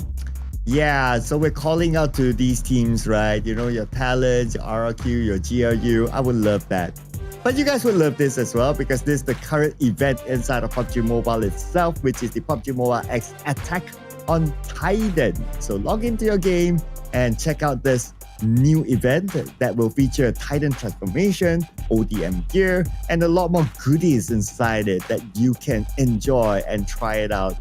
Yeah, so we're calling out to these teams, right? You know, your talents, your RRQ, your GRU. I would love that. But you guys would love this as well because this is the current event inside of PUBG Mobile itself, which is the PUBG Mobile X Attack on Titan. So log into your game and check out this new event that will feature Titan transformation, ODM gear, and a lot more goodies inside it that you can enjoy and try it out.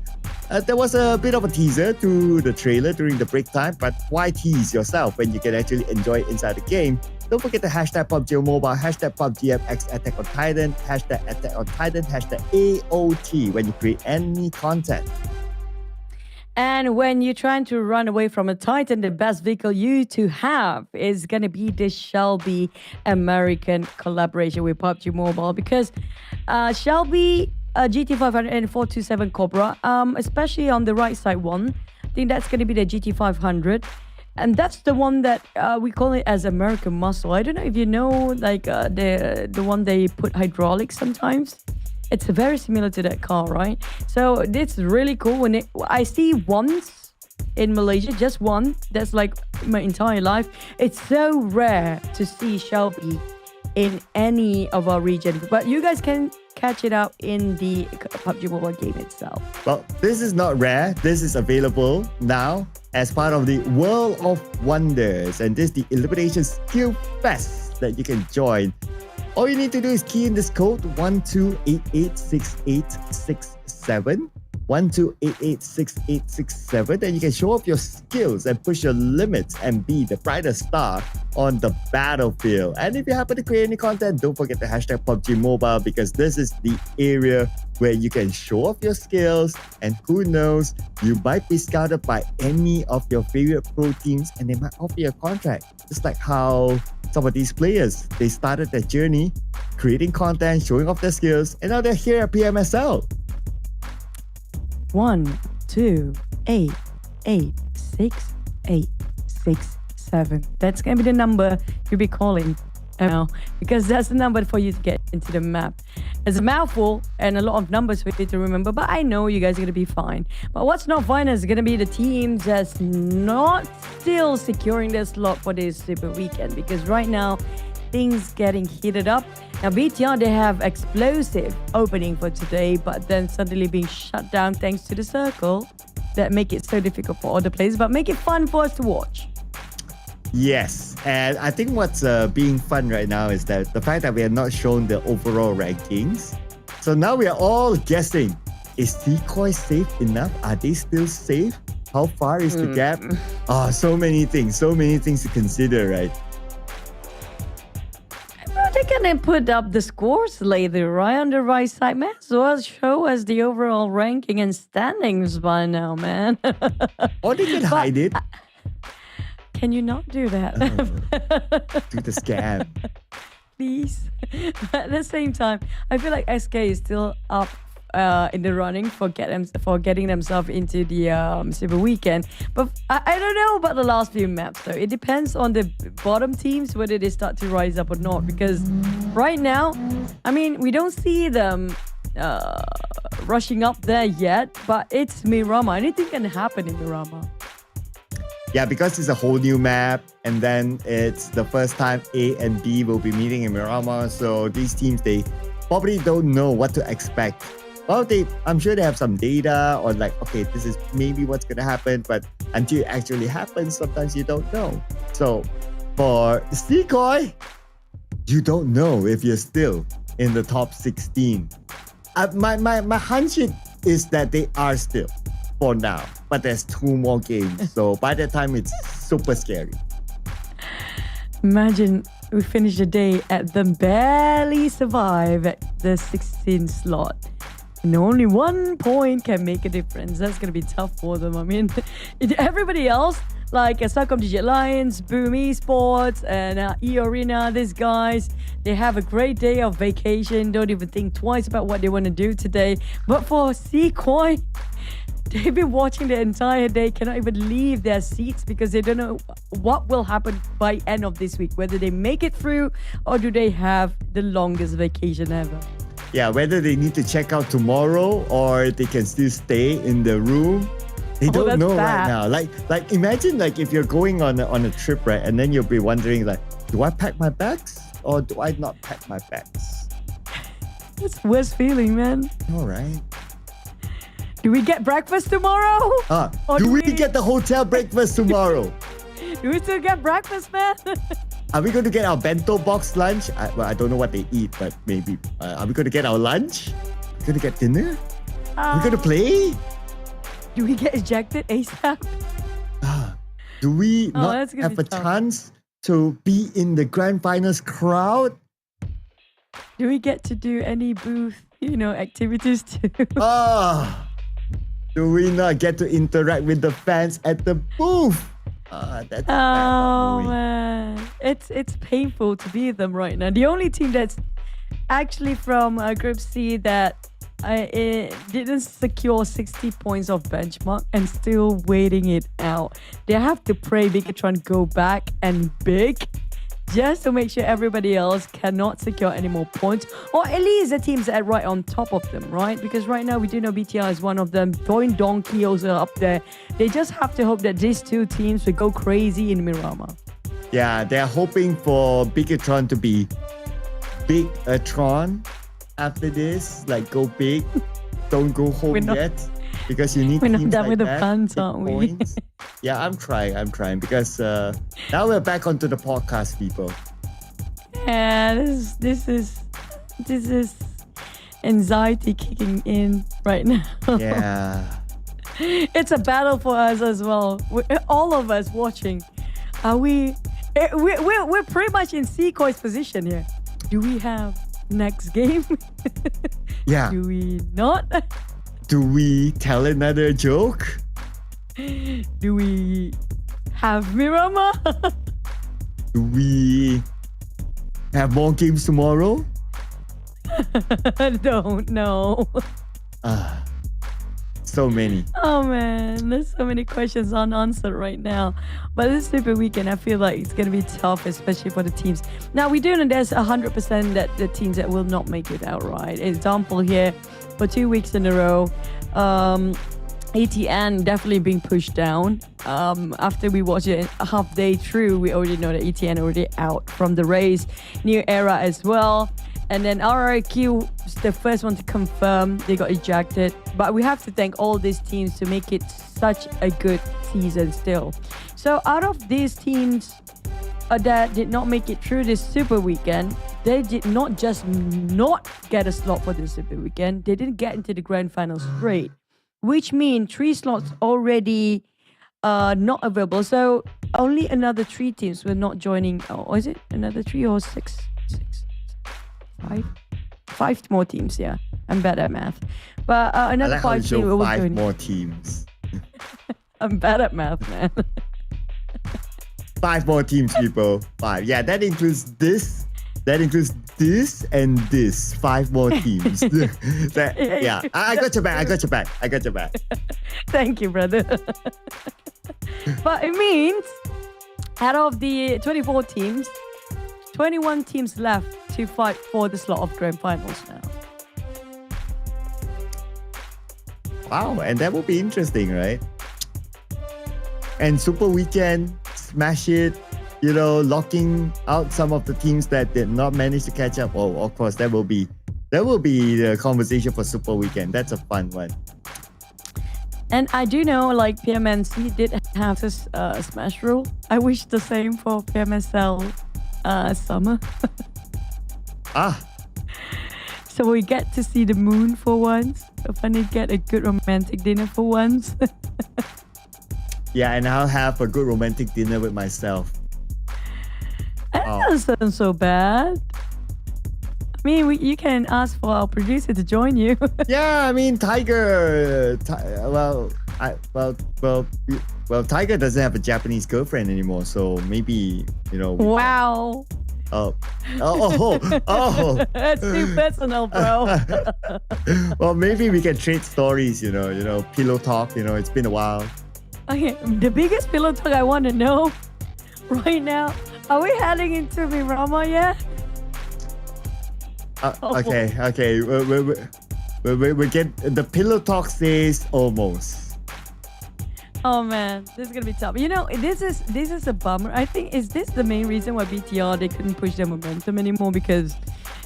There was a bit of a teaser to the trailer during the break time, but why tease yourself when you can actually enjoy it inside the game? Don't forget to hashtag PUBG Mobile, hashtag PUBGMX Attack on Titan, hashtag Attack on Titan, hashtag AOT when you create any content. And when you're trying to run away from a Titan, the best vehicle you to have is going to be the Shelby American collaboration with PUBG Mobile, because Shelby GT500 and 427 Cobra, especially on the right side one, I think that's going to be the GT500. And that's the one that we call it as American Muscle. I don't know if you know, like the one they put hydraulics sometimes. It's very similar to that car, right? So it's really cool. When I see once in Malaysia, just one. That's like my entire life. It's so rare to see Shelby in any of our region. But you guys can catch it out in the PUBG Mobile game itself. Well, this is not rare. This is available now as part of the World of Wonders. And this is the Elimination Skill Fest that you can join. All you need to do is key in this code 12886867. 12886867, and you can show off your skills and push your limits and be the brightest star on the battlefield. And if you happen to create any content, don't forget to hashtag PUBG Mobile, because this is the area where you can show off your skills, and who knows, you might be scouted by any of your favorite pro teams and they might offer you a contract. Just like how some of these players, they started their journey creating content, showing off their skills, and now they're here at PMSL. 1, 2, 8, 8, 6, 8, 6, 7. That's gonna be the number you'll be calling now, because that's the number for you to get into the map. It's a mouthful and a lot of numbers for you to remember, but I know you guys are gonna be fine. But what's not fine is gonna be the teams that's not still securing their slot for this Super Weekend, because right now things getting heated up. Now BTR, they have explosive opening for today, but then suddenly being shut down thanks to the circle that make it so difficult for other players, but make it fun for us to watch. Yes, and I think what's being fun right now is that the fact that we are not shown the overall rankings. So now we are all guessing, is Decoy safe enough? Are they still safe? How far is the gap? Oh, so many things to consider, right? They're gonna put up the scores later, right? On the right side, man. So well show us the overall ranking and standings by now, man. Or they can hide it. Can you not do that? Do the scam. Please. But at the same time, I feel like SK is still up in the running for getting themselves into the Super Weekend. But I don't know about the last few maps though. It depends on the bottom teams whether they start to rise up or not, because right now, I mean, we don't see them rushing up there yet, but it's Miramar. Anything can happen in Miramar. Yeah, because it's a whole new map, and then it's the first time A and B will be meeting in Miramar, so these teams, they probably don't know what to expect. Well, I'm sure they have some data on like, okay, this is maybe what's going to happen, but until it actually happens, sometimes you don't know. So for Decoy, you don't know if you're still in the top 16. My hunch is that they are still for now, but there's 2 more games. So by that time, it's super scary. Imagine we finish the day at them barely survive at the 16th slot. And only 1 point can make a difference. That's going to be tough for them. I mean, everybody else like CelcomDigi Alliance, Boom Esports, and eArena. These guys, they have a great day of vacation. Don't even think twice about what they want to do today. But for KHOI, they've been watching the entire day, cannot even leave their seats because they don't know what will happen by end of this week, whether they make it through or do they have the longest vacation ever. Yeah, whether they need to check out tomorrow or they can still stay in the room. They don't know right now. Like imagine like if you're going on a trip, right? And then you'll be wondering like, do I pack my bags or do I not pack my bags? That's the worst feeling, man. All right. Do we get breakfast tomorrow? Do we get the hotel breakfast tomorrow? Do we still get breakfast, man? Are we going to get our bento box lunch? I don't know what they eat, but maybe. Are we going to get our lunch? Are we going to get dinner? Are we going to play? Do we get ejected ASAP? Do we not have a chance to be in the grand finals crowd? Do we get to do any booth, activities too? Do we not get to interact with the fans at the booth? That's man, it's painful to be them right now. The only team that's actually from Group C that didn't secure 60 points of benchmark and still waiting it out. They have to pray BIGETRON go back and big just to make sure everybody else cannot secure any more points, or at least the teams that are right on top of them, right? Because right now we do know BTR is one of them. VOIN Donkey also up there. They just have to hope that these two teams will go crazy in Miramar. Yeah, they're hoping for BIGETRON to be BIGETRON after this. Like, go big. Don't go home yet. Because you need we're teams not done like with the that, puns, aren't we? Points. Yeah, I'm trying because now we're back onto the podcast, people. Yeah, this is anxiety kicking in right now. Yeah. It's a battle for us as well. All of us watching. We're pretty much in KHOI's position here. Do we have next game? Yeah. Do we not? Do we tell another joke? Do we have Miramar? Do we have more games tomorrow? I don't know. So many. Oh man, there's so many questions unanswered right now. But this Super Weekend, I feel like it's going to be tough, especially for the teams. Now, we do know there's 100% that the teams that will not make it out, right? Example here, for 2 weeks in a row, ETN definitely being pushed down. After we watch it half day through, we already know that ETN already out from the race. New Era as well. And then RRQ is the first one to confirm they got ejected. But we have to thank all these teams to make it such a good season still. So out of these teams that did not make it through this Super Weekend, they did not just not get a slot for this Super Weekend, they didn't get into the grand final straight, which means 3 slots already not available. So only another 3 teams were not joining. Or is it another 3 or 6? 5 more teams, yeah. I'm bad at math. But another 5 teams will join. 5 more teams. I'm bad at math, man. 5 more teams, people. 5. Yeah, that includes this. That includes this and this. 5 more teams. Yeah, I got your back. I got your back. Thank you, brother. But it means out of the 24 teams, 21 teams left to fight for the slot of grand finals now. Wow, and that will be interesting, right? And Super Weekend, smash it, locking out some of the teams that did not manage to catch up. Oh, of course, that will be the conversation for Super Weekend. That's a fun one. And I do know, like, PMNC did have this smash rule. I wish the same for PMSL SUMMER. So we get to see the moon for once. We'll finally get a good romantic dinner for once. Yeah, and I'll have a good romantic dinner with myself. That doesn't sound so bad. I mean, you can ask for our producer to join you. Yeah, I mean, Tiger. Well, Well, Tiger doesn't have a Japanese girlfriend anymore, so maybe Wow. That's too personal, bro. Well, maybe we can trade stories. Pillow talk. It's been a while. Okay, the biggest pillow talk I want to know right now. Are we heading into Miramar yet? Okay. We get the pillow talk says almost. Oh man, this is gonna be tough. This is a bummer. I think is this the main reason why BTR they couldn't push their momentum anymore, because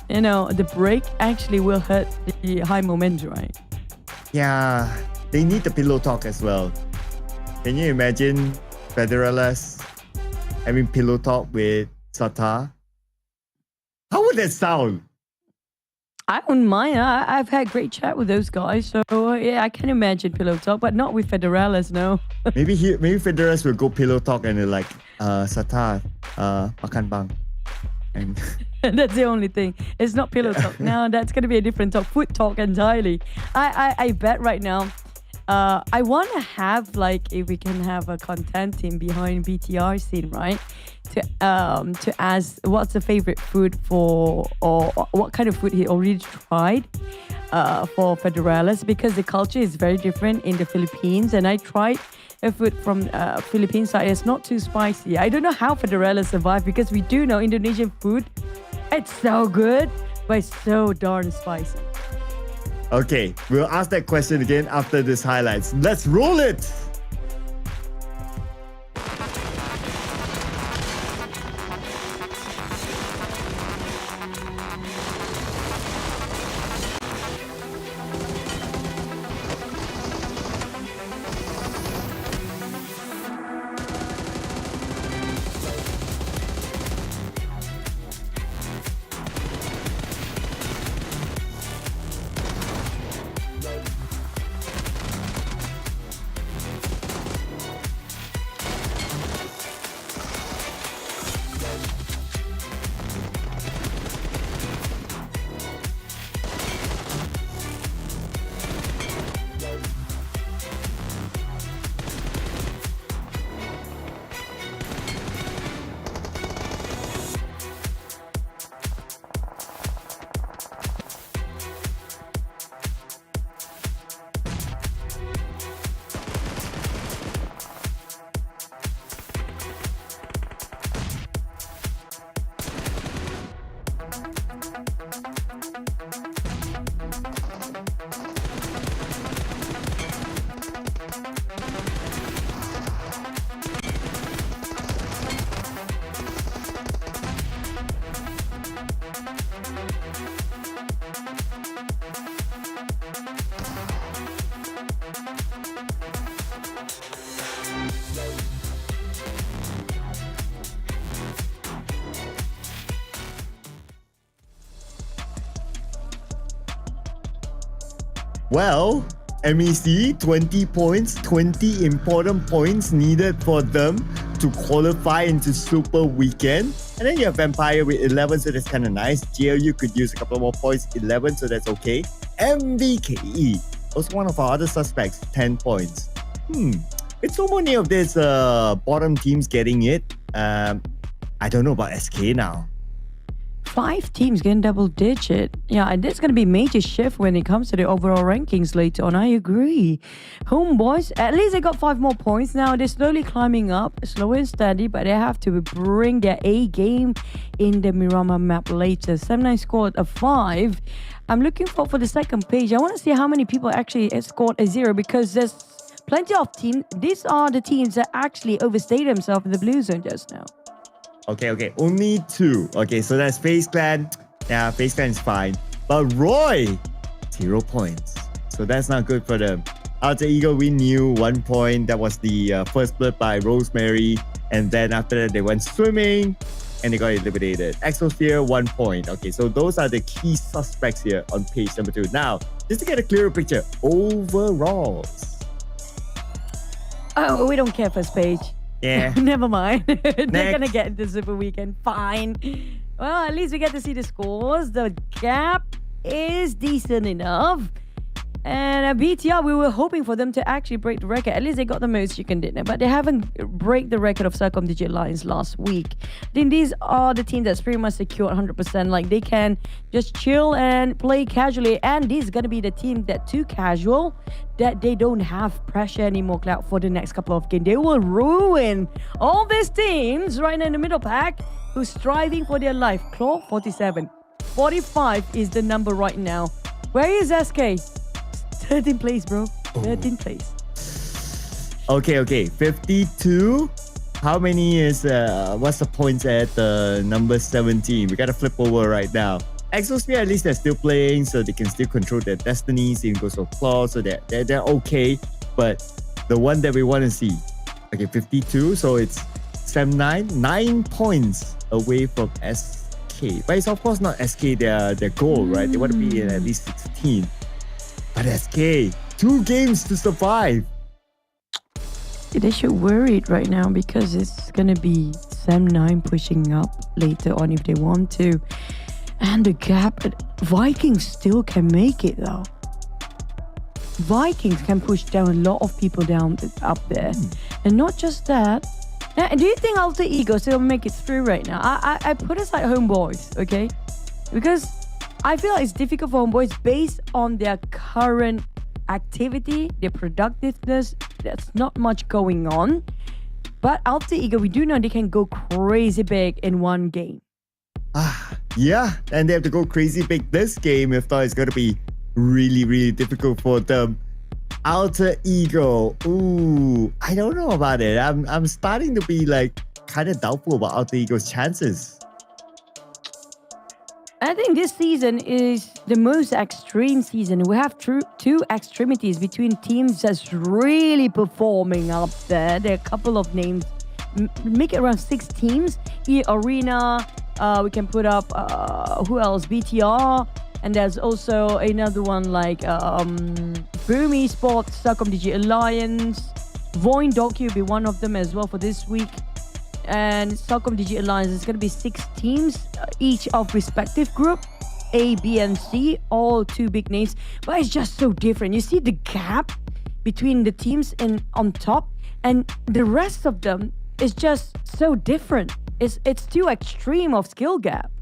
the break actually will hurt the high momentum, right? Yeah, they need the pillow talk as well. Can you imagine Federales having pillow talk with Sata? How would that sound? I wouldn't mind. I've had great chat with those guys, so yeah, I can imagine pillow talk, but not with Federales, no. maybe Federales will go pillow talk and they're like, Sata, makan bang. And that's the only thing. It's not pillow talk. Now that's gonna be a different talk. Food talk entirely. I bet right now. I want to have if we can have a content team behind BTR scene, right? To ask what's the favorite food or what kind of food he already tried for Federales, because the culture is very different in the Philippines, and I tried a food from Philippine side. It's not too spicy. I don't know how Federales survive, because we do know Indonesian food. It's so good, but it's so darn spicy. Okay, we'll ask that question again after this highlights. Let's roll it! Well, MEC, 20 points, 20 important points needed for them to qualify into Super Weekend. And then you have Vampire with 11, so that's kind of nice. GLU could use a couple more points, 11, so that's okay. MVKE, also one of our other suspects, 10 points. With so many of these bottom teams getting it, I don't know about SK now. 5 teams getting double digit. Yeah, and there's going to be a major shift when it comes to the overall rankings later on. I agree. Homeboys, at least they got 5 more points now. They're slowly climbing up, slow and steady, but they have to bring their A game in the Miramar map later. 7-9 scored a 5. I'm looking for the second page. I want to see how many people actually scored a 0, because there's plenty of teams. These are the teams that actually overstayed themselves in the blue zone just now. Okay. Only 2. Okay, so that's FaZe Clan. Yeah, FaZe Clan is fine. But Roy, 0 points. So that's not good for them. Alter Ego, we knew 1 point. That was the first blood by Rosemary. And then after that, they went swimming and they got eliminated. XSOPHERE, 1 point. Okay, so those are the key suspects here on page number 2. Now, just to get a clearer picture, overalls. Oh, we don't care first page. Yeah. Never mind. They're going to get into Super Weekend. Fine. Well, at least we get to see the scores. The gap is decent enough. And BTR, we were hoping for them to actually break the record. At least they got the most chicken dinner, but they haven't break the record of CelcomDigi Alliance last week. I think these are the teams that's pretty much secured 100%. Like, they can just chill and play casually. And this is going to be the team that too casual that they don't have pressure anymore, Cloud, for the next couple of games. They will ruin all these teams right now in the middle pack who's striving for their life. Claw, 47. 45 is the number right now. Where is SK? 13th place, bro. 13th place. Okay. 52. How many is, what's the points at number 17? We got to flip over right now. XSOPHERE, at least they're still playing, so they can still control their destiny. Same goes for Claw, so they're okay. But the one that we want to see, okay, 52. So it's 9 points away from SK. But it's of course not SK their goal, right? They want to be in at least 16. But SK, 2 games to survive. They should worry it right now because it's going to be Sam9 pushing up later on if they want to. And the gap, Vikings still can make it though. Vikings can push down a lot of people down up there. And not just that. Now, do you think Alter Ego still make it through right now? I put aside Homeboys, okay? Because I feel like it's difficult for Homeboys based on their current activity, their productiveness. There's not much going on. But Alter Ego, we do know they can go crazy big in one game. Yeah, and they have to go crazy big this game. If not, it's going to be really, really difficult for them. Alter Ego. Ooh, I don't know about it. I'm starting to be like kind of doubtful about Alter Ego's chances. I think this season is the most extreme season. We have two extremities between teams that's really performing up there. There are a couple of names. Make it around 6 teams. eArena. We can put up, who else? BTR. And there's also another one like Boom Esports, CelcomDigi Alliance. VOIN Docu will be one of them as well for this week. And CelcomDigi Alliance is going to be 6 teams, each of respective group, A, B, and C, all 2 big names. But it's just so different. You see the gap between the teams on top, and the rest of them is just so different. It's too extreme of skill gap.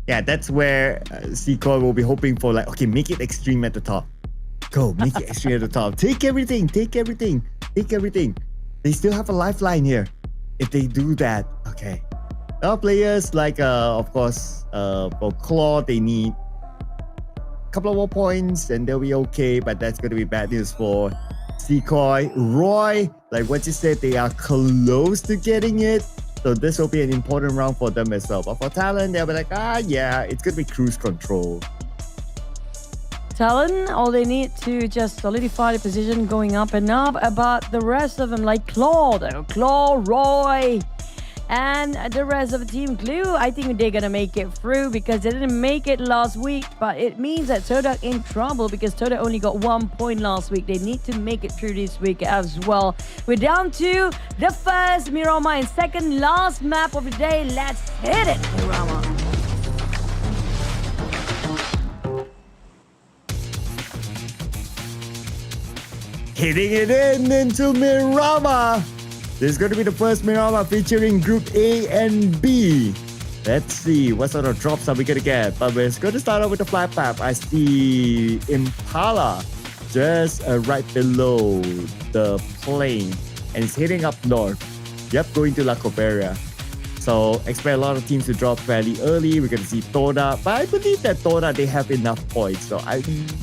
Yeah, that's where CHOI will be hoping for, like, okay, make it extreme at the top. Go, make it extreme at the top. Take everything. They still have a lifeline here. If they do that, okay. Now players like, of course, for Claw, they need a couple of more points and they'll be okay, but that's going to be bad news for CHOI. Roy, like what you said, they are close to getting it. So this will be an important round for them as well. But for TALON, they'll be like, yeah, it's going to be cruise control. TALON, all they need to just solidify the position going up and up. But the rest of them, like Claw, Roy, and the rest of the team, Glue, I think they're going to make it through because they didn't make it last week. But it means that TODAK in trouble because TODAK only got 1 point last week. They need to make it through this week as well. We're down to the first Miramar and second last map of the day. Let's hit it, Miramar. Hitting it into Miramar. This is going to be the first Miramar featuring Group A and B. Let's see what sort of drops are we going to get. But we're going to start off with the flat map. I see Impala just right below the plane. And it's heading up north. Yep, going to La Cobera. So expect a lot of teams to drop fairly early. We're going to see TODAK. But I believe that TODAK, they have enough points. So I'm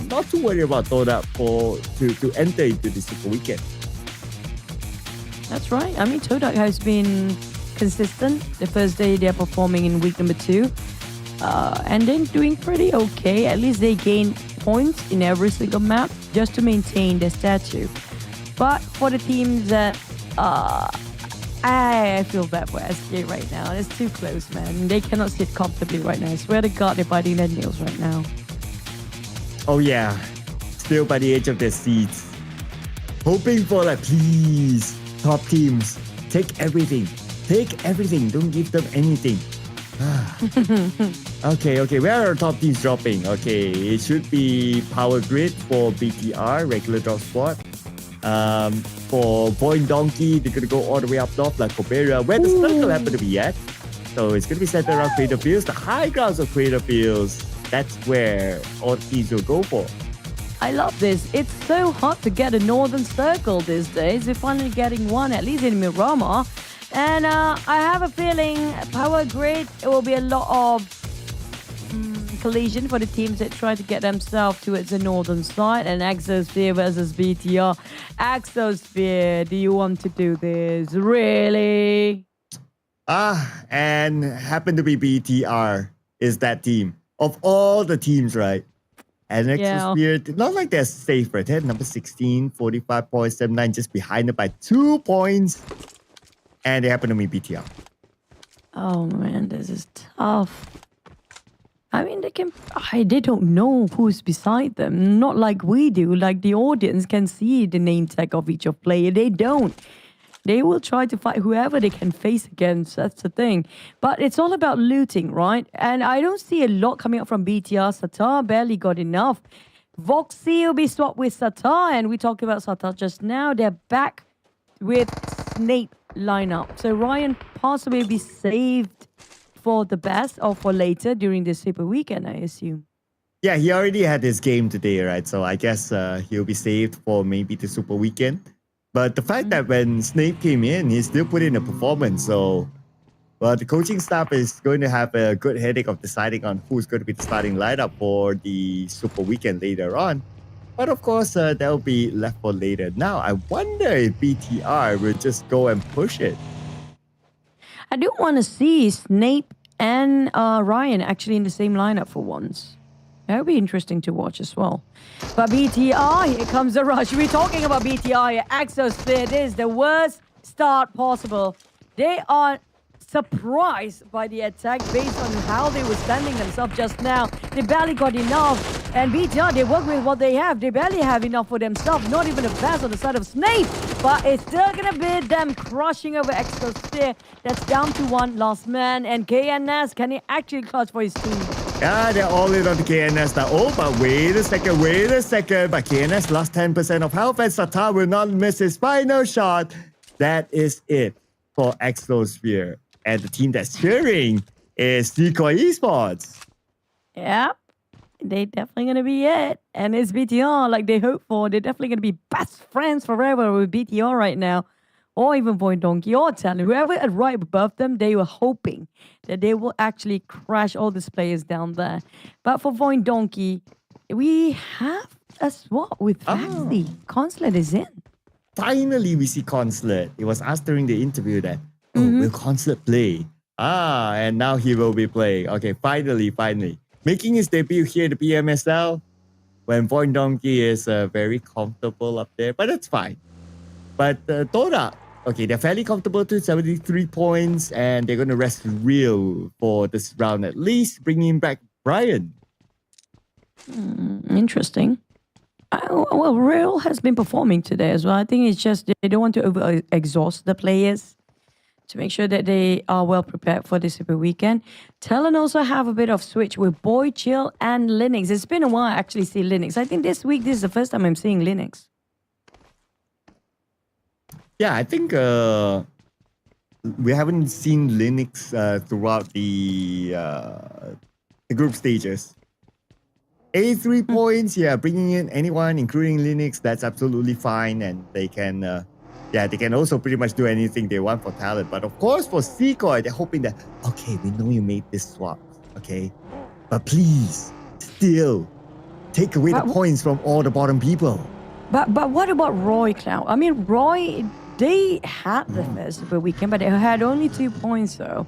not too worried about TODAK to enter into this Super Weekend. That's right. I mean, TODAK has been consistent. The first day they're performing in week number 2. And they're doing pretty okay. At least they gain points in every single map just to maintain their statue. But for the teams that... I feel bad for SK right now. It's too close, man. They cannot sit comfortably right now. I swear to God, they're biting their nails right now. Oh yeah, still by the edge of their seats. Hoping for like, please, top teams, take everything. Take everything. Don't give them anything. Okay, where are top teams dropping? Okay, it should be Power Grid for BTR, regular drop spot. For VOIN Donkey, they're gonna go all the way up north like Cobera, where the circle happen to be at. So it's gonna be centered around Crater Fields, the high grounds of Crater Fields. That's where all teams will go for. I love this. It's so hard to get a northern circle these days. We're finally getting one, at least in Miramar. And I have a feeling Power Grid, it will be a lot of collision for the teams that try to get themselves towards the northern side. And XSOPHERE versus BTR. XSOPHERE, do you want to do this? Really? And happen to be BTR is that team. Of all the teams, right? And XSOPHERE, not like they're safe, right? They had number 16, 45.79, just behind it by 2 points. And they happen to be BTR. Oh man, this is tough. I mean, they don't know who's beside them. Not like we do. Like the audience can see the name tag of each of player. They don't. They will try to fight whoever they can face against. That's the thing. But it's all about looting, right? And I don't see a lot coming up from BTR. Satar barely got enough. Voxy will be swapped with Satar. And we talked about Satar just now. They're back with Snape lineup. So Ryan possibly be saved for the best or for later during the Super Weekend, I assume. Yeah, he already had his game today, right? So I guess he'll be saved for maybe the Super Weekend. But the fact that when Snape came in, he still put in a performance. So, the coaching staff is going to have a good headache of deciding on who's going to be the starting lineup for the Super Weekend later on. But of course, that'll be left for later. Now, I wonder if BTR will just go and push it. I do want to see Snape and Ryan actually in the same lineup for once. That would be interesting to watch as well. But BTR, here comes the rush. We're talking about BTR here. XSOPHERE, this is the worst start possible. They are surprised by the attack based on how they were standing themselves just now. They barely got enough. And BTR, they work with what they have. They barely have enough for themselves. Not even a pass on the side of Snape. But it's still going to be them crushing over XSOPHERE. That's down to one last man. And KNS, can he actually clutch for his team? Yeah, they're all in on the KNS now. Oh, but wait a second. But KNS lost 10% of health and Satar will not miss his final shot. That is it for XSOPHERE. And the team that's cheering is KHOI Esports. Yep. They definitely going to be it. And it's BTR like they hope for. They're definitely going to be best friends forever with BTR right now. Or even VOIN Donkey or TALON. Whoever is right above them, they were hoping that they will actually crash all these players down there. But for VOIN Donkey, we have a swap with FaZe. Consulate is in. Finally, we see Consulate. It was asked during the interview that, will Consulate play? And now he will be playing. Okay, finally. Making his debut here in the PMSL when VOIN Donkey is very comfortable up there. But that's fine. But TODAK, okay, they're fairly comfortable to 73 points and they're going to rest Real for this round at least, bringing back Brian. Interesting. Well, Real has been performing today as well. I think it's just they don't want to over-exhaust the players to make sure that they are well prepared for the Super Weekend. TALON also have a bit of switch with Boy, Chill, and Linux. It's been a while I actually see Linux. I think this week, this is the first time I'm seeing Linux. Yeah, I think we haven't seen Linux throughout the group stages. 83 points, yeah, bringing in anyone, including Linux, that's absolutely fine. And they can, they can also pretty much do anything they want for TALON. But of course, for KHOI, they're hoping that, okay, we know you made this swap, okay? But please, still, take away the points from all the bottom people. But what about Roy, Cloud? I mean, Roy, they had the first Super Weekend, but they had only 2 points though.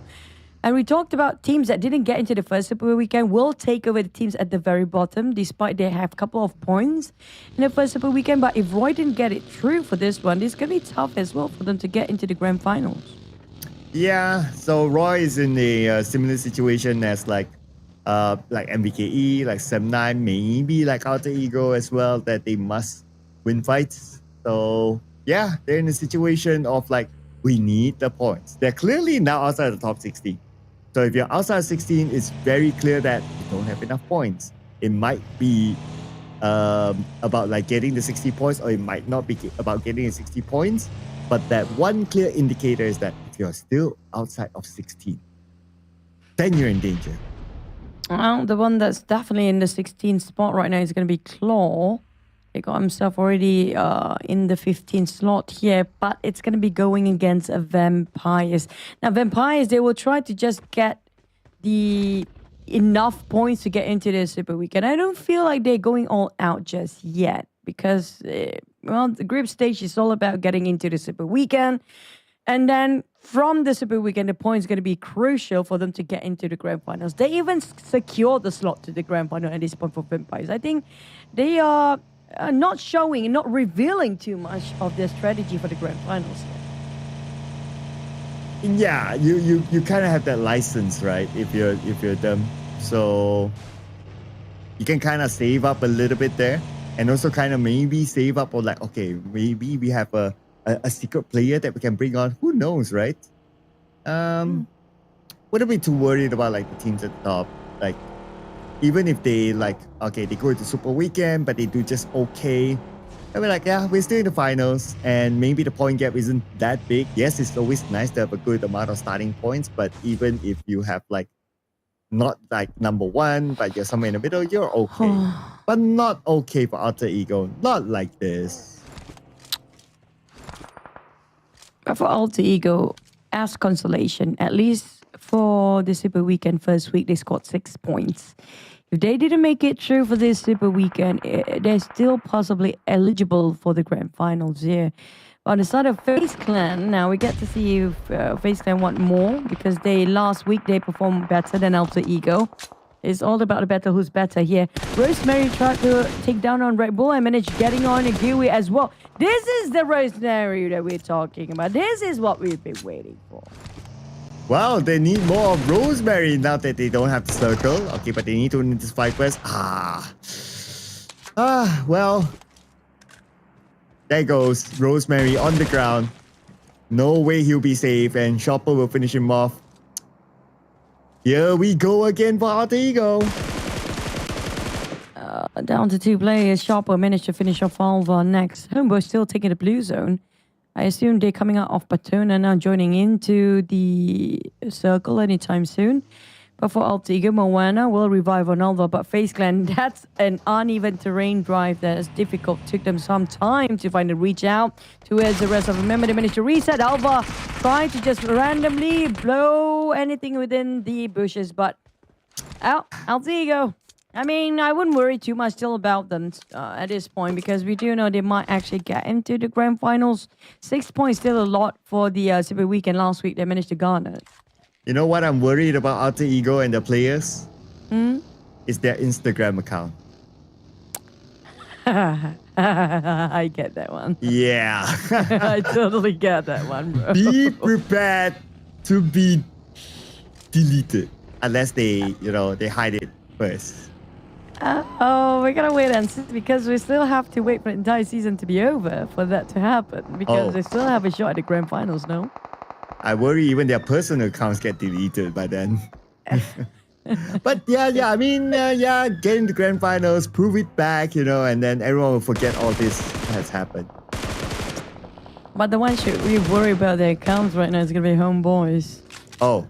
And we talked about teams that didn't get into the first Super Weekend will take over the teams at the very bottom, despite they have a couple of points in the first Super Weekend. But if Roy didn't get it through for this one, it's going to be tough as well for them to get into the grand finals. Yeah, so Roy is in a similar situation as like MVKE, like Sem9, maybe like Alter Ego as well, that they must win fights. So yeah, they're in a situation of like, we need the points. They're clearly now outside the top 16. So if you're outside of 16, it's very clear that you don't have enough points. It might be about like getting the 60 points, or it might not be about getting the 60 points. But that one clear indicator is that if you're still outside of 16, then you're in danger. Well, the one that's definitely in the 16th spot right now is going to be Claw. He got himself already in the 15th slot here, but it's going to be going against a Vampires. Now, Vampires, they will try to just get the enough points to get into the Super Weekend. I don't feel like they're going all out just yet because, well, the group stage is all about getting into the Super Weekend. And then from the Super Weekend, the point is going to be crucial for them to get into the Grand Finals. They even secured the slot to the Grand Final at this point for Vampires. I think they are not showing, not revealing too much of their strategy for the Grand Finals. Yeah, you kind of have that license, right? If you're them, so you can kind of save up a little bit there, and also kind of maybe save up or like, okay, maybe we have a secret player that we can bring on. Who knows, right? Wouldn't be too worried about like the teams at the top. Like, even if they like, okay, they go into Super Weekend, but they do just okay. I mean, like, yeah, we're still in the finals, and maybe the point gap isn't that big. Yes, it's always nice to have a good amount of starting points, but even if you have like not like number one, but you're somewhere in the middle, you're okay. But not okay for Alter Ego. Not like this. But for Alter Ego, as consolation, at least for the Super Weekend first week, they scored 6 points. If they didn't make it through for this Super Weekend, they're still possibly eligible for the Grand Finals here. On the side of FaZe Clan, now we get to see if FaZe Clan want more, because last week they performed better than Alter Ego. It's all about the battle who's better here. Rosemary tried to take down on Red Bull and managed getting on a GUI as well. This is the Rosemary that we're talking about. This is what we've been waiting for. Well, they need more of Rosemary now that they don't have the circle. Okay, but they need to win this fight first. Well. There goes Rosemary on the ground. No way he'll be safe, and Chopper will finish him off. Here we go again for Alter Ego. Down to 2 players. Chopper managed to finish off Alva next. HOMEBOIS still taking the blue zone. I assume they're coming out of Platoon and now joining into the circle anytime soon. But for Alter Ego, MAQNA will revive on Alva. But FaZe Clan, that's an uneven terrain drive that is difficult. Took them some time to find a reach out towards the rest of them. Remember, they managed to reset. Alva trying to just randomly blow anything within the bushes. But Alter Ego. I mean, I wouldn't worry too much still about them at this point, because we do know they might actually get into the Grand Finals. 6 points still a lot for the Super Weekend last week. They managed to garner it. You know what I'm worried about Alter Ego and the players? Is their Instagram account. I get that one. Yeah. I totally get that one, bro. Be prepared to be deleted. Unless they, they hide it first. We're gonna wait and see, because we still have to wait for the entire season to be over for that to happen, because they still have a shot at the Grand Finals, no? I worry even their personal accounts get deleted by then. But I mean, get into Grand Finals, prove it back, and then everyone will forget all this has happened. But the one should we worry about their accounts right now is gonna be HOMEBOIS. Oh.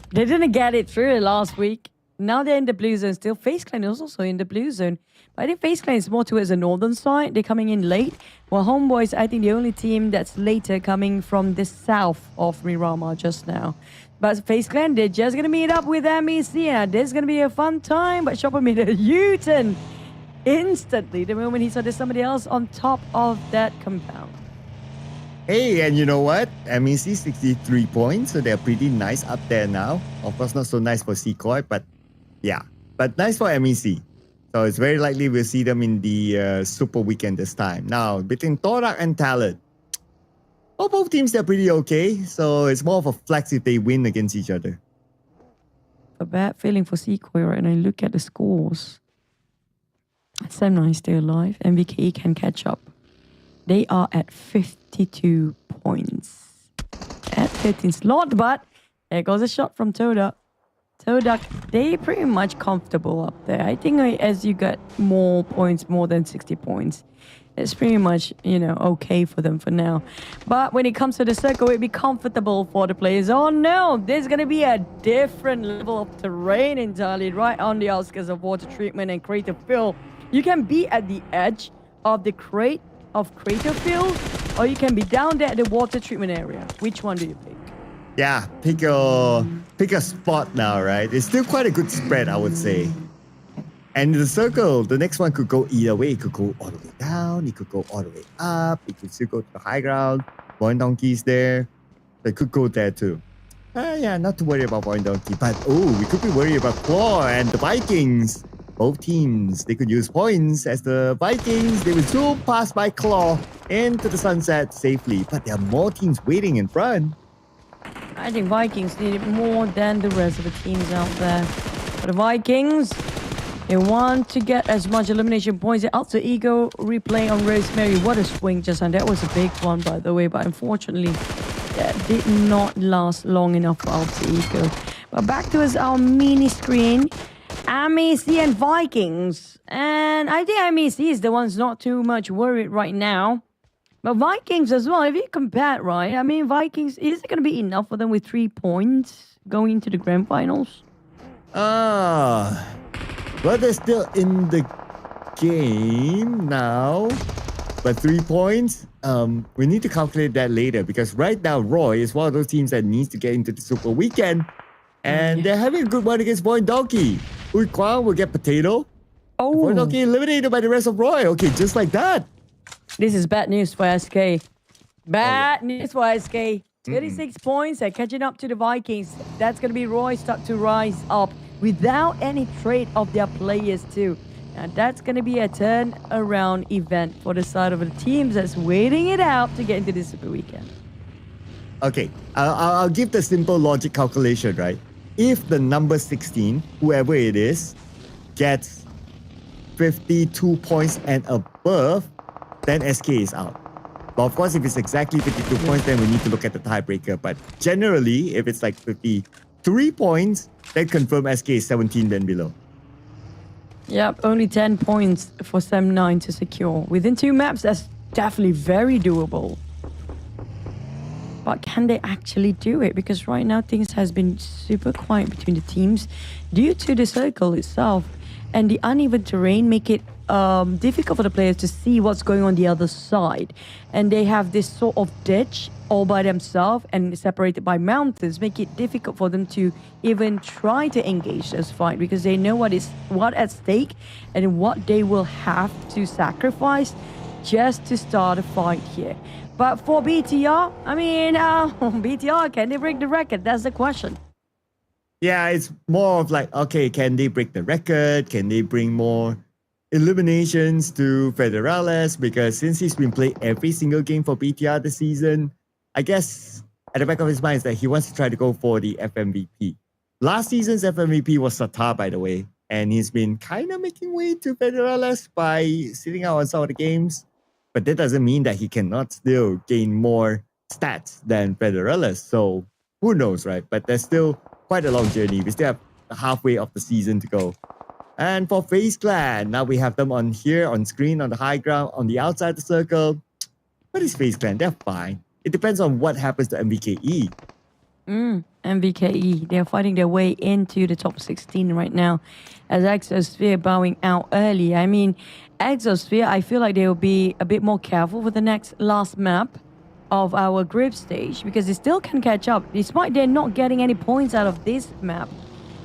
They didn't get it through last week. Now they're in the blue zone still. FaZe Clan is also in the blue zone. But I think FaZe Clan is more towards the northern side. They're coming in late. While HOMEBOIS, I think the only team that's later coming from the south of Miramar just now. But FaZe Clan, they're just going to meet up with MEC. And this is going to be a fun time. But Chopper made a U-turn instantly the moment he saw there's somebody else on top of that compound. Hey, and you know what? MEC 63 points, so they're pretty nice up there now. Of course, not so nice for KHOI, but yeah. But nice for MEC. So it's very likely we'll see them in the Super Weekend this time. Now, between TODAK and TALON, both teams, they're pretty okay. So it's more of a flex if they win against each other. A bad feeling for KHOI right now. Look at the scores. Semna is still alive. MVK can catch up. They are at 52 points. At 13th slot, but There goes a shot from TODAK. TODAK, they pretty much comfortable up there. I think as you get more points, more than 60 points, it's pretty much, okay for them for now. But when it comes to the circle, it'd be comfortable for the players. Oh no, there's going to be a different level of terrain entirely right on the outskirts of water treatment and crater fill. You can be at the edge of the crater fill, or you can be down there at the water treatment area. Which one do you pick? Yeah, pick a spot now, right? It's still quite a good spread, I would say. And the circle, the next one could go either way. It could go all the way down. It could go all the way up. It could still go to the high ground. Voin Donkey's there. It could go there too. Yeah, not to worry about Voin Donkey. But, we could be worried about Claw and the Vikings. Both teams, they could use points as the Vikings. They will zoom past by Claw into the sunset safely. But there are more teams waiting in front. I think Vikings need it more than the rest of the teams out there. For the Vikings, they want to get as much elimination points. The Alter Ego replay on Rosemary. What a swing just now. That was a big one, by the way. But unfortunately, that did not last long enough for Alter Ego. But back to our mini screen. MAC and Vikings. And I think MAC is the ones not too much worried right now. But Vikings as well, if you compare it, right? I mean, Vikings, is it going to be enough for them with 3 points going into the grand finals? Well, they're still in the game now. But 3 points, we need to calculate that later. Because right now, Roy is one of those teams that needs to get into the Super Weekend. And they're having a good one against Voin Donkey. Ui Kwang will get potato. Voin Donkey eliminated by the rest of Roy. Okay, just like that. This is bad news for SK. Bad news for SK. 36 points and catching up to the Vikings. That's going to be Roy stuck to rise up without any trade of their players too. And that's going to be a turn-around event for the side of the teams that's waiting it out to get into the Super Weekend. Okay, I'll give the simple logic calculation, right? If the number 16, whoever it is, gets 52 points and above, then SK is out. But of course, if it's exactly 52 points, then we need to look at the tiebreaker. But generally, if it's like 53 points, then confirm SK is 17 then below. Yep, only 10 points for Sem9 to secure. Within 2 maps, that's definitely very doable. But can they actually do it? Because right now, things has been super quiet between the teams due to the circle itself. And the uneven terrain make it difficult for the players to see what's going on the other side. And they have this sort of ditch all by themselves and separated by mountains, make it difficult for them to even try to engage this fight because they know what at stake and what they will have to sacrifice just to start a fight here. But for BTR, I mean, BTR, can they break the record? That's the question. Yeah, it's more of like, okay, can they break the record? Can they bring more eliminations to Federales? Because since he's been playing every single game for BTR this season, I guess at the back of his mind is that he wants to try to go for the FMVP. Last season's FMVP was Satar, by the way, and he's been kind of making way to Federales by sitting out on some of the games. But that doesn't mean that he cannot still gain more stats than Federales. So who knows, right? But there's still quite a long journey. We still have halfway of the season to go. And for FaZe Clan, now we have them on here, on screen, on the high ground, on the outside the circle. What is FaZe Clan? They're fine. It depends on what happens to MVKE. MVKE, they're fighting their way into the top 16 right now as XSOPHERE bowing out early. I mean, XSOPHERE, I feel like they will be a bit more careful for the last map of our group stage because they still can catch up despite they're not getting any points out of this map.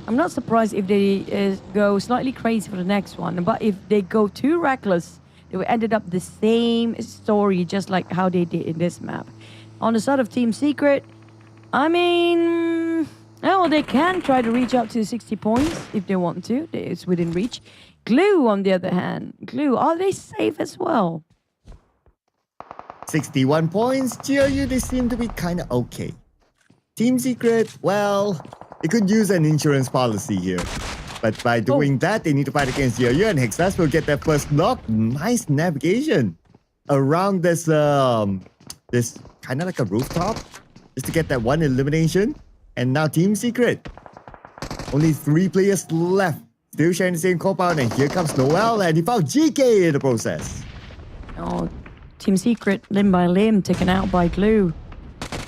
I'm not surprised if they go slightly crazy for the next one, but if they go too reckless, they will ended up the same story just like how they did in this map. On the side of Team Secret, I mean, well, they can try to reach out to 60 points if they want to. It's within reach. Glue, on the other hand. Glue, are they safe as well? 61 points. GLU, they seem to be kind of okay. Team Secret, well, they could use an insurance policy here. But by doing that, they need to fight against GLU, and Hexas will get their first knock. Nice navigation around this, this kind of like a rooftop, just to get that one elimination. And now Team Secret. Only 3 players left. Still sharing the same compound. And here comes Noel. And he found GK in the process. Oh, Team Secret, limb by limb, taken out by glue.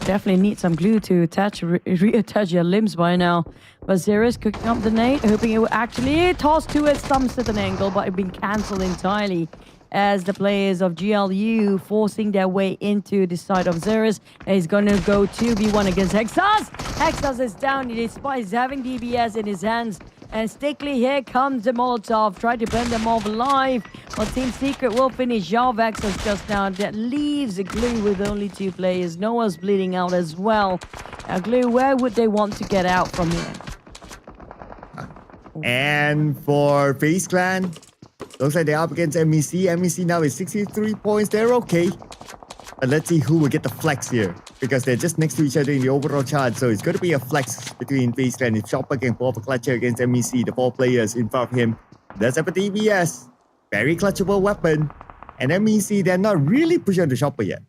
Definitely need some glue to reattach your limbs by now. But Zero's cooking up the nade, hoping it will actually toss towards some certain angle, but it's been cancelled entirely as the players of GLU forcing their way into the side of Zeros. He's going to go 2v1 against Hexas. Hexas is down despite having DBS in his hands. And Stickley, here comes the Molotov. Try to burn them all alive. But Team Secret will finish off Hexas just now. That leaves Glue with only 2 players. Noah's bleeding out as well. Glue, where would they want to get out from here? And for FaZe Clan, looks like they're up against MEC. MEC now is 63 points. They're okay. But let's see who will get the flex here. Because they're just next to each other in the overall chart. So it's going to be a flex between FaZe Clan. If Chopper can pull off a clutcher against MEC, the 4 players in front of him does have a DBS. Very clutchable weapon. And MEC, they're not really pushing the Chopper yet.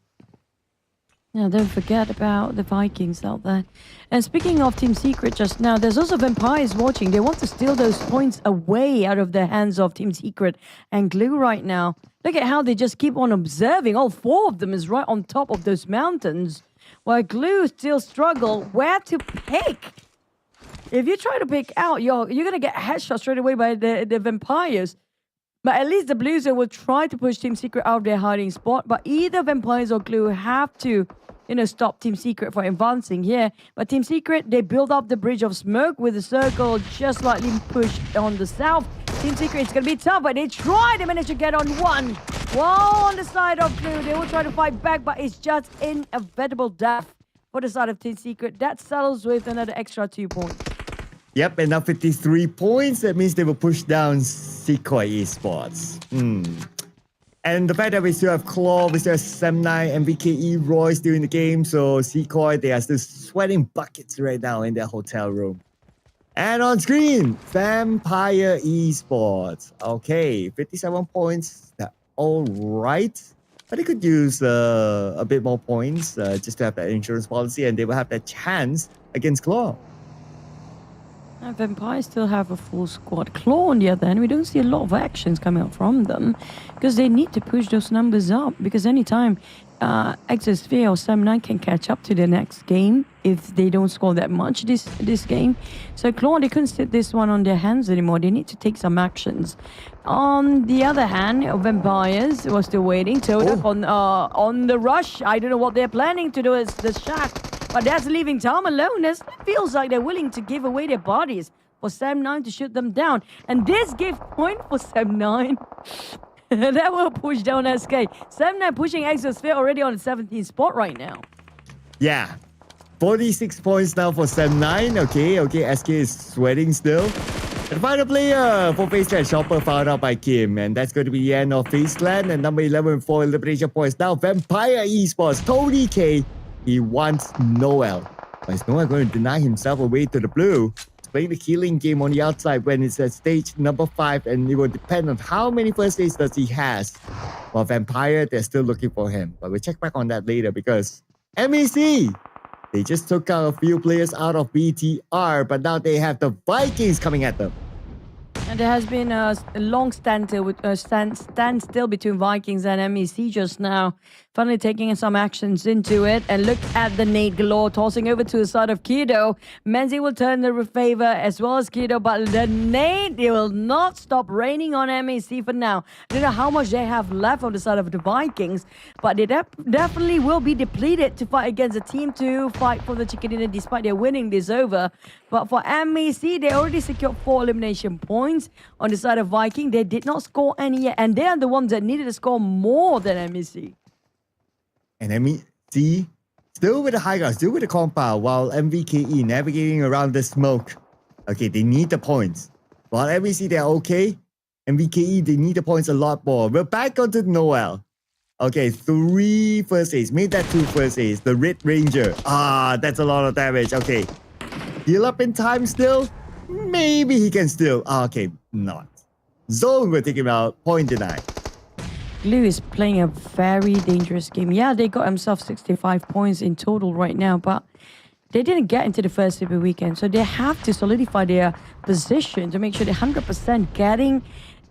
Yeah, don't forget about the Vikings out there. And speaking of Team Secret just now, there's also Vampires watching. They want to steal those points away out of the hands of Team Secret and Glue right now. Look at how they just keep on observing. All 4 of them is right on top of those mountains. While Glue still struggle where to pick. If you try to pick out, you're going to get headshot straight away by the Vampires. But at least the Blues will try to push Team Secret out of their hiding spot. But either Vampires or Glue have to, stop Team Secret from advancing here. But Team Secret, they build up the bridge of smoke with the circle just slightly pushed on the south. Team Secret, it's going to be tough, but they manage to get on 1. While on the side of Glue, they will try to fight back, but it's just inevitable death for the side of Team Secret. That settles with another extra 2 points. Yep, and now 53 points. That means they will push down CLCOI Esports. And the fact that we still have Claw, we still have Sem9 and VKE Roy still in the game. So CLCOI, they are still sweating buckets right now in their hotel room. And on screen, Vampire Esports. Okay, 57 points. They're all right. But they could use a bit more points just to have that insurance policy, and they will have that chance against Claw. Vampires still have a full squad. Claw, on the other hand, we don't see a lot of actions coming out from them because they need to push those numbers up. Because anytime XSOPHERE or Sem9 can catch up to the next game if they don't score that much this game. So Claw, they couldn't sit this one on their hands anymore. They need to take some actions. On the other hand, Vampires were still waiting. TODAK on the rush. I don't know what they're planning to do as the shack. But that's leaving Tom alone. It feels like they're willing to give away their bodies for Sem9 to shoot them down. And this gift point for Sem9. That will push down SK. Sem9 pushing XSOPHERE already on the 17th spot right now. Yeah. 46 points now for Sem9. Okay, SK is sweating still. And final player for FaZe Clan, Chopper found out by Kim. And that's going to be the end of FaZe Clan. And number 11 for elimination points. Now Vampire Esports, Tony K. He wants Noel. But is Noel going to deny himself away to the blue? He's playing the killing game on the outside when it's at stage number 5, and it will depend on how many first aids does he has. While Vampire, they're still looking for him. But we'll check back on that later because MEC, they just took out a few players out of BTR, but now they have the Vikings coming at them. And there has been a long standstill between Vikings and MEC just now. Finally taking some actions into it. And look at the nade galore tossing over to the side of Kido. Menzi will turn the favor as well as Kido. But the nade, they will not stop raining on MEC for now. I don't know how much they have left on the side of the Vikings. But they definitely will be depleted to fight against a team to fight for the chicken dinner despite their winning this over. But for MEC, they already secured 4 elimination points. On the side of Viking, they did not score any yet. And they are the ones that needed to score more than MEC. And MEC still with the high ground, still with the compound, while MVKE navigating around the smoke. Okay, they need the points. While MEC, they're okay. MVKE, they need the points a lot more. We're back onto Noel. Okay, 3 first aids. Made that 2 first aids. The Red Ranger. That's a lot of damage. Okay. Heal up in time still. Maybe he can still. Okay, not. Zone will take him out. Point denied. Glue is playing a very dangerous game. Yeah, they got himself 65 points in total right now, but they didn't get into the first Super Weekend, so they have to solidify their position to make sure they're 100% getting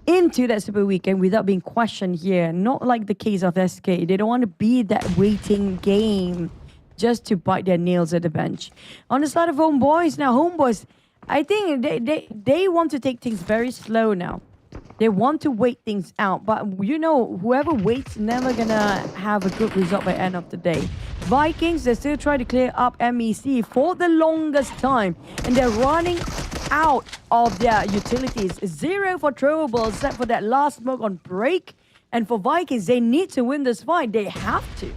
into that Super Weekend without being questioned here. Not like the case of SK. They don't want to be that waiting game just to bite their nails at the bench. On the side of HOMEBOIS, now HOMEBOIS, I think they want to take things very slow now. They want to wait things out, but you know, whoever waits never gonna have a good result by end of the day. Vikings, they still try to clear up MEC for the longest time, and they're running out of their utilities. 0 for throwables, except for that last smoke on break. And for Vikings, they need to win this fight. They have to.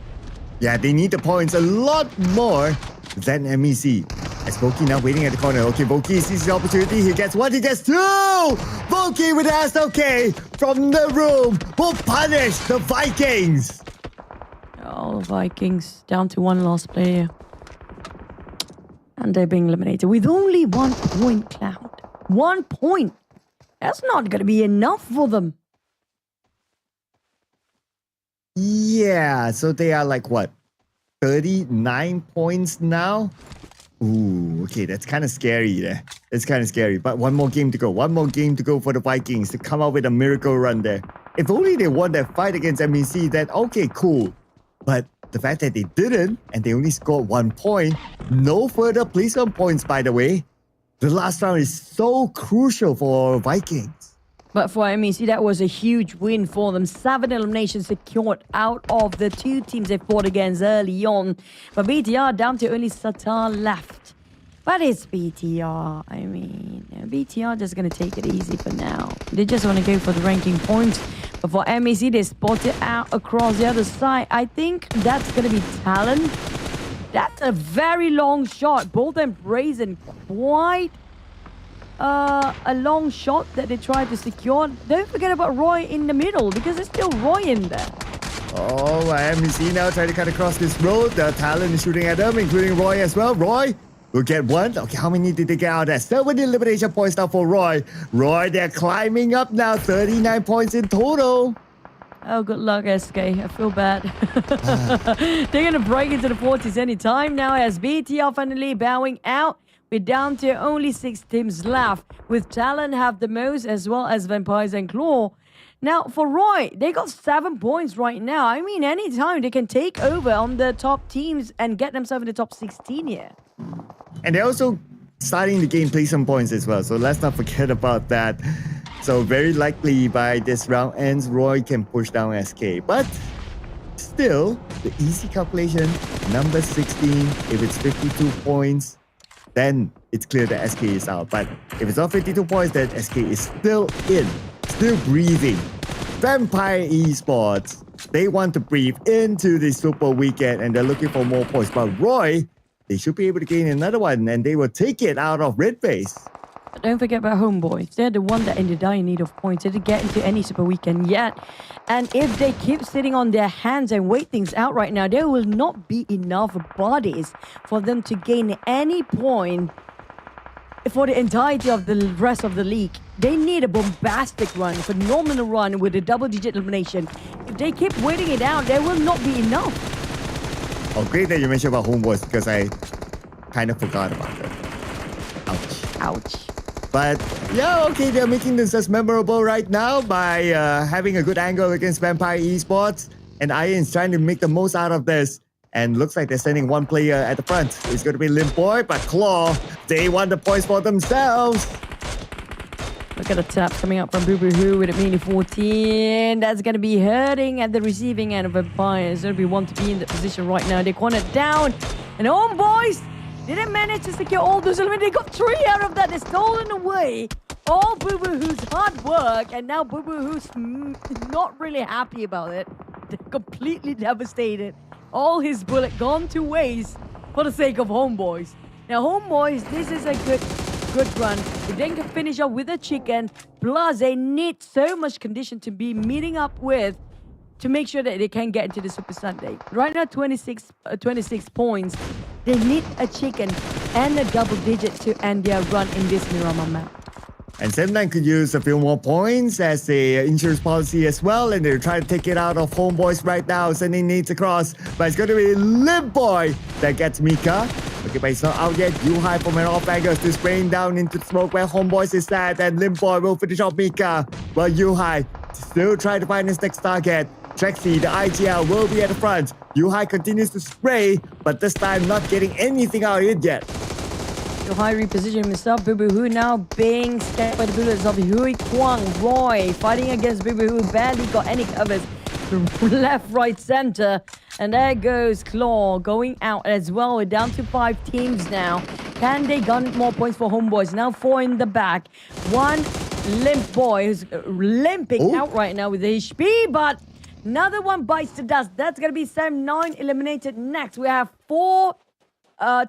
Yeah, they need the points a lot more than MEC. As Voki now waiting at the corner. Okay, Voki sees the opportunity. He gets one, he gets two! Voki with the SOK from the room will punish the Vikings. Oh, Vikings down to one last player. And they're being eliminated with only 1 point, Cloud. 1 point. That's not going to be enough for them. Yeah, so they are like what? 39 points now? Ooh, okay, that's kind of scary there. It's kind of scary. But one more game to go. One more game to go for the Vikings to come out with a miracle run there. If only they won that fight against MEC, then okay, cool. But the fact that they didn't, and they only scored 1 point, no further placement points, by the way. The last round is so crucial for Vikings. But for MEC, that was a huge win for them. 7 eliminations secured out of the 2 teams they fought against early on. But BTR down to only Satar left. But it's BTR. I mean, BTR just going to take it easy for now. They just want to go for the ranking points. But for MEC, they spotted out across the other side. I think that's going to be TALON. That's a very long shot. Both them brazen quite a long shot that they tried to secure. Don't forget about Roy in the middle, because there's still Roy in there. Oh, MEC now trying to cut across this road. The TALON is shooting at them, including Roy as well. Roy will get one. Okay, how many did they get out there? 7 elimination points now for Roy. Roy, they're climbing up now. 39 points in total. Oh, good luck, SK. I feel bad. They're going to break into the 40s anytime now as BTR finally bowing out. We're down to only 6 teams left, with TALON have the most, as well as Vampires and Claw. Now, for Roy, they got 7 points right now. I mean, anytime they can take over on the top teams and get themselves in the top 16 here. And they're also starting to gain placement points as well, so let's not forget about that. So very likely by this round ends, Roy can push down SK. But still, the easy calculation, number 16, if it's 52 points, then it's clear that SK is out. But if it's not 52 points, then SK is still in, still breathing. Vampire Esports, they want to breathe into the Super Weekend and they're looking for more points. But Roy, they should be able to gain another one and they will take it out of Red Face. But don't forget about HOMEBOIS. They're the one that in the dire need of points. They didn't get into any Super Weekend yet. And if they keep sitting on their hands and wait things out right now, there will not be enough bodies for them to gain any point for the entirety of the rest of the league. They need a bombastic run, a phenomenal run with a double-digit elimination. If they keep waiting it out, there will not be enough. Oh, great that you mentioned about HOMEBOIS because I kind of forgot about it. Ouch. Ouch. But yeah, okay, they're making themselves memorable right now by having a good angle against Vampire Esports. And Iron's trying to make the most out of this. And looks like they're sending one player at the front. It's going to be Limboy, but Claw, they want the points for themselves. Look at the tap coming up from Boo with a mini 14. That's going to be hurting at the receiving end of Vampires. There'll be one to be in the position right now. They cornered down. And HOMEBOIS didn't manage to secure all those elements. They got 3 out of that. They're stolen away. All Boo-Boo-Hoo's hard work. And now Boo-Boo-Hoo's not really happy about it. They're completely devastated. All his bullet gone to waste for the sake of HOMEBOIS. Now, HOMEBOIS, this is a good run. If they can finish up with a chicken, plus they need so much condition to be meeting up with to make sure that they can get into the Super Sunday. Right now, 26 points. They need a chicken and a double digit to end their run in this Miramar map. And Semnine could use a few more points as a insurance policy as well. And they're trying to take it out of HOMEBOIS right now, sending needs across. But it's going to be Limboy that gets Mika. Okay, but it's not out yet. Yuhai from Miramar Action still spraying down into the smoke where HOMEBOIS is at, and Limboy will finish off Mika. While Yuhai still trying to find his next target. Trexie, the IGL, will be at the front. Yuhai continues to spray, but this time not getting anything out of it yet. High reposition himself. Bubuhu now being scared by the bullets of Hui Kwang. Roy fighting against Bubuhu. Barely got any covers. Left, right, center. And there goes Claw going out as well. We're down to 5 teams now. Can they gun more points for HOMEBOIS? Now 4 in the back. One limp boy who's limping out right now with the HP, but another one bites the dust. That's going to be Sam 9 eliminated next. We have 4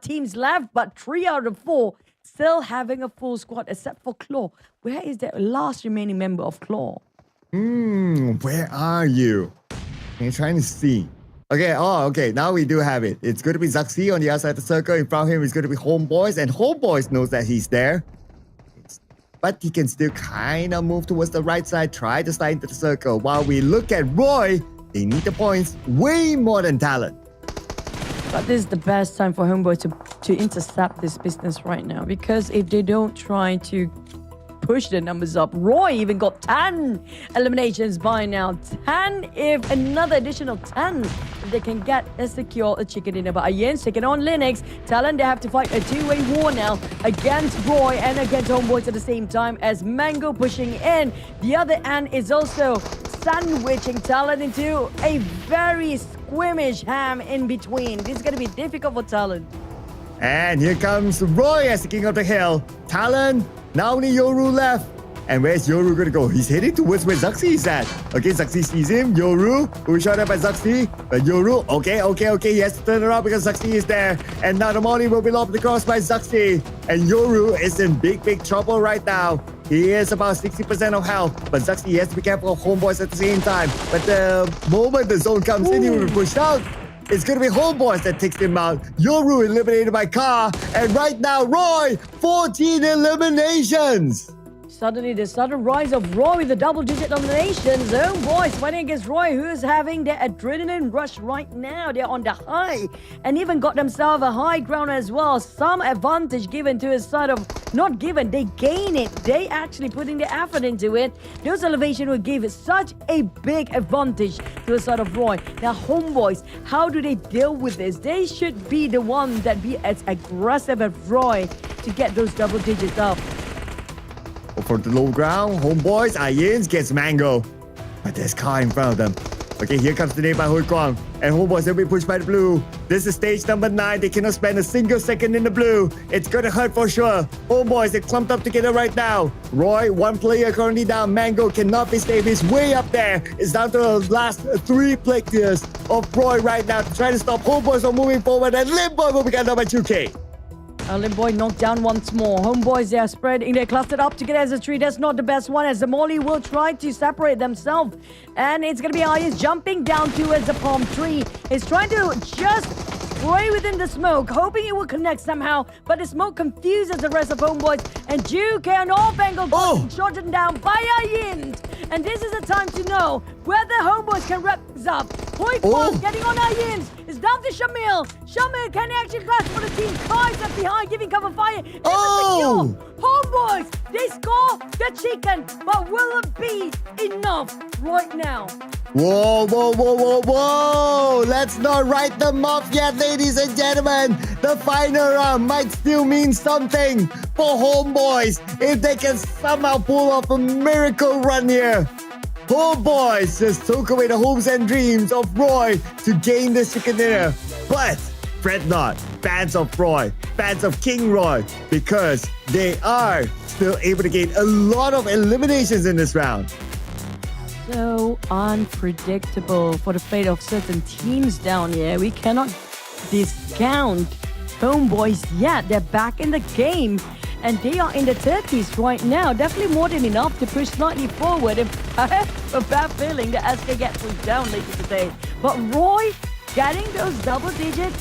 teams left, but 3 out of 4 still having a full squad except for Claw. Where is the last remaining member of Claw? Where are you? I'm trying to see. Okay, okay, now we do have it. It's going to be Zaxi on the outside of the circle. In front of him is going to be HOMEBOIS, and HOMEBOIS knows that he's there. But he can still kind of move towards the right side, try to slide into the circle. While we look at Roy, they need the points way more than Talon. But this is the best time for HOMEBOIS to intercept this business right now, because if they don't try to push the numbers up, Roy even got 10 eliminations by now. 10 if another additional 10 if they can get a secure a chicken dinner. But Ian's taking on Linux. Talon, they have to fight a two-way war now against Roy and against HOMEBOIS at the same time as Mango pushing in. The other end is also sandwiching Talon into a very squeamish ham in between. This is going to be difficult for Talon. And here comes Roy as the king of the hill. Talon, now only Yoru left. And where's Yoru going to go? He's heading towards where Zaxi is at. Okay, Zaxi sees him. Yoru, who is shot at by Zaxi. But Yoru, okay. He has to turn around because Zaxi is there. And now the molly will be lobbed across by Zaxi. And Yoru is in big trouble right now. He is about 60% of health. But Zaxi has to be careful of HOMEBOIS at the same time. But the moment the zone comes in, he will be pushed out. It's going to be HOMEBOIS that takes him out. Yoru eliminated by Ka. And right now, Roy, 14 eliminations. Suddenly, the sudden rise of Roy with the double-digit eliminations. HOMEBOIS fighting against Roy, who is having their adrenaline rush right now. They're on the high and even got themselves a high ground as well. Some advantage given to his side of... Not given, they gain it. They actually putting the effort into it. Those elevation will give such a big advantage to the side of Roy. Now, HOMEBOIS, how do they deal with this? They should be the one that be as aggressive as Roy to get those double digits up. For the low ground, HOMEBOIS, Ians gets Mango. But there's Ka in front of them. Okay, here comes the name by Hui Kwang. And HOMEBOIS will be pushed by the blue. This is stage number 9. They cannot spend a single second in the blue. It's gonna hurt for sure. HOMEBOIS, they're clumped up together right now. Roy, 1 player currently down. Mango cannot be saved. He's way up there. It's down to the last 3 players of Roy right now to try to stop HOMEBOIS from moving forward. And Limboy will be cut down by 2K. Limboy knocked down once more. HOMEBOIS, they are spreading. They're clustered up together as a tree. That's not the best one, as the Molly will try to separate themselves. And it's going to be Ayas jumping down towards the palm tree. He's trying to just spray within the smoke, hoping it will connect somehow. But the smoke confuses the rest of HOMEBOIS. And Juke and off angle got shot down by Ayins. And this is the time to know whether HOMEBOIS can wrap this up. Hui Kwang getting on Ayins. It's down to Shamil. Shamil can actually pass for the team. Kai is left behind, giving cover fire. HOMEBOIS, they score the chicken. But will it be enough right now? Whoa. Let's not write them off yet, ladies and gentlemen. The final round might still mean something for HOMEBOIS if they can somehow pull off a miracle run here. HOMEBOIS just took away the hopes and dreams of Roy to gain the chicken dinner. But fret not, fans of Roy, fans of King Roy, because they are still able to gain a lot of eliminations in this round. So unpredictable for the fate of certain teams down here. We cannot discount HOMEBOIS yet. They're back in the game. And they are in the 30s right now. Definitely more than enough to push slightly forward. If I have a bad feeling that SK gets pushed down later today. But Roy getting those double digits,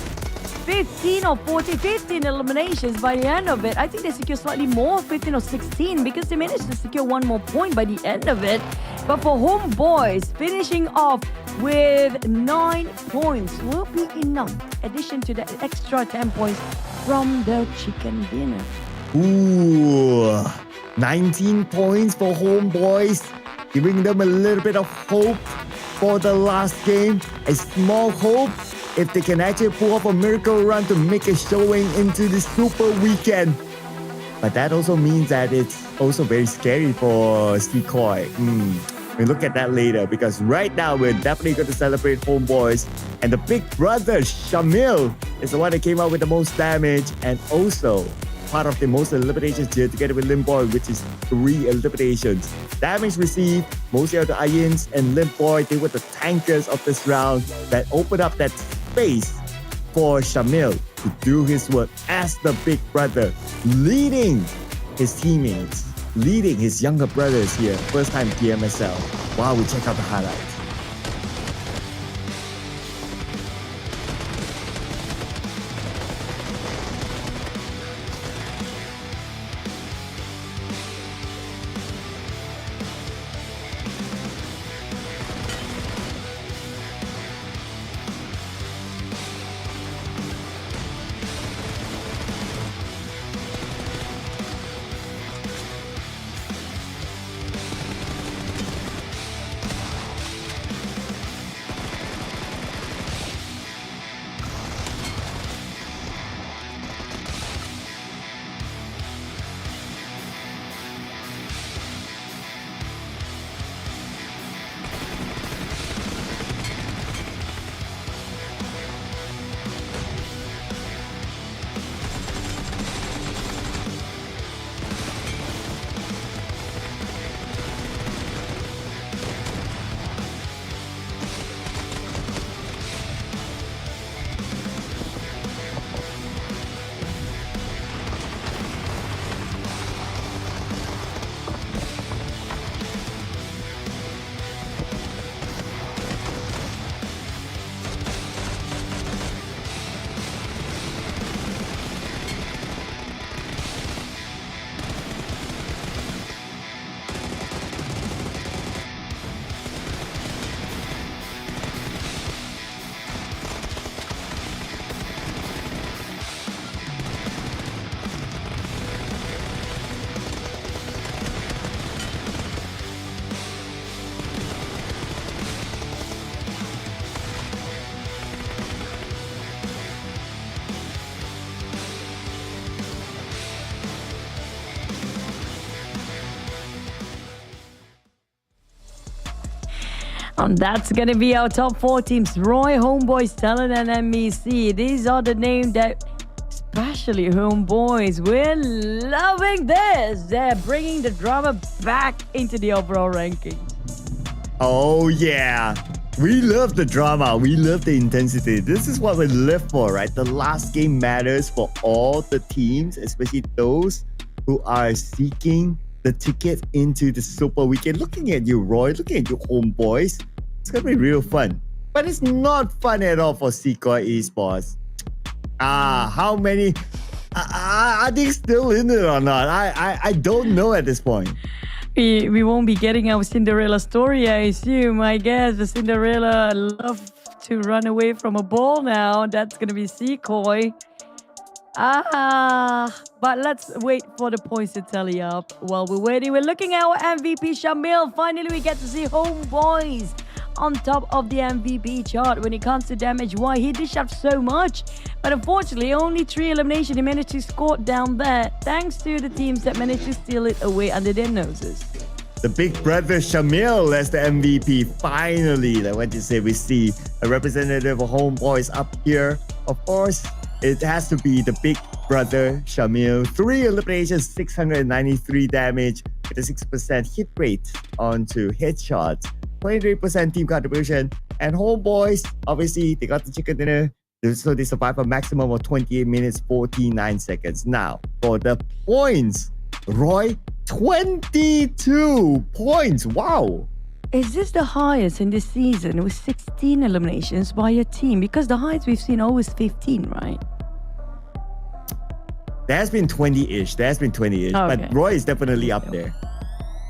15 or 15 eliminations by the end of it. I think they secure slightly more, 15 or 16, because they managed to secure 1 more point by the end of it. But for HOMEBOIS, finishing off with 9 points will be enough. Addition to the extra 10 points from the chicken dinner. Ooh, 19 points for Homeboys, giving them a little bit of hope for the last game. A small hope if they can actually pull off a miracle run to make a showing into the Super Weekend. But that also means that it's also very scary for CKHOI. We'll look at that later, because right now we're definitely going to celebrate Homeboys. And the big brother, Shamil, is the one that came out with the most damage and also part of the most eliminations here together with Limboy, which is 3 eliminations. Damage received, mostly out of the Ions and Limboy. They were the tankers of this round that opened up that space for Shamil to do his work as the big brother, leading his teammates, leading his younger brothers here. First time PMSL. Wow, we check out the highlights. And that's going to be our top 4 teams. Roy, Homeboys, Talon, and MEC. These are the names that, especially Homeboys, we're loving this. They're bringing the drama back into the overall ranking. Oh yeah, we love the drama, we love the intensity. This is what we live for, right? The last game matters for all the teams, especially those who are seeking the ticket into the Super Weekend. Looking at you, Roy, looking at you, Homeboys, it's gonna be real fun. But it's not fun at all for CKHOI Esports. How many are they still in it or not? I don't know at this point. We won't be getting our Cinderella story, I assume. I guess the Cinderella love to run away from a ball now. That's gonna be CKHOI. But let's wait for the points to tally up. While we're waiting, we're looking at our MVP Shamil. Finally, we get to see Homeboys on top of the MVP chart when it comes to damage. Why? He dished out so much, but unfortunately only 3 eliminations he managed to score down there, thanks to the teams that managed to steal it away under their noses. The big brother Shamil as the MVP. Finally, like what you say, we see a representative of Homeboys up here. Of course, it has to be the big brother Shamil. 3 eliminations, 693 damage with a 6% hit rate onto headshots. 23% team contribution. And Homeboys, obviously, they got the chicken dinner. So they survived a maximum of 28 minutes, 49 seconds. Now, for the points, Roy, 22 points. Wow. Is this the highest in this season with 16 eliminations by a team? Because the highest we've seen always 15, right? There has been 20-ish. Okay. But Roy is definitely up there.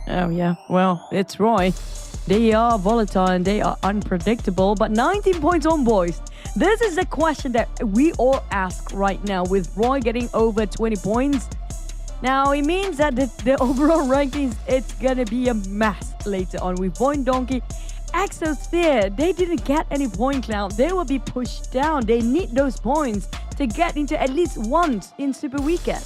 Oh, yeah. Well, it's Roy. They are volatile and they are unpredictable. But 19 points on, boys. This is the question that we all ask right now with Roy getting over 20 points. Now, it means that the overall rankings, it's going to be a mess later on with VOIN, Donkey, XSOPHERE. They didn't get any point cloud. They will be pushed down. They need those points to get into at least once in Super Weekend.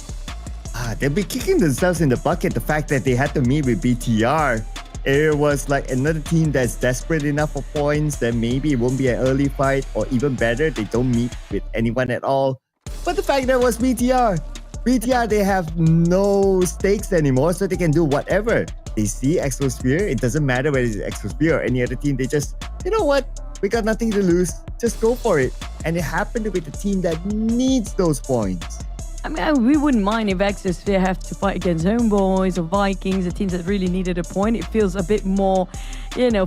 They'll be kicking themselves in the bucket. The fact that they had to meet with BTR. It was like another team that's desperate enough for points. Then maybe it won't be an early fight, or even better, they don't meet with anyone at all. But the fact that it was BTR. BTR, they have no stakes anymore, so they can do whatever. They see XSOPHERE, it doesn't matter whether it's XSOPHERE or any other team, they just, you know what, we got nothing to lose, just go for it. And it happened to be the team that needs those points. I mean, we wouldn't mind if XSOPHERE have to fight against HOMEBOIS or Vikings, the teams that really needed a point. It feels a bit more,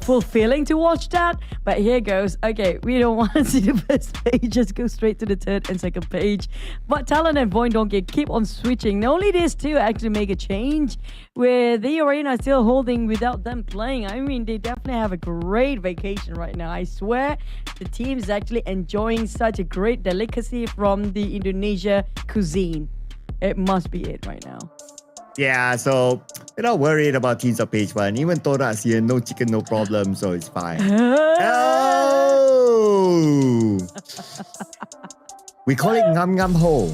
fulfilling to watch that. But here goes. Okay, we don't want to see the first page. Just go straight to the third and second page. But TALON and VOIN Donkey keep on switching. Only these two actually make a change, where the eArena still holding without them playing. I mean, they definitely have a great vacation right now. I swear, the team is actually enjoying such a great delicacy from the Indonesia cuisine. It must be it right now. Yeah, so we're not worried about teams of page 1. Even TODAK's here, no chicken, no problem, so it's fine. Oh! We call it Ngam Ngam Ho.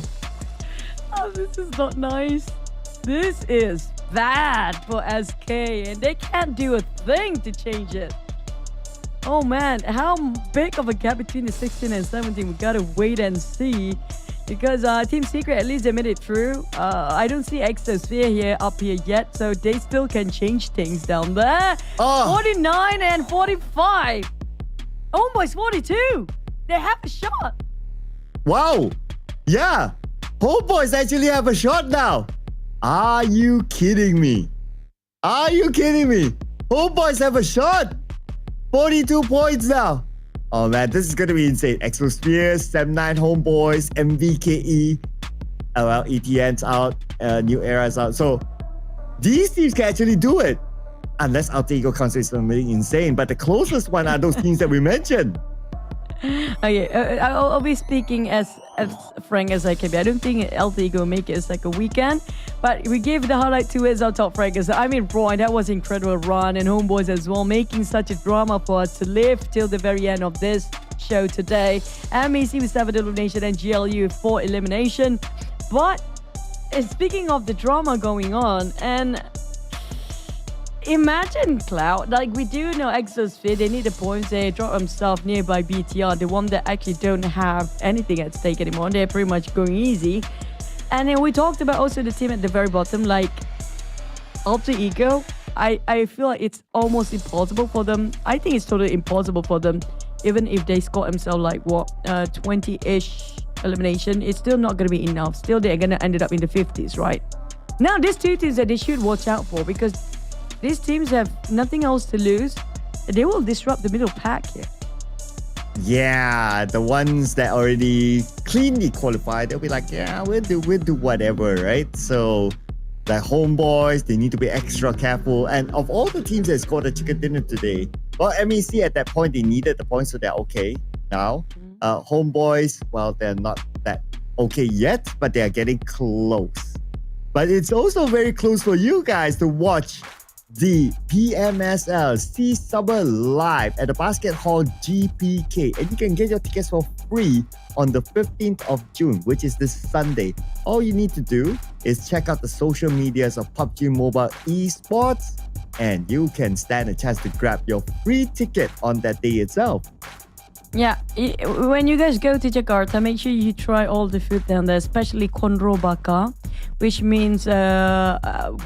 Oh, this is not nice. This is bad for SK, and they can't do a thing to change it. Oh man, how big of a gap between the 16 and 17? We gotta wait and see. Because Team Secret, at least they made it through. I don't see XSOPHERE up here yet, so they still can change things down there. 49 and 45. Almost 42. They have a shot. Wow. Yeah. HOMEBOIS actually have a shot now. Are you kidding me? Are you kidding me? HOMEBOIS have a shot. 42 points now. Oh man, this is gonna be insane. XSOPHERE, 7-9 HOMEBOIS, MVKE. Well, ETN's out, New Era's out. So these teams can actually do it. Unless Alter Ego comes with something insane. But the closest one are those teams that we mentioned. Okay, I'll be speaking as frank as I can be. I don't think Alter Ego will make it as like a weekend, but we gave the highlight to as our top frankers. I mean, Roy, that was incredible run, and HOMEBOIS as well, making such a drama for us to live till the very end of this show today. MAC with 7 elimination and GLU 4 elimination. But speaking of the drama going on, and imagine Cloud, like we do know XSOPHERE, they need the points. They drop themselves nearby BTR, the one that actually don't have anything at stake anymore. They're pretty much going easy. And then we talked about also the team at the very bottom, like Alter Ego. I feel like it's almost impossible for them. I think it's totally impossible for them, even if they score themselves like what 20-ish elimination. It's still not going to be enough. Still, they're going to end up in the 50s, right? Now, these two teams that they should watch out for, because these teams have nothing else to lose. They will disrupt the middle pack here. Yeah, the ones that already cleanly qualified, they'll be like, yeah, we'll do whatever, right? So, like HOMEBOIS, they need to be extra careful. And of all the teams that scored a chicken dinner today, well, MAC at that point, they needed the points, so they're okay now. HOMEBOIS, well, they're not that okay yet, but they are getting close. But it's also very close for you guys to watch the PMSL SEA Summer live at the Basket Hall GPK, and you can get your tickets for free on the 15th of June, which is this Sunday. All you need to do is check out the social medias of PUBG Mobile Esports, and you can stand a chance to grab your free ticket on that day itself. Yeah, when you guys go to Jakarta, make sure you try all the food down there, especially Konro Bakar, which means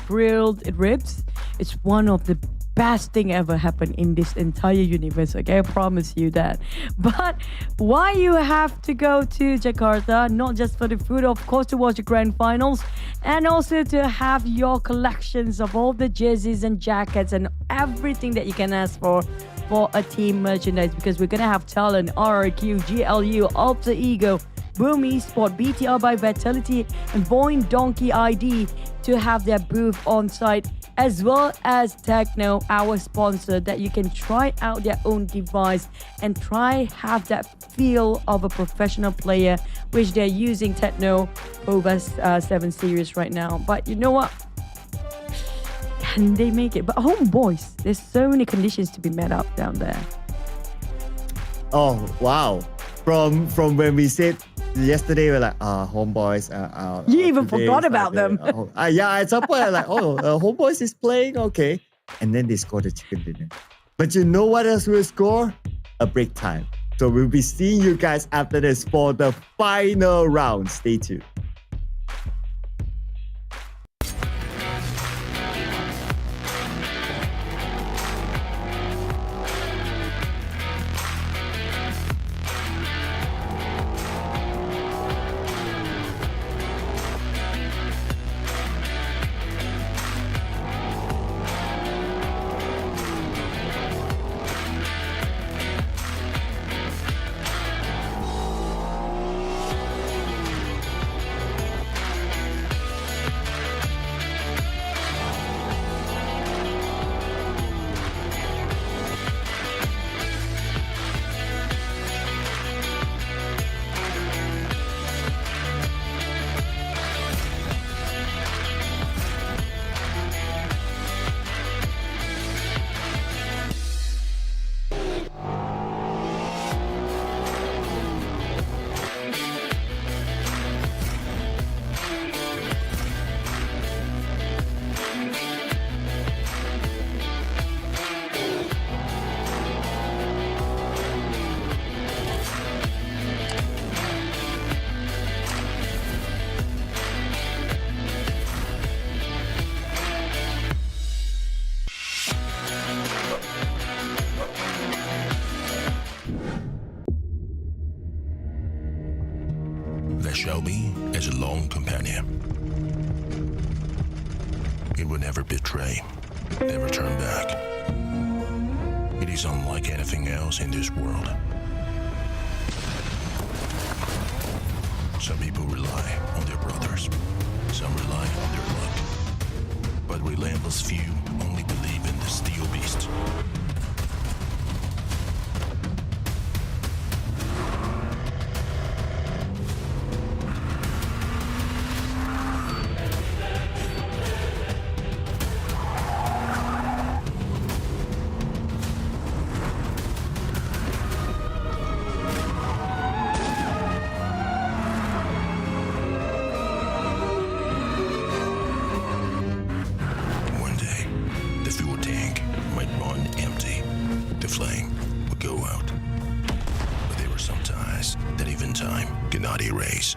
grilled ribs. It's one of the best thing ever happened in this entire universe, okay? I promise you that. But why you have to go to Jakarta? Not just for the food, of course, to watch the grand finals, and also to have your collections of all the jerseys and jackets and everything that you can ask for a team merchandise, because we're gonna have TALON, RRQ, GLU, Alter Ego, Boom Esport, BTR by Vitality, and VOIN Donkey ID to have their booth on site as well as Techno, our sponsor, that you can try out their own device and have that feel of a professional player, which they're using Techno PUBG 7 series right now. But you know what? Can they make it? But HOMEBOIS, there's so many conditions to be met up down there. Oh wow! From when we said yesterday, we're like, HOMEBOIS. You even forgot about them. Yeah, at some point, I'm like, HOMEBOIS is playing, okay. And then they scored a chicken dinner. But you know what else we'll score? A break time. So we'll be seeing you guys after this for the final round. Stay tuned. There shall be as a long companion. It will never betray, never turn back. It is unlike anything else in this world. Some people rely on their brothers, some rely on their luck. But relentless few only believe in the steel beast. Cannot erase.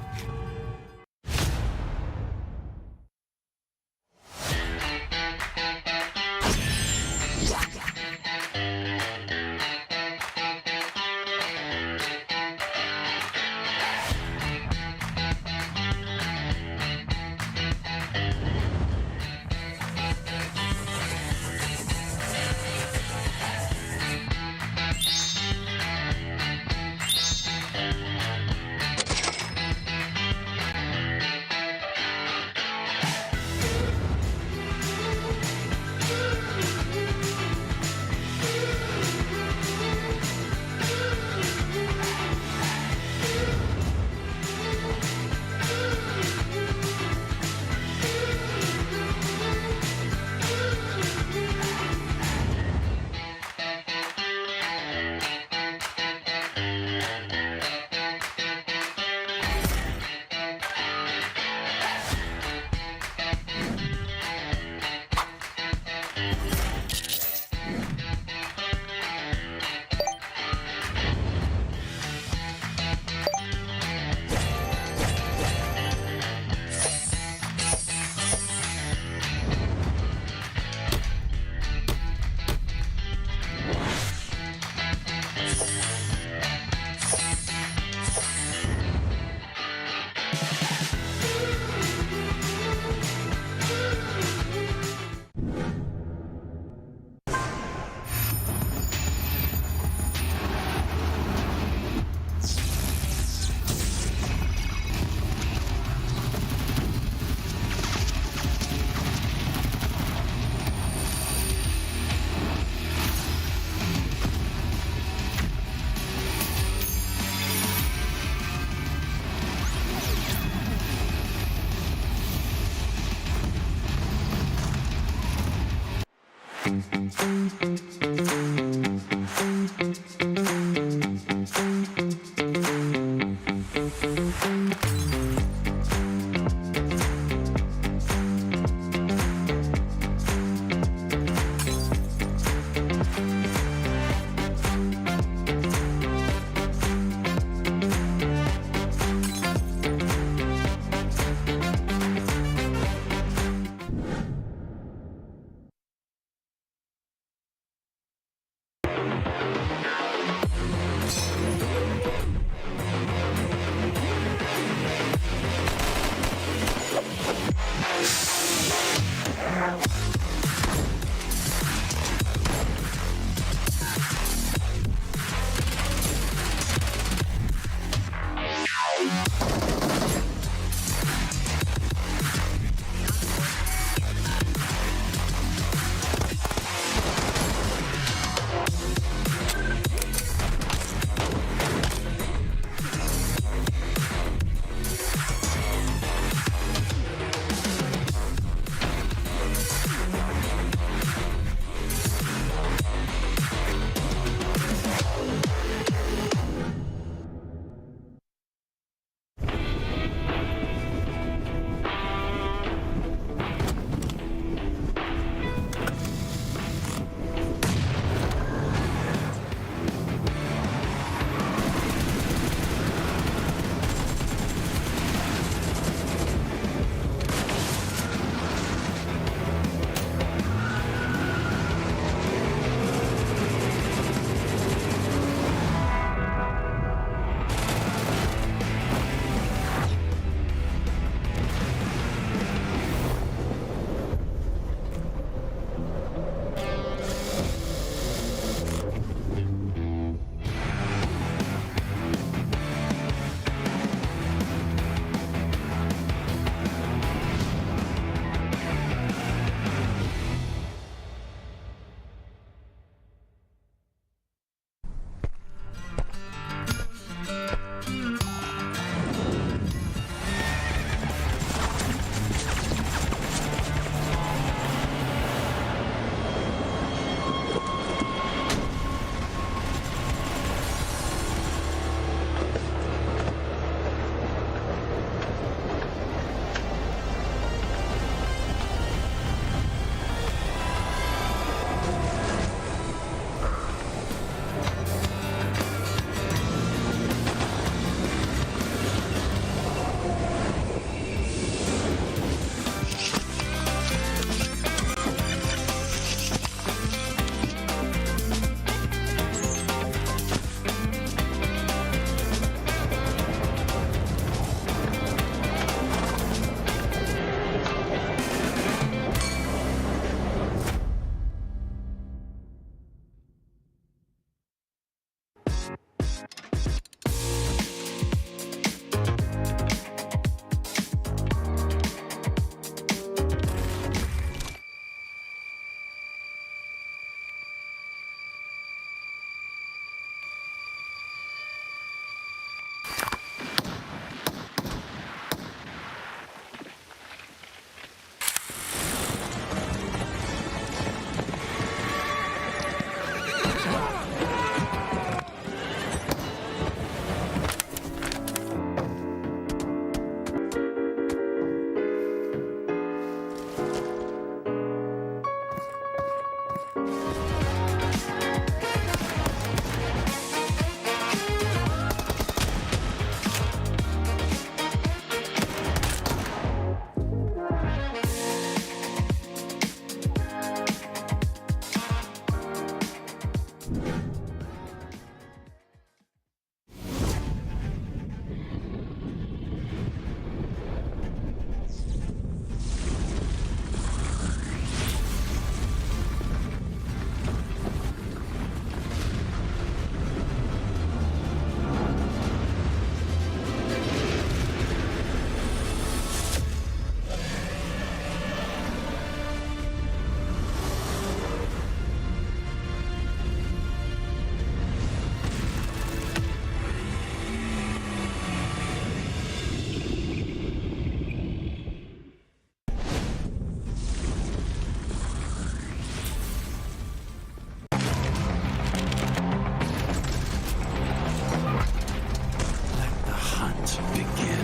tournament begin.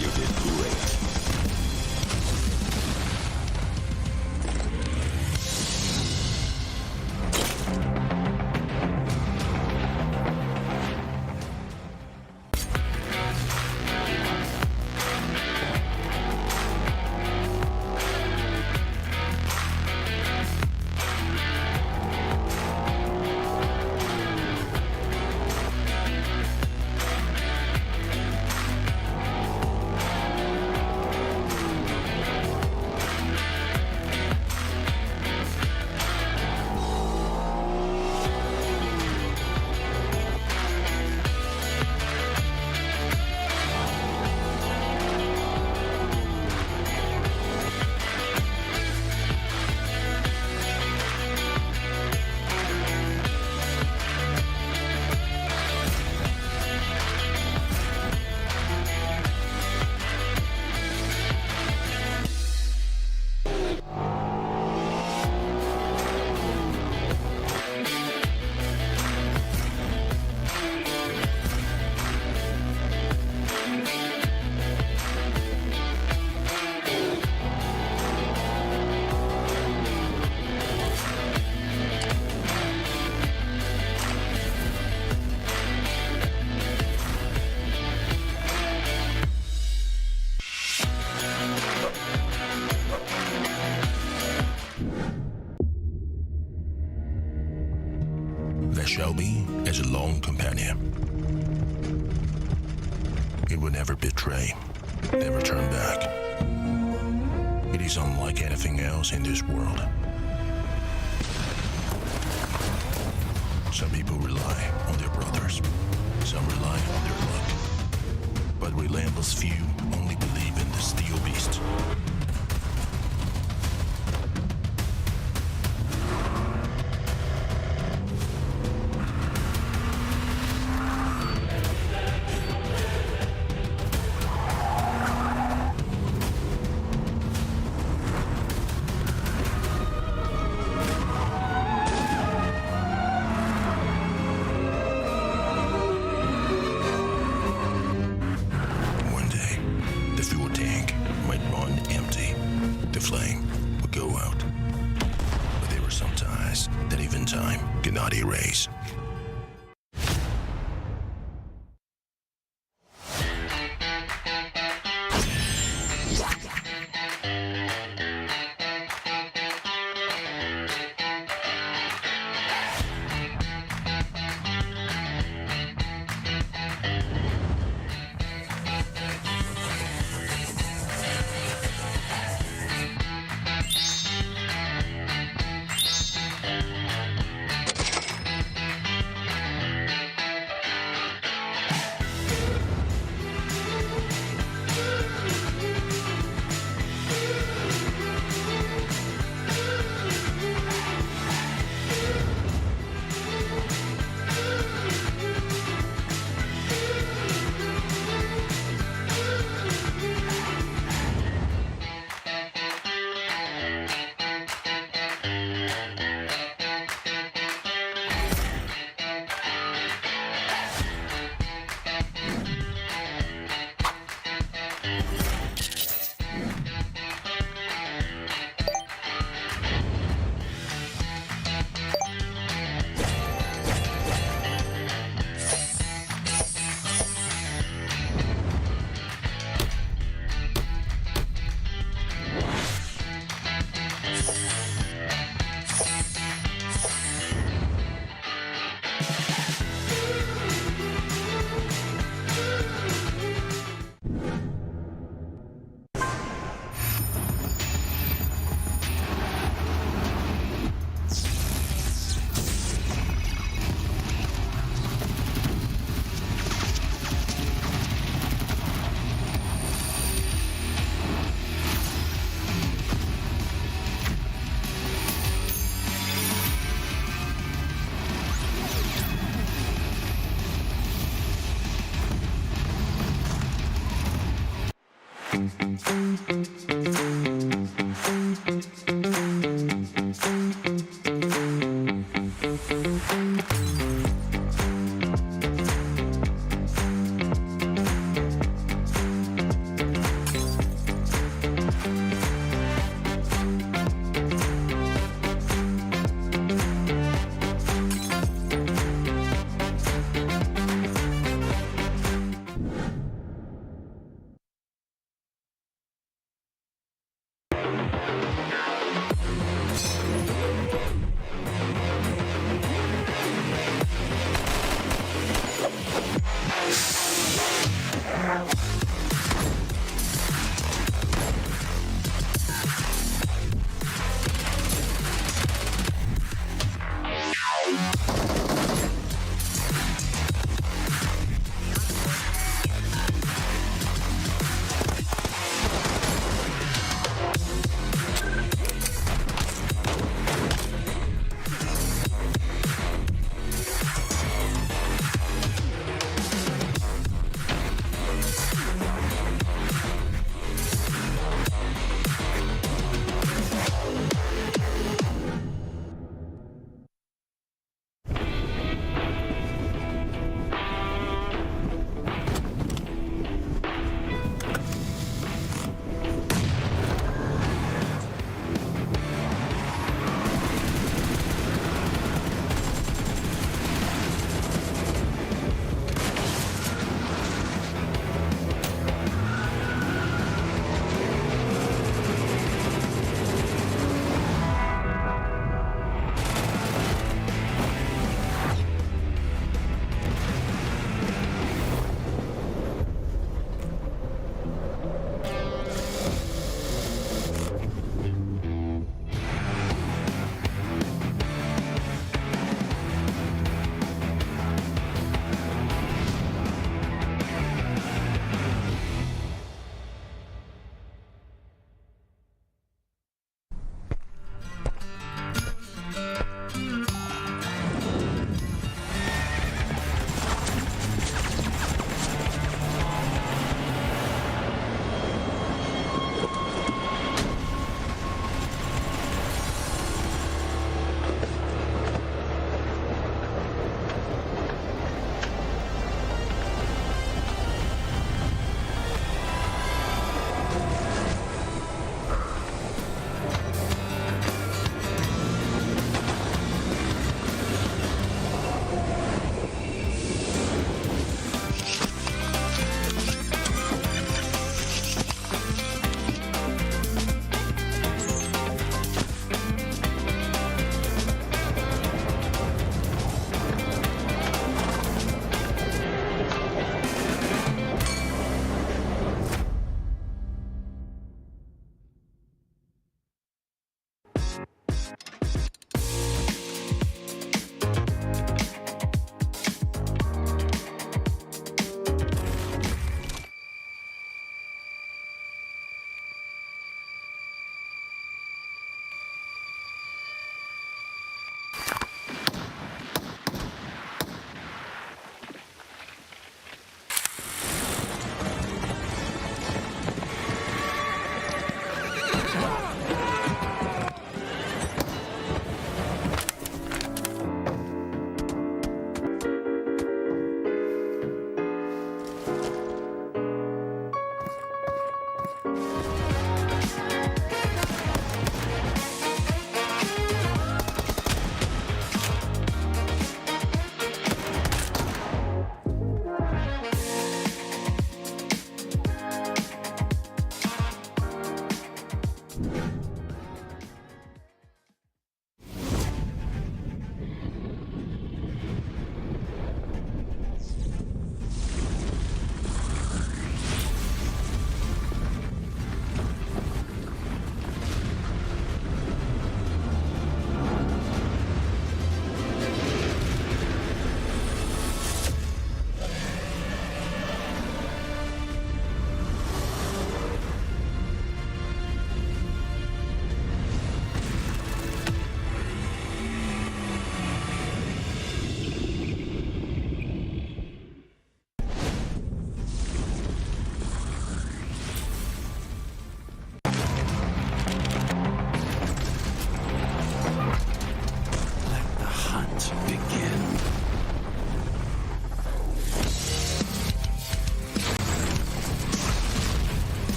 You did great. There shall be as a lone companion. It will never betray, never turn back. It is unlike anything else in this world. Some people rely on their brothers, some rely on their luck. But relentless few only believe in the steel beast. One day, the fuel tank might run empty. The flame would go out. But there are some ties that even time cannot erase.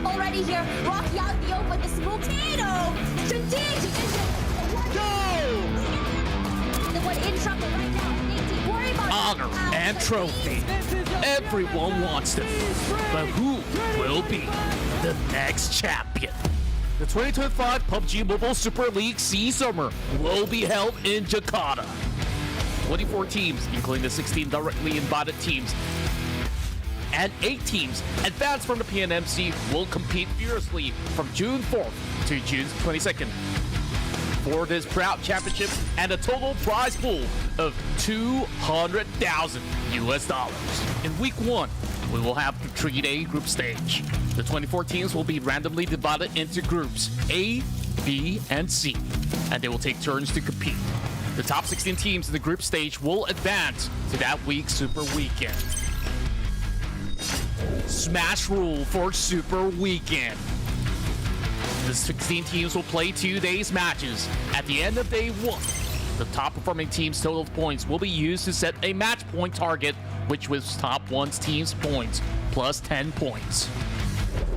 already here. Rocky out the open, the smoke. Strategic. The one in trouble right now. Worry about Honor and trophy. Everyone wants them. But who will be the next champion? The 2025 PUBG Mobile Super League SEA Summer will be held in Jakarta. 24 teams, including the 16 directly invited teams, and 8 teams advanced from the PNMC will compete fiercely from June 4th to June 22nd for this proud championship and a total prize pool of $200,000 US. In week 1, we will have the 3-day group stage. The 24 teams will be randomly divided into groups A, B, and C, and they will take turns to compete. The top 16 teams in the group stage will advance to that week's Super Weekend. Smash rule for Super Weekend. The 16 teams will play 2 days matches. At the end of day 1, the top performing team's total points will be used to set a match point target, which was top 1's team's points plus 10 points.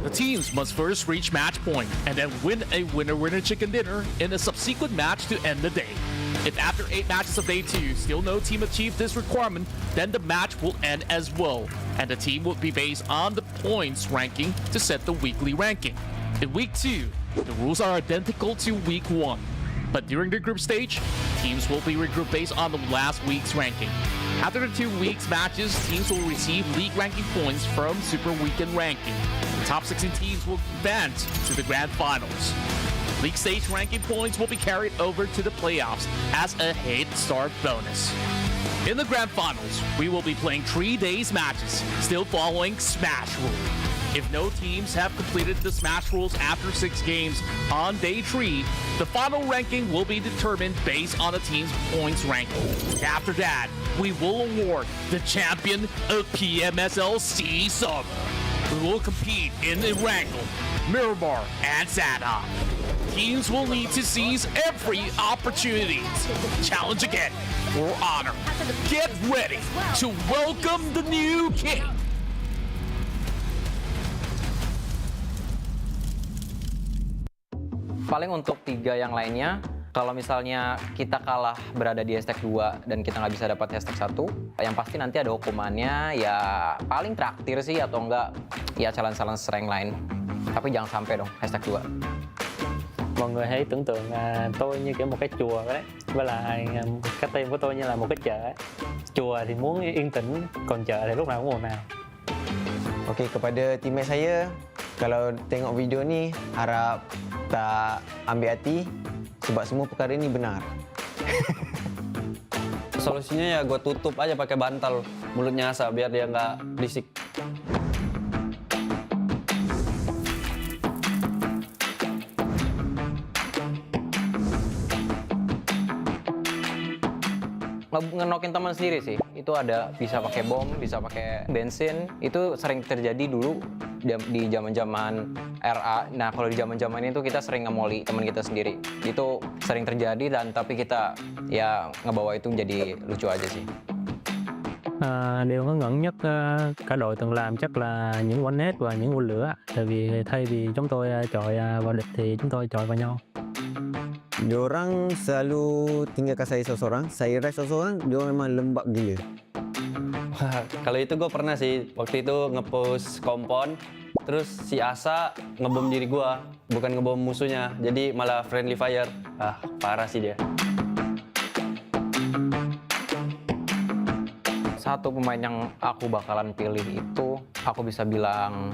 The teams must first reach match point and then win a winner-winner chicken dinner in a subsequent match to end the day. If after 8 matches of day 2 still no team achieved this requirement, then the match will end as well, and the team will be based on the points ranking to set the weekly ranking. In week 2, the rules are identical to week 1, but during the group stage, teams will be regrouped based on the last week's ranking. After the 2 weeks matches, teams will receive league ranking points from Super Weekend ranking. The top 16 teams will advance to the grand finals. League stage ranking points will be carried over to the playoffs as a head start bonus. In the grand finals, we will be playing 3 days matches, still following Smash Rule. If no teams have completed the Smash rules after 6 games on day 3, the final ranking will be determined based on the team's points ranking. After that, we will award the champion of PMSL SEA Summer. We will compete in Erangel, Miramar, and Zadok. Teams will need to seize every opportunity to challenge again for honor. Get ready to welcome the new king. Paling untuk 3 yang lainnya, kalau misalnya kita kalah berada di hashtag 2 dan kita nggak bisa dapat hashtag 1, yang pasti nanti ada hukumannya, ya paling traktir sih atau enggak ya challenge-challenge rank lain. Tapi jangan sampai dong hashtag 2. Mọi người hãy tưởng tượng tôi như kiểu một cái chùa đấy, với lại cái team của tôi như là một cái chợ ấy. Chùa thì muốn yên tĩnh, còn chợ thì lúc nào cũng ồn ào. Okey, kepada teammate saya, kalau tengok video ni harap tak ambil hati sebab semua perkara ni benar. Solusinya ya gue tutup aja pakai bantal mulutnya Asa biar dia nggak berisik. Ngenokin teman sendiri sih, itu ada bisa pakai bom, bisa pakai bensin, itu sering terjadi dulu di zaman-zaman RA. Nah kalau di zaman-zaman itu kita sering ngemoli teman kita sendiri, itu sering terjadi dan tapi kita ya ngebawa itu jadi lucu aja sih. Điều ngớ ngẩn nhất cả đội từng làm chắc là những one net và những quân lửa, tại vì thay vì chúng tôi chọi vào địch thì chúng tôi chọi vào nhau. Diorang selalu tinggalkan saya seorang-seorang, saya rest seorang-seorang, diorang memang lembab gila. Wah, kalau itu gue pernah sih, waktu itu ngepost kompon, terus si Asa ngebom diri gue, bukan ngebom musuhnya, jadi malah friendly fire. Parah sih dia. Satu pemain yang aku bakalan pilih itu, aku bisa bilang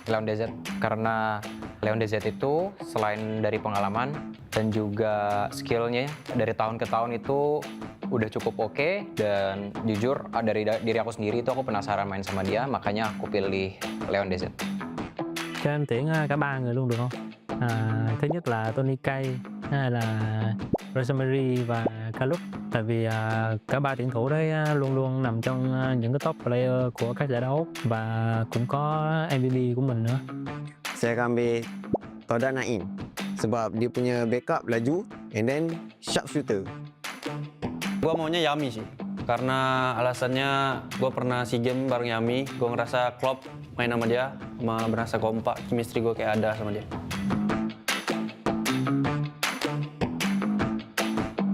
Leon DZ, karena Leon DZ itu selain dari pengalaman dan juga skillnya dari tahun ke tahun itu udah cukup oke, dan jujur dari diri aku sendiri itu aku penasaran main sama dia, makanya aku pilih Leon DZ. Cho em tuyển cả 3 người luôn được không? Thứ nhất là Tony Kay, hai là Rosemary và KHOI, tại vì cả 3 tuyển thủ đấy luôn luôn nằm trong những cái top player của các giải đấu và cũng có MVP của mình nữa. Saya akan ambil TODAK Naim sebab dia punya backup laju and then sharp shooter. Gua maunya Yami sih. karena alasannya gue pernah SEA Games bareng Yami, gue ngerasa klop main sama dia, berasa kompak, chemistry gue kayak ada sama dia.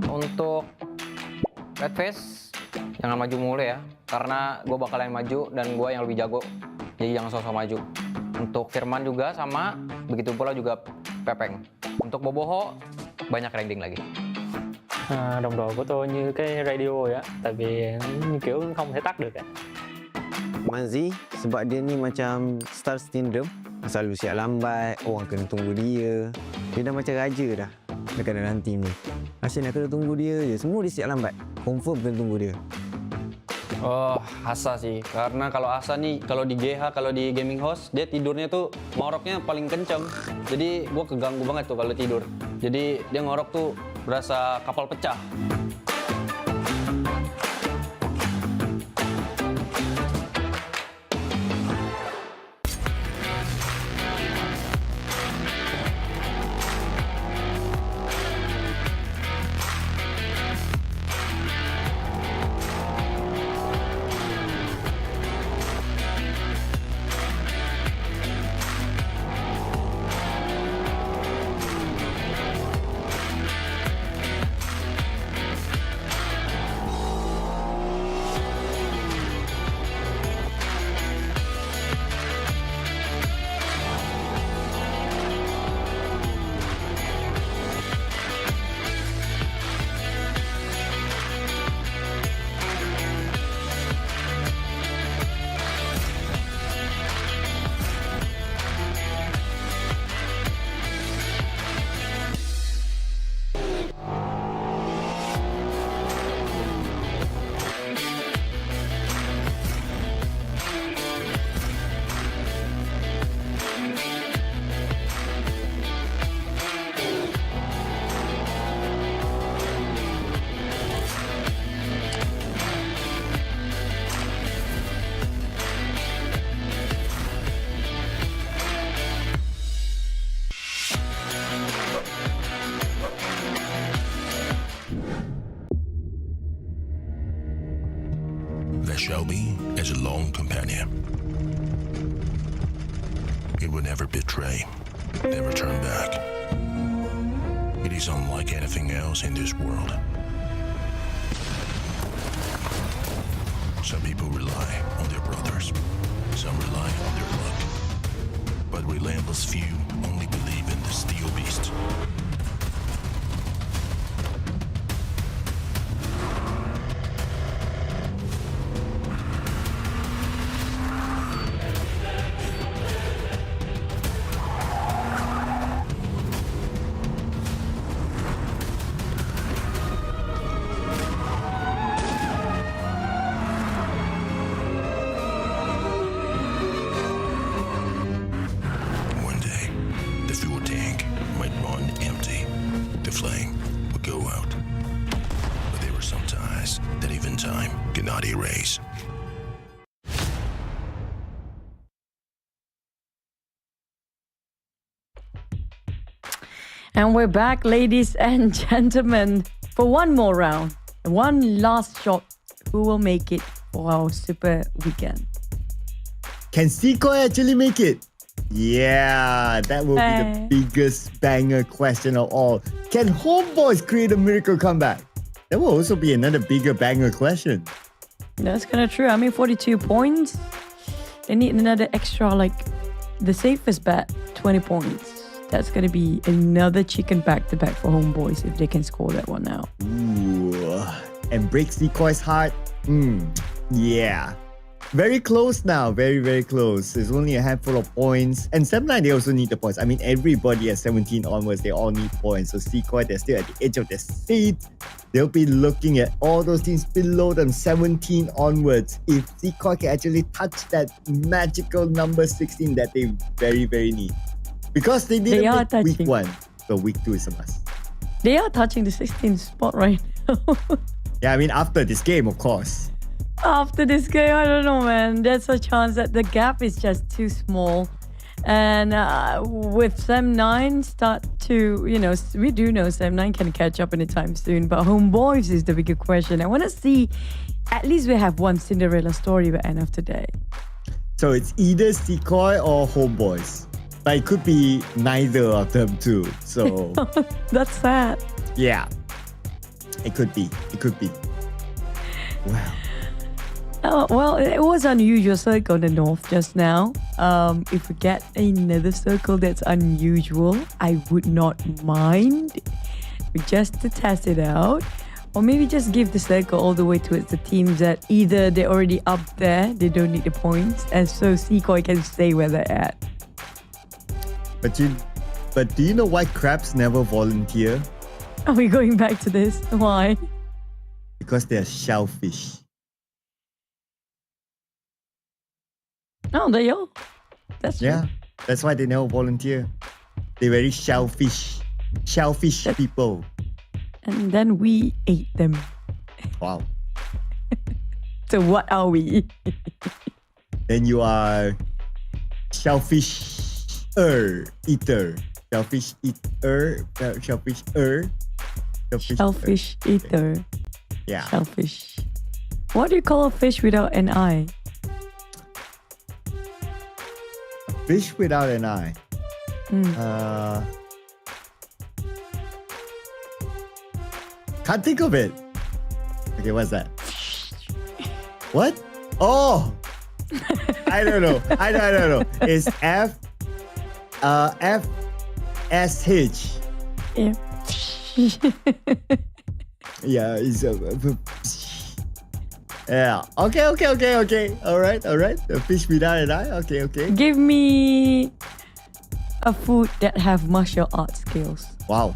Untuk Red FaZe, jangan maju mulu ya, karena gue bakalan maju dan gue yang lebih jago, jadi jangan sosok maju. Untuk Firman juga sama, begitu pula juga Pepeng. Untuk Boboho, banyak grinding lagi. Đồng đội của tôi như cái radio vậy á, tại vì kiểu không thể tắt được. Manzi sebab dia ni macam star syndrome, selalu siap lambat, orang kena tunggu dia. Dia dah macam raja dah dekat dalam team ni. Asyik nak kena tunggu dia je, semua dia siap lambat. Confirm kena tunggu dia. Oh, Asa sih. Karena kalau Asa nih, kalau di GH, kalau di gaming host, dia tidurnya tuh ngoroknya paling kenceng. Jadi gue keganggu banget tuh kalau tidur. Jadi dia ngorok tuh berasa kapal pecah. There shall be as a long companion. It will never betray, never turn back. It is unlike anything else in this world. Some people rely on their brothers, some rely on their luck. But relentless few only believe in the steel beast. Cannot erase. And we're back, ladies and gentlemen, for one more round. One last shot. Who will make it for our super weekend? Can CKHOI actually make it? Yeah, that will be the biggest banger question of all. Can HOMEBOIS create a miracle comeback? That will also be another bigger banger question. That's kind of true. I mean, 42 points. They need another extra, like, the safest bet, 20 points. That's going to be another chicken back-to-back for HOMEBOIS if they can score that one now. Ooh, and break CKHOI's heart? Yeah. Very close now. Very, very close. There's only a handful of points. And 7-9, they also need the points. I mean, everybody at 17 onwards, they all need points. So CKHOI, they're still at the edge of their seat. They'll be looking at all those teams below them, 17 onwards. If CKHOI can actually touch that magical number 16 that they very, very need. Because they didn't make week 1. So week 2 is a must. They are touching the 16th spot right now. Yeah, I mean, after this game, of course. After this game, I don't know, man. There's a chance that the gap is just too small. And with Sem9 start to, you know, we do know Sem9 can catch up anytime soon. But HOMEBOIS is the bigger question. I want to see At least we have one Cinderella story by end of today. So it's either Sequoia or Homeboys. But it could be neither of them too. So That's sad. yeah. It could be. It could be. Wow. Oh, well, it was unusual circle in the north just now. If we get another circle that's unusual, I would not mind just to test it out. Or maybe just give the circle all the way towards the teams that either they're already up there, they don't need the points, and so Sequoia can stay where they're at. But do you know why crabs never volunteer? Are we going back to this? Why? Because they're shellfish. Oh, they are. That's true. Yeah. That's why they never volunteer. They're very shellfish. Shellfish people. And then we ate them. Wow. So what are we? Then you are shellfish eater. Shellfish eater. Shellfish Shellfish eater. Yeah. Shellfish. What do you call a fish without an eye? Fish without an eye. Can't think of it. Okay, what's that? What? Oh! I don't know. I don't know. It's FSH. Yeah. Yeah, it's yeah. Okay. All right. A fish without an eye. Okay. Give me a food that have martial arts skills. Wow.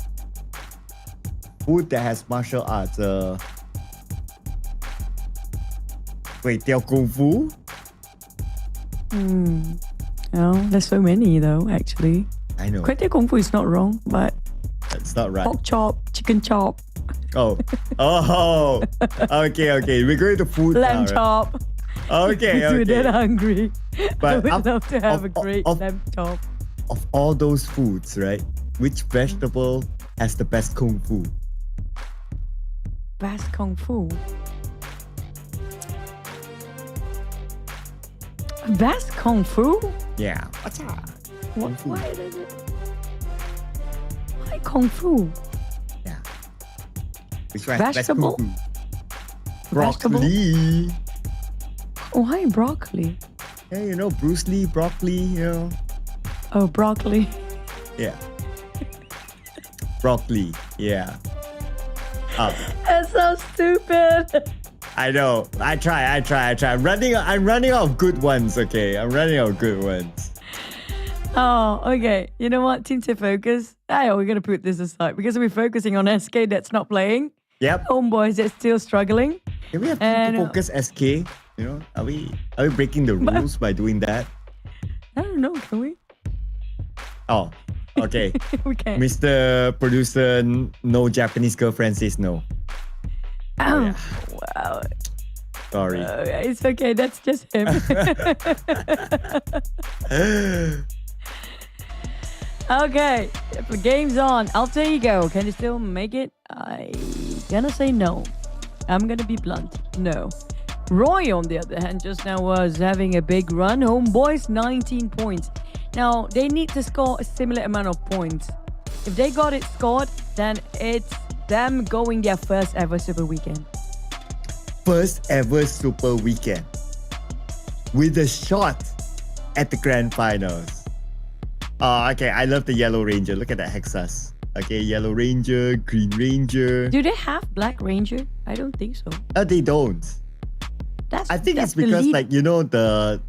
Food that has martial arts. Wait, Kung Fu? Oh, there's so many though, actually. I know. Kway Teow Kung Fu is not wrong, but That's not right. pork chop, chicken chop, Oh. Okay. We're going to food lamb now, right? chop. Okay. We're that hungry. But I would of- love to have of- a great of- lamb chop. Of all those foods, right? Which vegetable has the best kung fu? Best Kung Fu. Best Kung Fu? Yeah. What's that? What? Why is it? Why Kung Fu? Yeah. Which one has the best Vegetable? kung fu? Broccoli. Why broccoli? Yeah, you know, Bruce Lee, broccoli, you know. Oh, broccoli. Yeah. Broccoli. Yeah. That's so stupid. I know. I try. I'm running out of good ones, okay? I'm running out of good ones. Oh, okay. You know what? Team to focus. We're going to put this aside because we're focusing on SK that's not playing. Yep. Homeboys that's still struggling. Can we have team to focus SK? You know, are we breaking the rules by doing that? I don't know. Can we? Oh, okay. We can. Mr. Producer, no Japanese girlfriend says no. Oh, wow. Sorry. It's okay. That's just him. Okay. The game's on. Alter Ego. Can you still make it? I gonna say no. I'm gonna be blunt. No. Roy, on the other hand, just now was having a big run. Homeboys, 19 points. Now, they need to score a similar amount of points. If they got it scored, then it's them going their first ever Super Weekend. First ever Super Weekend. With a shot at the Grand Finals. Okay, I love the Yellow Ranger. Look at that Hexas. Okay, Yellow Ranger, Green Ranger. Do they have Black Ranger? I don't think so. They don't. I think it's because, like, you know, the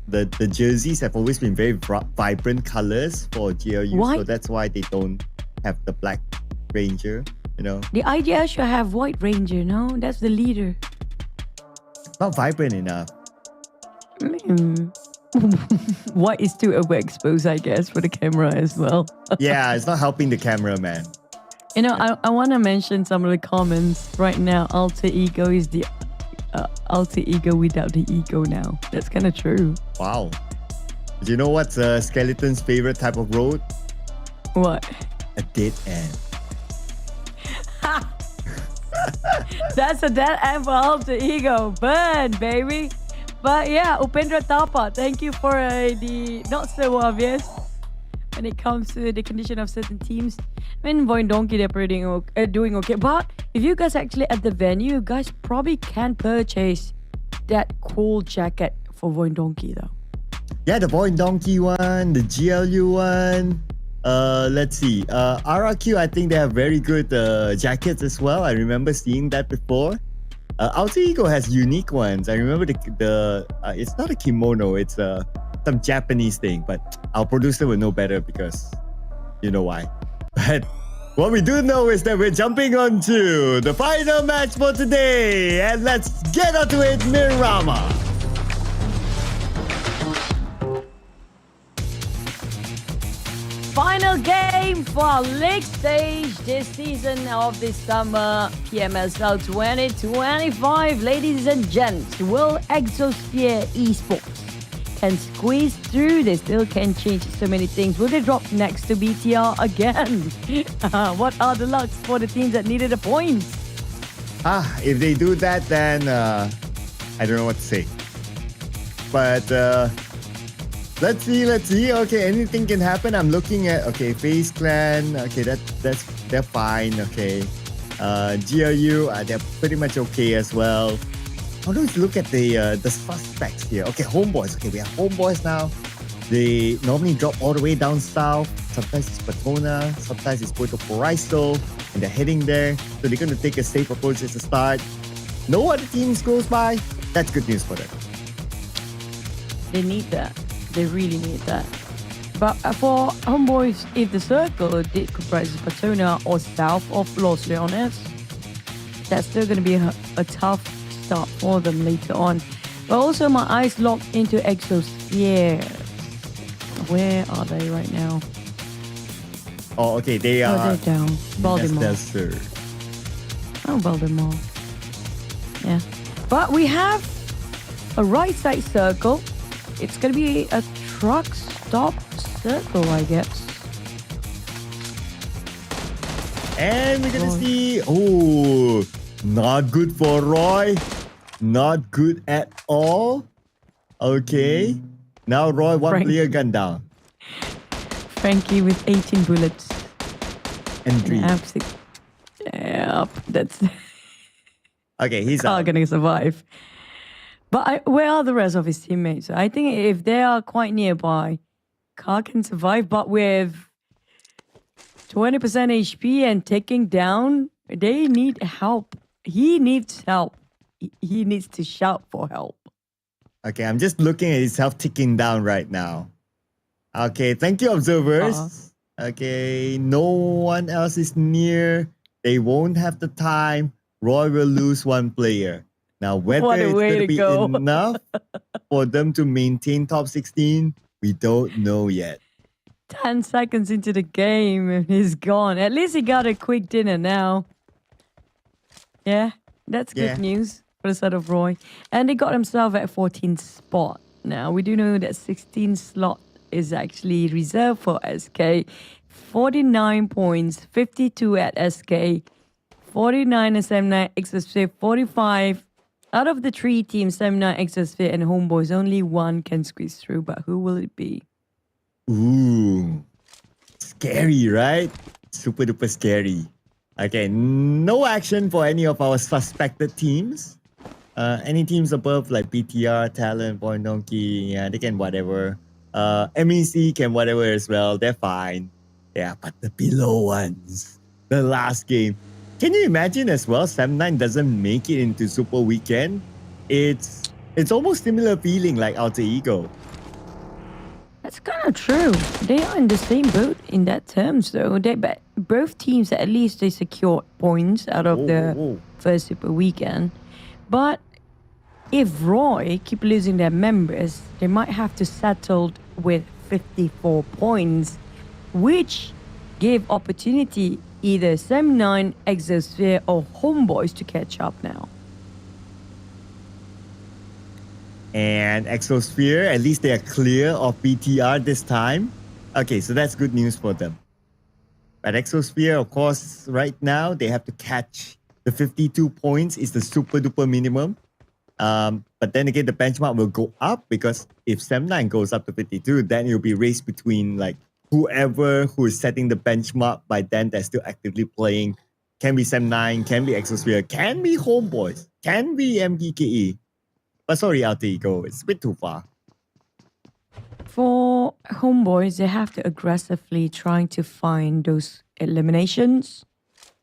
jerseys have always been very vibrant colors for GLU, Why? so that's why they don't have the Black Ranger, you know. The idea should have White Ranger, no? That's the leader. Not vibrant enough. White is too overexposed, I guess, for the camera as well. Yeah, it's not helping the camera, man. You know, I want to mention some of the comments right now. Alter Ego is the alter ego without the ego now. That's kind of true. Wow. Do you know what's a skeleton's favorite type of road? What? A dead end. That's a dead end for Alter Ego. Burn, baby. But yeah, Upendra Thapa, thank you for the not so obvious when it comes to the condition of certain teams. I mean, VOIN Donkey, they're doing okay. But if you guys actually at the venue, you guys probably can purchase that cool jacket for VOIN Donkey though. Yeah, the VOIN Donkey one, the GLU one. Let's see. RRQ, I think they have very good jackets as well. I remember seeing that before. Alter Ego has unique ones. I remember the it's not a kimono, it's some Japanese thing, but our producer will know better because you know why. But what we do know is that we're jumping on to the final match for today, and let's get onto it, Miramar. Final game for league stage this season of the summer PMSL 2025. Ladies and gents, will XSOPHERE eSports can squeeze through? They still can change so many things. Will they drop next to BTR again? What are the lucks for the teams that needed a point? If they do that, then I don't know what to say. But let's see. Okay, anything can happen. I'm looking at FaZe Clan. Okay, they're fine. Okay, GLU, they're pretty much okay as well. How do we look at the suspects here? Okay, HOMEBOIS. Okay, we have HOMEBOIS now. They normally drop all the way down south. Sometimes it's Patona, sometimes it's Puerto Paraiso, and they're heading there. So they're going to take a safe approach at the start. No other teams close by. That's good news for them. They need that. They really need that. But for HOMEBOIS, if the circle did comprise Patona or south of Los Leones, that's still going to be a tough start for them later on. But also my eyes locked into XSOPHERE. Where are they right now? Oh, okay, they are. They're down. Baltimore. Yes, sir. Oh, Baltimore. Yeah. But we have a right side circle. It's going to be a truck stop circle, I guess. And we're going to see... Oh, not good for Roy. Not good at all. Okay. Now Roy, one player gun down. Frankie with 18 bullets. And 3. Yep, that's... Okay, he's not going to survive. But where are the rest of his teammates? I think if they are quite nearby, Car can survive. But with 20% HP and taking down, they need help. He needs help. He needs to shout for help. Okay, I'm just looking at his health ticking down right now. Okay, thank you, observers. Okay, no one else is near. They won't have the time. Roy will lose one player. Now, whether it's going to be enough for them to maintain top 16, we don't know yet. 10 seconds into the game and he's gone. At least he got a quick dinner now. Yeah, that's good news for the side of Roy. And he got himself at 14th spot. Now, we do know that 16th slot is actually reserved for SK. 49 points, 52 at SK, 49 and 79 XSOPHERE, 45. Out of the 3 teams, 79 XSOPHERE and HOMEBOIS, only one can squeeze through. But who will it be? Ooh, scary, right? Super duper scary. Okay, no action for any of our suspected teams. Any teams above like BTR, TALON, VOIN Donkey, yeah, they can whatever. MEC can whatever as well. They're fine. Yeah, but the below ones, the last game. Can you imagine as well, 79 doesn't make it into Super Weekend? It's almost similar feeling like Alter Ego. That's kind of true. They are in the same boat in that terms, though. But both teams, at least, they secured points out of the first Super Weekend. But if Roy keep losing their members, they might have to settle with 54 points, which gave opportunity either 79, XSOPHERE, or HOMEBOIS to catch up now. And XSOPHERE, at least they are clear of BTR this time. Okay, so that's good news for them. But XSOPHERE, of course, right now, they have to catch the 52 points is the super duper minimum. But then again, the benchmark will go up because if SEM9 goes up to 52, then it'll be race between like whoever who is setting the benchmark by then they're still actively playing. Can be SEM9, can be XSOPHERE, can be HOMEBOIS, can be MKE. But sorry, Alter Ego, it's a bit too far. For HOMEBOIS, they have to aggressively trying to find those eliminations,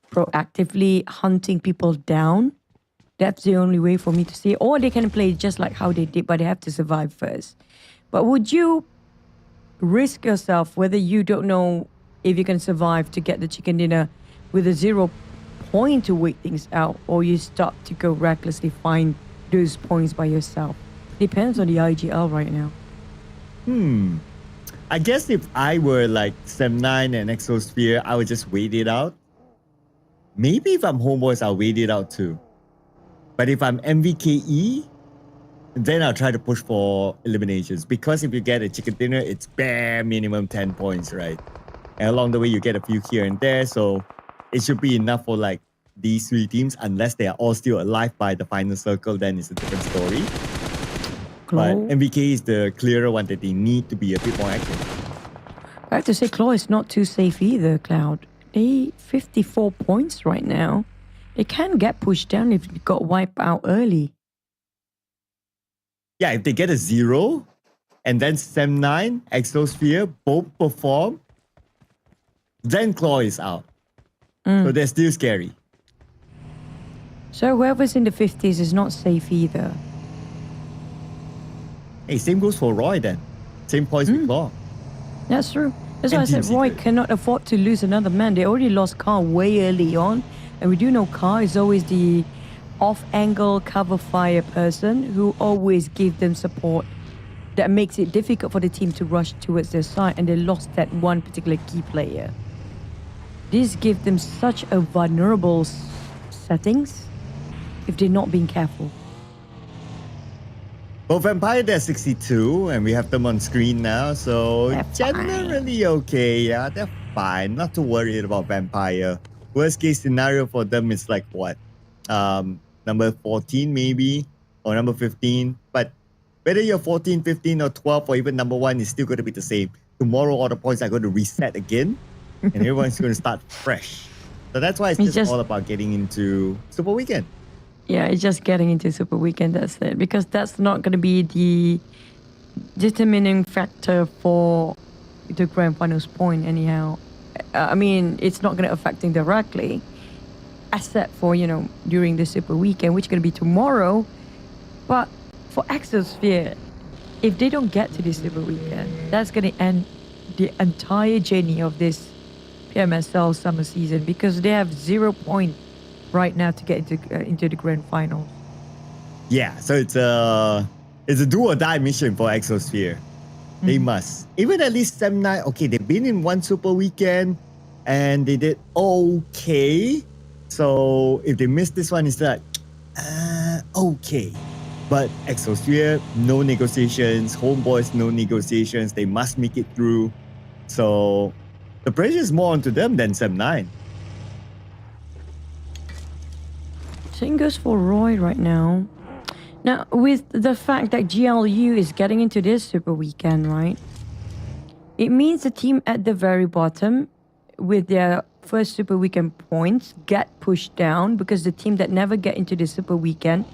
proactively hunting people down. That's the only way for me to see. Or they can play just like how they did, but they have to survive first. But would you risk yourself whether you don't know if you can survive to get the chicken dinner with a 0 point to wait things out, or you start to go recklessly find those points by yourself? Depends on the IGL right now. I guess if I were like SEM9 and XSOPHERE, I would just wait it out. Maybe if I'm HOMEBOIS, I'll wait it out too. But if I'm MVKE, then I'll try to push for eliminations. Because if you get a chicken dinner, it's bare minimum 10 points, right? And along the way, you get a few here and there. So it should be enough for like these three teams. Unless they are all still alive by the final circle, then it's a different story. But MVK is the clearer one that they need to be a bit more active. I have to say, Claw is not too safe either, Cloud. They 54 points right now. They can get pushed down if they got wiped out early. Yeah, if they get a 0, and then SEM9, XSOPHERE both perform, then Claw is out. So they're still scary. So whoever's in the 50s is not safe either. Hey, same goes for Roy then. Same points with Claw. That's true. That's why I said Roy cannot afford to lose another man. They already lost Carl way early on. And we do know Carl is always the off-angle cover fire person who always gives them support. That makes it difficult for the team to rush towards their side, and they lost that one particular key player. This gives them such a vulnerable settings if they're not being careful. Well, Vampire, they're 62, and we have them on screen now, so generally okay. Yeah, they're fine. Not too worried about Vampire. Worst case scenario for them is like what? Number 14 maybe, or number 15. But whether you're 14, 15, or 12, or even number 1 is still going to be the same. Tomorrow, all the points are going to reset again, and everyone's going to start fresh. So that's why it's just all about getting into Super Weekend. Yeah, it's just getting into Super Weekend, that's it. Because that's not going to be the determining factor for the Grand Finals point anyhow. I mean, it's not going to affect them directly, except for, you know, during the Super Weekend, which is going to be tomorrow. But for XSOPHERE, if they don't get to the Super Weekend, that's going to end the entire journey of this PMSL summer season, because they have 0 point right now to get into the Grand Final. Yeah, so it's a do or die mission for XSOPHERE. They must. Even at least SEM9, okay, they've been in one Super Weekend and they did okay. So if they miss this one, it's like, okay. But XSOPHERE, no negotiations. HOMEBOIS, no negotiations. They must make it through. So the pressure is more onto them than SEM9. Same goes for Roy right now. Now, with the fact that GLU is getting into this Super Weekend, right? It means the team at the very bottom with their first Super Weekend points get pushed down, because the team that never get into the Super Weekend,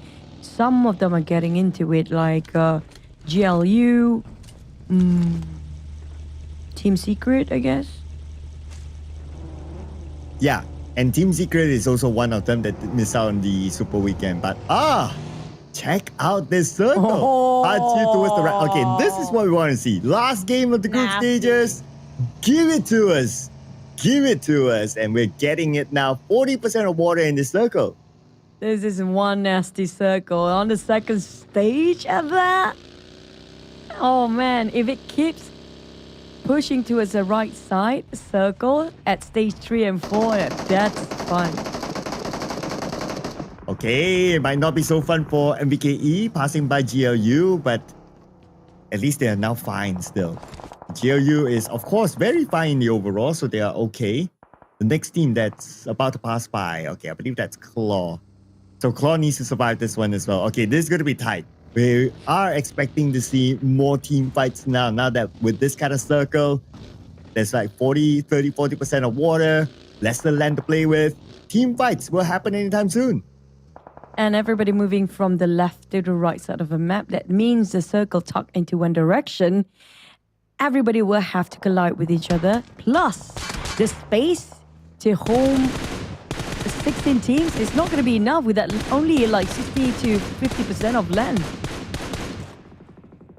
some of them are getting into it, like GLU, Team Secret, I guess. Yeah, and Team Secret is also one of them that miss out on the Super Weekend. But check out this circle. Hachi towards the right. Okay, this is what we want to see. Last game of the group stages. Give it to us. Give it to us. And we're getting it now. 40% of water in this circle. This is one nasty circle. On the second stage of that. Oh man, if it keeps pushing towards the right side circle at stage 3 and 4, that's fun. Okay, it might not be so fun for MVKE passing by GLU, but at least they are now fine still. GLU is, of course, very fine in the overall, so they are okay. the next team that's about to pass by. Okay, I believe that's Claw. So Claw needs to survive this one as well. Okay, this is going to be tight. We are expecting to see more team fights now that with this kind of circle, there's like 40% of water, lesser land to play with. Team fights will happen anytime soon. And everybody moving from the left to the right side of the map. That means the circle tucked into one direction. Everybody will have to collide with each other. Plus, the space to home 16 teams is not going to be enough with that only like 60 to 50% of land.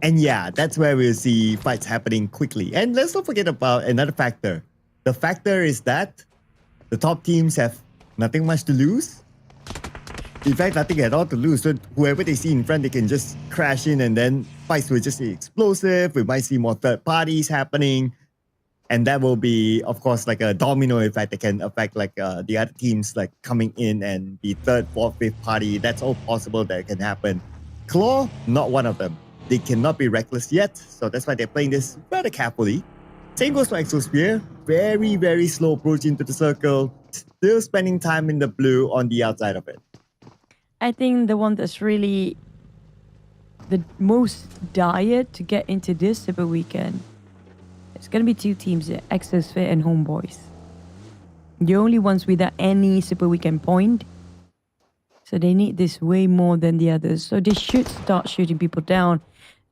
And yeah, that's where we'll see fights happening quickly. And let's not forget about another factor. The factor is that the top teams have nothing much to lose. In fact, nothing at all to lose. So whoever they see in front, they can just crash in and then fights will just be explosive. We might see more third parties happening. And that will be, of course, like a domino effect that can affect like the other teams like coming in and be third, fourth, fifth party. That's all possible that can happen. Claw, not one of them. They cannot be reckless yet. So that's why they're playing this rather carefully. Same goes for XSOPHERE. Very, very slow approach into the circle. Still spending time in the blue on the outside of it. I think the one that's really the most dire to get into this Super Weekend, it's going to be two teams, XSOPHERE and HOMEBOIS. The only ones without any Super Weekend point. So they need this way more than the others. So they should start shooting people down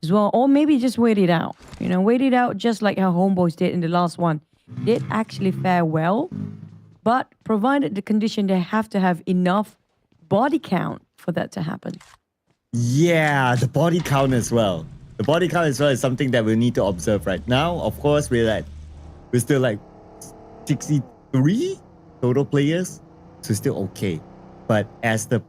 as well. Or maybe just wait it out. You know, wait it out just like how HOMEBOIS did in the last one. Did actually fare well. But provided the condition, they have to have enough body count for that to happen. Yeah, the body count as well. The body count as well is something that we need to observe right now. Of course, we're still like 63 total players, so still okay. But as the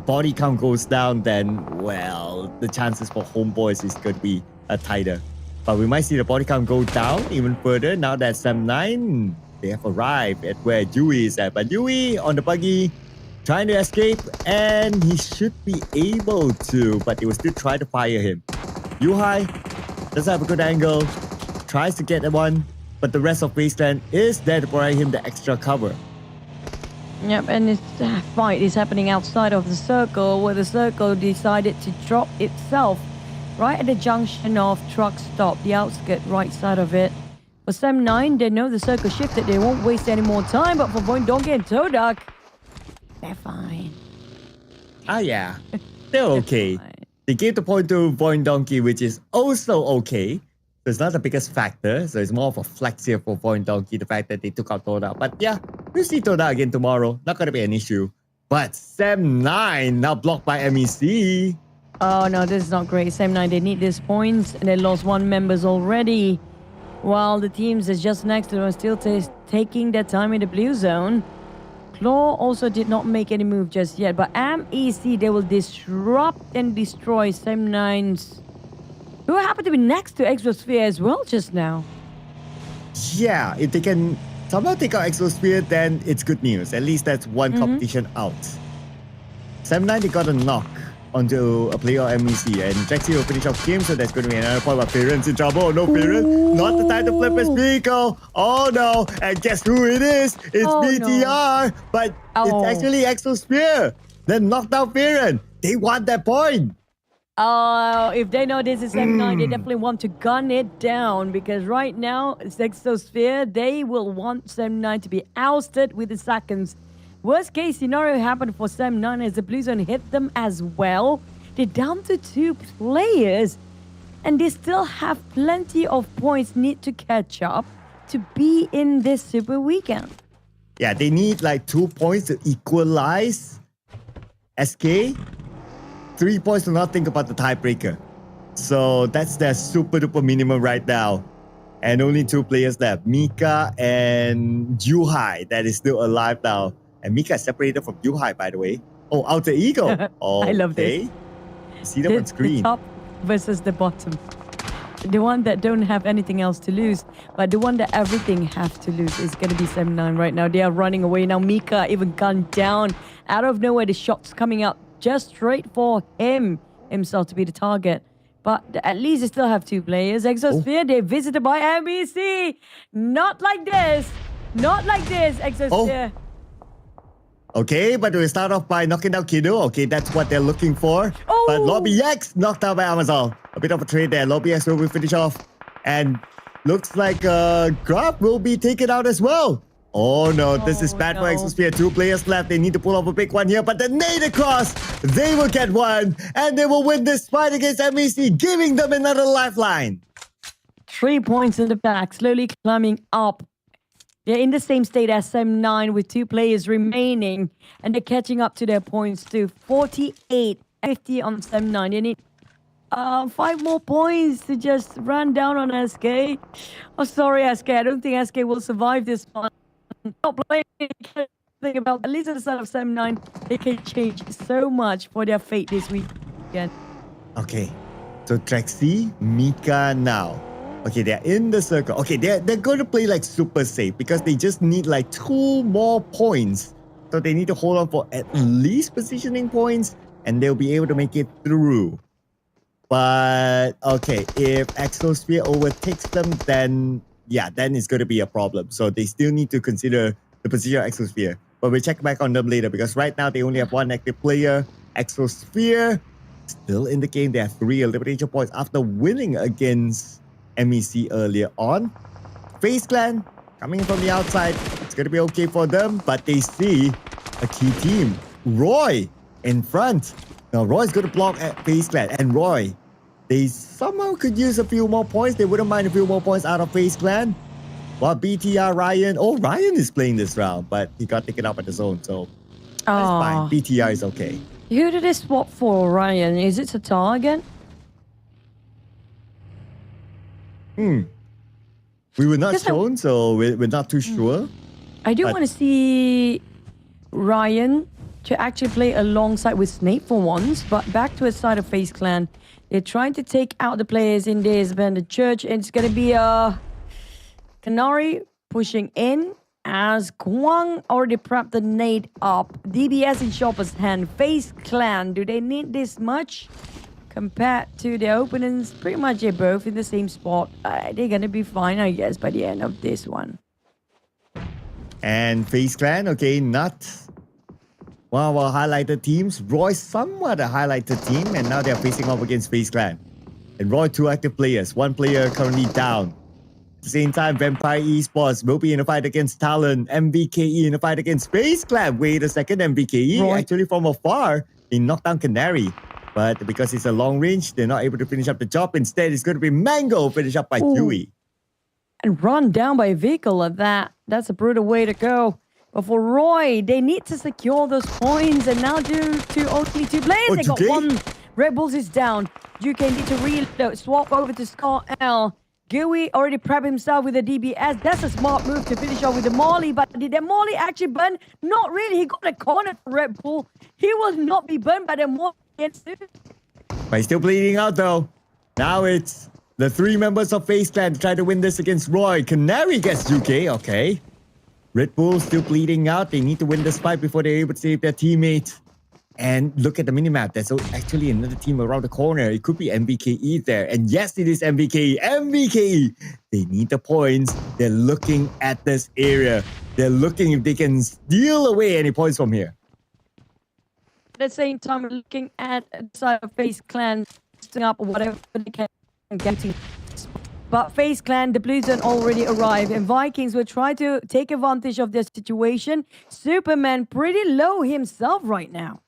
body count goes down, then well, the chances for HOMEBOIS is going to be tighter. But we might see the body count go down even further now that SAM9, they have arrived at where Dewey is at. But Dewey on the buggy, trying to escape, and he should be able to, but they will still try to fire him. Yuhai doesn't have a good angle, tries to get one, but the rest of FaZe Clan is there to provide him the extra cover. Yep, and this fight is happening outside of the circle, where the circle decided to drop itself right at the junction of truck stop, the outskirt right side of it. For SAM9, they know the circle shifted, they won't waste any more time, but for VOIN, Donkey and TODAK, they're fine. Ah, yeah. They're okay. They gave the point to VOIN Donkey, which is also okay. So it's not the biggest factor. So it's more of a flex here for VOIN Donkey, the fact that they took out TODAK. But yeah, we'll see TODAK again tomorrow. Not going to be an issue. But SAM9 now blocked by MEC. Oh no, this is not great. SAM9, they need these points, and they lost one members already. While the teams that's just next to them are still taking their time in the blue zone. Claw also did not make any move just yet, but MEC, they will disrupt and destroy SAM9's, who happen to be next to XSOPHERE as well just now. Yeah, if they can somehow take out XSOPHERE, then it's good news. At least that's one competition out. SAM9, they got a knock onto a player of MEC, and Jaxi will finish off game, so that's going to be another point. But Parents in trouble. No Parents. Not the time to flip his vehicle. Oh no. And guess who it is? It's BTR. No. But it's actually XSOPHERE. Then knocked out Parent. They want that point. Oh, if they know this is SAM9, they definitely want to gun it down, because right now, it's XSOPHERE, they will want SAM9 to be ousted with the seconds. Worst case scenario happened for SAM9 as the blue zone hit them as well. They're down to 2 players, and they still have plenty of points need to catch up to be in this Super Weekend. Yeah, they need like 2 points to equalize SK. 3 points to not think about the tiebreaker. So that's their super duper minimum right now. And only 2 players left, Mika and Yuhai, that is still alive now. And Mika is separated from Yuhai, by the way. Oh, Alter Ego. Oh, I love this. You see them on screen. The top versus the bottom. The one that don't have anything else to lose, but the one that everything have to lose is going to be SAM9 right now. They are running away now. Mika even gunned down. Out of nowhere, the shots coming up just straight for himself to be the target. But at least they still have 2 players. XSOPHERE, they're visited by MEC. Not like this. Not like this, XSOPHERE. Okay, but we start off by knocking down Kido. Okay, that's what they're looking for. Oh. But Lobby X knocked out by Amazon. A bit of a trade there. Lobby X will finish off. And looks like Grab will be taken out as well. Oh no, this is bad for XSOPHERE. 2 players left. They need to pull off a big one here. But the nade across, they will get one. And they will win this fight against MEC, giving them another lifeline. 3 points in the back, slowly climbing up. They're in the same state as SM9 with 2 players remaining. And they're catching up to their points too. 48-50 on SM9. They need 5 more points to just run down on SK. Oh, sorry, SK. I don't think SK will survive this one. Not playing anything about, at least at the side of SM9, they can change so much for their fate this weekend. Okay, so Trexie, Mika now. Okay, they're in the circle. Okay, they're going to play like super safe because they just need like 2 more points. So they need to hold on for at least positioning points and they'll be able to make it through. But okay, if XSOPHERE overtakes them, then yeah, then it's going to be a problem. So they still need to consider the position of XSOPHERE. But we'll check back on them later because right now they only have 1 active player. XSOPHERE still in the game. They have 3 elimination points after winning against MEC earlier on. FaZe Clan coming in from the outside. It's going to be okay for them, but they see a key team. Roy in front. Now Roy's going to block at FaZe Clan. And Roy, they somehow could use a few more points. They wouldn't mind a few more points out of FaZe Clan. While BTR Ryan, Ryan is playing this round, but he got taken out by the zone, so that's fine. BTR is okay. Who did they swap for, Ryan? Is it Tatar again? We were not shown, so we're not too sure. I do want to see Ryan to actually play alongside with Snape for once, but back to his side of FaZe Clan. They're trying to take out the players in this band, the church, and it's going to be Canary pushing in as Kwang already prepped the nade up. DBS in Shopper's hand. FaZe Clan, do they need this much? Compared to their opponents, pretty much they're both in the same spot. They're going to be fine, I guess, by the end of this one. And FaZe Clan, okay, not one of our highlighted teams. Roy, somewhat a highlighted team, and now they're facing off against FaZe Clan. And Roy, 2 active players, 1 player currently down. At the same time, Vampire eSports will be in a fight against TALON. MVKE in a fight against FaZe Clan. Wait a second, MVKE actually from afar, they knocked down Canary. But because it's a long range, they're not able to finish up the job. Instead, it's going to be Mango finish up by Dewey. And run down by a vehicle at that. That's a brutal way to go. But for Roy, they need to secure those points. And now due to only 2 players, they got 1. Red Bulls is down. UK need to reload. Swap over to Scott L. Gooey already prepped himself with a DBS. That's a smart move to finish off with the Molly. But did the Molly actually burn? Not really. He got a corner for Red Bull. He will not be burned by the Molly. But he's still bleeding out though. Now it's the 3 members of FaZe Clan to try to win this against Roy. Canary gets UK, okay. Red Bull still bleeding out. They need to win this fight before they're able to save their teammate. And look at the minimap. There's actually another team around the corner. It could be MVKE there. And yes, it is MVKE. MVKE! They need the points. They're looking at this area. They're looking if they can steal away any points from here. At the same time, looking at the side of FaZe Clan, setting up whatever they can get to. But FaZe Clan, the Blue Zone already arrived, and Vikings will try to take advantage of their situation. Superman pretty low himself right now.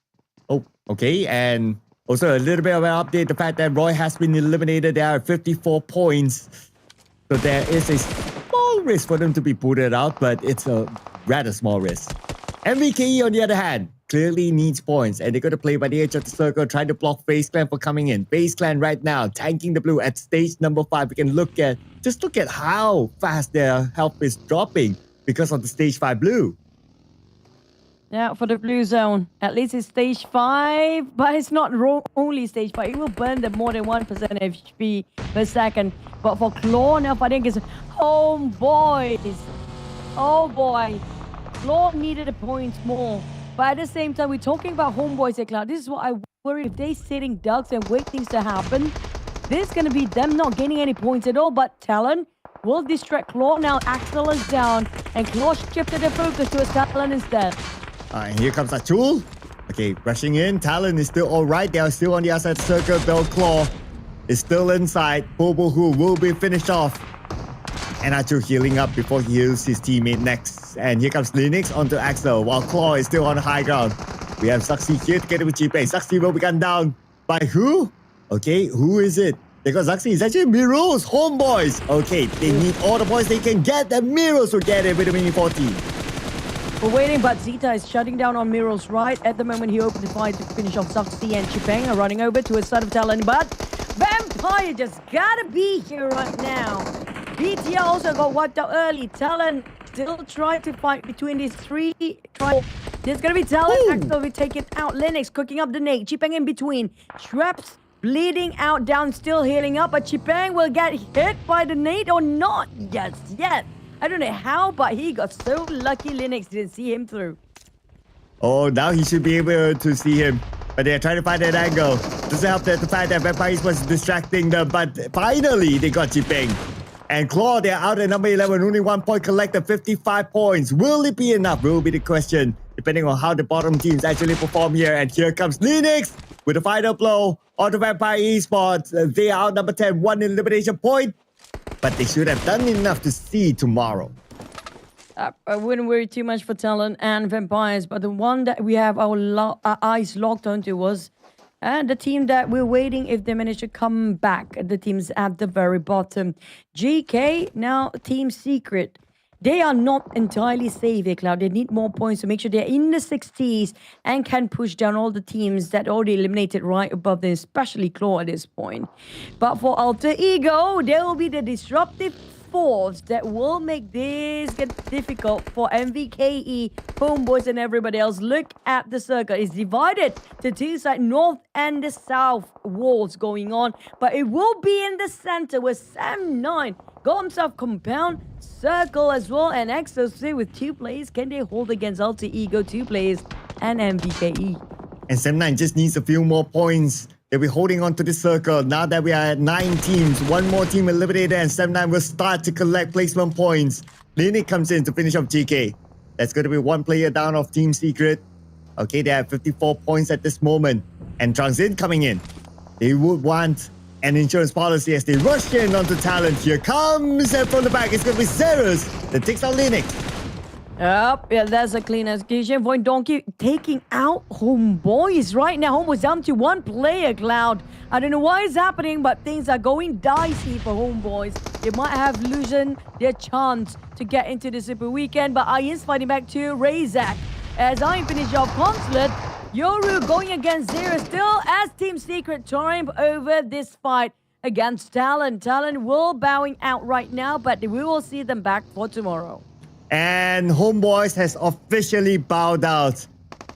Oh, okay. And also a little bit of an update, the fact that Roy has been eliminated. They are at 54 points. So there is a small risk for them to be booted out, but it's a rather small risk. MVKE, on the other hand, clearly needs points, and they're going to play by the edge of the circle, trying to block FaZe Clan for coming in. FaZe Clan right now tanking the blue at stage number 5. We can look at how fast their health is dropping because of the stage 5 blue. Yeah, for the Blue Zone, at least it's stage 5, but it's not only stage 5. It will burn them more than 1% HP per second. But for Claw now, I think it's HOMEBOIS. Oh boy, Claw needed the points more. But at the same time, we're talking about HOMEBOIS at Cloud. This is what I worry. If they're sitting ducks and wait things to happen, this is going to be them not gaining any points at all. But Talon will distract Claw. Now Axel is down. and Claw shifted their focus to a TALON instead. And here comes Achul. Okay, rushing in. TALON is still alright. They are still on the outside circle. Bell Claw is still inside. Bobo Who will be finished off. And Achul healing up before he heals his teammate next. And here comes Linux onto Axel while Claw is still on the high ground. We have Saxi here together with Chipe. Saxi will be gunned down by who? Okay, who is it? Because Saxi is actually Miro's homeboys. Okay, they need all the points they can get. The Miros will get it with the Mini 14. We're waiting, but Zeta is shutting down on Miro's right. At the moment, he opened the fight to finish off Saxi, and Chipeng are running over to his side of TALON. But Vampire just gotta be here right now. BTR also got wiped out early. TALON still trying to fight between these three. There's gonna be TALON. Axel will be taking out. Linux cooking up the nade. Chipeng in between. Traps bleeding out down, still healing up. But Chipeng will get hit by the nade or not just yet. I don't know how, but he got so lucky Linux didn't see him through. Oh, now he should be able to see him. But they're trying to find that angle. Doesn't help that the fact that Vampire was distracting them. But finally, they got Chipeng. And Claw, they're out at number 11. Only 1 point collected, 55 points. Will it be enough? Will be the question, depending on how the bottom teams actually perform here. And here comes Linux with a final blow on the Vampire Esports. They are out number 10, 1 elimination point. But they should have done enough to see tomorrow. I wouldn't worry too much for TALON and Vampires, but the one that we have our eyes locked onto was the team that we're waiting if they manage to come back. The teams at the very bottom. GK, now Team Secret. They are not entirely safe here, Cloud. They need more points to make sure they're in the 60s and can push down all the teams that already eliminated right above them, especially Claw at this point. But for Alter Ego, there will be the disruptive force that will make this get difficult for MVKE, Homeboys, and everybody else. Look at the circle. It's divided to two sides, north and the south walls going on. But it will be in the center where Sam9 got himself compound circle as well, and XSOPHERE with 2 players. Can they hold against Alter Ego, 2 players, and MVKE? And Sam9 just needs a few more points. They'll be holding on to this circle. Now that we are at 9 teams, 1 more team eliminated, and Sam9 will start to collect placement points. Linux comes in to finish off GK. That's going to be 1 player down of Team Secret. Okay, they have 54 points at this moment. And Transit coming in. They would want an insurance policy as they rush in onto TALON. Here comes, and from the back, it's going to be Zeros that takes out Linux. Yep, yeah, that's a clean execution. VOIN Donkey taking out Homeboys right now. Homeboys down to 1 player, Cloud. I don't know why it's happening, but things are going dicey for Homeboys. They might have loosened their chance to get into the Super Weekend, but Ian's fighting back to Razak. As Ian finish off Consulate, Yoru going against Zero still as Team Secret triumph over this fight against TALON. TALON will bowing out right now, but we will see them back for tomorrow. And Homeboys has officially bowed out.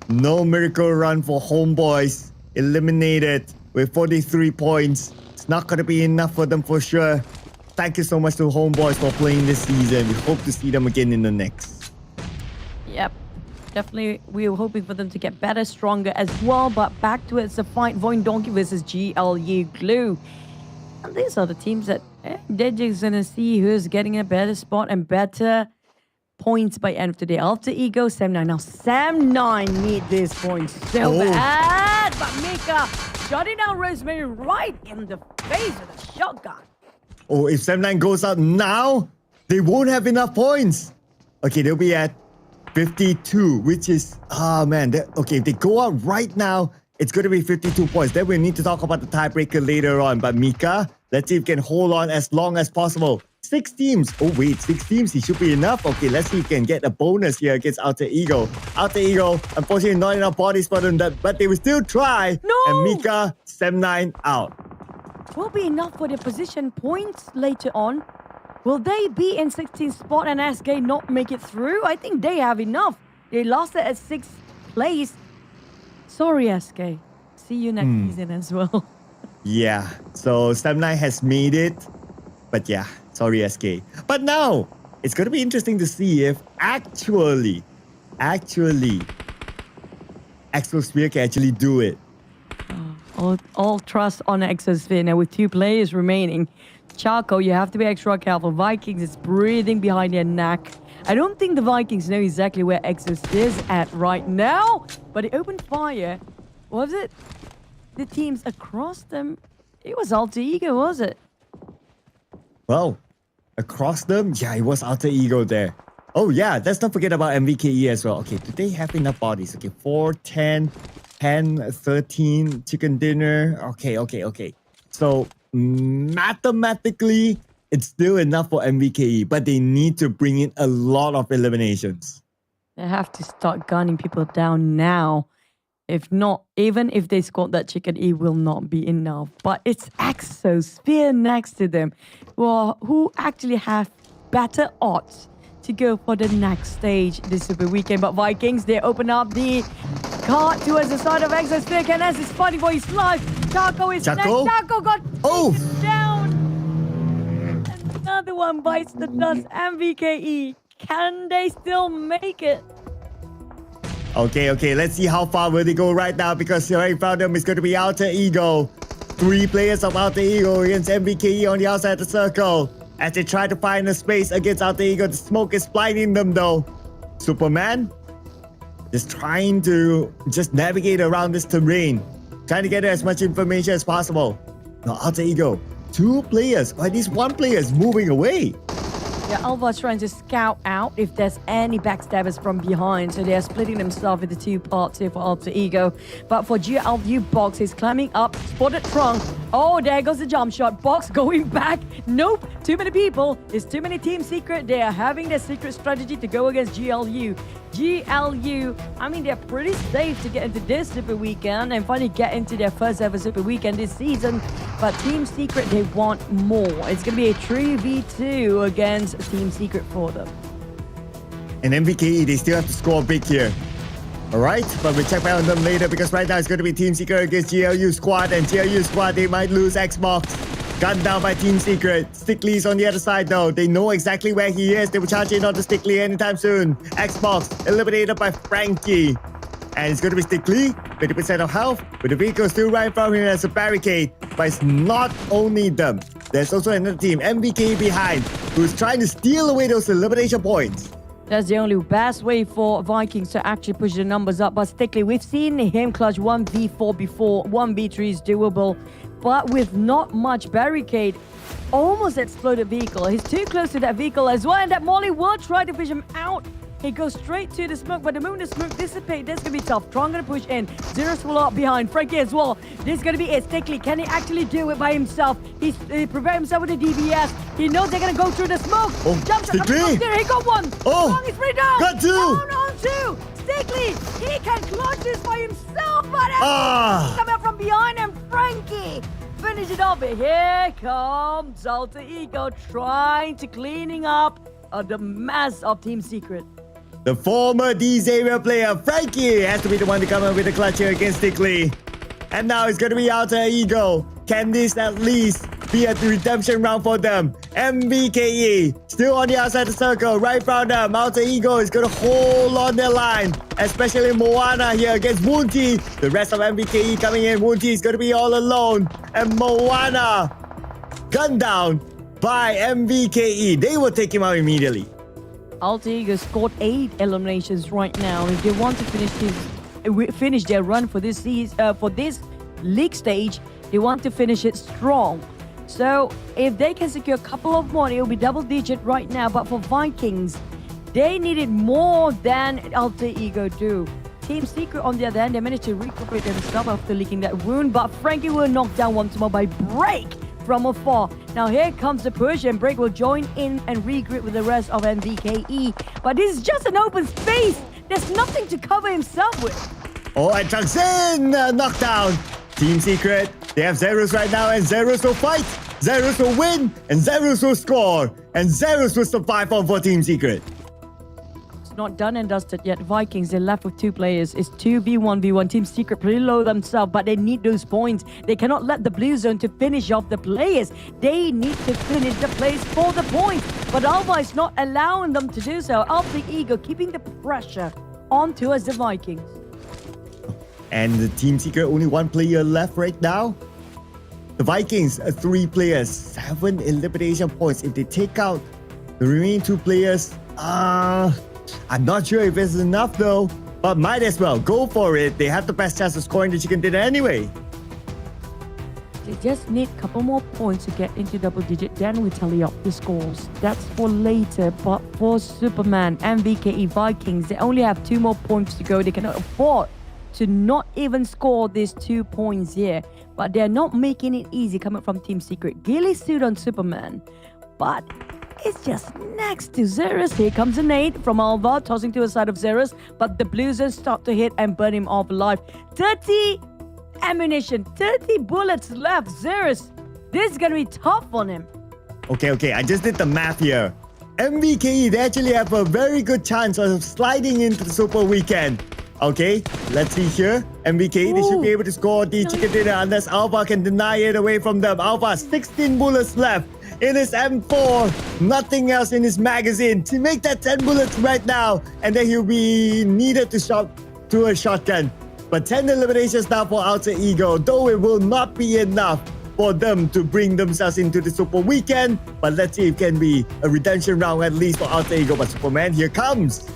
No miracle run for Homeboys. Eliminated with 43 points. It's not going to be enough for them for sure. Thank you so much to Homeboys for playing this season. We hope to see them again in the next. Yep. Definitely, we were hoping for them to get better, stronger as well. But back to it, it's a fight. VOIN Donkey versus GLUBLUG. And these are the teams that they're just going to see who's getting a better spot and better points by end of the day. Alter Ego, Sam9. Now, Sam9 need these points so bad. But Mika shutting down Rosemary right in the face with a shotgun. Oh, if Sam9 goes out now, they won't have enough points. Okay, they'll be at 52, which is, man. Okay, if they go out right now, it's going to be 52 points. Then we need to talk about the tiebreaker later on. But Mika, let's see if he can hold on as long as possible. 6 teams. Oh, wait, 6 teams. He should be enough. Okay, let's see if he can get a bonus here against Alter Ego. Alter Ego, unfortunately, not enough bodies for them, but they will still try. No! And Mika, Sam9 out. Will be enough for their position points later on. Will they be in 16th spot and SK not make it through? I think they have enough. They lost it at 6th place. Sorry, SK. See you next season as well. Yeah, so Sam9 has made it. But yeah, sorry SK. But now, it's going to be interesting to see if actually, XSOPHERE can actually do it. All trust on XSOPHERE now with 2 players remaining. Chaco, you have to be extra careful. Vikings is breathing behind their neck. I don't think the Vikings know exactly where XSOPHERE is at right now, but they opened fire. Was it the teams across them? It was Alter Ego, was it? Well, across them, yeah, it was Alter Ego there. Oh yeah, let's not forget about MVKE as well. Okay, do they have enough bodies? Okay, 4, 10, 10, 13, chicken dinner. Okay. So mathematically, it's still enough for MVKE, but they need to bring in a lot of eliminations. They have to start gunning people down now. If not, even if they scored that chicken, it will not be enough. But it's XSOPHERE next to them, who actually have better odds to go for the next stage this Super Weekend. But Vikings, they open up the card towards the side of XSOPHERE. KNS is fighting for his life. Chaco is next. Chaco got taken down. Another one bites the dust. MVKE. Can they still make it? Okay, let's see how far will they go right now, because right in front of them is going to be Alter Ego. 3 players of Alter Ego against MVKE on the outside of the circle. As they try to find a space against Alter Ego, the smoke is blinding them though. Superman just trying to navigate around this terrain, trying to get as much information as possible. Now Alter Ego, 2 players, or at least 1 player is moving away. Yeah, Alva's trying to scout out if there's any backstabbers from behind. So they're splitting themselves into 2 parts here for Alter Ego. But for GLU, Box is climbing up, spotted Trunk. Oh, there goes the jump shot. Box going back. Nope, too many people. It's too many Team Secret. They are having their secret strategy to go against GLU. GLU, I mean, they're pretty safe to get into this Super Weekend and finally get into their first ever Super Weekend this season. But Team Secret, they want more. It's going to be a 3v2 against Team Secret for them. And MVKE, they still have to score big here. Alright, but we'll check back on them later, because right now it's going to be Team Secret against GLU squad. And GLU squad, they might lose Xbox. Gunned down by Team Secret. Stickley's on the other side though. They know exactly where he is. They will charge in on the Stickley anytime soon. Xbox eliminated by Frankie. And it's going to be Stickley, 50% of health, with the vehicle still right in front of him as a barricade. But it's not only them. There's also another team, MVK behind, who's trying to steal away those elimination points. That's the only best way for Vikings to actually push the numbers up. But Stickley, we've seen him clutch 1v4 before. 1v3 is doable. But with not much barricade, almost exploded vehicle. He's too close to that vehicle as well. And that Molly will try to fish him out. He goes straight to the smoke, but the moment the smoke dissipates, that's going to be tough. Tron going to push in. Zeros will up behind. Frankie as well. This is going to be it. Stickley, can he actually do it by himself? He prepared himself with the DBS. He knows they're going to go through the smoke. Oh, Jump shot coming up there. He got 1. Oh, Strong is pretty down. got 2. Down on 2. Stickley, he can clutch this by himself. But coming up from behind him, Frankie. Finish it off. Here comes Alter Ego trying to cleaning up the mess of Team Secret. The former D-Xavier player, Frankie, has to be the one to come up with the clutch here against Stickley. And now it's going to be Alter Ego. Can this at least be a redemption round for them? MVKE, still on the outside of the circle, right in front of them. Alter Ego is going to hold on their line, especially MAQNA here against Woonti. The rest of MVKE coming in. Woonti is going to be all alone. And MAQNA, gunned down by MVKE. They will take him out immediately. Alter Ego scored 8 eliminations right now. If they want to finish their run for this season, for this league stage, they want to finish it strong. So if they can secure a couple of more, it will be double digit right now. But for Vikings, they needed more than Alter Ego do. Team Secret, on the other hand, they managed to recuperate themselves after leaking that wound. But Frankie will knock down once more by Break from afar. Now here comes the push, and Break will join in and regroup with the rest of MVKE. But this is just an open space. There's nothing to cover himself with. Oh, and chucks in knockdown. Team Secret, they have Zeros right now, and Zeros will fight. Zeros will win, and Zeros will score. And Zeros will survive on for Team Secret. It's not done and dusted yet. Vikings, they're left with 2 players. It's 2v1v1. Team Secret pretty low themselves, but they need those points. They cannot let the blue zone to finish off the players. They need to finish the plays for the points. But Alva is not allowing them to do so. Alter Ego keeping the pressure on towards the Vikings. And the Team Secret, only one player left right now. The Vikings, 3 players, 7 elimination points. If they take out the remaining 2 players, I'm not sure if it's enough though, but might as well go for it. They have the best chance of scoring the chicken dinner anyway. They just need a couple more points to get into double digit, then we tally up the scores. That's for later, but for Superman and VKE Vikings, they only have 2 more points to go. They cannot afford to not even score these 2 points here. But they're not making it easy coming from Team Secret. Gilly suit on Superman, but it's just next to Xerus. Here comes a nade from Alva, tossing to the side of Xerus, but the Blues start to hit and burn him off alive. 30 ammunition, 30 bullets left. Xerus, this is gonna be tough on him. Okay, I just did the math here. MVKE, they actually have a very good chance of sliding into the Super Weekend. Okay, let's see here. MVKE, they should be able to score the chicken dinner unless Alpha can deny it away from them. Alpha, 16 bullets left in his M4. Nothing else in his magazine. To make that 10 bullets right now, and then he'll be needed to shot through a shotgun. But 10 eliminations now for Alter Ego, though it will not be enough for them to bring themselves into the Super Weekend. But let's see if it can be a redemption round at least for Alter Ego. But Superman, here comes.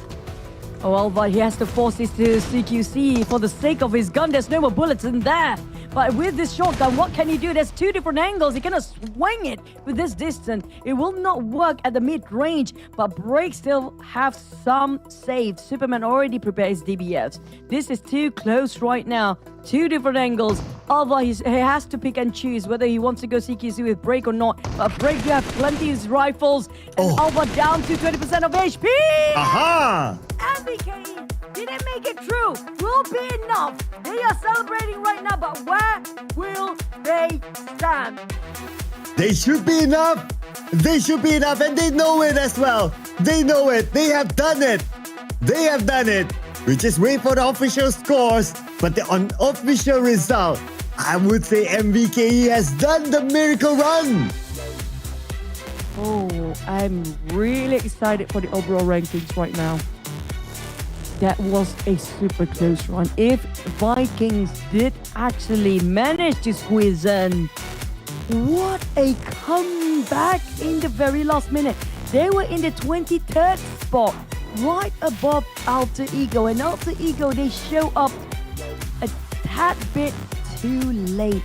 Well, but he has to force this to CQC for the sake of his gun. There's no more bullets in there. But with this shotgun, what can he do? There's 2 different angles. He cannot swing it with this distance. It will not work at the mid-range. But Break still have some saved. Superman already prepared his DBFs. This is too close right now. 2 different angles. Alva, he has to pick and choose whether he wants to go CQC with Break or not. But Break, you have plenty of rifles. And Alva down to 20% of HP. Aha! MVKE didn't make it through. Will be enough. They are celebrating right now, but where will they stand? They should be enough. They should be enough, and they know it as well. They know it. They have done it. They have done it. We just wait for the official scores, but the unofficial result, I would say MVKE has done the miracle run. Oh, I'm really excited for the overall rankings right now. That was a super close run. If Vikings did actually manage to squeeze in, what a comeback in the very last minute. They were in the 23rd spot, right above Alter Ego. And Alter Ego, they show up a tad bit too late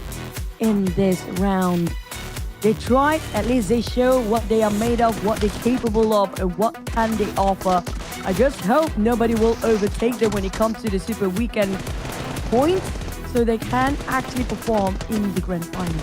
in this round. They tried, at least they show what they are made of, what they're capable of, and what can they offer. I just hope nobody will overtake them when it comes to the Super Weekend points, so they can actually perform in the Grand Final.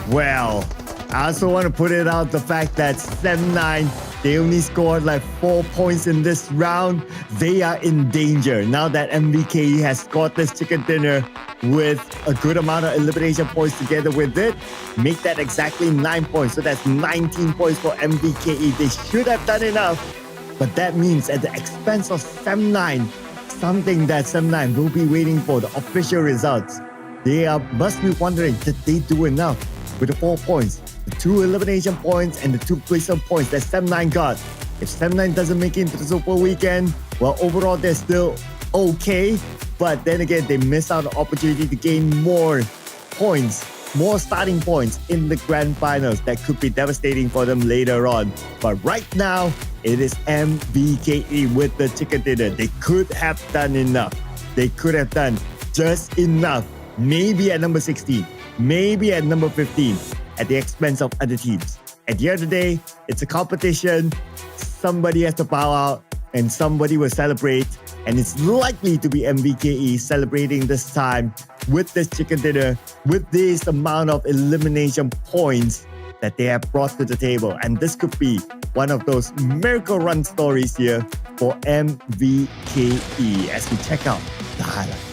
Well, I also want to put it out the fact that Sem9, they only scored like 4 points in this round. They are in danger. Now that MVKE has scored this chicken dinner with a good amount of elimination points together with it, make that exactly 9 points. So that's 19 points for MVKE. They should have done enough. But that means at the expense of Sem9, something that Sem9 will be waiting for, the official results. They must be wondering, did they do enough with the 4 points? The 2 elimination points and the 2 prison points that Sem9 got. If Sem9 doesn't make it into the Super Weekend, well, overall they're still okay. But then again, they miss out the opportunity to gain more points, more starting points in the Grand Finals. That could be devastating for them later on. But right now, it is MVKE with the chicken dinner. They could have done enough. They could have done just enough. Maybe at number 16, maybe at number 15, at the expense of other teams. At the end of the day, it's a competition. Somebody has to bow out and somebody will celebrate. And it's likely to be MVKE celebrating this time with this chicken dinner, with this amount of elimination points that they have brought to the table. And this could be one of those miracle run stories here for MVKE as we check out the highlights.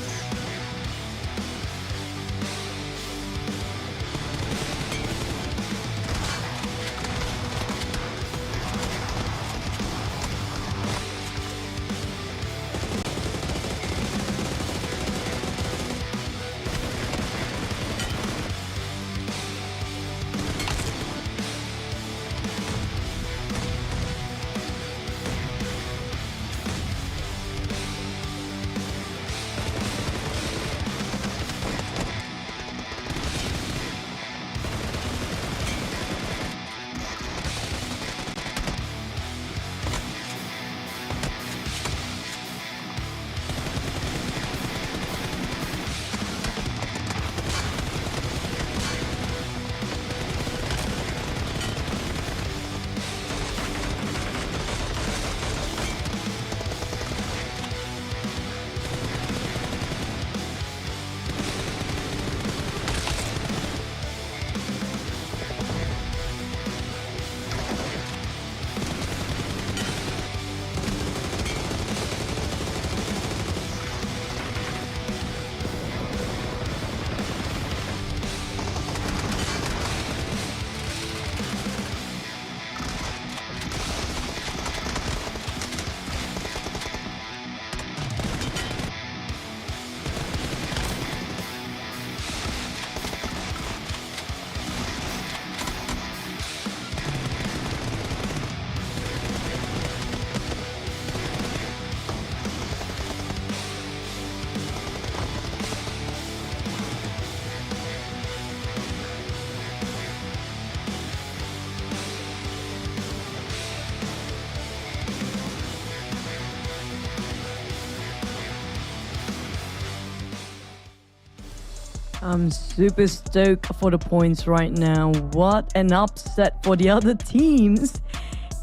I'm super stoked for the points right now. What an upset for the other teams.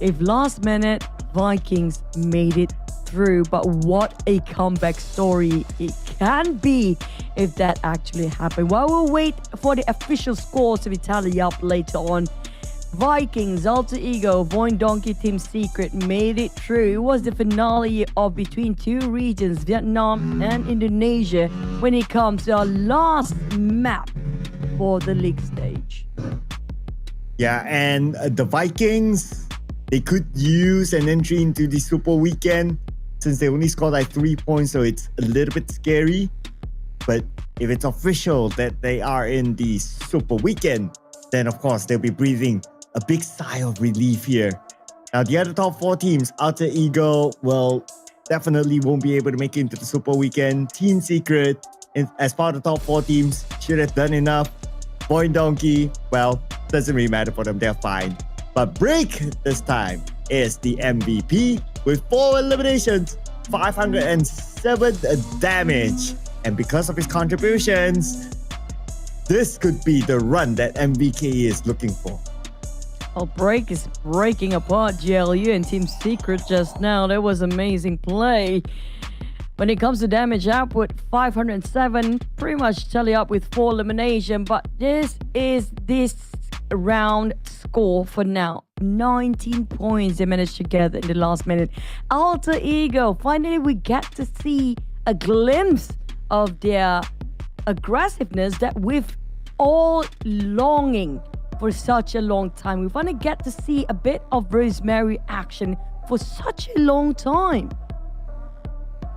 If last minute Vikings made it through, but what a comeback story it can be if that actually happened. While we'll wait for the official scores to be tallied up later on, Vikings, Alter Ego, VOIN, Donkey, Team Secret made it through. It was the finale of between two regions, Vietnam and Indonesia, when it comes to our last map for the league stage. Yeah, and the Vikings, they could use an entry into the Super Weekend since they only scored like 3 points, so it's a little bit scary. But if it's official that they are in the Super Weekend, then of course they'll be breathing a big sigh of relief here. Now the other top 4 teams, Alter Ego, well, definitely won't be able to make it into the Super Weekend. Team Secret, as part of the top 4 teams, should have done enough. VOIN, Donkey, well, doesn't really matter for them, they're fine. But Break this time is the MVP with 4 eliminations, 507 damage. And because of his contributions, this could be the run that MVK is looking for. Well, Break is breaking apart GLU and Team Secret just now. That was amazing play. When it comes to damage output, 507, pretty much tally up with 4 elimination. But this is this round score for now. 19 points they managed to get in the last minute. Alter Ego, finally we get to see a glimpse of their aggressiveness that we've all longing for such a long time. We want to get to see a bit of Rosemary action for such a long time.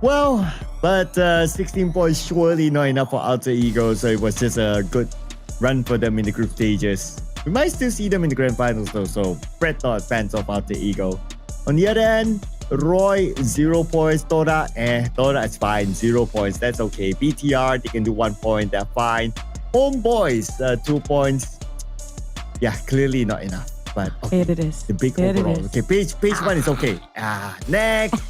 Well, but 16 points surely not enough for Alter Ego, so it was just a good run for them in the group stages. We might still see them in the grand finals though, so fret not, fans of Alter Ego. On the other end, Roy, 0 points. TODAK is fine, 0 points, that's okay. BTR, they can do 1 point, they're fine. HOMEBOIS, 2 points. Yeah, clearly not enough, but okay. It is. The big It overall. is. Okay, page 1 is okay. Next.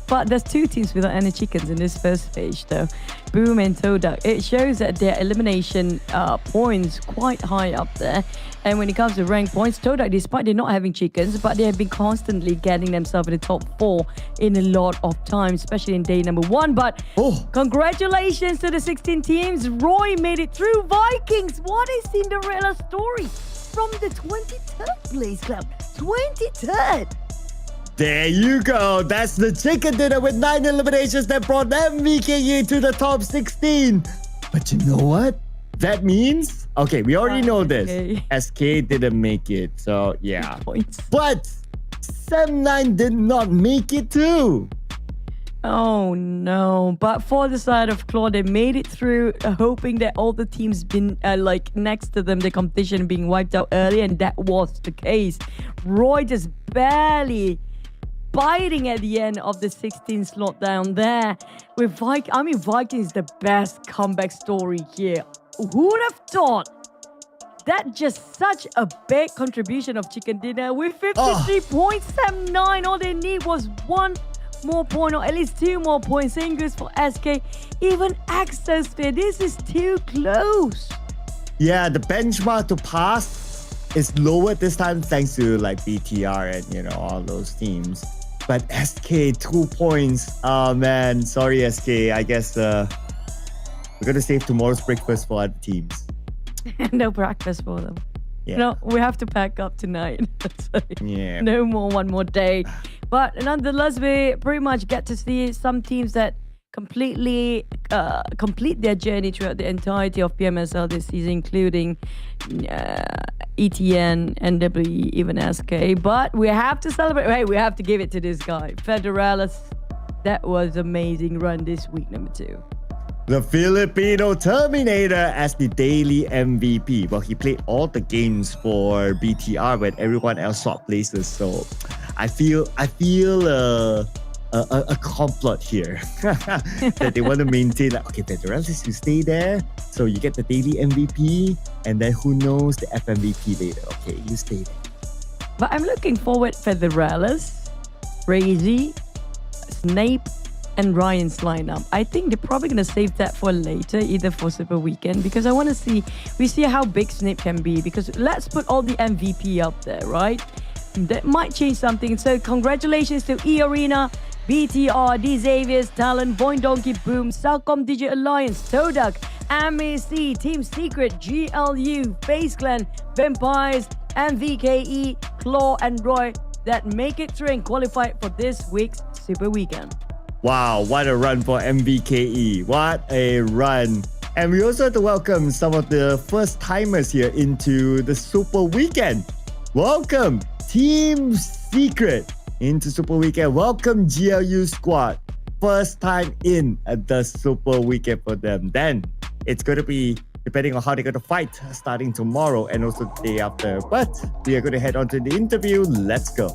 But there's 2 teams without any chickens in this first stage though. Boom and TODAK. It shows that their elimination points quite high up there. And when it comes to rank points, TODAK, despite they not having chickens, but they have been constantly getting themselves in the top 4 in a lot of times, especially in day number 1. But congratulations to the 16 teams. Roy made it through. Vikings, what a Cinderella story from the 23rd place club. 23rd. There you go. That's the chicken dinner with 9 eliminations that brought MVKE to the top 16. But you know what? That means, okay, we already know this. SK didn't make it, so yeah. But Sam9 did not make it too. Oh no, but for the side of Claw, they made it through, hoping that all the teams been like next to them, the competition being wiped out early, and that was the case. Roy just barely biting at the end of the 16 slot down there. With Vikings, the best comeback story here. Who would have thought that just such a big contribution of Chicken Dinner with 53 points, Sam9. All they need was 1 more point, or at least 2 more points. Same goes for SK. Even XSOPHERE, this is too close. Yeah, the benchmark to pass is lower this time thanks to like BTR and all those teams. But SK 2 points. Oh man, sorry SK. I guess we're gonna save tomorrow's breakfast for other teams. No breakfast for them. Yeah. No, we have to pack up tonight. So Yeah. No more, 1 more day. But nonetheless, we pretty much get to see some teams that completely complete their journey throughout the entirety of PMSL this season, including ETN, NWE, even SK. But we have to celebrate. Hey, we have to give it to this guy, Federalis. That was amazing run this week, number 2. The Filipino Terminator as the daily MVP. Well, he played all the games for BTR when everyone else swapped places. So I feel a complot here that they want to maintain like, okay, Federalis, you stay there, so you get the daily MVP, and then who knows, the FMVP later. Okay, you stay there. But I'm looking forward Federalis, Crazy, Snape, and Ryan's lineup. I think they're probably going to save that for later, either for Super Weekend, because I want to see how big Snip can be, because let's put all the MVP up there, right? That might change something. So congratulations to eArena, BTR, D Xavier's, TALON, VOIN Donkey Boom, CelcomDigi Alliance, TODAK, MAC, Team Secret, GLU, FaZe Clan, Vampires, MVKE, Claw, and Roy that make it through and qualify for this week's Super Weekend. Wow, what a run for MVKE. What a run. And we also have to welcome some of the first timers here into the Super Weekend. Welcome Team Secret into Super Weekend. Welcome GLU Squad. First time in at the Super Weekend for them. Then it's going to be depending on how they're going to fight starting tomorrow and also the day after. But we are going to head on to the interview. Let's go.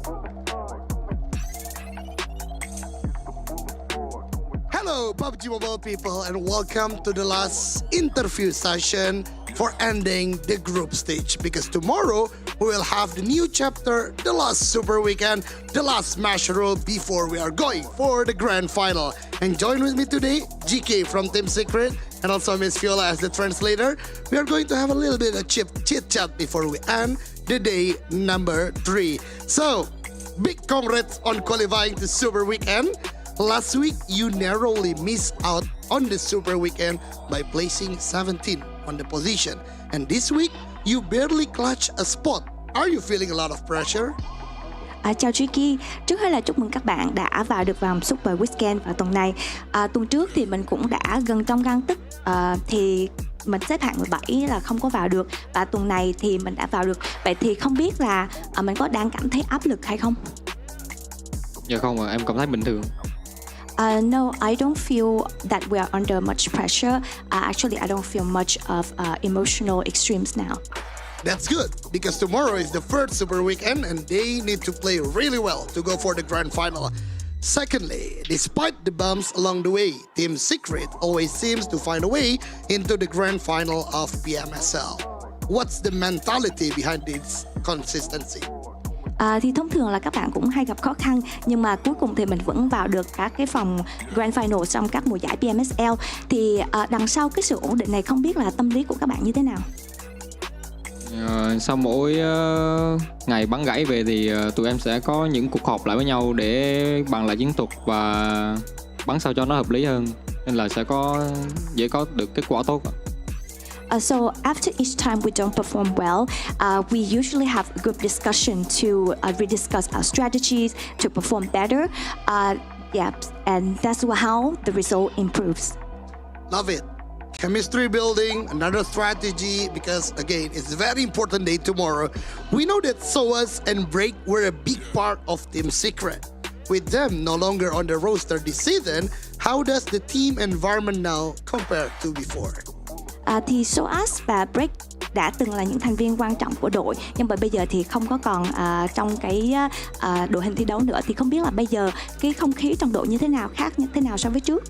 Hello, PUBG Mobile people, and welcome to the last interview session for ending the group stage, because tomorrow we will have the new chapter, the last Super Weekend, the last smash roll before we are going for the grand final. And join with me today, GK from Team Secret, and also Miss Viola as the translator. We are going to have a little bit of chit chat before we end the day number 3. So, big congrats on qualifying to Super Weekend. Last week, you narrowly missed out on the Super Weekend by placing 17 on the position. And this week, you barely clutched a spot. Are you feeling a lot of pressure? Chào Tricky, trước hết là chúc mừng các bạn đã vào được vòng Super Weekend vào tuần này. Tuần trước thì mình cũng đã gần trong gang tấc, thì mình xếp hạng 17 là không có vào được, và tuần này thì mình đã vào được. Vậy thì không biết là mình có đang cảm thấy áp lực hay không? Dạ không, em cảm thấy bình thường. No, I don't feel that we are under much pressure. Actually, I don't feel much of emotional extremes now. That's good, because tomorrow is the first Super Weekend and they need to play really well to go for the grand final. Secondly, despite the bumps along the way, Team Secret always seems to find a way into the grand final of PMSL. What's the mentality behind this consistency? Thì thông thường là các bạn cũng hay gặp khó khăn, nhưng mà cuối cùng thì mình vẫn vào được các cái vòng Grand Final trong các mùa giải PMSL. Thì đằng sau cái sự ổn định này, không biết là tâm lý của các bạn như thế nào? Sau mỗi ngày bắn gãy về thì tụi em sẽ có những cuộc họp lại với nhau để bàn lại chiến thuật và bắn sao cho nó hợp lý hơn, nên là sẽ dễ có được kết quả tốt. So after each time we don't perform well, we usually have a group discussion to rediscuss our strategies to perform better. And that's how the result improves. Love it. Chemistry building, another strategy, because again, it's a very important day tomorrow. We know that SOAS and Break were a big part of Team Secret. With them no longer on the roster this season, how does the team environment now compare to before? Thì SOAS và Break đã từng là những thành viên quan trọng của đội, nhưng mà bây giờ thì không có còn trong cái đội hình thi đấu nữa. Thì không biết là bây giờ cái không khí trong đội như thế nào, khác như thế nào so với trước?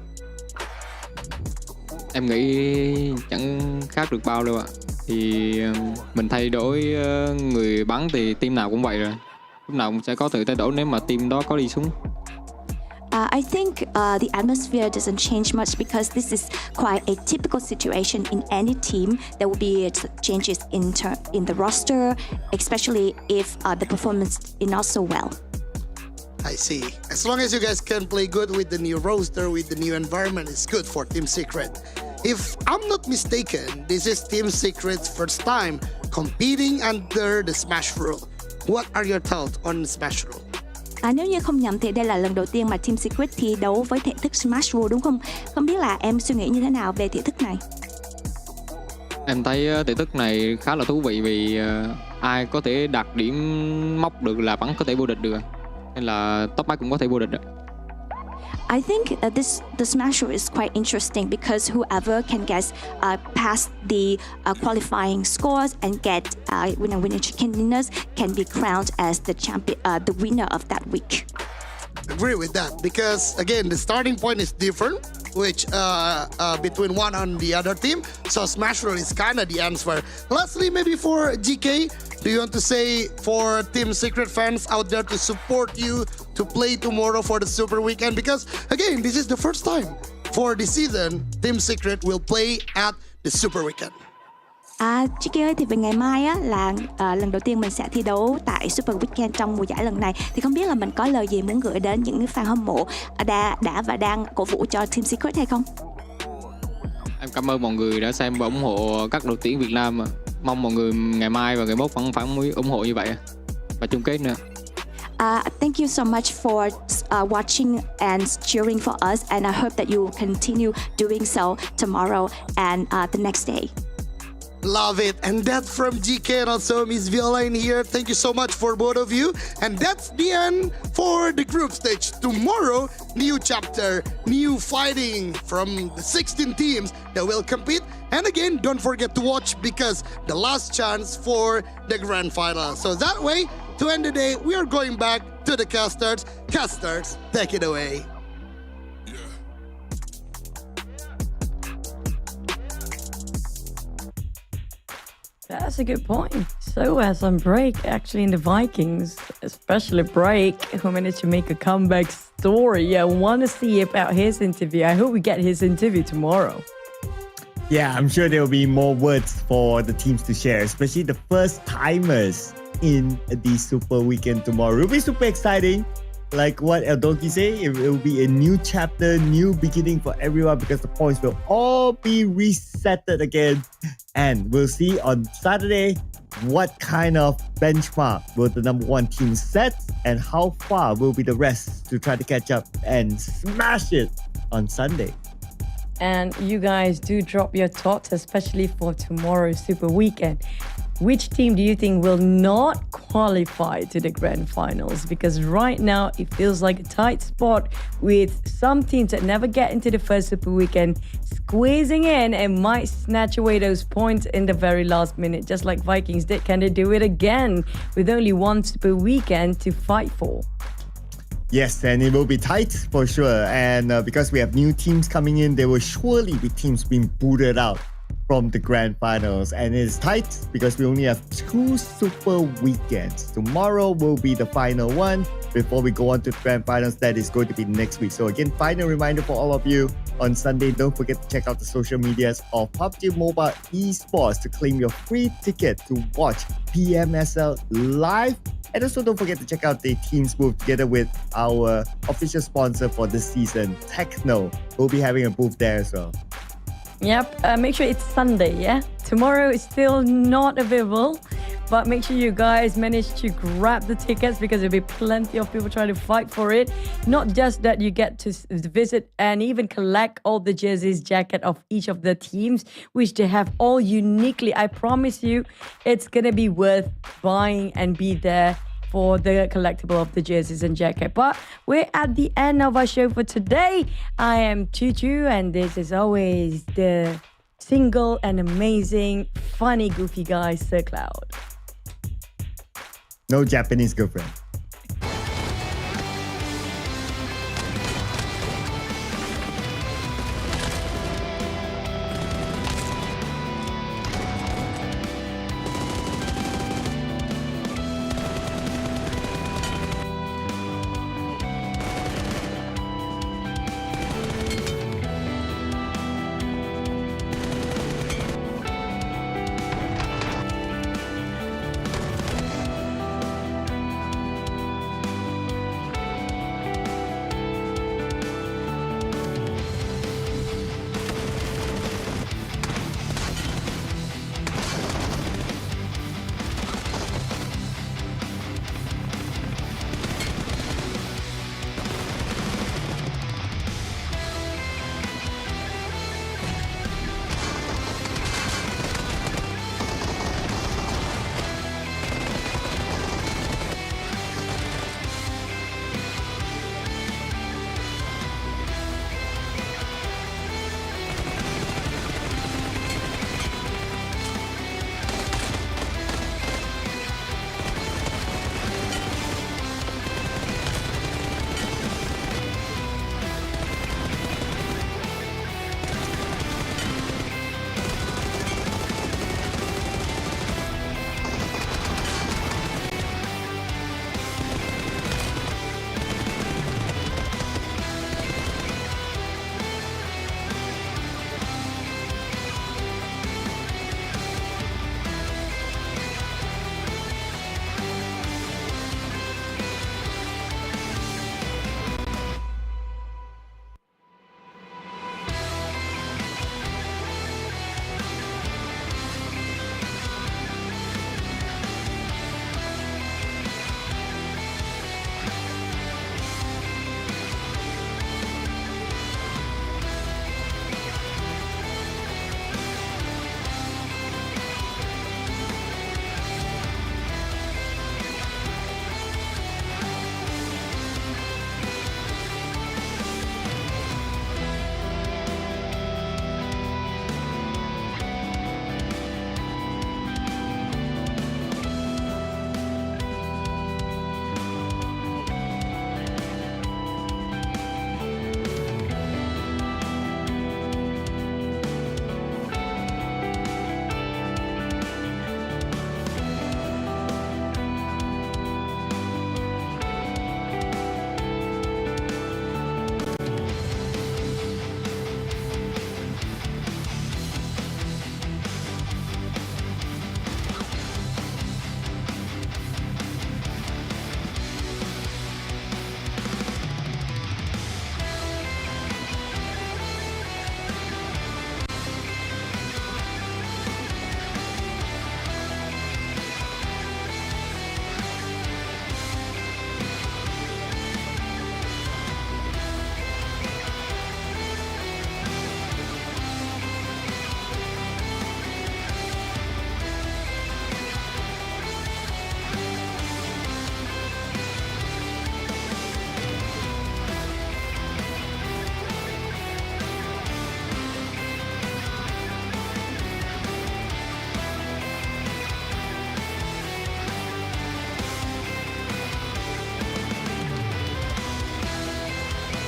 Em nghĩ chẳng khác được bao đâu ạ. Thì mình thay đổi người bắn thì team nào cũng vậy rồi. Lúc nào cũng sẽ có sự thay đổi nếu mà team đó có đi xuống. I think the atmosphere doesn't change much because this is quite a typical situation in any team. There will be changes in the roster, especially if the performance is not so well. I see. As long as you guys can play good with the new roster, with the new environment, it's good for Team Secret. If I'm not mistaken, this is Team Secret's first time competing under the Smash Rule. What are your thoughts on Smash Rule? Nếu như không nhầm thì đây là lần đầu tiên mà Team Secret thi đấu với thể thức Smash Rule, đúng không? Không biết là em suy nghĩ như thế nào về thể thức này? Em thấy thể thức này khá là thú vị vì ai có thể đạt điểm móc được là bắn có thể vô địch được. Nên là top match cũng có thể vô địch. I think the Smash Rule is quite interesting because whoever can get past the qualifying scores and get winner chicken dinners can be crowned as the champion, the winner of that week. Agree with that, because again the starting point is different, which between one and the other team. So Smash Rule is kind of the answer. Lastly, maybe for GK, do you want to say for Team Secret fans out there to support you to play tomorrow for the Super Weekend? Because again, this is the first time for the season Team Secret will play at the Super Weekend. Chicky ơi, thì về ngày mai á là lần đầu tiên mình sẽ thi đấu tại Super Weekend trong mùa giải lần này. Thì không biết là mình có lời gì muốn gửi đến những fan hâm mộ đã và đang cổ vũ cho Team Secret hay không? Em cảm ơn mọi người đã xem và ủng hộ các đội tuyển Việt Nam. Mong mọi người ngày mai và ngày mốt vẫn phải ủng hộ như vậy và chung kết nữa. Thank you so much for watching and cheering for us, and I hope that you will continue doing so tomorrow and the next day. Love it. And that's from GK and also Miss Viola in here. Thank you so much for both of you. And that's the end for the group stage. Tomorrow, new chapter, new fighting from the 16 teams that will compete. And again, don't forget to watch because the last chance for the grand final. So that way, to end the day, we are going back to the casters. Casters, take it away. That's a good point. So as on break, actually in the Vikings, especially break, who managed to make a comeback story. I want to see about his interview. I hope we get his interview tomorrow. Yeah, I'm sure there will be more words for the teams to share, especially the first timers in the Super Weekend tomorrow. It will be super exciting. Like what El Donkey say, it will be a new chapter, new beginning for everyone because the points will all be resetted again. And we'll see on Saturday what kind of benchmark will the number one team set and how far will be the rest to try to catch up and smash it on Sunday. And you guys do drop your thoughts, especially for tomorrow's Super Weekend. Which team do you think will not qualify to the grand finals? Because right now it feels like a tight spot with some teams that never get into the first Super Weekend squeezing in and might snatch away those points in the very last minute, just like Vikings did. Can they do it again with only one Super Weekend to fight for? Yes, and it will be tight for sure. And because we have new teams coming in, there will surely be teams being booted out from the grand finals, and it's tight because we only have 2 Super Weekends. Tomorrow will be the final one before we go on to the grand finals. That is going to be next week. So again, final reminder for all of you on Sunday, don't forget to check out the social medias of PUBG Mobile Esports to claim your free ticket to watch PMSL live. And also don't forget to check out the team's booth together with our official sponsor for this season, Techno. We'll be having a booth there as well. Yep, make sure it's Sunday, yeah? Tomorrow is still not available, but make sure you guys manage to grab the tickets because there'll be plenty of people trying to fight for it. Not just that you get to visit and even collect all the jerseys, jacket of each of the teams, which they have all uniquely. I promise you, it's gonna be worth buying and be there for the collectible of the jerseys and jacket. But we're at the end of our show for today. I am Chuchu, and this is always the single and amazing, funny, goofy guy, Sir Cloud. No Japanese girlfriend.